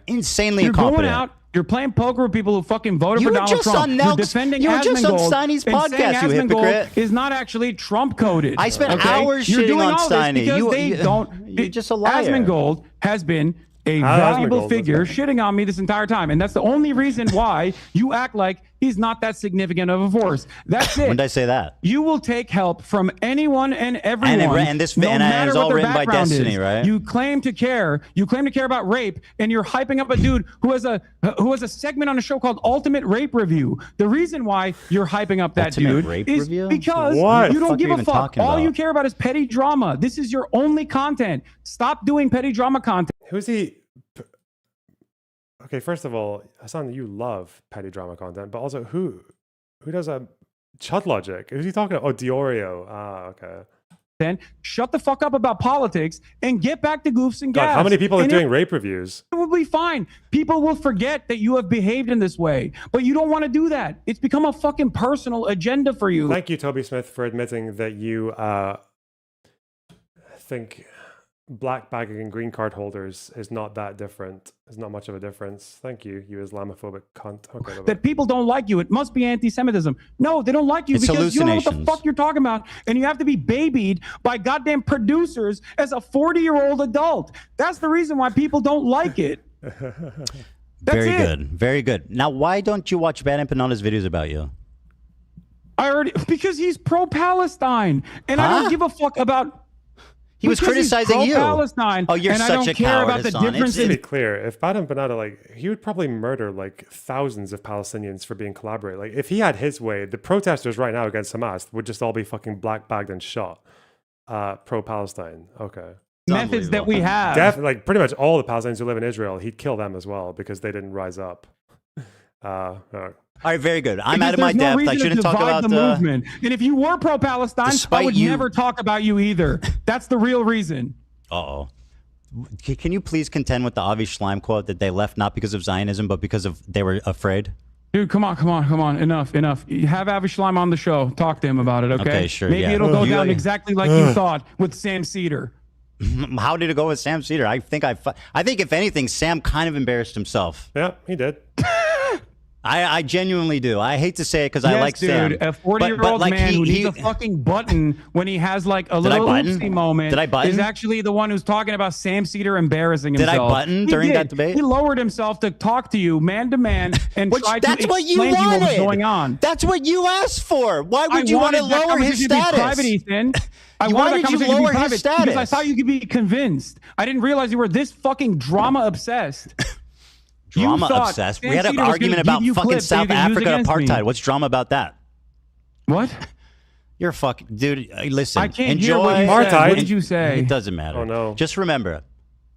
insanely incompetent. You're playing poker with people who fucking voted for Donald Trump. You're defending Asmongold. Steiny's podcast, you hypocrite. Is not actually Trump coded. I spent hours shitting on Steiny. You're just a liar. Asmongold has been a valuable figure shitting on me this entire time. And that's the only reason why you act like he's not that significant of a force. That's it. When did I say that? You will take help from anyone and everyone. And it's all written by Destiny, right? You claim to care. You claim to care about rape, and you're hyping up a dude who has a segment on a show called Ultimate Rape Review. The reason why you're hyping up that dude is because you don't give a fuck. All you care about is petty drama. This is your only content. Stop doing petty drama content. Who's he? Okay, first of all, Hasan, you love petty drama content, but also who does a Chud Logic? Who's he talking about? Oh, Diorio. Ah, okay. Then shut the fuck up about politics and get back to goofs and gas. How many people are doing rape reviews? It will be fine. People will forget that you have behaved in this way, but you don't want to do that. It's become a fucking personal agenda for you. Thank you, Toby Smith, for admitting that you think black bagging and green card holders is not that different. It's not much of a difference. Thank you, you Islamophobic cunt. Okay, that people don't like you. It must be anti-Semitism. No, they don't like you because you don't know what the fuck you're talking about. And you have to be babied by goddamn producers as a 40-year-old adult. That's the reason why people don't like it. Very good. Very good. Now, why don't you watch Bad Empanadas videos about you? Because he's pro-Palestine. And I don't give a fuck about... He was criticizing you. Palestine, oh, you're such a coward. To be clear, if Badam Banada, he would probably murder thousands of Palestinians for being collaborating. If he had his way, the protesters right now against Hamas would just all be fucking black bagged and shot. Pro-Palestine. Okay. Methods that we have. Pretty much all the Palestinians who live in Israel, he'd kill them as well because they didn't rise up. All right, very good. I'm out of my depth. I shouldn't talk about the movement. And if you were pro-Palestine, I would never talk about you either. That's the real reason. Uh-oh. Can you please contend with the Avi Schleim quote that they left not because of Zionism, but because they were afraid? Dude, come on. Enough. You have Avi Schleim on the show. Talk to him about it, okay? Okay, sure, Maybe it'll go down exactly like you thought with Sam Cedar. How did it go with Sam Cedar? I think if anything, Sam kind of embarrassed himself. Yeah, he did. I genuinely do. I hate to say it because I like Sam. Dude, a 40-year-old man who needs a fucking button when he has a little oopsie moment. Did I button? Is actually the one who's talking about Sam Cedar embarrassing himself. Did I button during that debate? He lowered himself to talk to you man to man and tried to explain to you what was going on. That's what you asked for. Why would you want to lower his status? Private, Ethan. Why did you lower his status? Because I thought you could be convinced. I didn't realize you were this fucking drama obsessed. Drama obsessed. We had an argument about fucking South Africa apartheid. What's drama about that? What? You're fucking dude. Listen, I can't enjoy hear what you said. What did you say? It doesn't matter. Oh no. Just remember,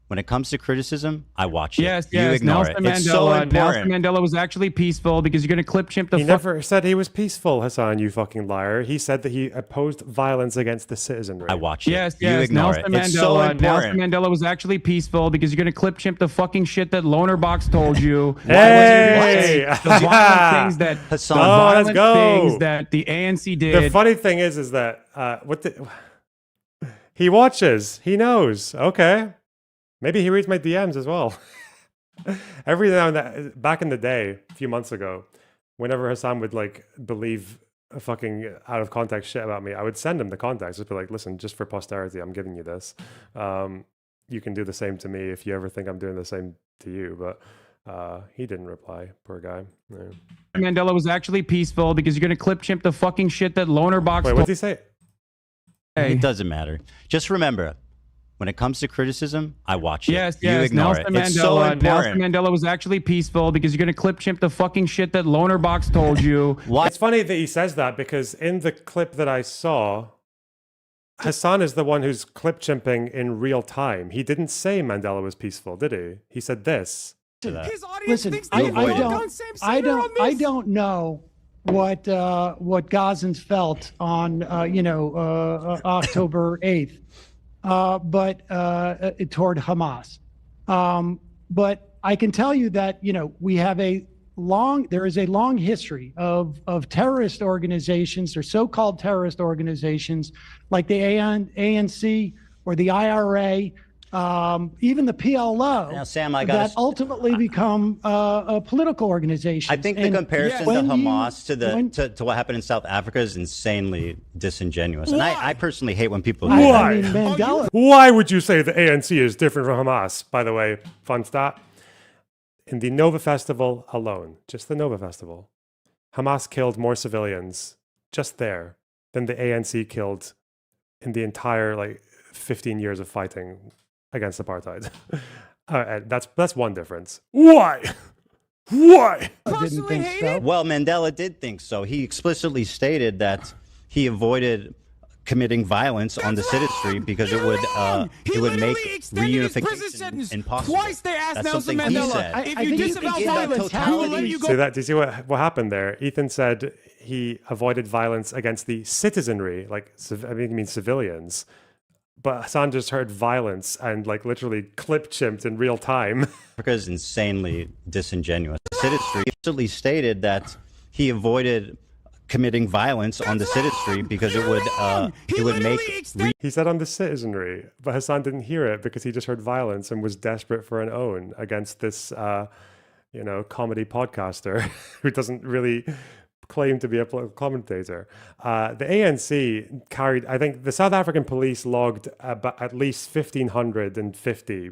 When it comes to criticism, I watch it. Yes, You yes. ignore Nelson it. It's so Mandela. important. Nelson Mandela was actually peaceful because you're going to clip chimp the. He never said he was peaceful, Hasan. You fucking liar. He said that he opposed violence against the citizenry. I watch it. Yes, You yes. ignore Nelson it. Mandela. It's so Nelson important. Mandela was actually peaceful because you're going to clip chimp the fucking shit that Lonerbox told you. Hey! The violent things that Hasan. the Oh, violent let's go. things that the ANC did. The funny thing is that he watches. He knows. Okay. Maybe he reads my DMs as well. Every now and then, back in the day, a few months ago, whenever Hasan would like believe a fucking out of context shit about me, I would send him the context. Just be like, listen, just for posterity, I'm giving you this. You can do the same to me if you ever think I'm doing the same to you. But he didn't reply. Poor guy. Yeah. Mandela was actually peaceful because you're going to clip chimp the fucking shit that Lonerbox. Wait, what did he say? It doesn't matter. Just remember, when it comes to criticism, I watch it. Yes, You yes. ignore Nelson it. It's so Mandela. important. Nelson Mandela was actually peaceful because you're going to clip chimp the fucking shit that Lonerbox told you. It's funny that he says that because in the clip that I saw, Hasan is the one who's clip chimping in real time. He didn't say Mandela was peaceful, did he? He said this. Listen, I don't know what Gazans felt on October 8th, but toward Hamas. But I can tell you that we have there is a long history of terrorist organizations or so-called terrorist organizations like the ANC or the IRA. Even the PLO, Now, Sam, that ultimately become political organizations. I think the comparison to Hamas to what happened in South Africa is insanely disingenuous. And I personally hate when people do that. Why? Mandela. Why would you say the ANC is different from Hamas? By the way, fun stat. In the Nova Festival alone, just the Nova Festival, Hamas killed more civilians just there than the ANC killed in the entire 15 years of fighting against apartheid. And that's one difference. Why? Why? I didn't think so. Well, Mandela did think so. He explicitly stated that he avoided committing violence on the citizenry because it would make reunification impossible. Twice they asked That's Nelson something he Mandela, said. if you disavow violence, we will let you go. See that? Do you see what happened there? Ethan said he avoided violence against the citizenry, he means civilians. But Hasan just heard violence and literally clip chimped in real time. Africa is insanely disingenuous. The citizenry explicitly stated that he avoided committing violence on the citizenry because it would make. He said on the citizenry, but Hasan didn't hear it because he just heard violence and was desperate for an own against this, comedy podcaster who doesn't really claim to be a political commentator. The ANC carried, I think the South African police logged about at least 1,550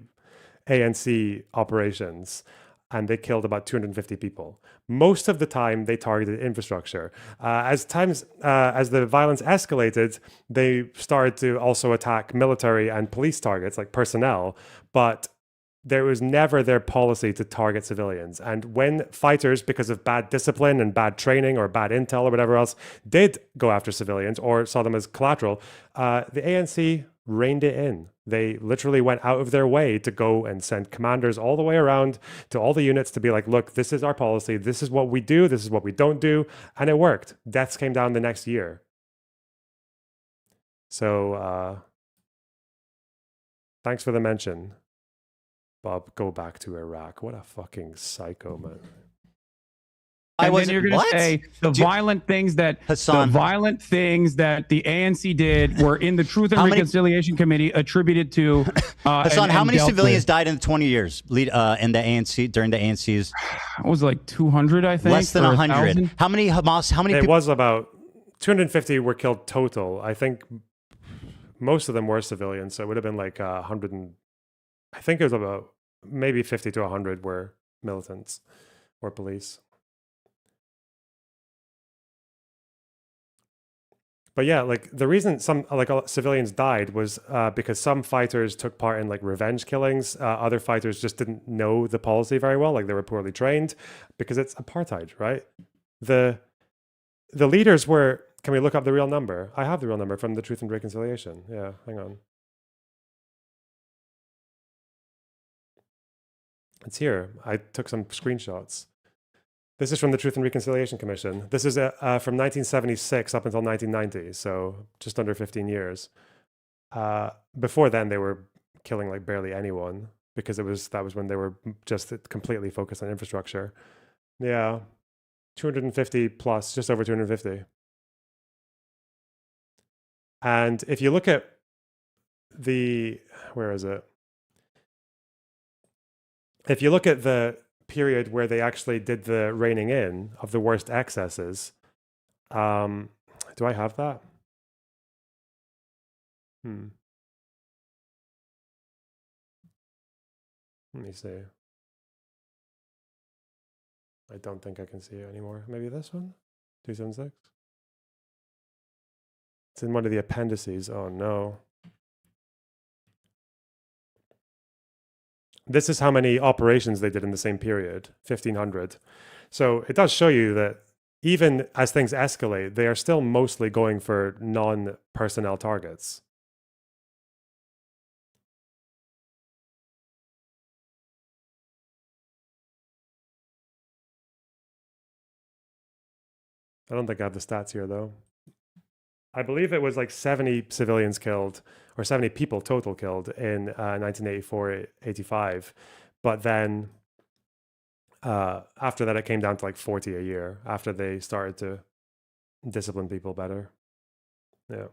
ANC operations, and they killed about 250 people. Most of the time, they targeted infrastructure. As the violence escalated, they started to also attack military and police targets, like personnel, but there was never their policy to target civilians. And when fighters, because of bad discipline and bad training or bad intel or whatever else, did go after civilians or saw them as collateral, the ANC reined it in. They literally went out of their way to go and send commanders all the way around to all the units to be like, look, this is our policy. This is what we do. This is what we don't do. And it worked. Deaths came down the next year. So thanks for the mention. Bob, go back to Iraq. What a fucking psycho, man. And then you're going to say the violent things that the ANC did were in the Truth and Reconciliation Committee attributed to Hasan, how many civilians died in the 20 years in the ANC during the ANC's? It was like 200, I think. Less than 100. How many Hamas? How many? It was about 250 were killed total. I think most of them were civilians, so it would have been like 100 and I think it was about maybe 50 to 100 were militants or police. But yeah, the reason some civilians died was because some fighters took part in revenge killings. Other fighters just didn't know the policy very well, they were poorly trained, because it's apartheid, right? The leaders were. Can we look up the real number? I have the real number from the Truth and Reconciliation. Yeah, hang on. It's here. I took some screenshots. This is from the Truth and Reconciliation Commission. This is from 1976 up until 1990, so just under 15 years. Before then, they were killing like barely anyone because that was when they were just completely focused on infrastructure. Yeah, 250 plus, just over 250. And if you look at where is it? If you look at the period where they actually did the reining in of the worst excesses, do I have that? Let me see. I don't think I can see it anymore. Maybe this one? 276? It's in one of the appendices. Oh no. This is how many operations they did in the same period, 1,500. So it does show you that even as things escalate, they are still mostly going for non-personnel targets. I don't think I have the stats here, though. I believe it was like 70 civilians killed, or 70 people total killed in 1984-85. But then after that, it came down to like 40 a year after they started to discipline people better. Yeah.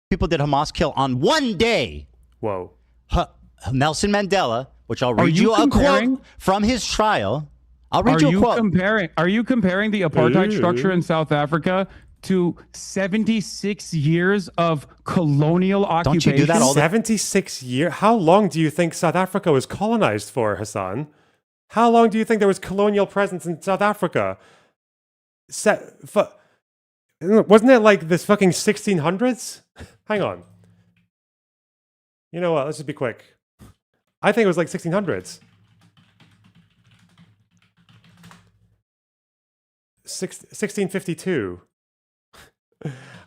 People did Hamas kill on one day. Whoa. Nelson Mandela, which I'll read you a quote from his trial. I'll read you a quote. Are you comparing the apartheid structure in South Africa to 76 years of colonial occupation? Don't you do that all 76 years? How long do you think South Africa was colonized for, Hasan? How long do you think there was colonial presence in South Africa? Wasn't it like this fucking 1600s? Hang on. You know what? Let's just be quick. I think it was like 1600s. 1652.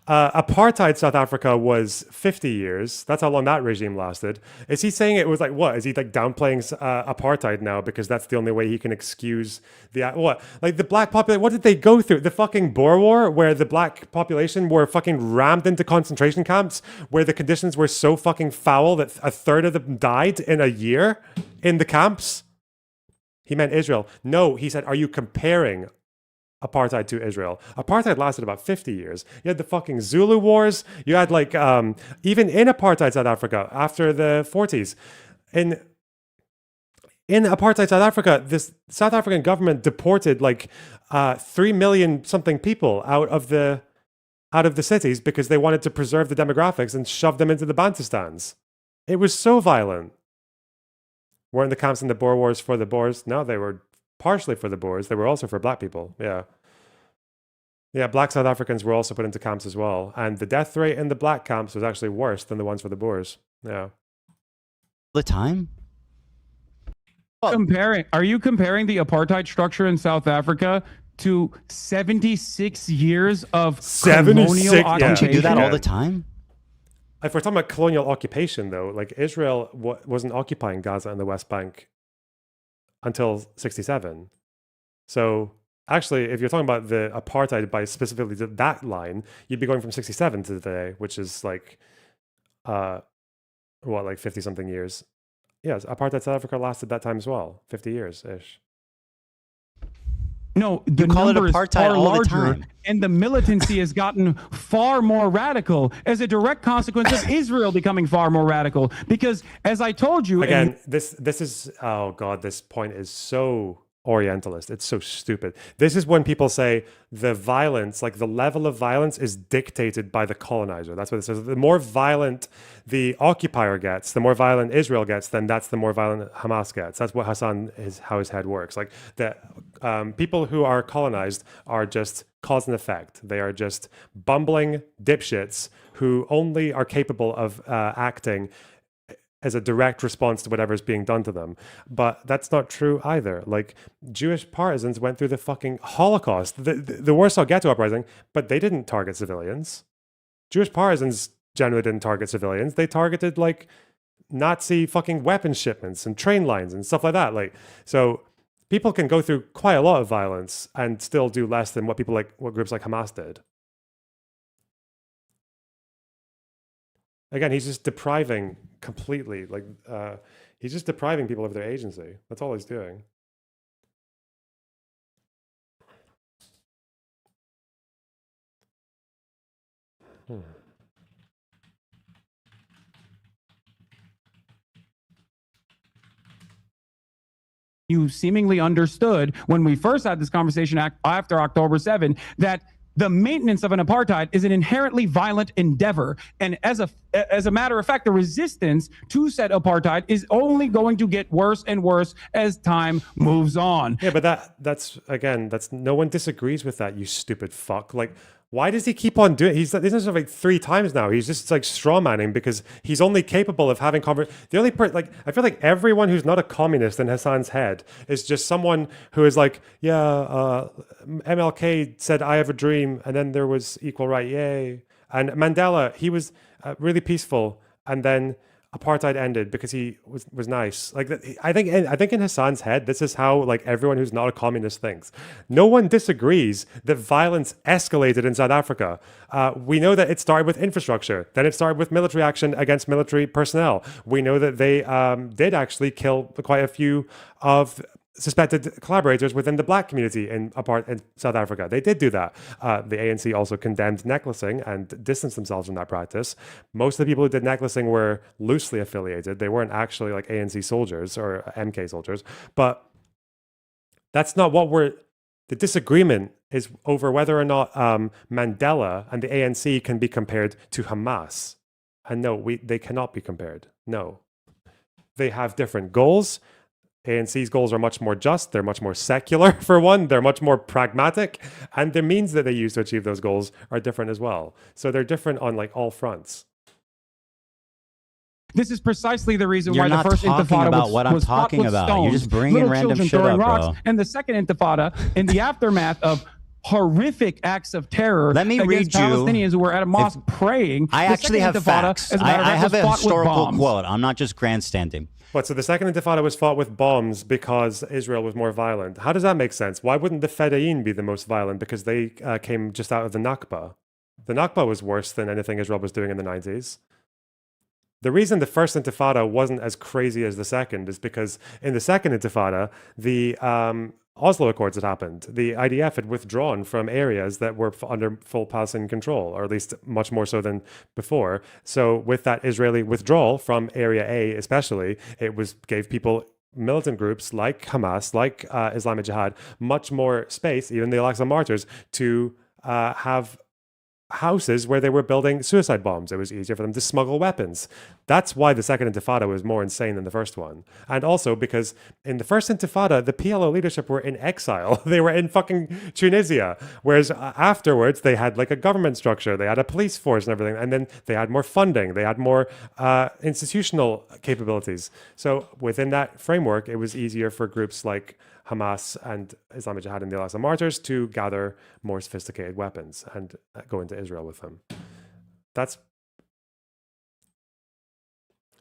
Apartheid South Africa was 50 years. That's how long that regime lasted. Is he saying it was like, what? Is he like downplaying apartheid now because that's the only way he can excuse the, what? Like the black population, what did they go through? The fucking Boer War where the black population were fucking rammed into concentration camps where the conditions were so fucking foul that a third of them died in a year in the camps? He meant Israel. No, he said, are you comparing apartheid to Israel? Apartheid lasted about 50 years. You had the fucking Zulu wars. You had like, even in apartheid South Africa after the 40s. In apartheid South Africa, this South African government deported like 3 million something people out of the cities because they wanted to preserve the demographics and shove them into the Bantustans. It was so violent. Weren't the camps in the Boer Wars for the Boers? No, they were partially for the Boers. They were also for black people. Yeah. Yeah, black South Africans were also put into camps as well. And the death rate in the black camps was actually worse than the ones for the Boers. Yeah. The time? Are you comparing the apartheid structure in South Africa to 76 years of colonial occupation? Don't you do that all the time? If we're talking about colonial occupation, though, like Israel wasn't occupying Gaza and the West Bank until 67. So actually, if you're talking about the apartheid by specifically that line, you'd be going from 67 to today, which is like, like 50 something years. Yes, apartheid South Africa lasted that time as well, 50 years-ish. No, the number is far larger, and the militancy has gotten far more radical as a direct consequence of Israel becoming far more radical. Because, as I told you, again, this is, oh god, this point is so Orientalist. It's so stupid. This is when people say the violence, like the level of violence, is dictated by the colonizer. That's what it says. The more violent the occupier gets, the more violent Israel gets, then that's the more violent Hamas gets. That's what Hasan is, how his head works. Like the people who are colonized are just cause and effect. They are just bumbling dipshits who only are capable of acting as a direct response to whatever's being done to them. But that's not true either. Like, Jewish partisans went through the fucking Holocaust, the Warsaw Ghetto Uprising, but they didn't target civilians. Jewish partisans generally didn't target civilians. They targeted, like, Nazi fucking weapon shipments and train lines and stuff like that. Like, so people can go through quite a lot of violence and still do less than what groups like Hamas did. Again, he's just depriving completely, he's just depriving people of their agency. That's all he's doing. You seemingly understood when we first had this conversation after October 7 that the maintenance of an apartheid is an inherently violent endeavor. And as a matter of fact, the resistance to said apartheid is only going to get worse and worse as time moves on. Yeah, but that's no one disagrees with that, you stupid fuck. Like, why does he keep on doing it? He's done this like 3 times now. He's just like straw manning because he's only capable of having the only part, like, I feel like everyone who's not a communist in Hasan's head is just someone who is like, MLK said, I have a dream. And then there was equal right. Yay. And Mandela, he was really peaceful. And then apartheid ended because he was nice. Like, I think in Hasan's head, this is how like everyone who's not a communist thinks. No one disagrees that violence escalated in South Africa. We know that it started with infrastructure. Then it started with military action against military personnel. We know that they did actually kill quite a few of suspected collaborators within the black community in South Africa. They did do that. The ANC also condemned necklacing and distanced themselves from that practice. Most of the people who did necklacing were loosely affiliated. They weren't actually like ANC soldiers or MK soldiers. But that's not what the disagreement is over whether or not Mandela and the ANC can be compared to Hamas. And no, they cannot be compared. No. They have different goals. ANC's goals are much more just. They're much more secular, for one. They're much more pragmatic. And the means that they use to achieve those goals are different as well. So they're different on like all fronts. This is precisely the reason You're why the first Intifada was fought with stones, You're just bringing random shit up, bro. And the second Intifada, in the aftermath of horrific acts of terror against Palestinians who were at a mosque praying. I actually have facts. I have a historical quote. I'm not just grandstanding. So the second Intifada was fought with bombs because Israel was more violent. How does that make sense? Why wouldn't the Fedayeen be the most violent? Because they came just out of the Nakba. The Nakba was worse than anything Israel was doing in the 90s. The reason the first Intifada wasn't as crazy as the second is because in the second Intifada, the Oslo Accords had happened. The IDF had withdrawn from areas that were under full Palestinian control, or at least much more so than before. So with that Israeli withdrawal from Area A especially, gave people, militant groups like Hamas, like Islamic Jihad, much more space, even the Al-Aqsa Martyrs, to have houses where they were building suicide bombs. It was easier for them to smuggle weapons. That's why the second Intifada was more insane than the first one. And also because in the first Intifada, the PLO leadership were in exile. They were in fucking Tunisia. Whereas afterwards, they had like a government structure. They had a police force and everything. And then they had more funding. They had more institutional capabilities. So within that framework, it was easier for groups like Hamas and Islamic Jihad and the Al-Aqsa Martyrs to gather more sophisticated weapons and go into Israel with them.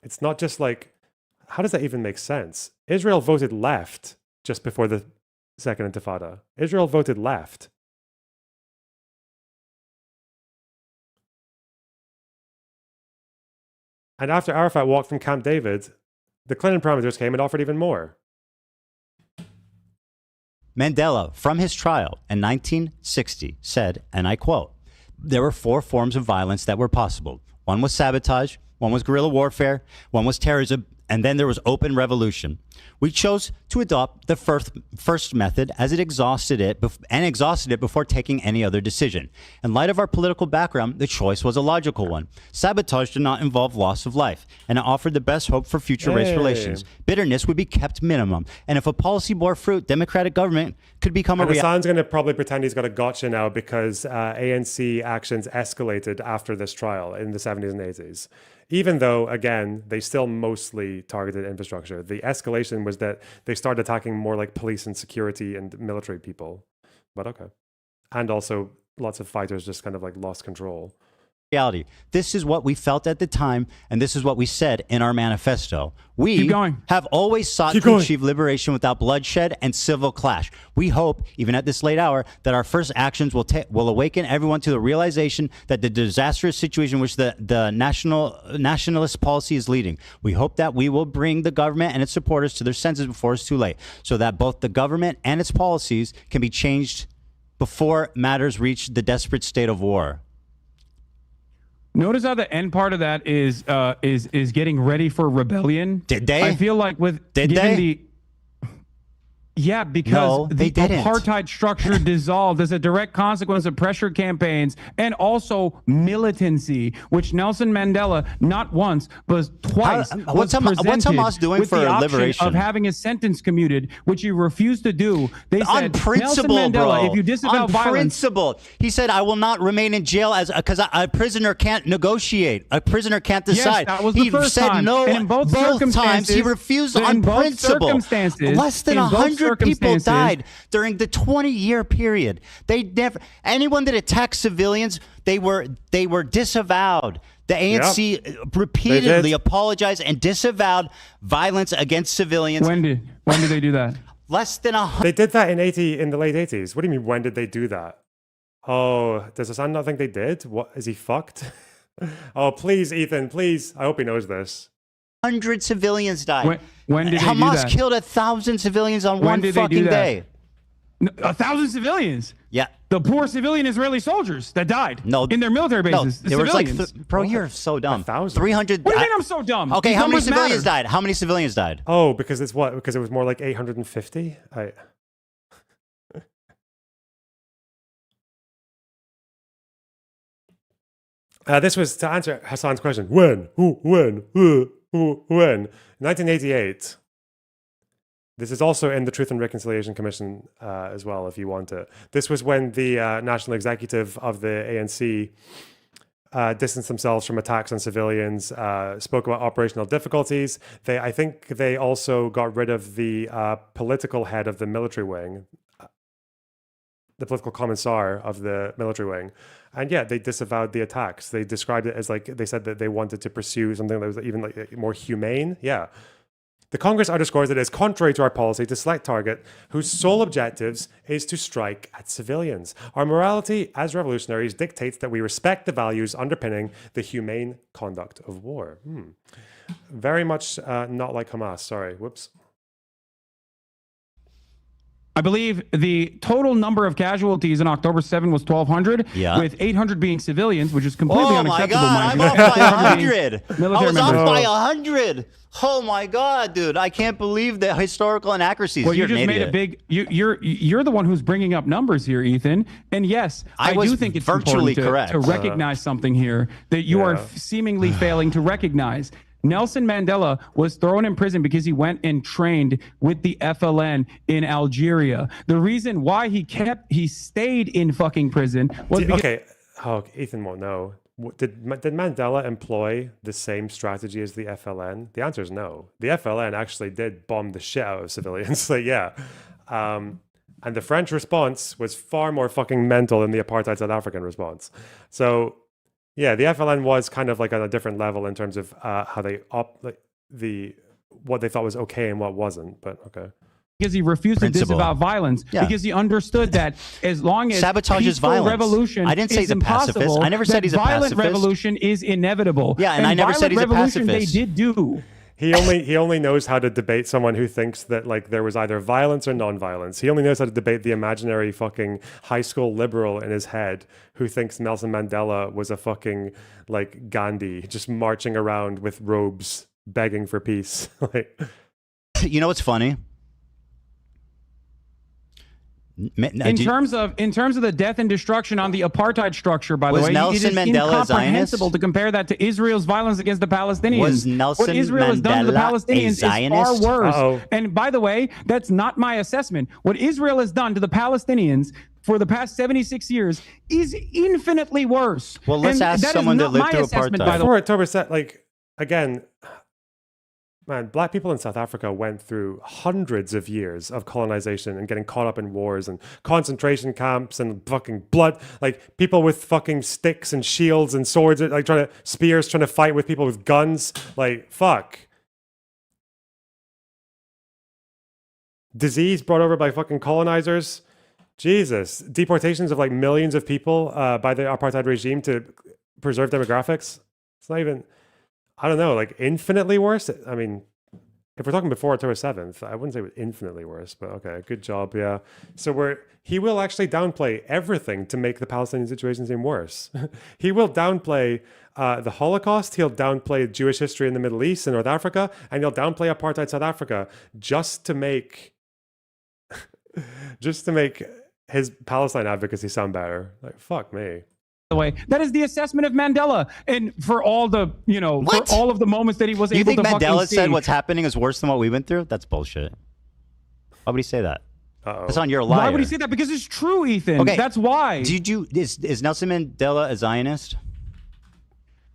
It's not just like, how does that even make sense? Israel voted left just before the second Intifada. Israel voted left. And after Arafat walked from Camp David, the Clinton parameters came and offered even more. Mandela, from his trial in 1960, said, and I quote, "There were 4 forms of violence that were possible. One was sabotage, one was guerrilla warfare, one was terrorism, and then there was open revolution. We chose to adopt the first method as it exhausted it before taking any other decision. In light of our political background, the choice was a logical one. Sabotage did not involve loss of life, and it offered the best hope for future race relations. Bitterness would be kept minimum, and if a policy bore fruit, democratic government could become a reality." Hasan's going to probably pretend he's got a gotcha now because ANC actions escalated after this trial in the 70s and 80s. Even though, again, they still mostly targeted infrastructure. The escalation was that they started attacking more like police and security and military people. But okay. And also lots of fighters just kind of like lost control. reality. This is what we felt at the time, and this is what we said in our manifesto. We have always sought to achieve liberation without bloodshed and civil clash. We hope, even at this late hour, that our first actions will awaken everyone to the realization that the disastrous situation which the nationalist policy is leading. We hope that we will bring the government and its supporters to their senses before it's too late, so that both the government and its policies can be changed before matters reach the desperate state of war. Notice how the end part of that is getting ready for rebellion. Did they? I feel like because the apartheid structure dissolved as a direct consequence of pressure campaigns and also militancy, which Nelson Mandela not once but twice what's Hamas doing with for the option liberation? of having his sentence commuted, which he refused to do. They said, on principle, Nelson Mandela, bro. if you disavow on violence, principle, he said, "I will not remain in jail because a prisoner can't negotiate. A prisoner can't decide." Yes, that was the first said time. no. And in both times he refused on principle. Less than 100 people died during the 20-year period. They never, anyone that attacked civilians, they were disavowed. The ANC repeatedly apologized and disavowed violence against civilians. When did they do that? Less than 100. They did that in the late 80s. What do you mean, when did they do that? Oh, does Hasan not think they did? What, is he fucked? Oh, please, Ethan, please. I hope he knows this. 100 civilians died. When did Hamas they do that? killed 1,000 civilians on one fucking day. 1,000 civilians? Yeah. The poor civilian Israeli soldiers that died in their military bases. No, there was like, bro, you're so dumb. 300. What do you mean I'm so dumb? Okay, These how many numbers civilians matter. died? How many civilians died? Oh, because it's what? Because it was more like 850? This was to answer Hasan's question. When? 1988. This is also in the Truth and Reconciliation Commission as well, if you want it. This was when the National Executive of the ANC distanced themselves from attacks on civilians, spoke about operational difficulties. I think they also got rid of the political head of the military wing, the political commissar of the military wing. And yeah, they disavowed the attacks. They described it as like, they said that they wanted to pursue something that was even like more humane. Yeah. The Congress underscores that it is contrary to our policy to select target whose sole objectives is to strike at civilians. Our morality as revolutionaries dictates that we respect the values underpinning the humane conduct of war. Very much not like Hamas. Sorry. Whoops. I believe the total number of casualties in October 7 was 1,200, with 800 being civilians, which is completely unacceptable. I'm off by 100. I was off by 100. Oh my God, dude! I can't believe the historical inaccuracies. Well, you just made a big. You're the one who's bringing up numbers here, Ethan. And yes, I do think it's virtually important to recognize something here that you are seemingly failing to recognize. Nelson Mandela was thrown in prison because he went and trained with the FLN in Algeria. The reason why he stayed in fucking prison was because Ethan won't know. Did Mandela employ the same strategy as the FLN? The answer is no. The FLN actually did bomb the shit out of civilians. So yeah. And the French response was far more fucking mental than the apartheid South African response. So yeah, the FLN was kind of like on a different level in terms of how they what they thought was okay and what wasn't. But okay. Because he refused to disavow violence, because he understood that as long as peaceful revolution I didn't say is he's a pacifist. impossible, I never said he's a violent pacifist. revolution is inevitable. Yeah, and I never said he's a revolution pacifist. They did do. He only knows how to debate someone who thinks that like there was either violence or non-violence. He only knows how to debate the imaginary fucking high school liberal in his head who thinks Nelson Mandela was a fucking like Gandhi just marching around with robes begging for peace. Like, you know what's funny? In terms of the death and destruction on the apartheid structure, by the way, it is incomprehensible to compare that to Israel's violence against the Palestinians. Was Nelson what Israel has done to the Palestinians is far worse. And by the way, that's not my assessment. What Israel has done to the Palestinians for the past 76 years is infinitely worse. Well, let's ask someone that lived through apartheid. Before October set, like again. Man, black people in South Africa went through hundreds of years of colonization and getting caught up in wars and concentration camps and fucking blood, like people with fucking sticks and shields and swords, like spears, trying to fight with people with guns. Like, fuck. Disease brought over by fucking colonizers. Jesus. Deportations of like millions of people by the apartheid regime to preserve demographics. It's not even... I don't know, like infinitely worse? I mean, if we're talking before October 7th, I wouldn't say it was infinitely worse, but okay, good job, yeah. So he will actually downplay everything to make the Palestinian situation seem worse. He will downplay the Holocaust, he'll downplay Jewish history in the Middle East and North Africa, and he'll downplay apartheid South Africa just to make his Palestine advocacy sound better. Like, fuck me. The way that is the assessment of Mandela, and for all the for all of the moments that he was able to fucking see. You think Mandela said see. What's happening is worse than what we went through? That's bullshit. Why would he say that? It's on your liar. Why would he say that? Because it's true, Ethan. Okay. That's why. Is Nelson Mandela a Zionist?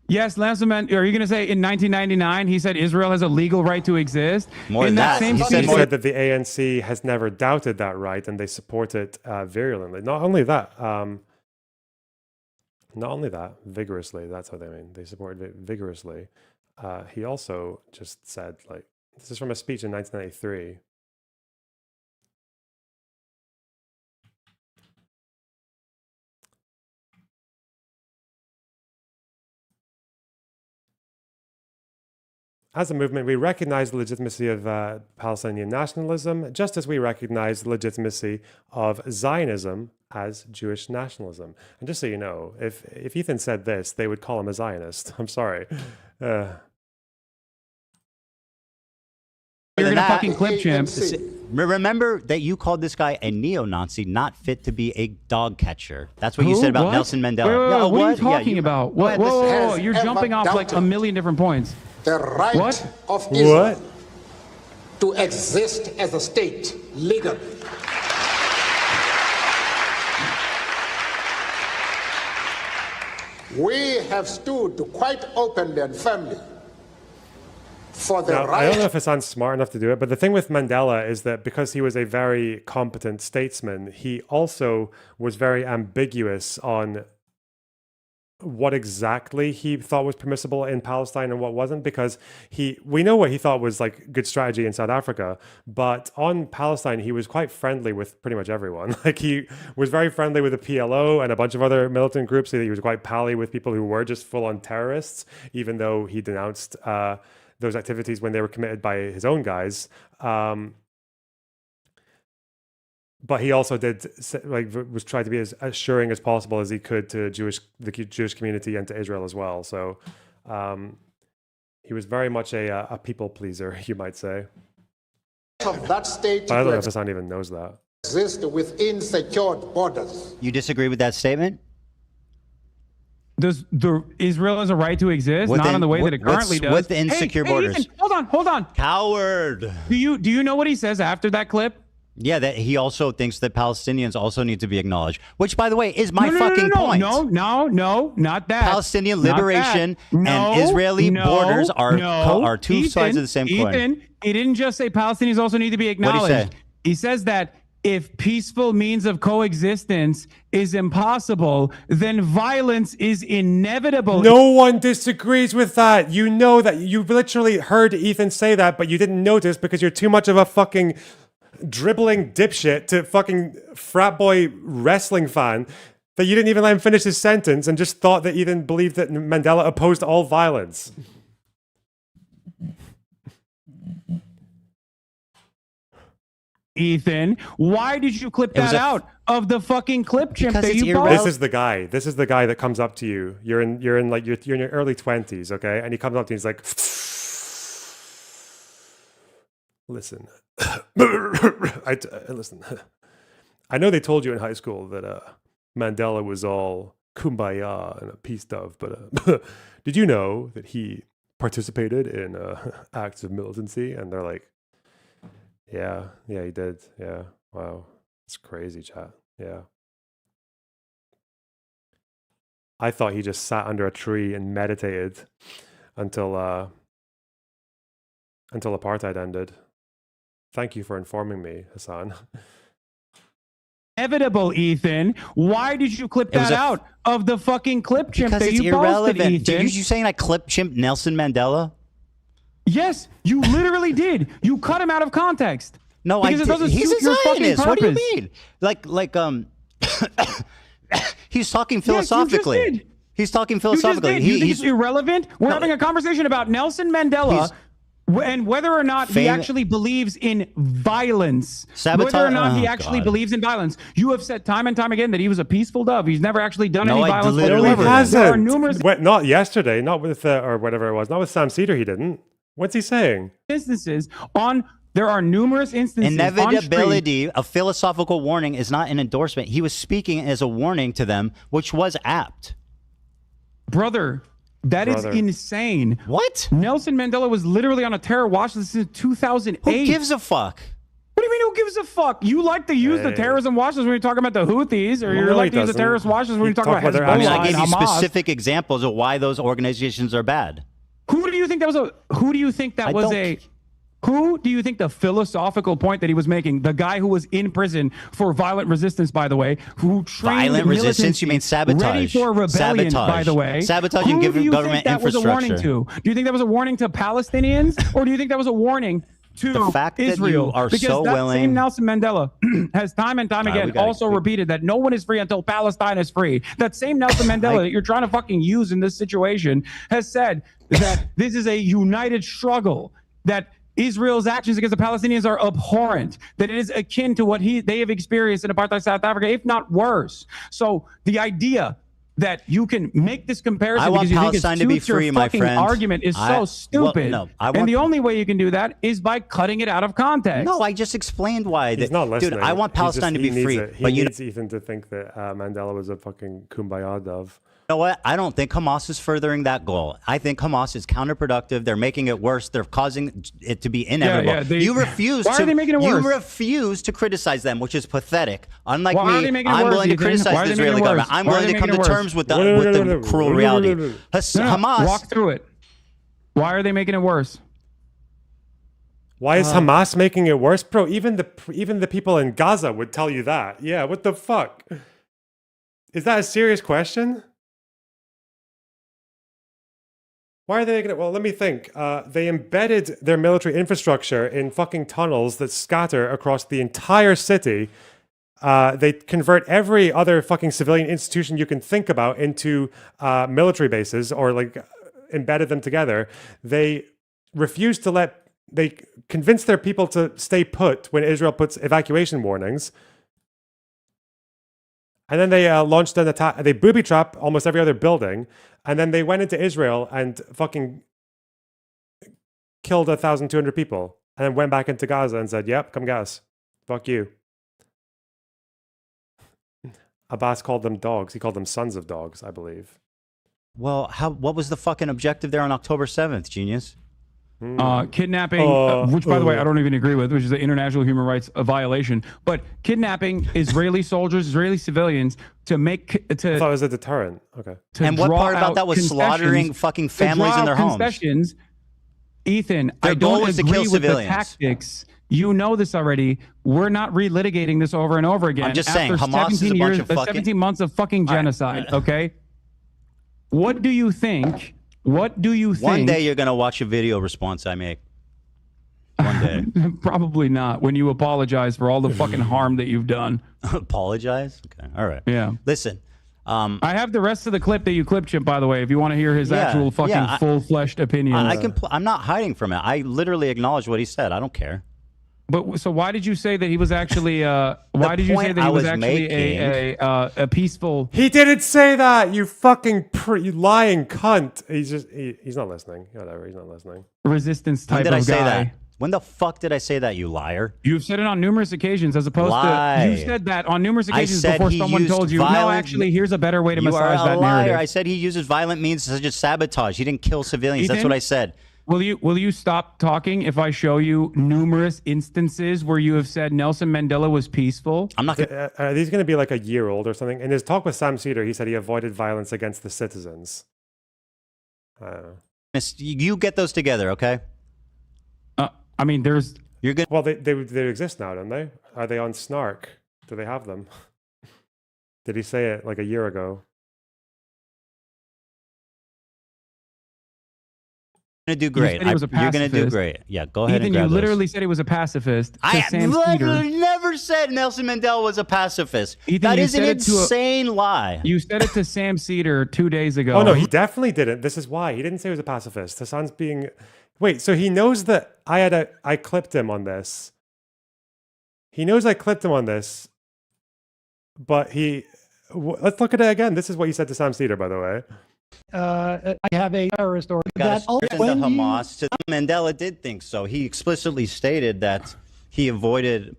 Yes, Nelson Mandela. Are you going to say in 1999 he said Israel has a legal right to exist? More than that. He said that the ANC has never doubted that right and they support it virulently. Not only that, vigorously. That's what they mean. They supported it vigorously. He also just said, like, this is from a speech in 1993. As a movement, we recognize the legitimacy of Palestinian nationalism, just as we recognize the legitimacy of Zionism as Jewish nationalism. And just so you know, if Ethan said this, they would call him a Zionist. I'm sorry. You're gonna fucking clip, champ. Remember that you called this guy a neo-Nazi, not fit to be a dog catcher. That's what you said about Nelson Mandela. What are you talking about? Whoa, you're jumping off like a million different points. The right of Israel to exist as a state legally. We have stood quite openly and firmly for the right. I don't know if Hasan's smart enough to do it, but the thing with Mandela is that because he was a very competent statesman, he also was very ambiguous on what exactly he thought was permissible in Palestine and what wasn't, because we know what he thought was like good strategy in South Africa, but on Palestine he was quite friendly with pretty much everyone. Like he was very friendly with the PLO and a bunch of other militant groups. He was quite pally with people who were just full-on terrorists, even though he denounced those activities when they were committed by his own guys. But he also was trying to be as assuring as possible as he could to the Jewish community and to Israel as well. So he was very much a people pleaser, you might say. Of that state, but I don't know if Hasan even knows that. Exist within secured borders. You disagree with that statement? Does Israel has a right to exist? Not in the way that it currently does. Within secure borders. Ethan, hold on. Coward. Do you know what he says after that clip? Yeah, that he also thinks that Palestinians also need to be acknowledged, which, by the way, is my fucking point. No, not that. Palestinian liberation and Israeli borders are two sides of the same coin. Ethan, he didn't just say Palestinians also need to be acknowledged. What did he say? He says that if peaceful means of coexistence is impossible, then violence is inevitable. No one disagrees with that. You know that. You literally heard Ethan say that, but you didn't notice because you're too much of a fucking dribbling dipshit to fucking frat boy wrestling fan that you didn't even let him finish his sentence and just thought that Ethan believed that Mandela opposed all violence. Ethan, why did you clip that out of the fucking clip, Chimp? That you This is the guy. This is the guy that comes up to you. You're in your early 20s, okay? And he comes up to you. He's like, listen. Listen. I know they told you in high school that Mandela was all kumbaya and a peace dove, but did you know that he participated in acts of militancy? And they're like, yeah, he did. Yeah, wow, it's crazy, chat. Yeah, I thought he just sat under a tree and meditated until until apartheid ended. Thank you for informing me, Hasan. Inevitable, Ethan. Why did you clip that out of the fucking clip chimp because that it's you irrelevant. posted, Ethan? Dude, you saying I clip chimp Nelson Mandela? Yes, you literally did. You cut him out of context. No, because I it doesn't did. He's suit a your fucking Zionist. What do you purpose. mean? He's talking philosophically. Yes, you just did. He's talking philosophically. You just did. You think it's irrelevant? We're having a conversation about Nelson Mandela and whether or not he actually believes in violence. Sabotage. Whether or not he actually believes in violence. You have said time and time again that he was a peaceful dove. He's never actually done any violence whatsoever. There are numerous not yesterday, not with or whatever it was, not with Sam Cedar. He didn't. What's he saying? instances on. There are numerous instances. Inevitability, a philosophical warning, is not an endorsement. He was speaking as a warning to them, which was apt. Brother, that is insane. What? Nelson Mandela was literally on a terror watch list since 2008. Who gives a fuck? What do you mean who gives a fuck? You like to use the terrorism watch list when you're talking about the Houthis, or you like to use the terrorist watch list when you're talking about Hezbollah. I mean, I gave you Hamas. specific examples of why those organizations are bad. Who do you think that was a? Who do you think that was a? Who do you think the philosophical point that he was making? The guy who was in prison for violent resistance, by the way, who trained violent resistance? You mean sabotage? Ready for rebellion, sabotage. by the way. Sabotage and giving government that was a warning infrastructure. to? Do you think that was a warning to Palestinians, or do you think that was a warning to the fact Israel? That you are because so that willing. same Nelson Mandela has time and time again also repeated that no one is free until Palestine is free. That same Nelson Mandela that you're trying to fucking use in this situation has said that this is a united struggle, that Israel's actions against the Palestinians are abhorrent, that it is akin to what they have experienced in apartheid South Africa, if not worse. So the idea that you can make this comparison because you Palestine to think be it suits your free, my fucking friend. argument is so stupid. And the only way you can do that is by cutting it out of context. No, I just explained why. He's not listening. Dude, I want Palestine to be free. He needs Ethan to think that Mandela was a fucking kumbaya dove. You know what? I don't think Hamas is furthering that goal. I think Hamas is counterproductive. They're making it worse. They're causing it to be inevitable. You refuse Why are they making it worse? You refuse to criticize them, which is pathetic. Unlike Why are me, they making it I'm worse, willing to Ethan? criticize Why are the they making Israeli it government. worse? I'm Why are willing they to come to making it terms with worse? the cruel reality. Hamas. Walk through it. Why are they making it worse? Why is Hamas making it worse, bro? Even the people in Gaza would tell you that. Yeah, what the fuck? Is that a serious question? Why are they making it? Well, let me think. They embedded their military infrastructure in fucking tunnels that scatter across the entire city. They convert every other fucking civilian institution you can think about into military bases, or like embedded them together. They refuse to they convince their people to stay put when Israel puts evacuation warnings. And then they launched an attack. They booby trap almost every other building. And then they went into Israel and fucking killed 1,200 people. And then went back into Gaza and said, yep, come gas. Fuck you. Abbas called them dogs. He called them sons of dogs, I believe. Well, what was the fucking objective there on October 7th, genius? Kidnapping, which by the way I don't even agree with, which is an international human rights violation. But kidnapping Israeli soldiers, Israeli civilians to make I thought it was a deterrent. Okay. And what part about that was slaughtering fucking families in their homes? Ethan, I don't agree with the tactics. You know this already. We're not relitigating this over and over again. I'm just saying, Hamas is a bunch of fucking 17 months of fucking genocide. Okay. What do you think? What do you think? One day you're going to watch a video response I make. One day. Probably not. When you apologize for all the fucking harm that you've done. Apologize? Okay. All right. Yeah. Listen. I have the rest of the clip that you clipped, Chip, by the way, if you want to hear his actual fucking full-fleshed opinion. I'm not hiding from it. I literally acknowledge what he said. I don't care. But so why did you say that he was actually why did you say that he was actually a peaceful? He didn't say that, you fucking you lying cunt. He's not listening. Whatever, he's not listening. Resistance type of guy. When did I say that? When the fuck did I say that, you liar? You've said it on numerous occasions, as opposed to you said that on numerous occasions before someone told you, no, actually, here's a better way to massage that narrative. I said he uses violent means such as sabotage. He didn't kill civilians. Ethan? That's what I said. Will you stop talking if I show you numerous instances where you have said Nelson Mandela was peaceful? I'm not. Are these going to be like a year old or something? In his talk with Sam Cedar, he said he avoided violence against the citizens. You get those together, okay? I mean, there's... You're good. Well, they exist now, don't they? Are they on Snark? Do they have them? Did he say it like a year ago? You're gonna do great. You're gonna do great. Yeah, go ahead. Ethan, and grab you literally those. said he was a pacifist. I Sam Cedar. never said Nelson Mandela was a pacifist. Ethan, that you is an said it to insane lie. You said it to Sam Cedar 2 days ago. Oh no, he definitely didn't. This is why he didn't say he was a pacifist. Hasan's being. Wait, so he knows that I clipped him on this. He knows I clipped him on this, but let's look at it again. This is what he said to Sam Cedar, by the way. I have a terrorist order. That Hamas to Mandela did think so. He explicitly stated that he avoided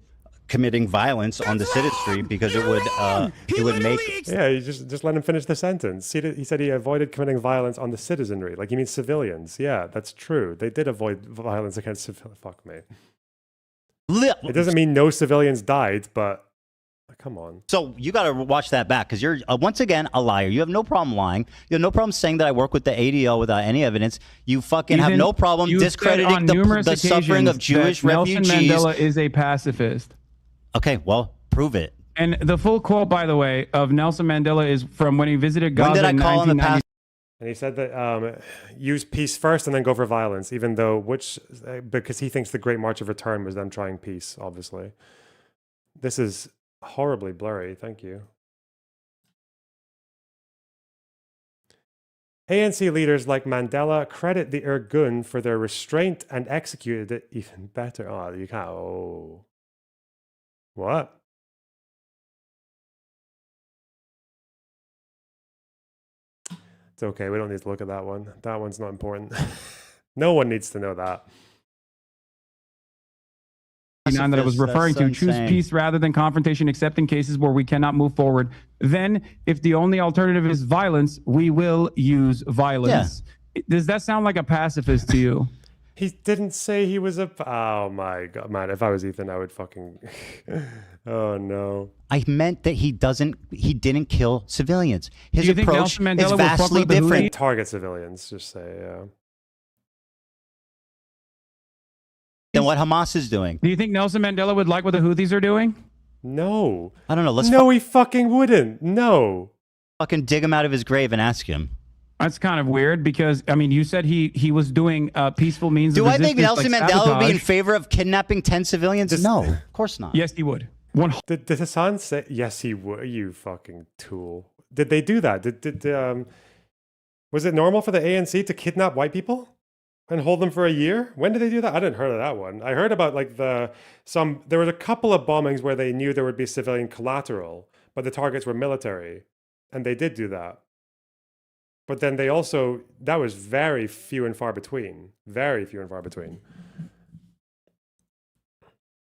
committing violence on the citizenry because it would make. Yeah, you just let him finish the sentence. He said he avoided committing violence on the citizenry. Like, he means civilians. Yeah, that's true. They did avoid violence against civilians. Fuck me. It doesn't mean no civilians died, but come on. So you got to watch that back because you're once again a liar. You have no problem lying. You have no problem saying that I work with the ADL without any evidence. You fucking have no problem discrediting the suffering of Jewish refugees. Nelson Mandela is a pacifist. Okay, well, prove it. And the full quote, by the way, of Nelson Mandela is from when he visited Gaza When did I in call him a 1990. And he said that use peace first and then go for violence, even though because he thinks the Great March of Return was them trying peace, obviously. This is horribly blurry. Thank you. ANC leaders like Mandela credit the Irgun for their restraint and executed it even better. Oh, you can't. Oh. What? It's okay. We don't need to look at that one. That one's not important. No one needs to know that. That I was referring to, choose peace rather than confrontation, except in cases where we cannot move forward. Then, if the only alternative is violence, we will use violence. Yeah. Does that sound like a pacifist to you? He didn't say he was a... Oh my God, man. If I was Ethan, I would fucking... Oh no. I meant that he didn't kill civilians. His approach is vastly different. Target civilians, just say, yeah. Than what Hamas is doing. Do you think Nelson Mandela would like what the Houthis are doing? No. I don't know. No, he fucking wouldn't. No. Fucking dig him out of his grave and ask him. That's kind of weird because, I mean, you said he was doing peaceful means of resistance. Do I think Nelson like Mandela sabotage. would be in favor of kidnapping 10 civilians? No, of course not. Yes, he would. Did Hasan say yes? He would. You fucking tool. Did they do that? Was it normal for the ANC to kidnap white people and hold them for a year? When did they do that? I didn't heard of that one. I heard about like there were a couple of bombings where they knew there would be civilian collateral, but the targets were military, and they did do that. But then that was very few and far between. Very few and far between.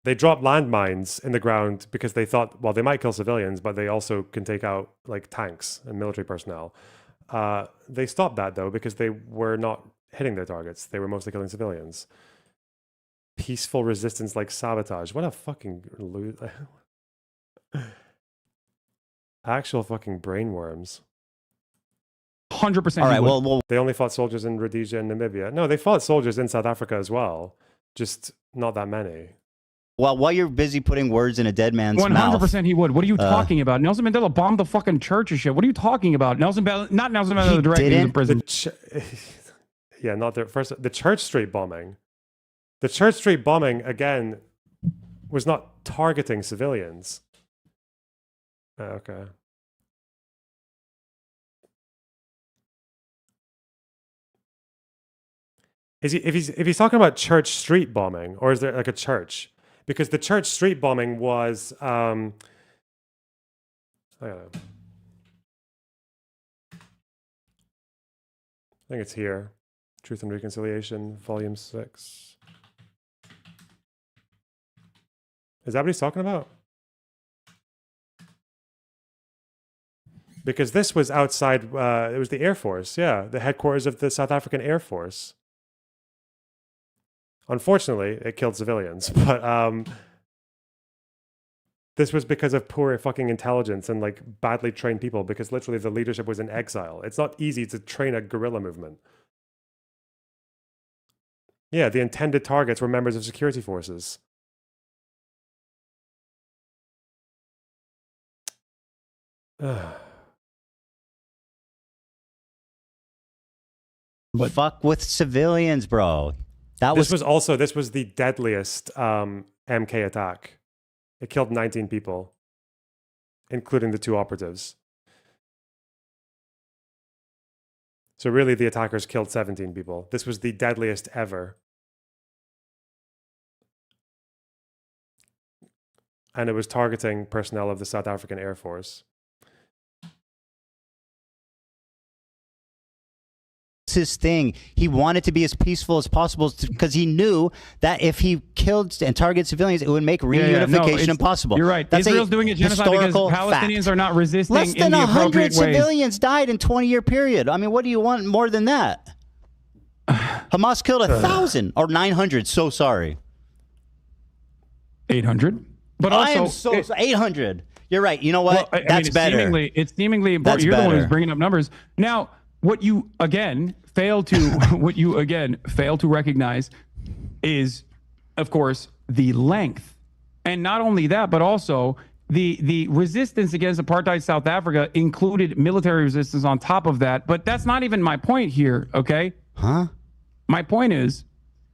They dropped landmines in the ground because they thought, well, they might kill civilians, but they also can take out like tanks and military personnel. They stopped that though because they were not hitting their targets. They were mostly killing civilians. Peaceful resistance like sabotage. What a fucking actual fucking brainworms. 100%. All right. Well, they only fought soldiers in Rhodesia and Namibia. No, they fought soldiers in South Africa as well. Just not that many. Well, while you're busy putting words in a dead man's mouth. 100% he would. What are you talking about? Nelson Mandela bombed the fucking church and shit. What are you talking about? Not Nelson Mandela directly in prison. Yeah, not the first. The Church Street bombing. The Church Street bombing, again, was not targeting civilians. Okay. If he's talking about Church Street bombing, or is there like a church? Because the Church Street bombing was I don't know. I think it's here. Truth and Reconciliation, Volume 6. Is that what he's talking about? Because this was outside, it was the Air Force, yeah, the headquarters of the South African Air Force. Unfortunately, it killed civilians, but this was because of poor fucking intelligence and like badly trained people, because literally the leadership was in exile. It's not easy to train a guerrilla movement. Yeah, the intended targets were members of security forces. But fuck with civilians, bro. This was the deadliest MK attack. It killed 19 people, including the 2 operatives. So really, the attackers killed 17 people. This was the deadliest ever. And it was targeting personnel of the South African Air Force. His thing. He wanted to be as peaceful as possible because he knew that if he killed and targeted civilians, it would make reunification impossible. You're right. That's Israel's doing a genocide because Palestinians are not resisting Less than in the 100 appropriate ways. civilians died in 20-year period. I mean, what do you want more than that? Hamas killed 1,000 or 900. So sorry. 800. But also, I am so 800. You're right. You know what? Well, That's better. It's seemingly important. You're the one who's bringing up numbers. Now, what you again fail to recognize is, of course, the length, and not only that, but also the resistance against apartheid South Africa included military resistance on top of that. But that's not even my point here. Okay? Huh? My point is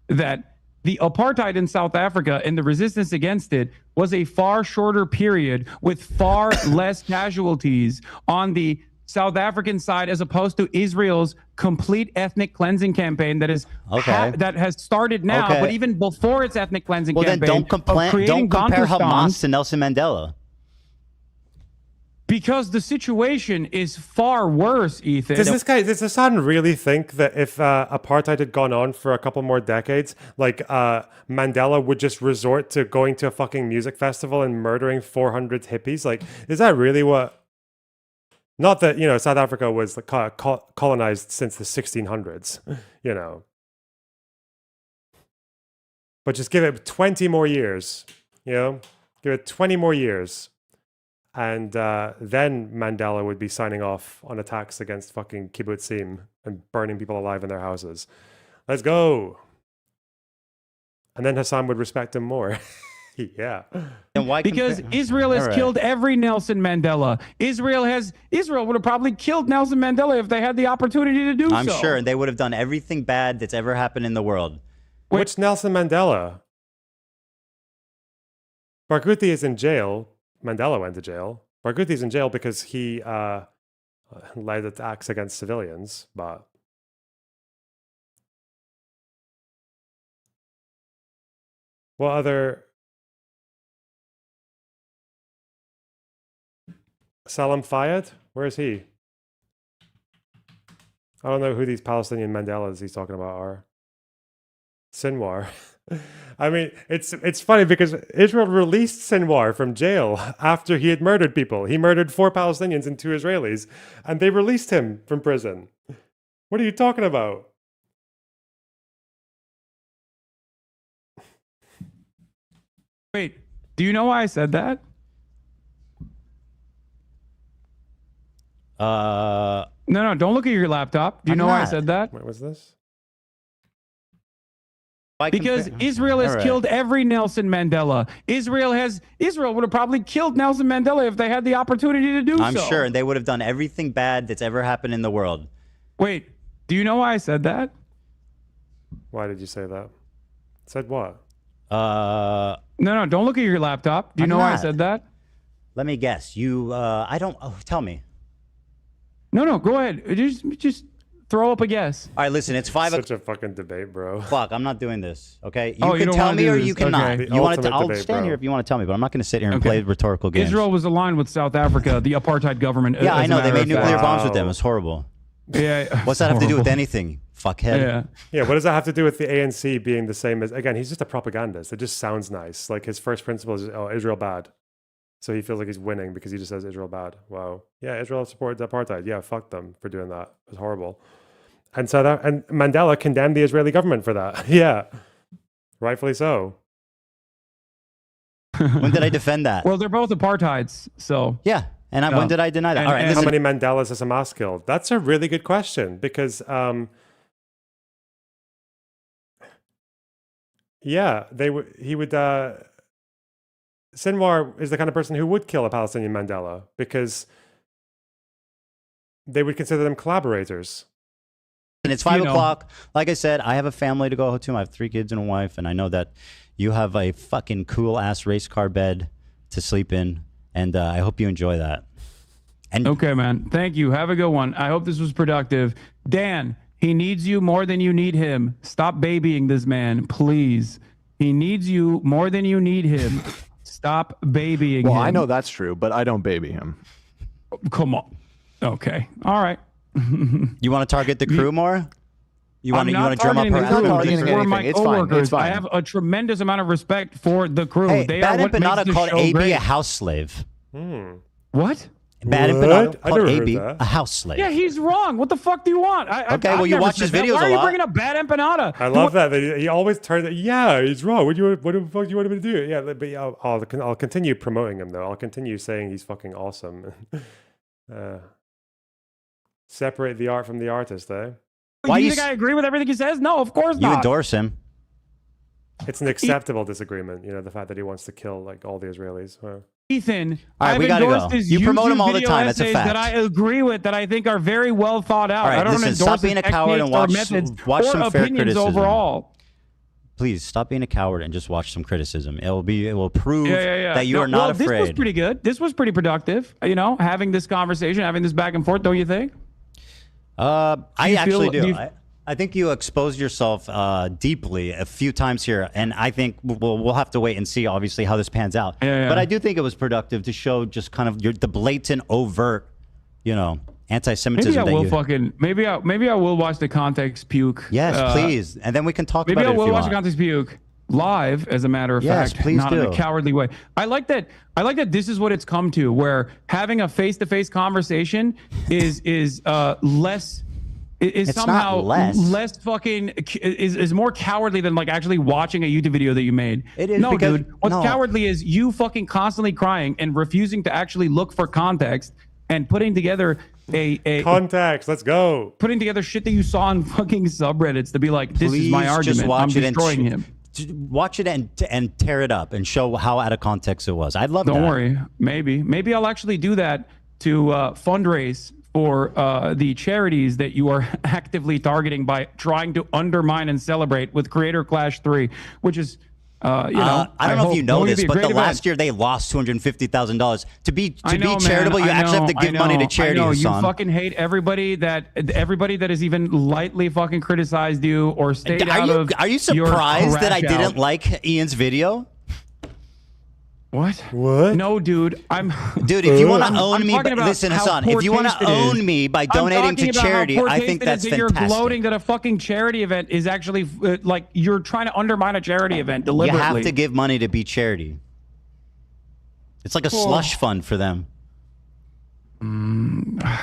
that the apartheid in South Africa and the resistance against it was a far shorter period with far less casualties on the South African side as opposed to Israel's complete ethnic cleansing campaign that is that has started now, but even before its ethnic cleansing campaign. Then don't compare Hamas to Nelson Mandela. Because the situation is far worse, Ethan. Does Hasan really think that if apartheid had gone on for a couple more decades, like Mandela would just resort to going to a fucking music festival and murdering 400 hippies? Like, is that really what? Not that, South Africa was colonized since the 1600s, But just give it 20 more years, Give it 20 more years. And then Mandela would be signing off on attacks against fucking kibbutzim and burning people alive in their houses. Let's go. And then Hasan would respect him more. Yeah. And why because Israel has killed every Nelson Mandela. Israel would have probably killed Nelson Mandela if they had the opportunity to do so. I'm sure. And they would have done everything bad that's ever happened in the world. Which Nelson Mandela? Barghouti is in jail. Mandela went to jail. Barghouti's in jail because he led attacks against civilians, but what other? Salam Fayyad? Where is he? I don't know who these Palestinian Mandelas he's talking about are. Sinwar. I mean, it's funny because Israel released Sinwar from jail after he had murdered people. He murdered 4 Palestinians and 2 Israelis, and they released him from prison. What are you talking about? Wait, do you know why I said that? No, don't look at your laptop. Do you know why I said that? What was this? Because Israel has killed every Nelson Mandela. Israel would have probably killed Nelson Mandela if they had the opportunity to do so. I'm sure. And they would have done everything bad that's ever happened in the world. Wait, do you know why I said that? Why did you say that? Said what? No, don't look at your laptop. Do you know why I said that? Let me guess. You, I don't, tell me. No, go ahead. Just throw up a guess. All right, listen, it's 5 o'clock. Such a fucking debate, bro. Fuck, I'm not doing this, okay? You you can don't tell wanna me do or this. you cannot. Okay. You want to? I'll debate, stand bro. here if you want to tell me, but I'm not going to sit here and play rhetorical games. Israel was aligned with South Africa, the apartheid government. Yeah, I know. They made nuclear bombs with them. It's horrible. Yeah. What's that have to do with anything? Fuckhead. Yeah, what does that have to do with the ANC being the same as... Again, he's just a propagandist. It just sounds nice. Like, his first principle is, Israel bad. So he feels like he's winning because he just says Israel bad. Wow. Yeah, Israel supported apartheid. Yeah, fuck them for doing that. It was horrible. And Mandela condemned the Israeli government for that. Yeah. Rightfully so. When did I defend that? Well, they're both apartheids, so... Yeah. And when did I deny that? All right, how many Mandelas has Hamas killed? That's a really good question because Yeah, he would. Sinwar is the kind of person who would kill a Palestinian Mandela because they would consider them collaborators. And it's 5 o'clock. Like I said, I have a family to go to. I have 3 kids and a wife, and I know that you have a fucking cool ass race car bed to sleep in, and I hope you enjoy that. And okay, man. Thank you. Have a good one. I hope this was productive. Dan, he needs you more than you need him. Stop babying this man, please. He needs you more than you need him. Stop babying him. Well, I know that's true, but I don't baby him. Come on. Okay. All right. You want to target the crew more? You want to drum up her for my coworkers. I have a tremendous amount of respect for the crew. Hey, they Bad are what Empanada makes the called show AB great. a house slave. What? Bad Empanada called AB a house slave. Yeah, he's wrong. What the fuck do you want? Okay, well, you watch his videos a lot. Why are you bringing up Bad Empanada? I love that. He always turns. Yeah, he's wrong. What the fuck do you want him to do? Yeah, but I'll continue promoting him though. I'll continue saying he's fucking awesome. Separate the art from the artist, eh? Why do you think I agree with everything he says? No, of course not. You endorse him. It's an acceptable disagreement. You know, the fact that he wants to kill like all the Israelis. Ethan, all right, I've we gotta endorsed go. his You promote YouTube him all the video time. That's a essays fact. that I agree with, that I think are very well thought out. All right, I don't listen, endorse stop being a his coward and techniques or methods watch or some fair opinions criticism. overall. Please stop being a coward and just watch some criticism. It will prove Yeah. that you are not afraid. This was pretty good. This was pretty productive. You know, having this conversation, having this back and forth. Don't you think? I actually do. I think you exposed yourself deeply a few times here, and I think we'll have to wait and see, obviously, how this pans out. Yeah. But I do think it was productive to show just kind of the blatant, overt, anti-Semitism. Maybe I will watch the Context Puke. Yes, please, and then we can talk about it. Maybe I will watch the want. Context Puke live, as a matter of fact, please not do. in a cowardly way. I like that this is what it's come to, where having a face-to-face conversation is less. Is It's somehow not less fucking is more cowardly than like actually watching a YouTube video that you made. It is no, because, dude. What's cowardly is you fucking constantly crying and refusing to actually look for context and putting together a context. Let's go. Putting together shit that you saw on fucking subreddits to be like, this is my argument. Just watch I'm destroying him. Watch it and tear it up and show how out of context it was. I'd love that. Don't worry. Maybe I'll actually do that to fundraise for the charities that you are actively targeting by trying to undermine and celebrate with Creator Clash 3, which is, I don't know if you know this, but last year they lost $250,000. To be charitable, you actually have to give money to charity. I know. You Hasan. fucking hate everybody that has even lightly fucking criticized you or stayed out of. Are you surprised that I crash out. didn't like Ian's video? What? No, dude. Dude, if you want to own me, listen, Hasan. If you want to own me by donating to charity, I think that's fantastic. You're gloating that a fucking charity event is actually like you're trying to undermine a charity event deliberately. You have to give money to be charity. It's like a slush fund for them.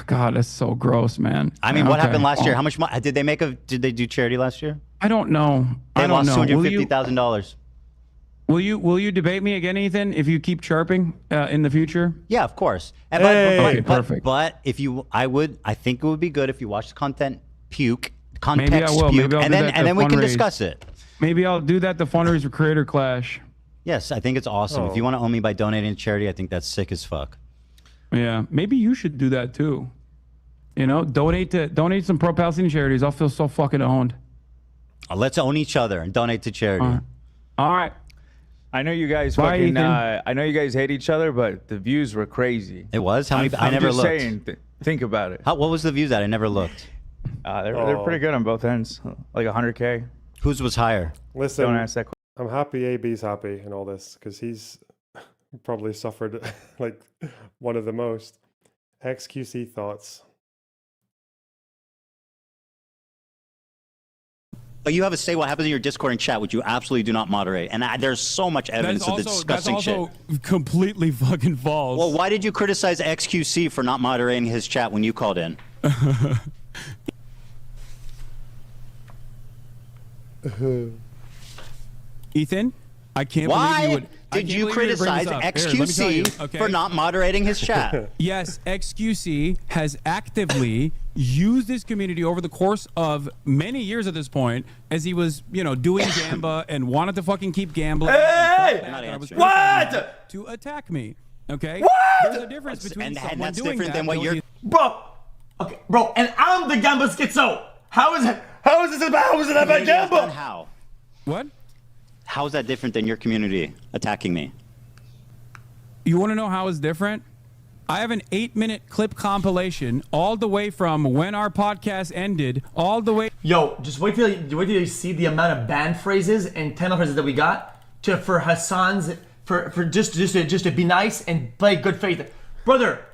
God, that's so gross, man. I mean, what happened last year? How much money did they make? Did they do charity last year? I don't know. They lost $250,000. Will you debate me again, Ethan, if you keep chirping in the future? Yeah, of course. Perfect. But if you, I think it would be good if you watch the context puke, Maybe I will. Maybe I'll and then we can discuss it. Maybe I'll do that to fundraise for Creator Clash. Yes, I think it's awesome. If you want to own me by donating to charity, I think that's sick as fuck. Yeah, maybe you should do that too. Donate some pro-Palestinian charities. I'll feel so fucking owned. Let's own each other and donate to charity. All right. I know you guys Bye, fucking. Ethan. I know you guys hate each other, but the views were crazy. It was. How many? I I'm never just looked. saying, think about it. What was the views at? I never looked. They're pretty good on both ends. Like 100K. Whose was higher? Listen, Don't ask that question. I'm happy AB's happy in all this because he's probably suffered like one of the most. XQC thoughts. But you have a say what happens in your Discord and chat, which you absolutely do not moderate. And there's so much evidence of the disgusting that's shit. also completely fucking false. Well, why did you criticize XQC for not moderating his chat when you called in? Ethan, I can't believe you would. Did you criticize XQC for not moderating his chat? Yes, XQC has actively used this community over the course of many years at this point, as he was, doing Gamba and wanted to fucking keep gambling. Hey! What? To attack me. Okay? What? There's a difference between someone that's doing different that than what you're. Bro, okay, bro, and I'm the Gamba schizo. How is it about Gamba? How? What? How is that different than your community attacking me? You want to know how it's different? I have an 8-minute clip compilation all the way from when our podcast ended, all the way. Yo, just wait till you see the amount of banned phrases and 10 phrases that we got for Hasan's for just to be nice and play good faith, brother.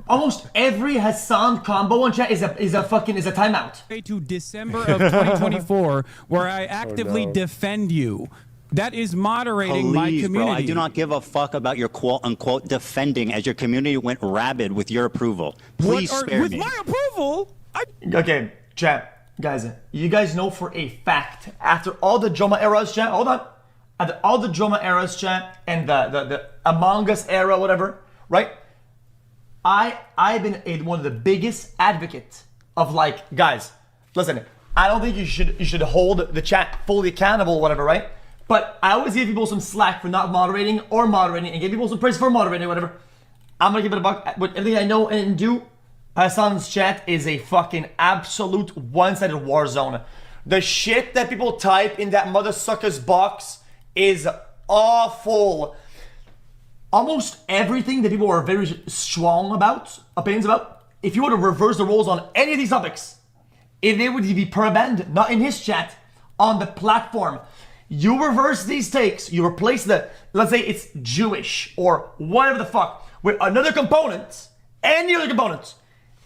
Almost every Hasan combo on chat is a timeout. To December of 2024, where I actively defend you. That is moderating my community. Bro, I do not give a fuck about your quote-unquote defending as your community went rabid with your approval. Please spare me. With my approval? Okay, chat, guys, you guys know for a fact, after all the Joma eras, chat, hold on. After all the Joma eras, chat, and the Among Us era, whatever, right? I've been one of the biggest advocates of guys, listen, I don't think you should hold the chat fully accountable, whatever, right? But I always give people some slack for not moderating and give people some praise for moderating, whatever. I'm gonna give it a buck. With everything I know and do, Hasan's chat is a fucking absolute one-sided war zone. The shit that people type in that mother sucker's box is awful. Almost everything that people are very strong about, opinions about, if you were to reverse the roles on any of these topics, if they would be perma-banned, not in his chat, on the platform. You reverse these takes, you replace let's say it's Jewish or whatever the fuck, with another component, any other component,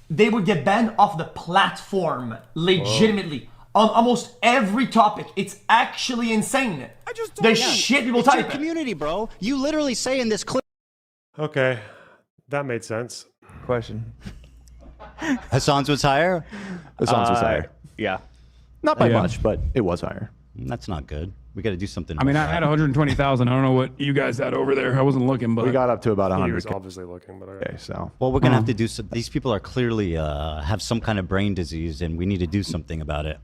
they would get banned off the platform, legitimately, on almost every topic. It's actually insane. Shit people type. It's your community, bro. You literally say in this clip. Okay, that made sense. Question. Hasan's was higher? Hasan's was higher. Yeah. Not by much, but it was higher. That's not good. We got to do something. I mean, I had 120,000. I don't know what you guys had over there. I wasn't looking, but we got up to about 100. He was obviously looking, but okay. So well, we're gonna have to do some. These people are clearly have some kind of brain disease, and we need to do something about it.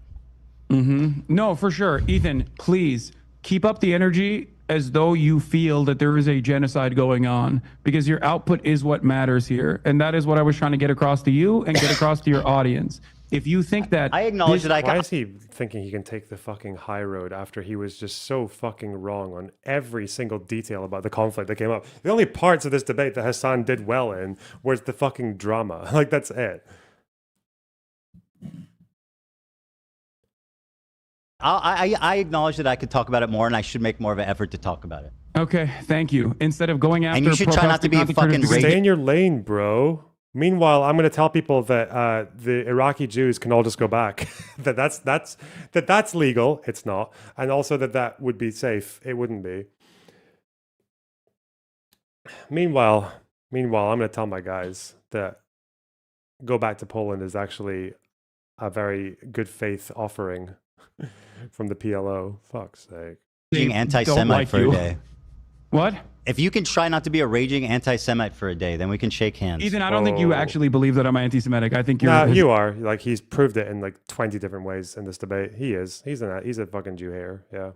No, for sure, Ethan. Please keep up the energy as though you feel that there is a genocide going on, because your output is what matters here, and that is what I was trying to get across to you and get across to your audience. If you think that I acknowledge that why is he thinking he can take the fucking high road after he was just so fucking wrong on every single detail about the conflict that came up? The only parts of this debate that Hasan did well in was the fucking drama. Like, that's it. I acknowledge that I could talk about it more, and I should make more of an effort to talk about it. Okay, thank you. Instead of going after, and you should try not to be a fucking stay in your lane, bro. Meanwhile, I'm going to tell people that the Iraqi Jews can all just go back. that's legal. It's not, and also that would be safe. It wouldn't be. Meanwhile, I'm going to tell my guys that go back to Poland is actually a very good faith offering from the PLO. Fuck's sake. Being anti-Semite for a day. What? If you can try not to be a raging anti-Semite for a day, then we can shake hands. Ethan, I don't think you actually believe that I'm anti-Semitic. I think you're. No, you are. Like, he's proved it in like 20 different ways in this debate. He is. He's a fucking Jew hater. Yeah.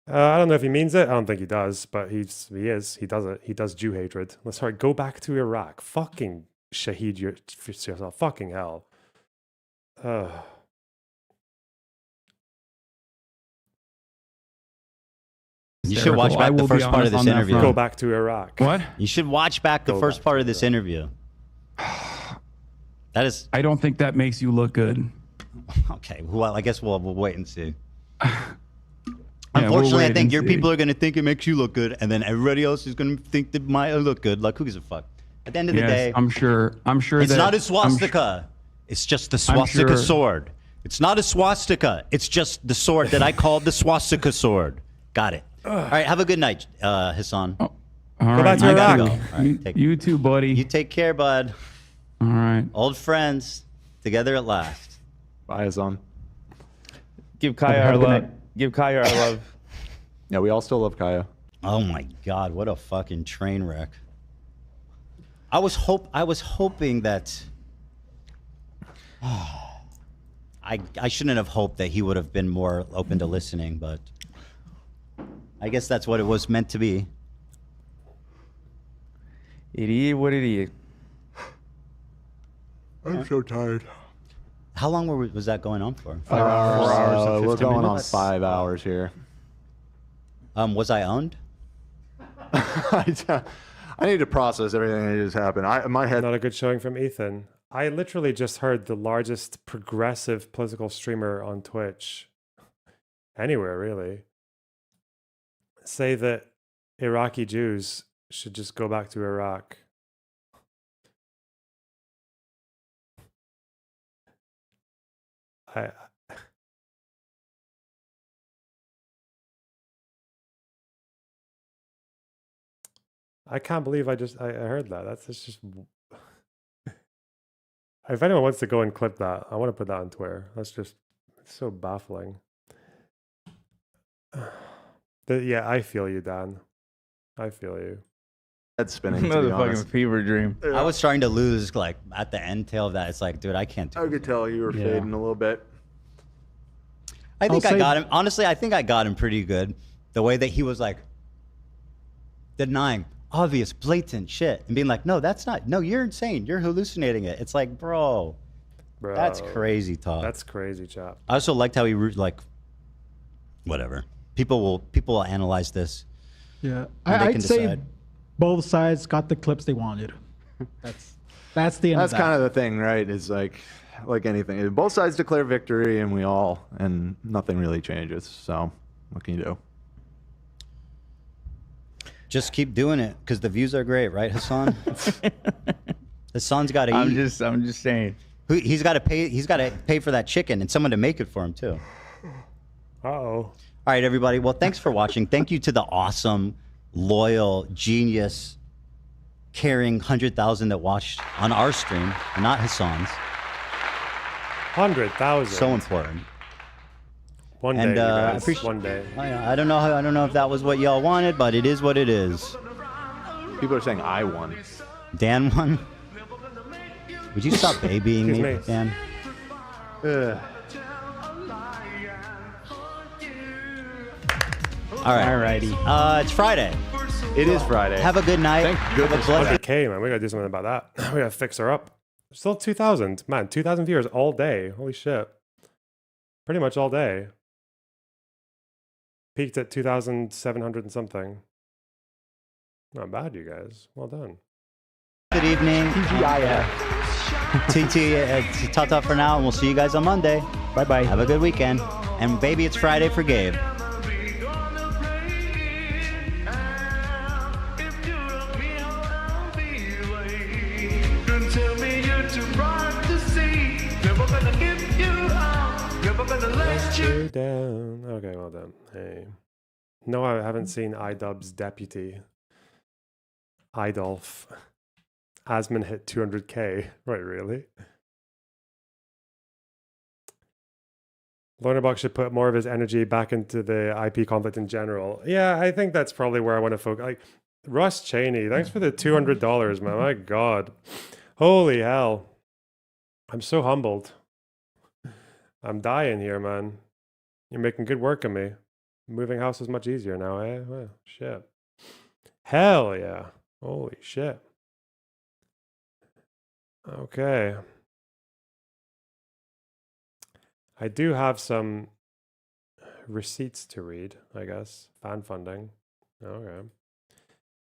I don't know if he means it. I don't think he does, but he is. He does it. He does Jew hatred. Sorry, go back to Iraq. Fucking shaheed yourself. Fucking hell. You should watch back the first part of this interview. Go back to Iraq. What? You should watch back the first part of this interview. That is. I don't think that makes you look good. Okay. Well, I guess we'll wait and see. Unfortunately, I think your people are going to think it makes you look good, and then everybody else is going to think that might look good. Like, who gives a fuck? At the end of the day, I'm sure. It's not a swastika. It's just the swastika sword. It's not a swastika. It's just the sword that I called the swastika sword. Got it. All right. Have a good night, Hasan. All right. Go back to Iraq. Go. Right, you too, buddy. You take care, bud. All right. Old friends, together at last. Bye, Hasan. Give Kaya our love. Give Kaya our love. Yeah, we all still love Kaya. Oh my God, what a fucking train wreck. I was hoping that I shouldn't have hoped that he would have been more open to listening, but I guess that's what it was meant to be. It is what it is. I'm so tired. How long was that going on for? 5 hours. 4 hours and 15 we're going minutes? on 5 hours here. Was I owned? I need to process everything that just happened. My head. Not a good showing from Ethan. I literally just heard the largest progressive political streamer on Twitch, anywhere really, say that Iraqi Jews should just go back to Iraq. I can't believe I heard that. That's just. If anyone wants to go and clip that, I want to put that on Twitter. That's just, it's so baffling. Yeah, I feel you, Dan. I feel you. Head spinning. Another fucking fever dream. Yeah. I was starting to lose, like, at the end tail of that. It's like, dude, I can't do it. I could tell you were fading a little bit. I think I got him. Honestly, I think I got him pretty good. The way that he was, like, denying obvious, blatant shit and being like, no, that's not. No, you're insane. You're hallucinating it. It's like, bro, that's crazy talk. That's crazy, chap. I also liked how he, like, whatever. People will analyze this. Yeah, I'd say both sides got the clips they wanted. That's the end. That's kind of the thing, right? Is like anything. Both sides declare victory, and nothing really changes. So, what can you do? Just keep doing it because the views are great, right, Hasan? Hassan's got to eat. I'm just saying. He's got to pay. He's got to pay for that chicken and someone to make it for him too. Uh-oh. All right, everybody. Well, thanks for watching. Thank you to the awesome, loyal, genius, caring 100,000 that watched on our stream, not Hasan's. 100,000. So important. One day, and, you guys. appreciate, one day. I don't know if that was what y'all wanted, but it is what it is. People are saying I won. Dan won. Would you stop babying me, Dan? All right. Alrighty. It's Friday. It is Friday. Have a good night. Thank goodness. Okay, man, we gotta do something about that. We gotta fix her up. Still 2,000, man. 2,000 viewers all day. Holy shit. Pretty much all day. Peaked at 2,700 and something. Not bad, you guys. Well done. Good evening. TGIF. TT, ta-ta for now, and we'll see you guys on Monday. Bye-bye. Have a good weekend. And baby, it's Friday for Gabe. Let you down. Okay, well done. Hey. No, I haven't seen iDubbbz Deputy. Idolf. Asman hit 200k. Right, really? Lonerbox should put more of his energy back into the IP conflict in general. Yeah, I think that's probably where I want to focus. Like, Russ Cheney, thanks for the $200, man. My God. Holy hell. I'm so humbled. I'm dying here, man. You're making good work of me. Moving house is much easier now, eh? Well, shit. Hell yeah. Holy shit. Okay. I do have some receipts to read, I guess. Fan funding. Okay.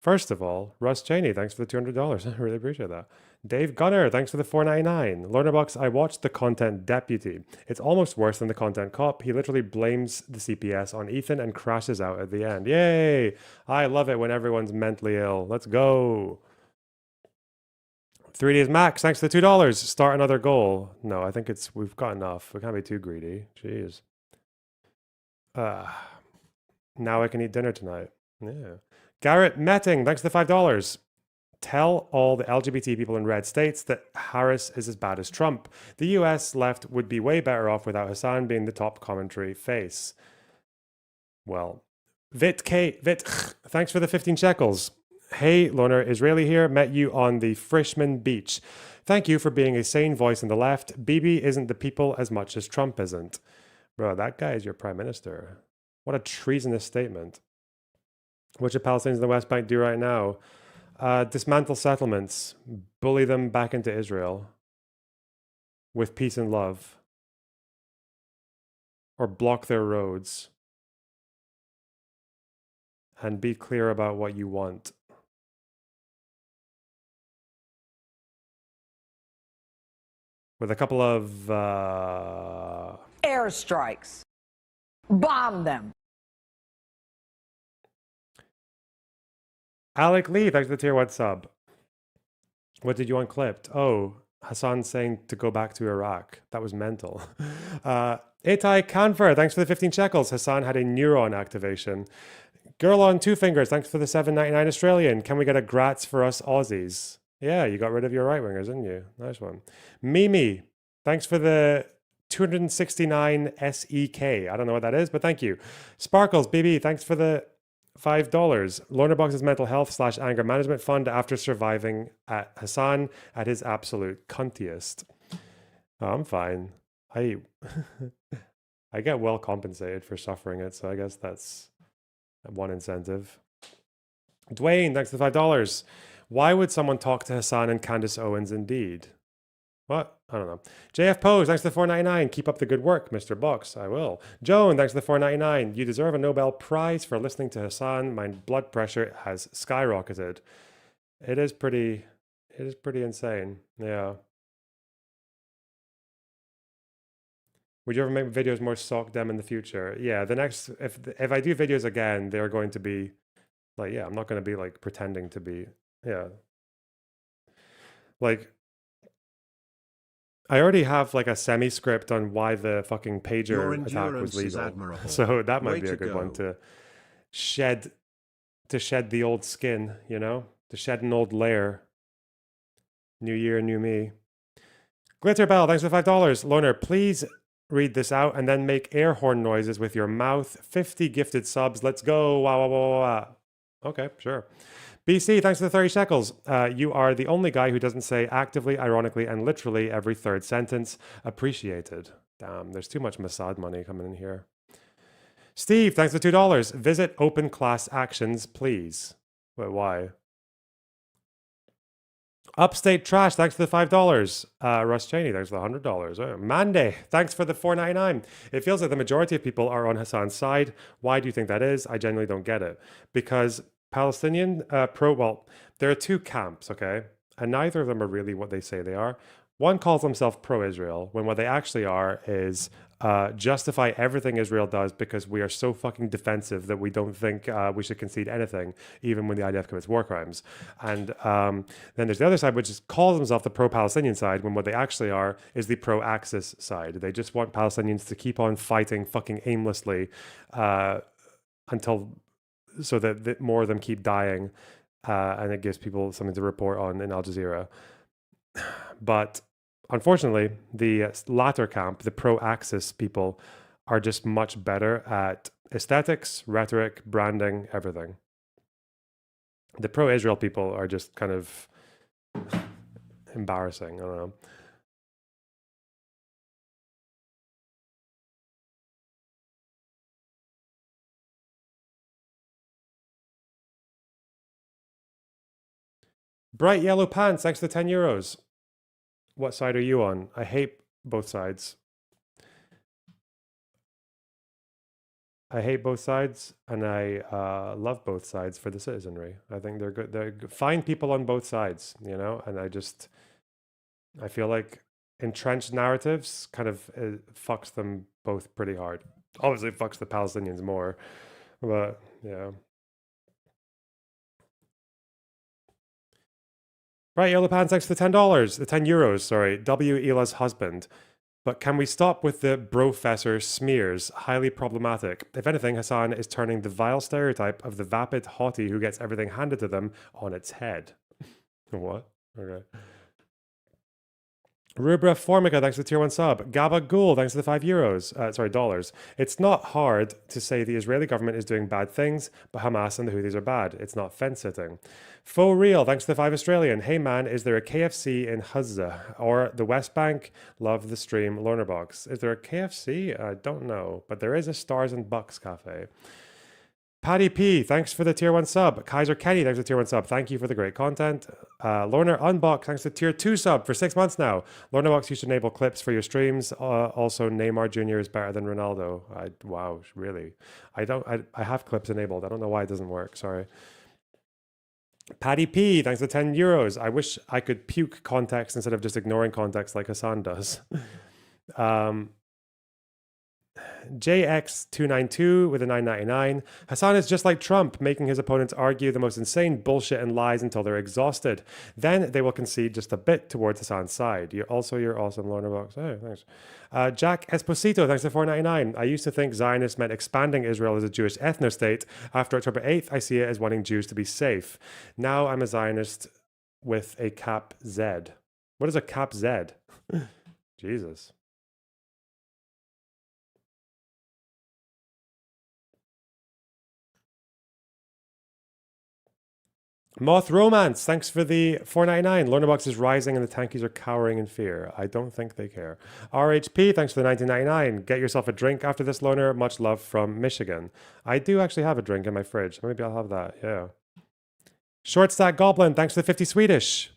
First of all, Russ Cheney, thanks for the $200. I really appreciate that. Dave Gunner, thanks for the $4.99. Lonerbox, I watched the Content Deputy. It's almost worse than the Content Cop. He literally blames the CPS on Ethan and crashes out at the end. Yay! I love it when everyone's mentally ill. Let's go. 3 days max, thanks for the $2. Start another goal. No, I think we've got enough. We can't be too greedy. Jeez. Now I can eat dinner tonight. Yeah. Garrett Metting, thanks for the $5. Tell all the LGBT people in red states that Harris is as bad as Trump. The US left would be way better off without Hasan being the top commentary face. Well, Vit, thanks for the 15 shekels. Hey, Loner, Israeli here. Met you on the Frishman Beach. Thank you for being a sane voice in the left. Bibi isn't the people as much as Trump isn't. Bro, that guy is your prime minister. What a treasonous statement. What should Palestinians in the West Bank do right now? Dismantle settlements. Bully them back into Israel. With peace and love. Or block their roads. And be clear about what you want. With a couple of airstrikes. Bomb them. Alec Lee, thanks for the tier 1 sub. What did you want clipped? Oh, Hasan saying to go back to Iraq. That was mental. Itai Kanfer, thanks for the 15 shekels. Hasan had a neuron activation. Girl on 2 fingers, thanks for the 7.99 Australian. Can we get a grats for us Aussies? Yeah, you got rid of your right wingers, didn't you? Nice one. Mimi, thanks for the 269 SEK. I don't know what that is, but thank you. Sparkles, BB, thanks for the $5. Lonerbox's mental health / anger management fund after surviving at Hasan at his absolute cuntiest. Oh, I'm fine. I get well compensated for suffering it, so I guess that's one incentive. Dwayne, thanks for the $5. Why would someone talk to Hasan and Candace Owens indeed? What? I don't know. JF Pose, thanks for the $4.99. Keep up the good work, Mr. Box. I will. Joan, thanks for the $4.99. You deserve a Nobel Prize for listening to Hasan. My blood pressure has skyrocketed. It is pretty insane. Yeah. Would you ever make videos more sock dem in the future? Yeah, the next if I do videos again, they're going to be like, yeah, I'm not going to be like pretending to be, yeah. Like I already have like a semi-script on why the fucking pager attack was legal. So that might be a good one to shed the old skin, you know? To shed an old layer. New year, new me. Glitterbell, thanks for the $5. Loner, please read this out and then make air horn noises with your mouth. 50 gifted subs. Let's go. Wow, wow, wow, wow. Okay, sure. BC, thanks for the 30 shekels. You are the only guy who doesn't say actively, ironically, and literally every third sentence. Appreciated. Damn, there's too much Mossad money coming in here. Steve, thanks for $2. Visit open class actions, please. Wait, why? Upstate Trash, thanks for the $5. Russ Cheney, thanks for the $100. Mande, thanks for the $4.99. It feels like the majority of people are on Hasan's side. Why do you think that is? I genuinely don't get it. Because Palestinian there are two camps, okay? And neither of them are really what they say they are. One calls themselves pro-Israel, when what they actually are is justify everything Israel does because we are so fucking defensive that we don't think we should concede anything, even when the IDF commits war crimes. And then there's the other side, which calls themselves the pro-Palestinian side, when what they actually are is the pro-Axis side. They just want Palestinians to keep on fighting fucking aimlessly so that more of them keep dying, and it gives people something to report on in Al Jazeera. But unfortunately, the latter camp, the pro-Axis people, are just much better at aesthetics, rhetoric, branding, everything. The pro-Israel people are just kind of embarrassing. I don't know. Bright Yellow Pants, thanks for the €10. What side are you on? I hate both sides. I hate both sides, and I love both sides for the citizenry. I think they're good. They're fine people on both sides, you know? And I feel like entrenched narratives kind of fucks them both pretty hard. Obviously, it fucks the Palestinians more, but yeah. Right, Yellow Pants, thanks for the $10. The €10, sorry. W. Ela's husband. But can we stop with the brofessor smears? Highly problematic. If anything, Hasan is turning the vile stereotype of the vapid Houthi who gets everything handed to them on its head. What? Okay. Rubra Formica, thanks for the tier 1 sub. Gabagool, thanks for the €5. Sorry, dollars. It's not hard to say the Israeli government is doing bad things, but Hamas and the Houthis are bad. It's not fence sitting. Faux Real, thanks for the 5 Australian. Hey man, is there a KFC in Huzza or the West Bank? Love the stream. Lonerbox. Is there a KFC? I don't know, but there is a Stars and Bucks cafe. Paddy P, thanks for the tier 1 sub. Kaiser Kenny, thanks for the tier 1 sub. Thank you for the great content. Lorner Unbox, thanks for the tier 2 sub for 6 months now. Lonerbox used to enable clips for your streams. Also, Neymar Jr. is better than Ronaldo. Wow, really? I have clips enabled. I don't know why it doesn't work. Sorry. Paddy P, thanks for €10. I wish I could puke context instead of just ignoring context like Hasan does. JX292 with a 9.99. Hasan is just like Trump, making his opponents argue the most insane bullshit and lies until they're exhausted. Then they will concede just a bit towards Hasan's side. You're awesome, Lonerbox. Hey, thanks. Jack Esposito, thanks for $4.99. I used to think Zionist meant expanding Israel as a Jewish ethno-state. After October 8th, I see it as wanting Jews to be safe. Now I'm a Zionist with a cap Z. What is a cap Z? Jesus. Moth Romance, thanks for the $4.99. Lonerbox is rising and the tankies are cowering in fear. I don't think they care. RHP, thanks for the $19.99. Get yourself a drink after this, Loner. Much love from Michigan. I do actually have a drink in my fridge. Maybe I'll have that, yeah. Short Stack Goblin, thanks for the 50 Swedish.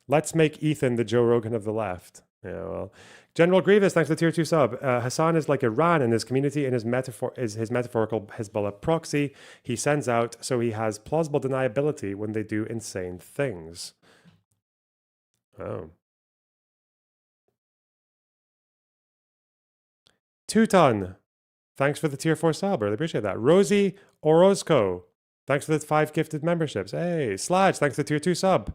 Let's make Ethan the Joe Rogan of the left. Yeah, well. General Grievous, thanks for the tier 2 sub. Hasan is like Iran in his community and his metaphorical Hezbollah proxy he sends out, so he has plausible deniability when they do insane things. Oh. Teuton, thanks for the tier 4 sub. Really appreciate that. Rosie Orozco, thanks for the 5 gifted memberships. Hey, Sludge, thanks for the tier 2 sub.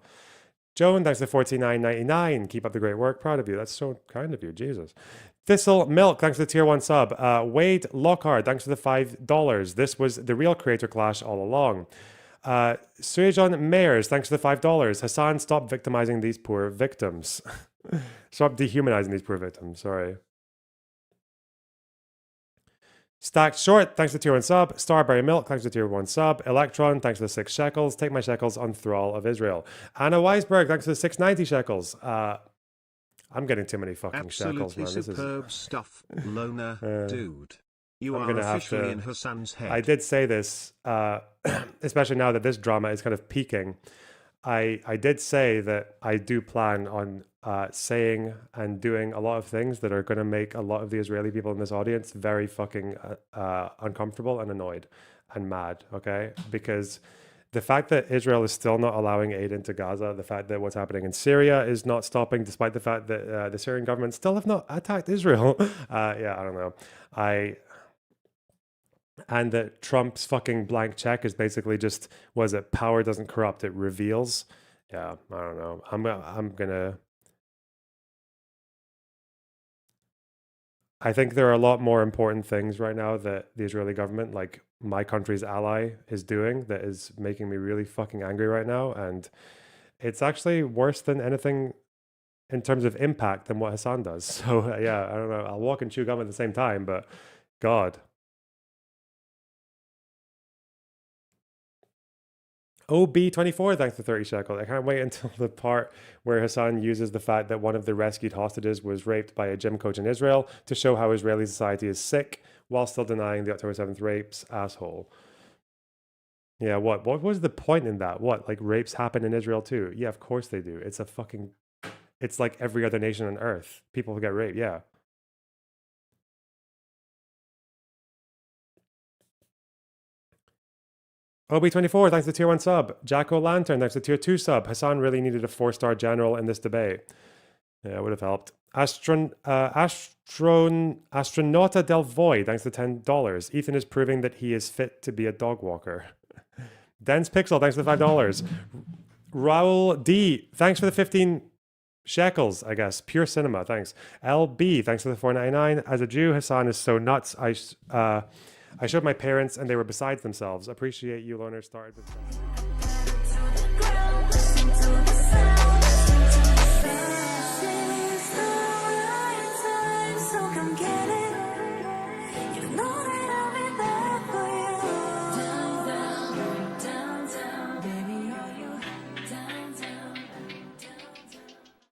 Joan, thanks for $49.99. Keep up the great work. Proud of you. That's so kind of you. Jesus. Thistle Milk, thanks for the tier 1 sub. Wade Lockhart, thanks for the $5. This was the real creator clash all along. Suejon Mayers, thanks for the $5. Hasan, stop victimizing these poor victims. Stop dehumanizing these poor victims. Sorry. Stacked Short, thanks for the tier 1 sub. Starberry Milk, thanks for the tier 1 sub. Electron, thanks for the 6 shekels. Take my shekels on Thrall of Israel. Anna Weisberg, thanks for the 690 shekels. I'm getting too many fucking shekels, man. Absolutely superb stuff, Loner, dude. You are officially in Hasan's head. I did say this, especially now that this drama is kind of peaking. I did say that I do plan on saying and doing a lot of things that are going to make a lot of the Israeli people in this audience very fucking uncomfortable and annoyed and mad, okay? Because the fact that Israel is still not allowing aid into Gaza, the fact that what's happening in Syria is not stopping, despite the fact that the Syrian government still have not attacked Israel. Yeah, I don't know. And that Trump's fucking blank check is basically just, was it power doesn't corrupt, it reveals? Yeah, I don't know. I'm gonna... I think there are a lot more important things right now that the Israeli government, like my country's ally, is doing that is making me really fucking angry right now. And it's actually worse than anything in terms of impact than what Hasan does. So yeah, I don't know. I'll walk and chew gum at the same time, but God. OB24, thanks for 30 shekels. I can't wait until the part where Hasan uses the fact that one of the rescued hostages was raped by a gym coach in Israel to show how Israeli society is sick while still denying the October 7th rapes. Asshole. Yeah, what was the point in that? What, like rapes happen in Israel too? Yeah, of course they do. It's a fucking, it's like every other nation on earth. People get raped, yeah. OB24, thanks to tier 1 sub. Jack-O-Lantern, thanks to tier 2 sub. Hasan really needed a 4-star general in this debate. Yeah, it would have helped. Astronauta Del Void, thanks to $10. Ethan is proving that he is fit to be a dog walker. Dense Pixel, thanks for the $5. Raul D, thanks for the 15 shekels, I guess. Pure Cinema, thanks. LB, thanks for the $4.99. As a Jew, Hasan is so nuts. I showed my parents and they were beside themselves. Appreciate you, Loner. Started with...